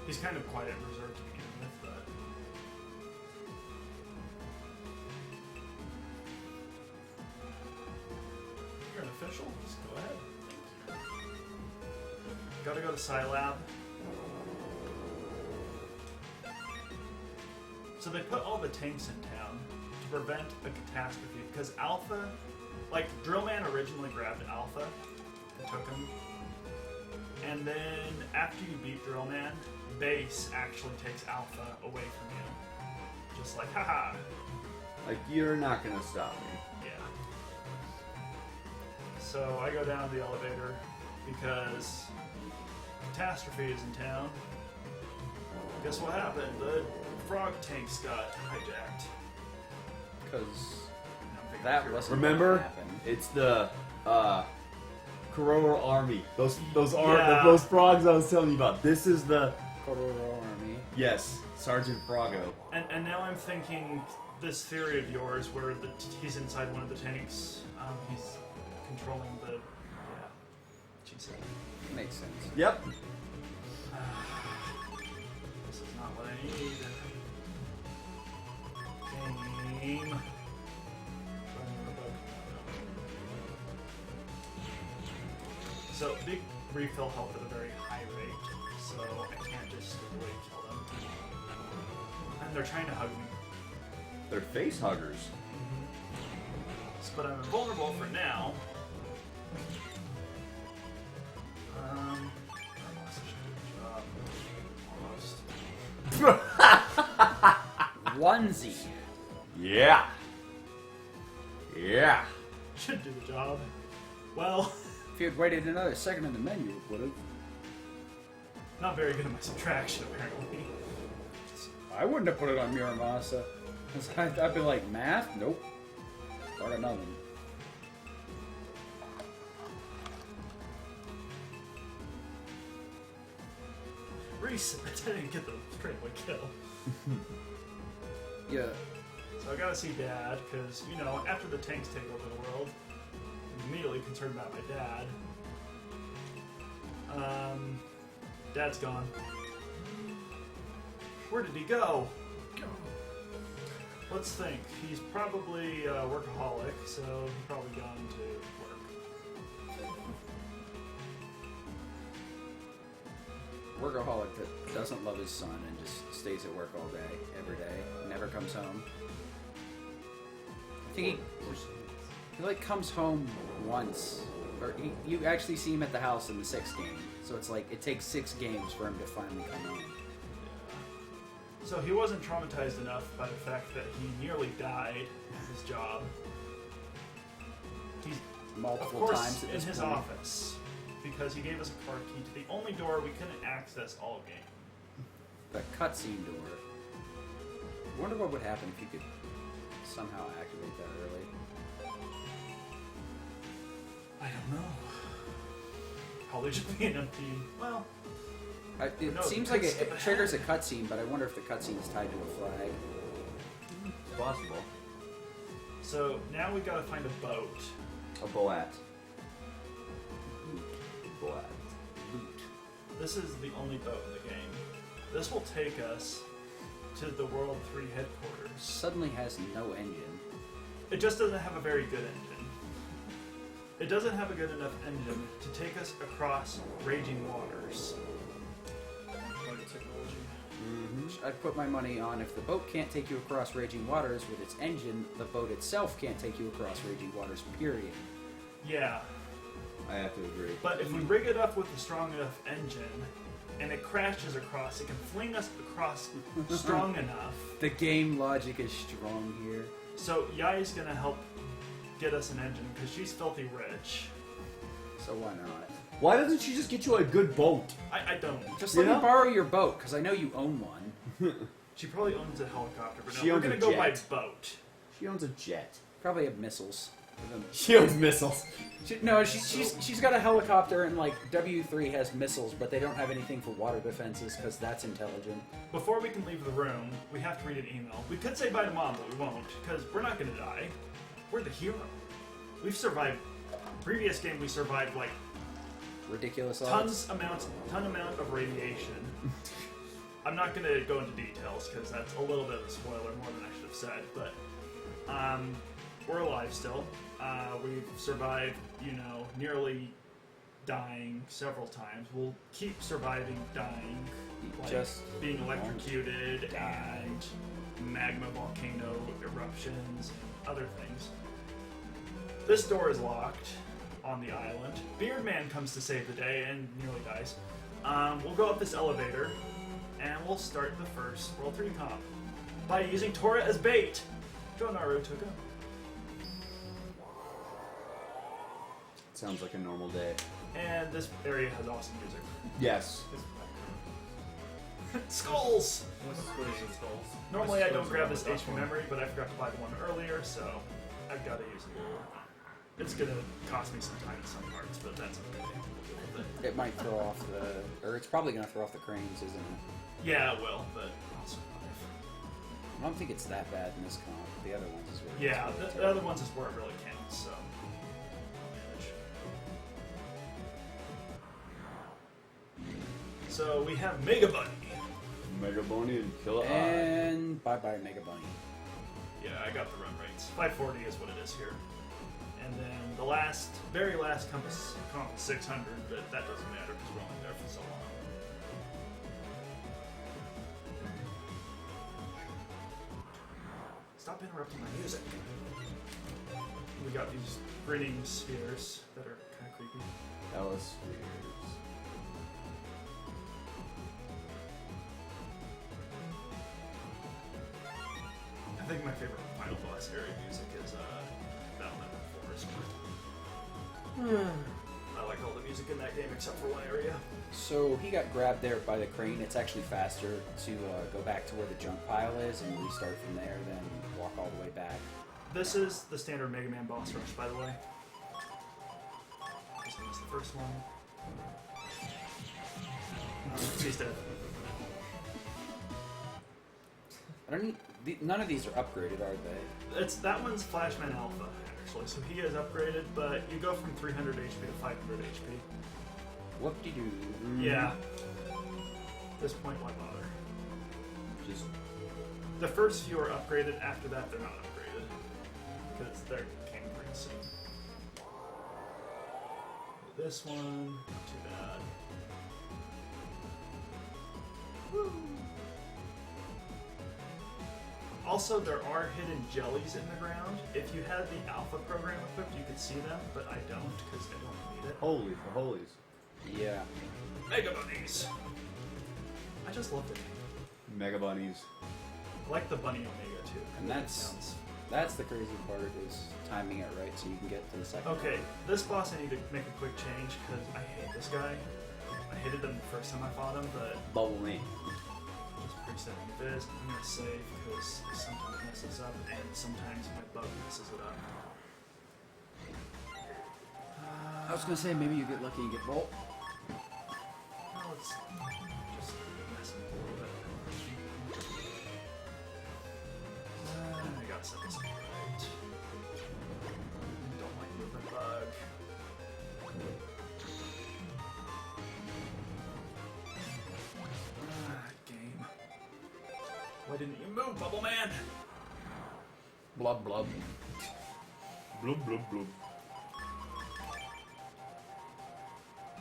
S6: He's kind of quiet and reserved to begin with, but you're an official. Just go ahead. Gotta go to Scilab. So they put all the tanks in town to prevent a catastrophe because Alpha, like Drillman originally grabbed Alpha and took him, and then after you beat Drillman, base actually takes alpha away from you. Just like, haha.
S2: Like, you're not gonna stop me.
S6: Yeah. So I go down the elevator because Catastrophe is in town. Guess what happened? The frog tanks got hijacked.
S3: Because
S6: And I'm thinking,
S3: that
S6: "Sure."
S3: wasn't
S2: Remember?
S3: what happened.
S2: It's the Corona Army. Those
S6: Yeah.
S2: those frogs I was telling you about. This is the
S3: Cororo Army.
S2: yes, Sergeant Frogo.
S6: And now I'm thinking this theory of yours where he's inside one of the tanks. He's controlling the... Yeah. She said.
S3: Makes sense.
S2: Yep.
S6: This is not what I need. Game. So, big refill health at a very high rate, so I can't just really kill them. And they're trying to hug me.
S2: They're face huggers.
S6: But I'm invulnerable for now. Almost should do a job. Almost.
S3: Onesie.
S2: Yeah. Yeah.
S6: Should do the job. Well,
S3: If you had waited another second in the menu, it would have.
S6: not very good at my subtraction, apparently.
S3: I wouldn't have put it on Miramasa. I'd be like, math? Nope. Or another.
S6: Reese, I didn't get the straightaway kill.
S3: Yeah.
S6: So I gotta see Dad, because, you know, after the tanks take over the world, I'm immediately concerned about my dad. Dad's gone. Where did he go? Let's think. He's probably a workaholic, so he's probably gone to work.
S3: Workaholic that doesn't love his son and just stays at work all day, every day, never comes home. I think he like comes home once, or you actually see him at the house in the 6th game. So it's like it takes 6 games for him to finally come home.
S6: So he wasn't traumatized enough by the fact that he nearly died at his job. He's, of
S3: Multiple
S6: course,
S3: times at
S6: in
S3: this
S6: his
S3: point.
S6: office, because he gave us a card key to the only door we couldn't access all game.
S3: The cutscene door. I wonder what would happen if you could somehow activate that early.
S6: I don't know. Probably just be an empty. Well,
S3: It
S6: No,
S3: seems
S6: you
S3: like
S6: could
S3: it
S6: skip
S3: triggers a cutscene, but I wonder if the cutscene is tied to a flag.
S2: It's possible.
S6: so now we gotta find a boat.
S2: A Boat. Boat.
S3: Loot.
S6: This is the only boat in the game. This will take us to the World 3 headquarters.
S3: Suddenly has no engine.
S6: It just doesn't have a very good engine. It doesn't have a good enough engine to take us across raging waters. Technology.
S2: Mm-hmm.
S3: I'd put my money on if the boat can't take you across raging waters with its engine, the boat itself can't take you across raging waters, period.
S6: Yeah,
S2: I have to agree.
S6: but if we rig it up with a strong enough engine, and it crashes across, it can fling us across strong enough.
S3: The game logic is strong here.
S6: So Yai's gonna help get us an engine, because she's filthy rich.
S3: So why not?
S2: Why doesn't she just get you a good boat?
S6: I don't.
S3: Just
S2: You
S3: let me
S2: know?
S3: borrow your boat, because I know you own one.
S6: She probably owns a helicopter, but no,
S2: She
S6: we're
S2: owns a
S6: gonna go by
S2: jet.
S6: boat.
S2: She owns a jet.
S3: Probably have missiles.
S2: She owns missiles.
S3: She's got a helicopter, and like W3 has missiles, but they don't have anything for water defenses, because that's intelligent.
S6: Before we can leave the room, we have to read an email. We could say bye to Mom, but we won't, because we're not gonna die. We're the hero. We've survived. Previous game, we survived like
S3: Ridiculous odds.
S6: ton amount of radiation. I'm not gonna go into details because that's a little bit of a spoiler, more than I should have said. But we're alive still. We've survived, you know, nearly dying several times. We'll keep surviving dying, like
S3: Just
S6: being electrocuted
S3: won't die.
S6: and magma volcano eruptions and other things. This door is locked on the island. Beardman comes to save the day and nearly dies. We'll go up this elevator. And we'll start the first World 3 comp by using Tora as bait. Go Naruto, go.
S2: Sounds like a normal day.
S6: And this area has awesome music.
S2: Yes.
S6: Skulls!
S7: What's Squares and Skulls?
S6: Normally I don't grab this HP memory, but I forgot to buy the one earlier, so I've got to use it. It's gonna cost me some time in some parts, but that's okay. We'll deal with it.
S3: It might throw off the, or it's probably gonna throw off the cranes, isn't it?
S6: Yeah, it will, but I'll survive.
S3: I don't think it's that bad in this comp. The other ones is where it's
S6: Yeah,
S3: really
S6: the
S3: terrible.
S6: other ones is where it really counts, so I'll manage. So we have Mega Bunny.
S2: Mega Bunny and Killer Eye.
S3: And bye bye Mega Bunny.
S6: Yeah, I got the run rates. 540 is what it is here. And then the last, very last comp is 600, but that doesn't matter because we're only there for so long. Stop interrupting my music. We got these grinning spheres that are kind of creepy.
S2: Alice Spears.
S6: I think my favorite final boss area music is Battle Network Forest. I like all the music in that game except for one area.
S3: So he got grabbed there by the crane. It's actually faster to go back to where the junk pile is and restart from there than walk all the way back.
S6: This is the standard Mega Man boss rush, by the way. This is the first one. He's dead.
S3: I don't need, none of these are upgraded, are they?
S6: That one's Flashman Alpha, actually. So he is upgraded, but you go from 300 HP to 500 HP.
S3: Whoop-de-doo.
S6: Yeah. At this point, why bother?
S2: Just
S6: The first few are upgraded. After that, they're not upgraded because they're came pretty soon. This one, not too bad. Woo. Also, there are hidden jellies in the ground. If you had the alpha program equipped, you could see them, but I don't because I don't need it.
S2: holy for holies.
S3: Yeah.
S6: Mega Bunnies! I just love the name.
S2: Mega Bunnies.
S6: I like the Bunny Omega too.
S3: And that's the crazy part is timing it right so you can get to the second.
S6: Okay, this boss I need to make a quick change because I hate this guy. I hated him the first time I fought him, but
S2: Bubble me.
S6: just presetting this. I'm gonna save because it sometimes messes up and sometimes my bug messes it up.
S3: I was gonna say maybe you get lucky and get Bolt.
S6: Well, it's just messing with it a little bit. I gotta set this up right. Don't like movement bug. Game. Why didn't you move, Bubble Man?
S3: Blub blub.
S2: Blub blub blub.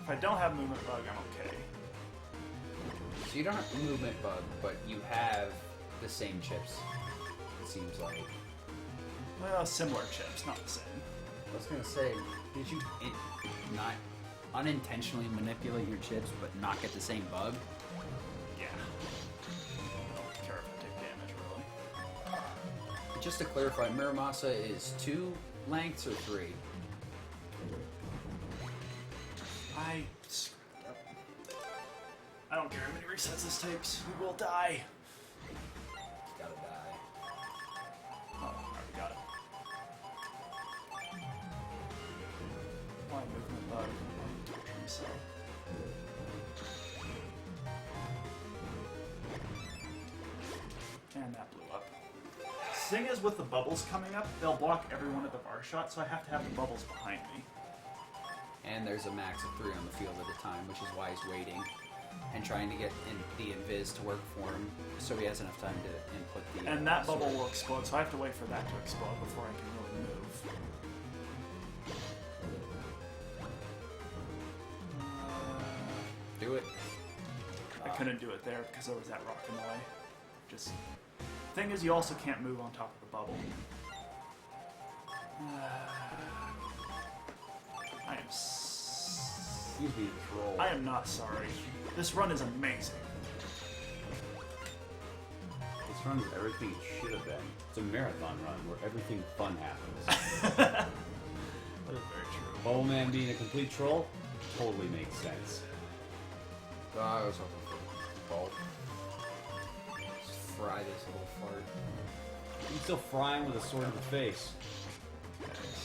S6: If I don't have movement bug, I'm okay.
S3: So you don't have movement bug, but you have the same chips. It seems like.
S6: Well, similar chips, not the same.
S3: I was gonna say, did you not unintentionally manipulate your chips but not get the same bug?
S6: Yeah. I don't care if I take damage, really.
S3: Just to clarify, Muramasa is 2 lengths or 3?
S6: I screwed up. I don't care how many resets this takes. We will die.
S3: Gotta die.
S6: Oh, already got it. Why movement bug? Torture himself. And that blew up. Thing is, with the bubbles coming up, they'll block every one of the bar shots, so I have to have the bubbles behind me.
S3: And there's a max of 3 on the field at a time, which is why he's waiting and trying to get the invis to work for him, so he has enough time to input the.
S6: And that bubble will explode, so I have to wait for that to explode before I can really move.
S3: Do it.
S6: I couldn't do it there because there was that rock in the way. Just thing is, you also can't move on top of the bubble. I am.
S2: Excuse me, troll.
S6: I am not sorry. This run is amazing.
S2: run is everything it should have been. It's a marathon run where everything fun happens.
S6: That is very true.
S2: Bubble Man being a complete troll totally makes sense.
S3: I was hoping for both. Just fry this little fart.
S2: He's still frying with a sword in the face.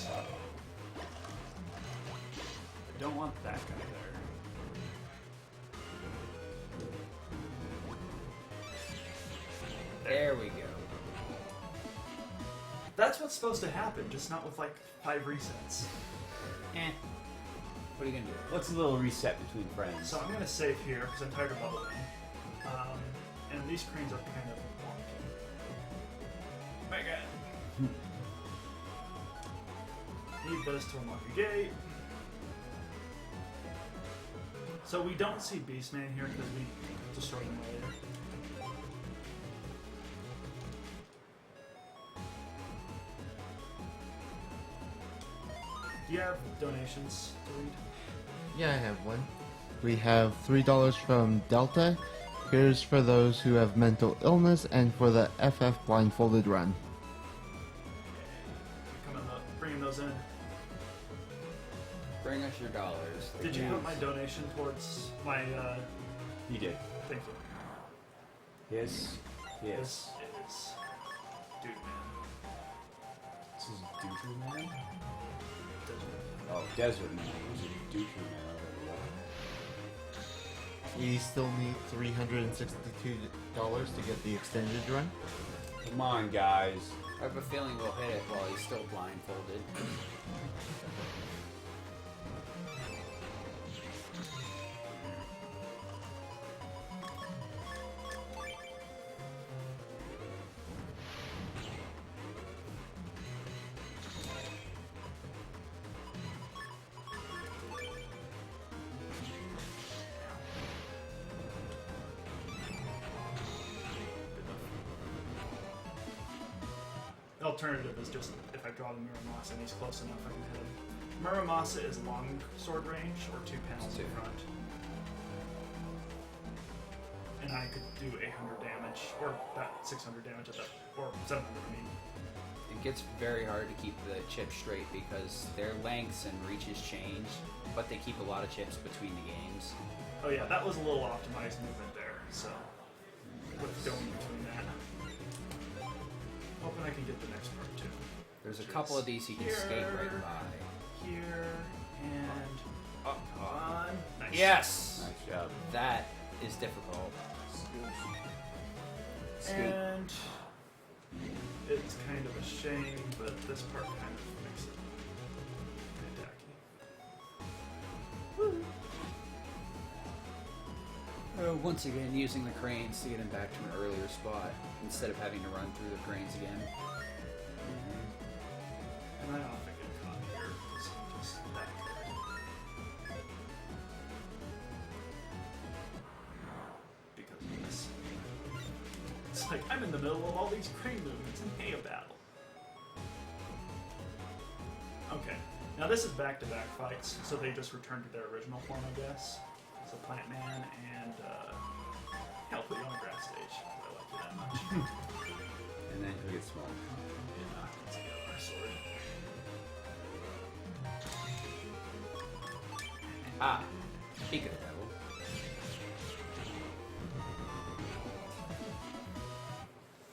S6: I don't want that guy there.
S3: There we go.
S6: That's what's supposed to happen, just not with like 5 resets.
S2: Eh.
S3: What are you gonna do?
S2: What's a little reset between friends?
S6: So I'm gonna save here because I'm tired of bubbling. And these cranes are kind of wonky. Oh my god. Need this to unlock a gate. So we don't see Beastman here because we destroyed him earlier. Do you have donations to read?
S4: Yeah, I have one. We have $3 from Delta. Here's for those who have mental illness and for the FF blindfolded run.
S6: Bringing those in.
S3: Bring us your dollars.
S6: Did you put my donation towards my?
S2: He did.
S6: Thank you.
S2: Yes. Yes.
S6: This is Dude Man.
S2: This is Dooku Man?
S6: Desert.
S2: Oh, Desert Man. This is Dooku Man.
S4: We still need $362 to get the extended run.
S2: Come on, guys.
S3: I have a feeling we'll hit it while he's still blindfolded.
S6: The alternative is just if I draw the Muramasa and he's close enough, I can hit him. Muramasa is long sword range or 2 panels in front. And I could do 800 damage, or about 600 damage at that, or 700 I mean.
S3: It gets very hard to keep the chips straight because their lengths and reaches change, but they keep a lot of chips between the games.
S6: Oh yeah, that was a little optimized movement there, so with going between that. Hoping I can get the next part too.
S3: There's a couple of these he can skate right by.
S6: Here, and up on. Nice.
S3: Yes!
S2: Nice job.
S3: That is difficult.
S6: And it's kind of a shame, but this part kind of makes it tacky.
S3: Once again, using the cranes to get him back to an earlier spot instead of having to run through the cranes again.
S6: And I often get caught here because I'm just that good. Because of this. It's like I'm in the middle of all these crane movements and hey, a battle. Okay, now this is back-to-back fights, so they just return to their original form, I guess. So Plant Man and I'll put you on the grass stage. I like you that much.
S2: And then he'll get smoked.
S6: Yeah, let's get our sword.
S3: Ah, speak of the devil.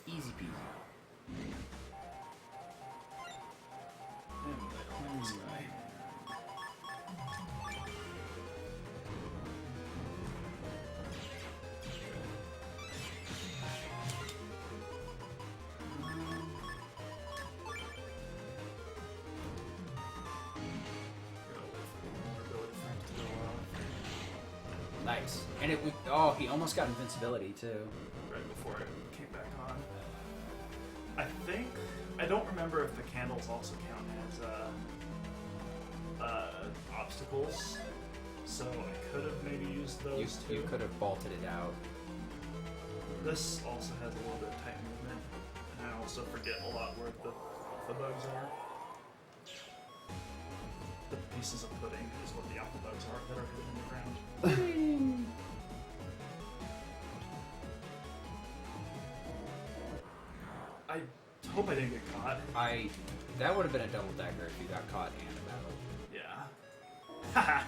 S3: Easy peasy.
S6: And this guy.
S3: Nice. And it would. Oh, he almost got invincibility too.
S6: Right before it came back on. I think I don't remember if the candles also count as obstacles. So I could have maybe used those
S3: You
S6: too.
S3: could have bolted it out.
S6: This also has a little bit of tight movement, and I also forget a lot where the bugs are. The pieces of pudding is what the alpha bugs are that are hidden in the ground. Hope I didn't get caught.
S3: That would have been a double decker if you got caught and a battle.
S6: Yeah. Haha.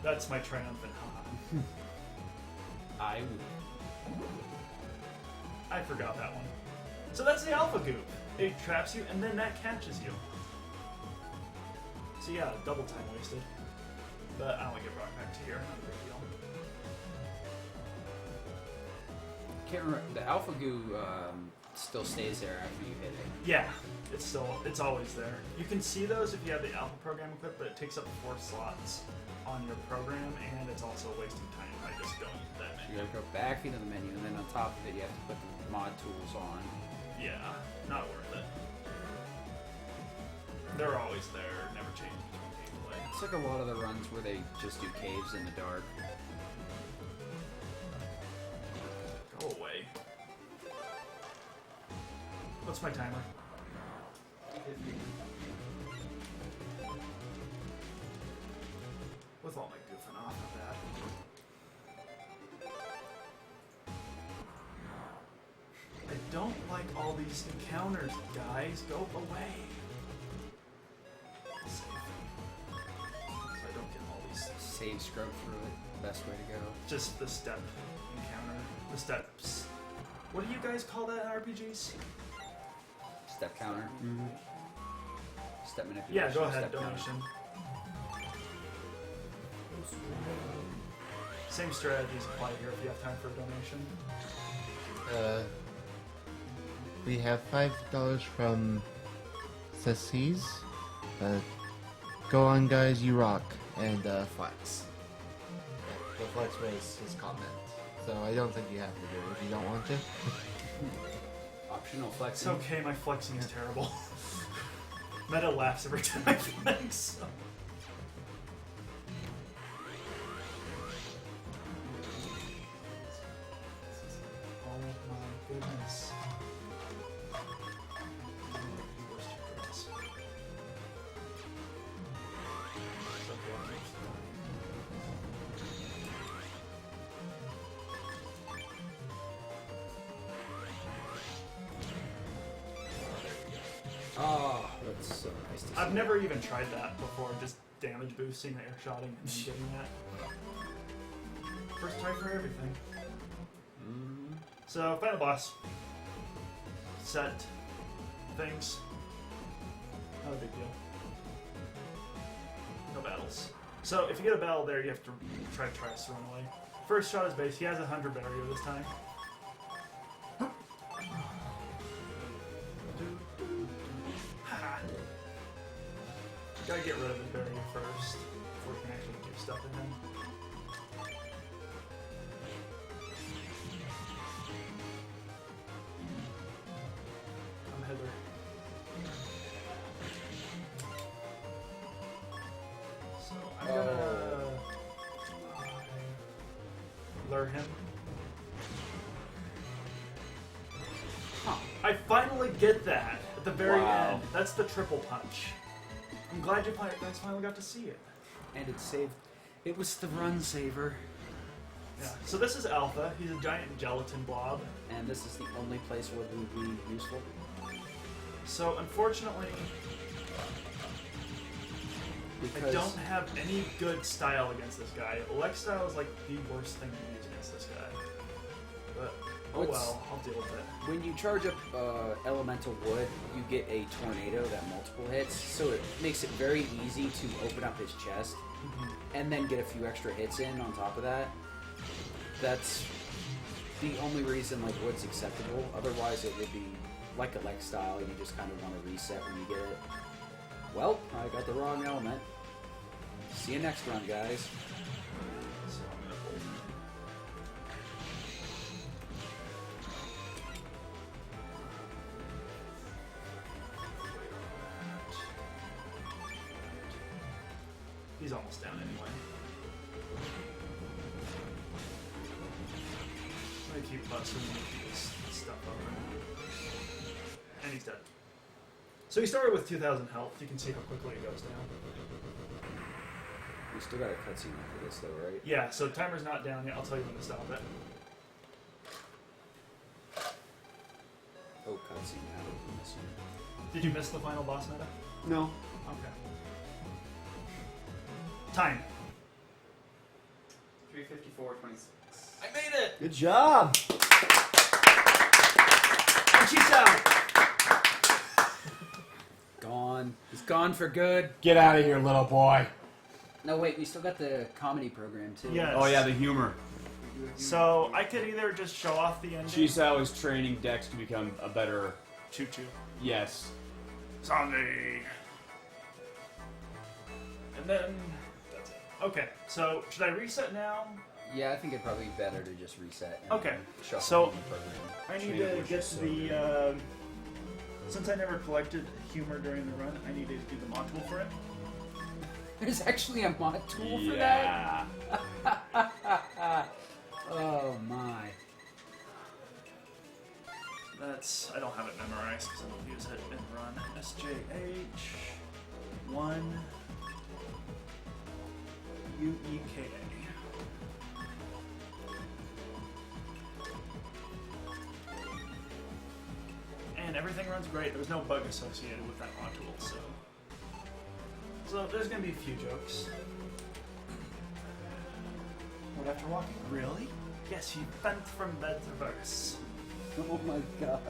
S6: That's my triumphant haha.
S3: I would.
S6: I forgot that one. So that's the alpha goop. It traps you, and then that catches you. So yeah, double time wasted. But I only get brought back to here. Not a big deal.
S3: Can't remember. The alpha goo still stays there after you hit it.
S6: Yeah, it's always there. You can see those if you have the alpha program equipped, but it takes up 4 slots on your program, and it's also wasting time by just going into that
S3: You
S6: menu.
S3: gotta go back into the menu, and then on top of it, you have to put the mod tools on.
S6: Yeah, not worth it. They're always there, never change between gameplay.
S3: It's like a lot of the runs where they just do caves in the dark.
S6: Go away. What's my timer? With all my goofing off, not bad. I don't like all these encounters, guys. Go away. Save. So I don't get all these.
S3: Save, scrub through it. Best way to go.
S6: Just the step encounter. The steps. What do you guys call that in RPGs?
S3: Step counter. Step manipulation.
S6: Yeah, go ahead.
S3: step counter.
S6: Donation. Same strategies apply here if you have time for a donation.
S4: We have $5 from Sassis. Go on, guys, you rock. And Flex. The Flex was his comment. So I don't think you have to do it if you don't want to.
S3: Optional
S6: It's
S3: flexing.
S6: okay, my flexing is terrible. Meta laughs every time I flex. Oh my goodness.
S3: Oh, that's so nice to see.
S6: I've never even tried that before, just damage boosting, air shotting, and then getting that. First try for everything. So, final boss. Set. Things. Not a big deal. No battles. So, if you get a battle there, you have to try to run away. First shot is base. He has 100 barrier this time. Haha. Gotta get rid of the barrier first before we can actually do stuff to him. Come hither. So I'm gonna lure him. Huh. I finally get that at the very
S3: Wow.
S6: end. That's the triple punch. I'm glad you guys finally got to see it.
S3: And it saved. It was the run saver.
S6: Yeah. So this is Alpha. He's a giant gelatin blob.
S3: And this is the only place where it would be useful.
S6: So unfortunately,
S3: Because
S6: I don't have any good style against this guy. Elect style is like the worst thing to use against this guy. But oh
S3: What's-
S6: well, I'll deal with it.
S3: when you charge up elemental wood, you get a tornado that multiple hits, so it makes it very easy to open up his chest and then get a few extra hits in on top of that. That's the only reason like wood's acceptable. Otherwise, it would be like elect style. You just kind of want to reset when you get it. Well, I got the wrong element. See you next run, guys.
S6: So I'm gonna hold him. He's almost down anyway. I'm gonna keep busting these stuff over. And he's dead. So he started with 2,000 health. You can see how quickly it goes down.
S3: We still got a cutscene after this, though, right?
S6: Yeah, so timer's not down yet. I'll tell you when to stop it.
S3: see now.
S6: Did you miss the final boss meta?
S2: No.
S6: Okay. Time.
S5: 354.26.
S6: I made it!
S2: Good job.
S6: And she's out!
S3: Gone. He's gone for good.
S8: Get out of here, little boy.
S3: No, wait, we still got the comedy program too.
S6: Yes.
S2: Oh yeah, the humor.
S6: So I could either just show off the ending.
S8: Chisao is training Dex to become a better.
S6: Choo choo.
S8: Yes.
S6: Zombie. And then that's it. Okay, so should I reset now?
S3: Yeah, I think it'd probably be better to just reset. And
S6: Okay,
S3: Show off
S6: so-
S3: the comedy program.
S6: I need to get to the. Since I never collected humor during the run, I need to do the module for it.
S3: There's actually a mod tool for
S8: Yeah.
S3: that. Oh my.
S6: That's. I don't have it memorized because I don't use it in run. SJH 1 UEKA. And everything runs great. There's no bug associated with that module, so there's gonna be a few jokes. What after walking? Really? Yes, he bent from bed to verse.
S3: Oh my god.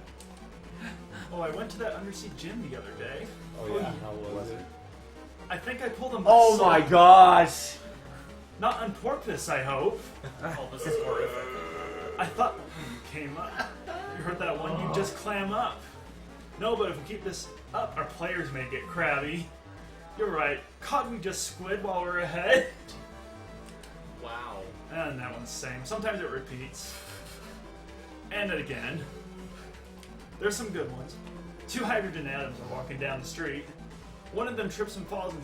S6: Oh, I went to that undersea gym the other day.
S8: Oh yeah. How was it?
S6: I think I pulled a
S8: Oh
S6: muscle.
S8: my gosh.
S6: Not on purpose, I hope.
S1: Oh, this is horrific.
S6: I thought you came up. You heard that one? You just clam up. No, but if we keep this up, our players may get crabby. You're right. Caught we just squid while we're ahead.
S1: Wow.
S6: And that one's the same. Sometimes it repeats. And it again. There's some good ones. Two hydrogen atoms are walking down the street. One of them trips and falls, and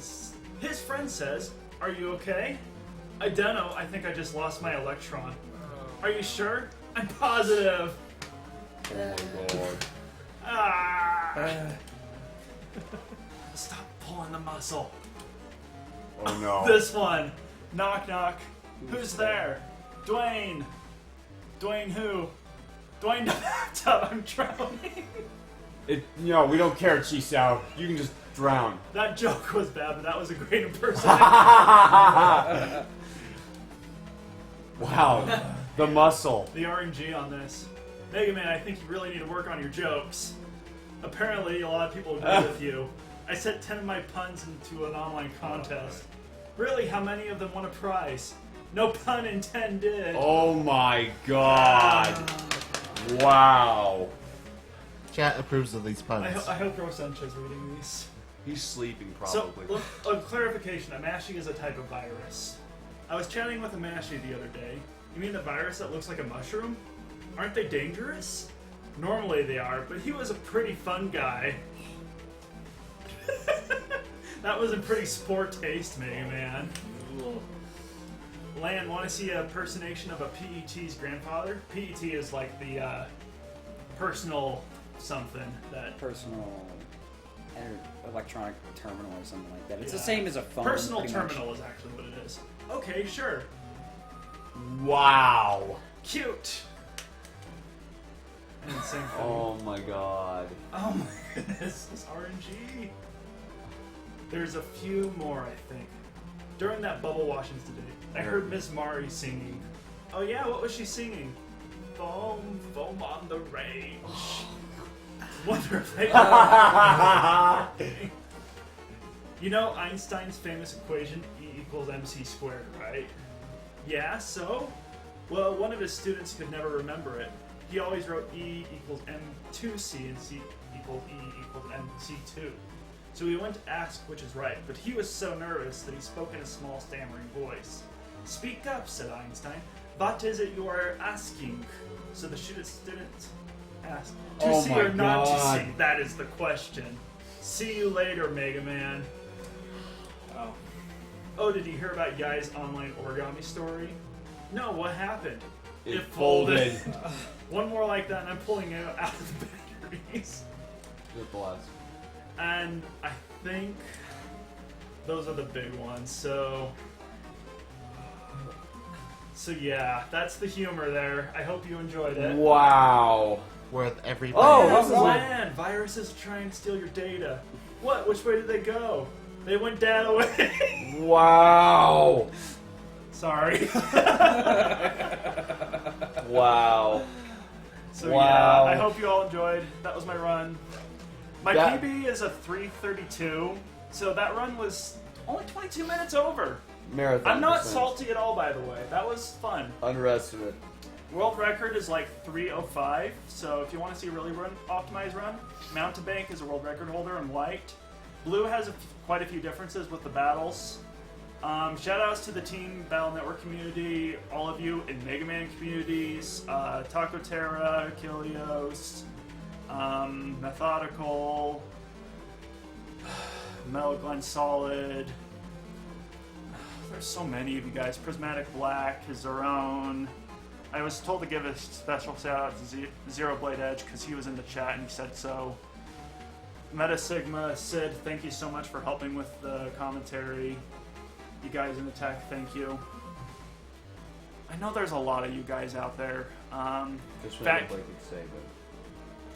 S6: his friend says, "Are you okay?" "I don't know. I think I just lost my electron." "Are you sure?" "I'm positive."
S8: Oh my god.
S6: Ah. Stop pulling the muscle.
S8: Oh no.
S6: This one. Knock knock. Who's there? Dwayne. Dwayne who? Dwayne the bathtub. I'm drowning.
S8: We don't care, Chisao. You can just drown.
S6: That joke was bad, but that was a great impersonation.
S8: Wow. The muscle.
S6: The RNG on this. Mega Man, I think you really need to work on your jokes. Apparently, a lot of people agree with you. I set 10 of my puns into an online contest. Really, how many of them won a prize? No pun intended.
S8: Oh my god. Wow.
S4: Chat approves of these puns.
S6: I hope Rosencha's reading these.
S2: He's sleeping
S6: So,
S2: probably.
S6: look, a clarification, a Mashie is a type of virus. I was chatting with a Mashie the other day. You mean the virus that looks like a mushroom? Aren't they dangerous? Normally they are, but he was a pretty fun guy. That was a pretty sport taste, Mega Man. Lan, want to see a impersonation of a PET's grandfather? PET is like the personal something that...
S3: Personal electronic terminal or something like that. It's the
S6: Yeah.
S3: same as a phone.
S6: Personal
S3: pretty much.
S6: terminal is actually what it is. Okay, sure.
S8: Wow.
S6: Cute. And same thing.
S2: Oh my god.
S6: Oh my goodness, this RNG. There's a few more, I think. During that bubble washings today, I heard Miss Mari singing. Oh yeah, what was she singing? Foam, foam on the range. Wonder if they You know Einstein's famous equation, E equals mc squared, right? Yeah, so? Well, one of his students could never remember it. He always wrote E equals m2c and c equals E equals mc2. So we went to ask which is right, but he was so nervous that he spoke in a small stammering voice. Speak up, said Einstein. What is it you are asking? So the student asked, to
S8: Oh
S6: see
S8: my
S6: or not
S8: God.
S6: to see? That is the question. See you later, Mega Man.
S1: Oh.
S6: Oh, did you hear about Yai's online origami story? No, what happened?
S8: It folded.
S6: One more like that and I'm pulling it out of the batteries.
S2: Good blast.
S6: And I think those are the big ones. So yeah, that's the humor there. I hope you enjoyed it.
S8: Wow.
S4: worth every
S1: Oh,
S4: penny.
S1: how's the land? Viruses are trying to steal your data. What? Which way did they go? They went that way.
S2: Wow.
S1: Sorry.
S2: Wow.
S1: So
S2: Wow.
S1: yeah, I hope you all enjoyed. That was my run. My
S2: That-
S1: PB is a 3:32, so that run was only 22 minutes over.
S2: Marathon.
S1: I'm not
S2: percent.
S1: salty at all, by the way. That was fun.
S2: Underestimate.
S1: World record is like 3:05, so if you want to see a really optimized run, Mountebank is a world record holder in white. Blue has quite a few differences with the battles. Shout outs to the Team Battle Network community, all of you in Mega Man communities, Taco Terra, Kilios, Methodical, Metal Glen Solid. There's so many of you guys. Prismatic Black, his own. I was told to give a special shout out to Zero Blade Edge because he was in the chat and he said so. Meta Sigma, Sid, thank you so much for helping with the commentary. You guys in the tech, thank you. I know there's a lot of you guys out there.
S2: Just what
S1: Fat,
S2: Blake would say, but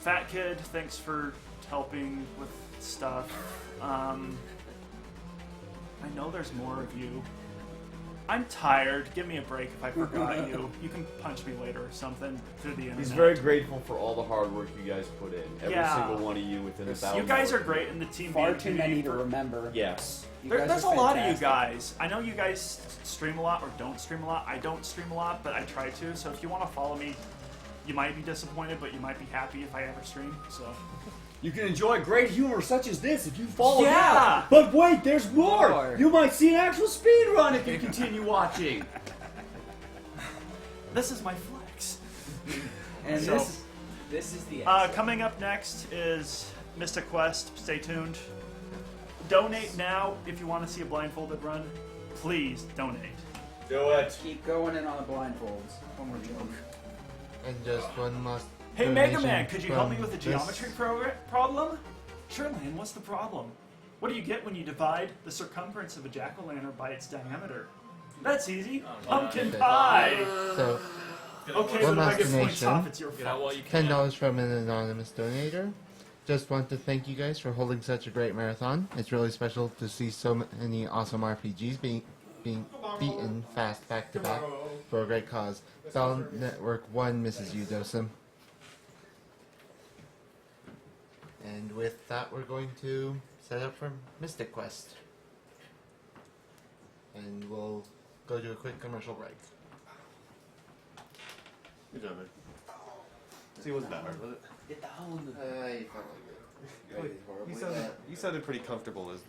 S1: Fat Kid, thanks for helping with stuff. I know there's more of you. I'm tired. Give me a break if I forgot you. You can punch me later or something through the internet.
S2: he's very grateful for all the hard work you guys put in. Every
S1: Yeah.
S2: single one of you within the battle.
S1: You guys are
S2: network.
S1: great in the team.
S5: Far
S1: building
S5: too
S1: community
S5: many to
S1: for-
S5: remember.
S2: Yes.
S5: You
S1: There's
S5: guys
S1: a
S5: are
S1: lot of you
S5: fantastic.
S1: guys. I know you guys stream a lot or don't stream a lot. I don't stream a lot, but I try to. So if you want to follow me, you might be disappointed, but you might be happy if I ever stream. So
S8: You can enjoy great humor such as this if you follow
S1: Yeah.
S8: that. But wait, there's more.
S3: More.
S8: You might see an actual speed run if you continue watching.
S1: this is my flex.
S5: And
S1: So-
S5: this is the end.
S1: Coming up next is Mystic Quest. Stay tuned. Donate now if you want to see a blindfolded run. Please donate.
S7: Do it.
S5: Keep going in on the blindfolds. One more joke.
S4: And just one last.
S1: Hey Mega
S4: donation
S1: Man, could you help me
S4: from
S1: with the
S4: this-
S1: geometry problem? Sure, Lan, what's the problem? What do you get when you divide the circumference of a jack-o'-lantern by its diameter? That's easy. Pumpkin
S4: Okay.
S1: pie!
S4: So,
S1: Okay,
S4: One
S1: but if I
S4: last
S1: get points
S4: donation.
S1: off, it's your fault.
S4: $10 from an anonymous donator. Just want to thank you guys for holding such a great marathon. It's really special to see so many awesome RPGs being beaten fast back to back for a great cause. Battle Network 1 misses you, doicm. And with that, we're going to set up for Mystic Quest. And we'll go to a quick commercial break.
S7: Good job, man. See, it wasn't that hard, was it? You sounded pretty comfortable as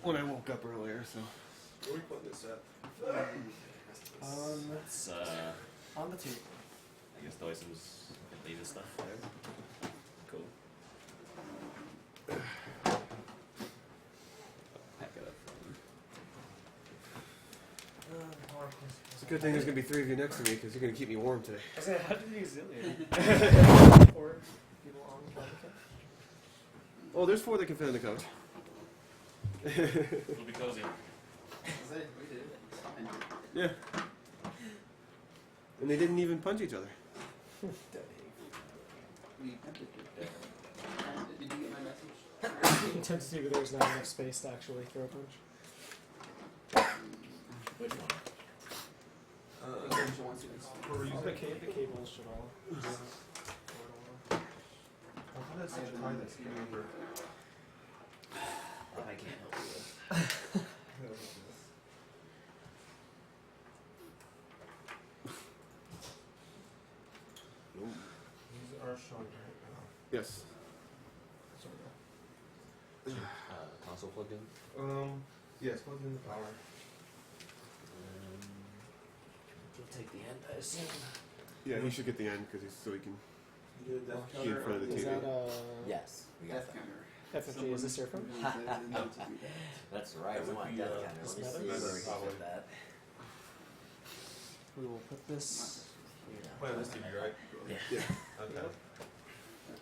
S7: when I woke up earlier. So. Where are we putting this at?
S9: It's
S7: On the table.
S9: I guess doicm's leave his stuff there. Cool. Pack it up.
S7: It's a good thing there's gonna be 3 of you next to me because you're gonna keep me warm today.
S9: I was like, how did you zillion?
S7: Oh, there's 4 that can fit in the couch.
S9: It'll be cozy.
S7: Yeah. And they didn't even punch each other.
S10: It tends to be there's not enough space to actually throw a punch.
S9: Which one?
S10: The cables should all.
S9: I can't help you.
S4: These are showing right now.
S7: Yes.
S2: Console plugged in.
S7: Yes, plug in the power.
S9: You'll take the end, I assume.
S7: Yeah, he should get the end because so he can be in front of the
S10: Is
S7: TV.
S10: that
S2: Yes, we got that.
S10: FFG? Is this your phone?
S2: That's right. We want death counter. Let me see where we can fit that.
S10: We will put this.
S7: Play on this TV, right?
S2: Yeah.
S7: Okay.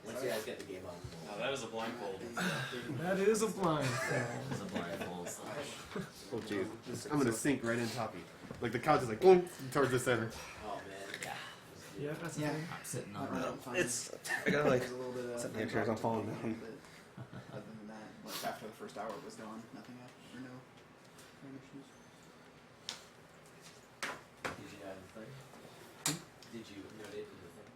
S2: Once you guys get the game on.
S9: Now that is a blindfold.
S10: That is a blind.
S2: It's a blindfold.
S7: Oh jeez, I'm gonna sink right in toppy. Like the couch is like boom towards the center.
S2: Oh man, yeah.
S10: Yeah, that's the
S11: Yeah.
S10: thing.
S11: I'm sitting
S12: on
S11: on
S12: it.
S11: It's.
S12: I gotta like
S11: There's a little bit of
S12: set my chairs. I'm falling down.
S11: Other than that, like after the first hour was gone, nothing after, no issues.
S3: Did you add the thing? Did you note it in the thing?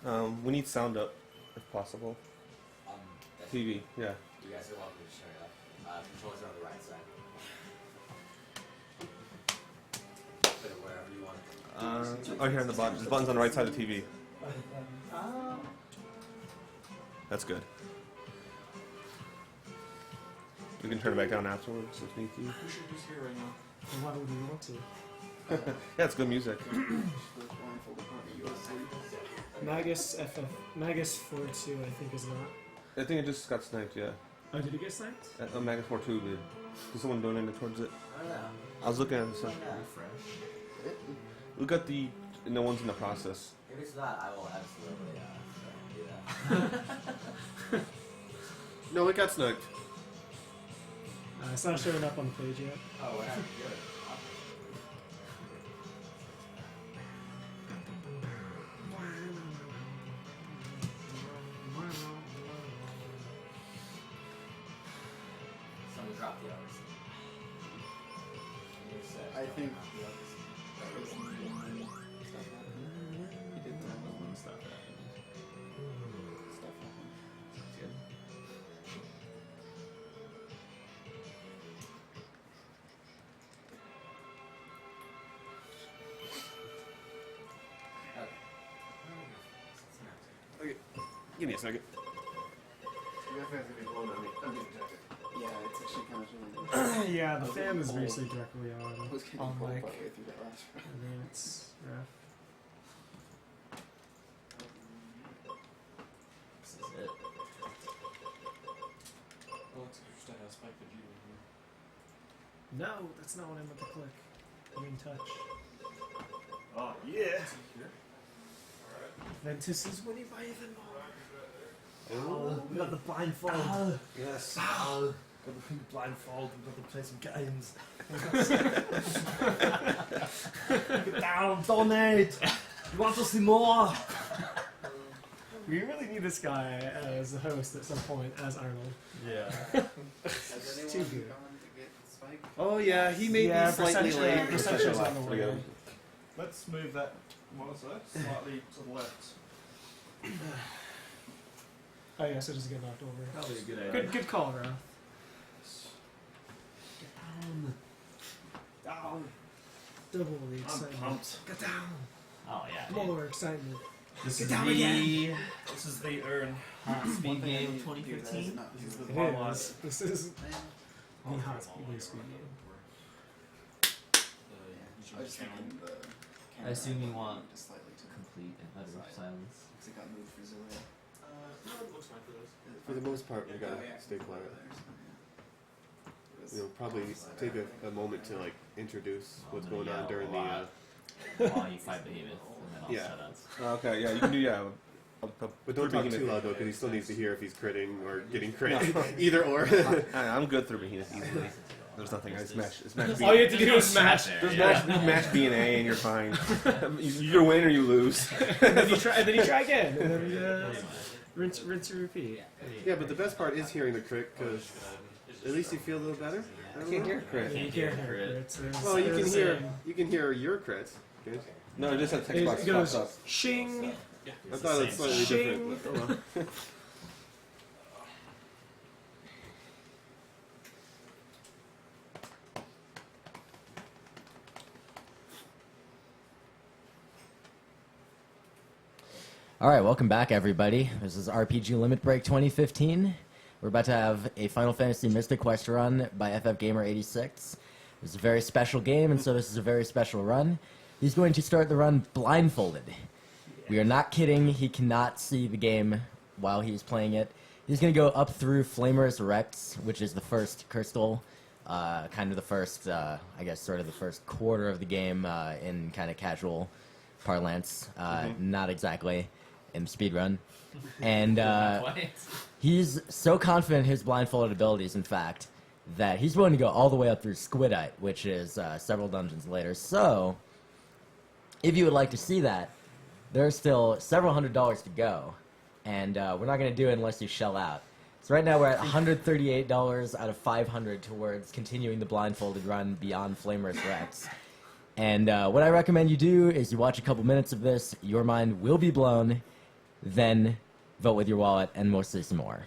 S11: Yes.
S12: We need sound up, if possible.
S3: That's
S12: TV, yeah.
S3: You guys are welcome to turn it up. Controls are on the right side. Put it wherever you want it.
S12: Oh, here on the button. The button's on the right side of the TV. That's good. We can turn it back down afterwards if need be.
S11: We should just hear right now.
S10: Why would we want to?
S12: Yeah, it's good music.
S10: Magus 4-2, I think, is not.
S12: I think it just got sniped, yeah.
S10: Oh, did it get sniped?
S12: Magus 4-2 did. Did someone donate towards it? I was looking at this. Look at the ones in the process.
S3: If it's not, I will absolutely do that.
S12: No, it got sniped.
S10: It's not showing up on the page yet.
S3: Oh, we're not good. Someone dropped the others.
S11: I think that was stuff happened. He did that when stuff happened. Stuff happened.
S3: Sounds good.
S12: Okay, give me a second.
S11: Yeah, it's actually kind of showing.
S10: Yeah, the fan is basically directly
S11: I was getting
S10: on
S11: cold
S10: mic.
S11: partway through that last round.
S10: And then it's rough.
S3: This is it.
S11: Oh, it's interesting how Spike the G
S10: No, that's not what I meant to click. I mean touch.
S1: Oh, yeah.
S10: Ventus is winning by even more.
S1: Oh, we got the blindfold.
S12: Yes.
S1: Got the blindfold. We got to play some games. Get down, donate. You want to see more?
S10: We really need this guy as a host at some point, as Arnold.
S1: Yeah.
S11: Has
S10: Too
S11: anyone
S10: good.
S11: gone to get Spike?
S12: Oh yeah, he may
S10: Yeah,
S12: be slightly
S10: perception-
S12: late.
S10: perception's on the way.
S12: Yeah.
S1: Let's move that slightly to the left.
S10: Oh yeah, so just get knocked over.
S1: Probably a good idea.
S10: Good call, Ralph.
S1: Down. Down.
S10: Double the
S1: I'm
S10: excitement.
S1: pumped.
S10: Get down.
S9: Oh yeah.
S10: More excitement.
S9: This
S10: Get
S9: is
S10: down
S9: the
S10: again.
S1: This is the urn.
S9: Hot
S11: One
S9: Speed
S11: thing I
S9: Game
S11: need to do that is
S9: 2015.
S11: not
S1: This is the
S10: It
S1: Wawa.
S10: is. This is the hot speed game.
S11: I was thinking the
S9: I assume you want
S11: just slightly to
S9: complete and utter silence.
S11: because it got moved for Zillia.
S7: For the most part, we gotta stay quiet. You know, probably take a moment to like introduce what's
S9: I'm gonna
S7: going on
S9: yell
S7: during
S9: a
S7: the.
S9: lot while you fight Behemoth, and then I'll
S7: Yeah.
S9: shut up.
S12: Okay, yeah, you can do yeah.
S7: But don't talk
S12: Behemoth.
S7: too loud though, because he still needs to hear if he's critting or getting crit. Either or.
S12: I'm good through Behemoth easily. There's nothing. I smash B.
S10: All you have to do is smash.
S12: Just mash B and A and you're fine. You either win or you lose.
S10: And then you try again. And then rinse and repeat.
S7: Yeah, but the best part is hearing the crit, because at least you feel a little better. I don't
S12: Can't
S7: know.
S12: hear crit.
S10: You can't hear crits.
S7: Well, you can hear your crits. Good.
S12: No, just that text
S10: It
S12: box
S10: goes
S12: pops up.
S10: shing.
S7: I thought it's slightly
S10: Shing.
S7: different. But, oh well.
S13: All right, welcome back, everybody. This is RPG Limit Break 2015. We're about to have a Final Fantasy Mystic Quest run by FF Gamer 86. It's a very special game, and so this is a very special run. He's going to start the run blindfolded. We are not kidding. He cannot see the game while he's playing it. He's going to go up through Flamerous Rects, which is the first crystal, kind of the first, I guess, sort of the first quarter of the game in kind of casual parlance. Not exactly in speedrun. And he's so confident in his blindfolded abilities, in fact, that he's willing to go all the way up through Squidite, which is several dungeons later. So if you would like to see that, there's still several $100s to go, and we're not going to do it unless you shell out. So right now we're at $138 out of 500 towards continuing the blindfolded run beyond Flamerous Rex. And what I recommend you do is you watch a couple minutes of this, your mind will be blown, then vote with your wallet, and we'll see some more.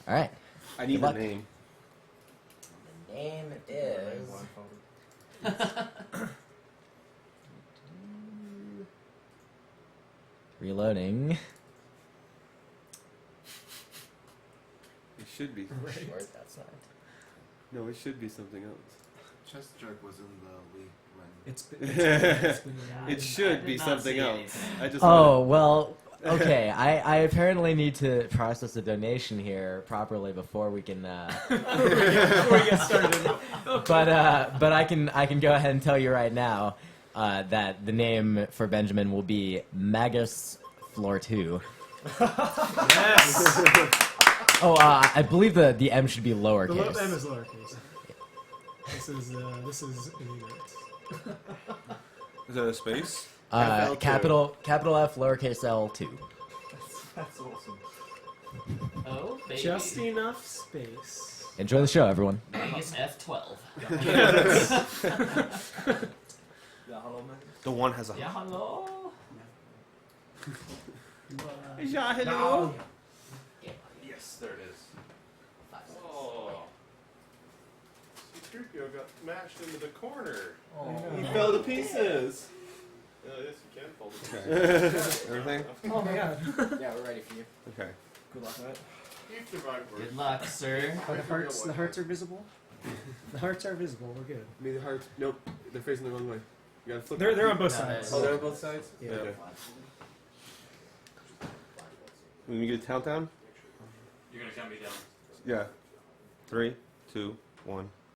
S13: All right.
S12: I need
S13: Good
S12: the
S13: luck.
S12: name.
S13: The name is... Reloading.
S12: It should be.
S13: Where's that side?
S12: No, it should be something else.
S4: Chest jerk was in the league run.
S10: It's been
S12: It should be something else. I just
S13: Oh, well, okay. I apparently need to process a donation here properly before we can...
S10: Before we get started.
S13: But I can go ahead and tell you right now that the name for Benjamin will be Magus Floor 2.
S10: Yes.
S13: Oh, I believe the M should be
S10: The
S13: lowercase.
S10: M is lowercase. This is ignorant.
S12: Is that a space?
S13: Capital F, lowercase L 2.
S11: That's awesome. Oh, baby.
S10: Just enough space.
S13: Enjoy the show, everyone.
S11: Magus F12.
S9: Yeah, hello, man.
S12: The one has a.
S11: Yeah, hello.
S12: Yeah, hello.
S7: Yes, there it is. Oh. C-3PO got mashed into the corner.
S12: He fell to pieces.
S7: Yes, you can fold it.
S12: Everything?
S10: Oh my god.
S3: Yeah, we're ready for you.
S12: Okay.
S11: Good luck.
S7: You've survived worse.
S11: Good luck, sir.
S10: Are the hearts are visible? The hearts are visible. We're good.
S12: I mean, the hearts. Nope. They're facing the wrong way. You gotta flip.
S10: They're on both
S11: No,
S10: sides.
S12: Oh, they're on both sides?
S10: Yeah.
S12: Okay. When you get a countdown?
S9: You're gonna count me down.
S12: Yeah. 3, 2, 1.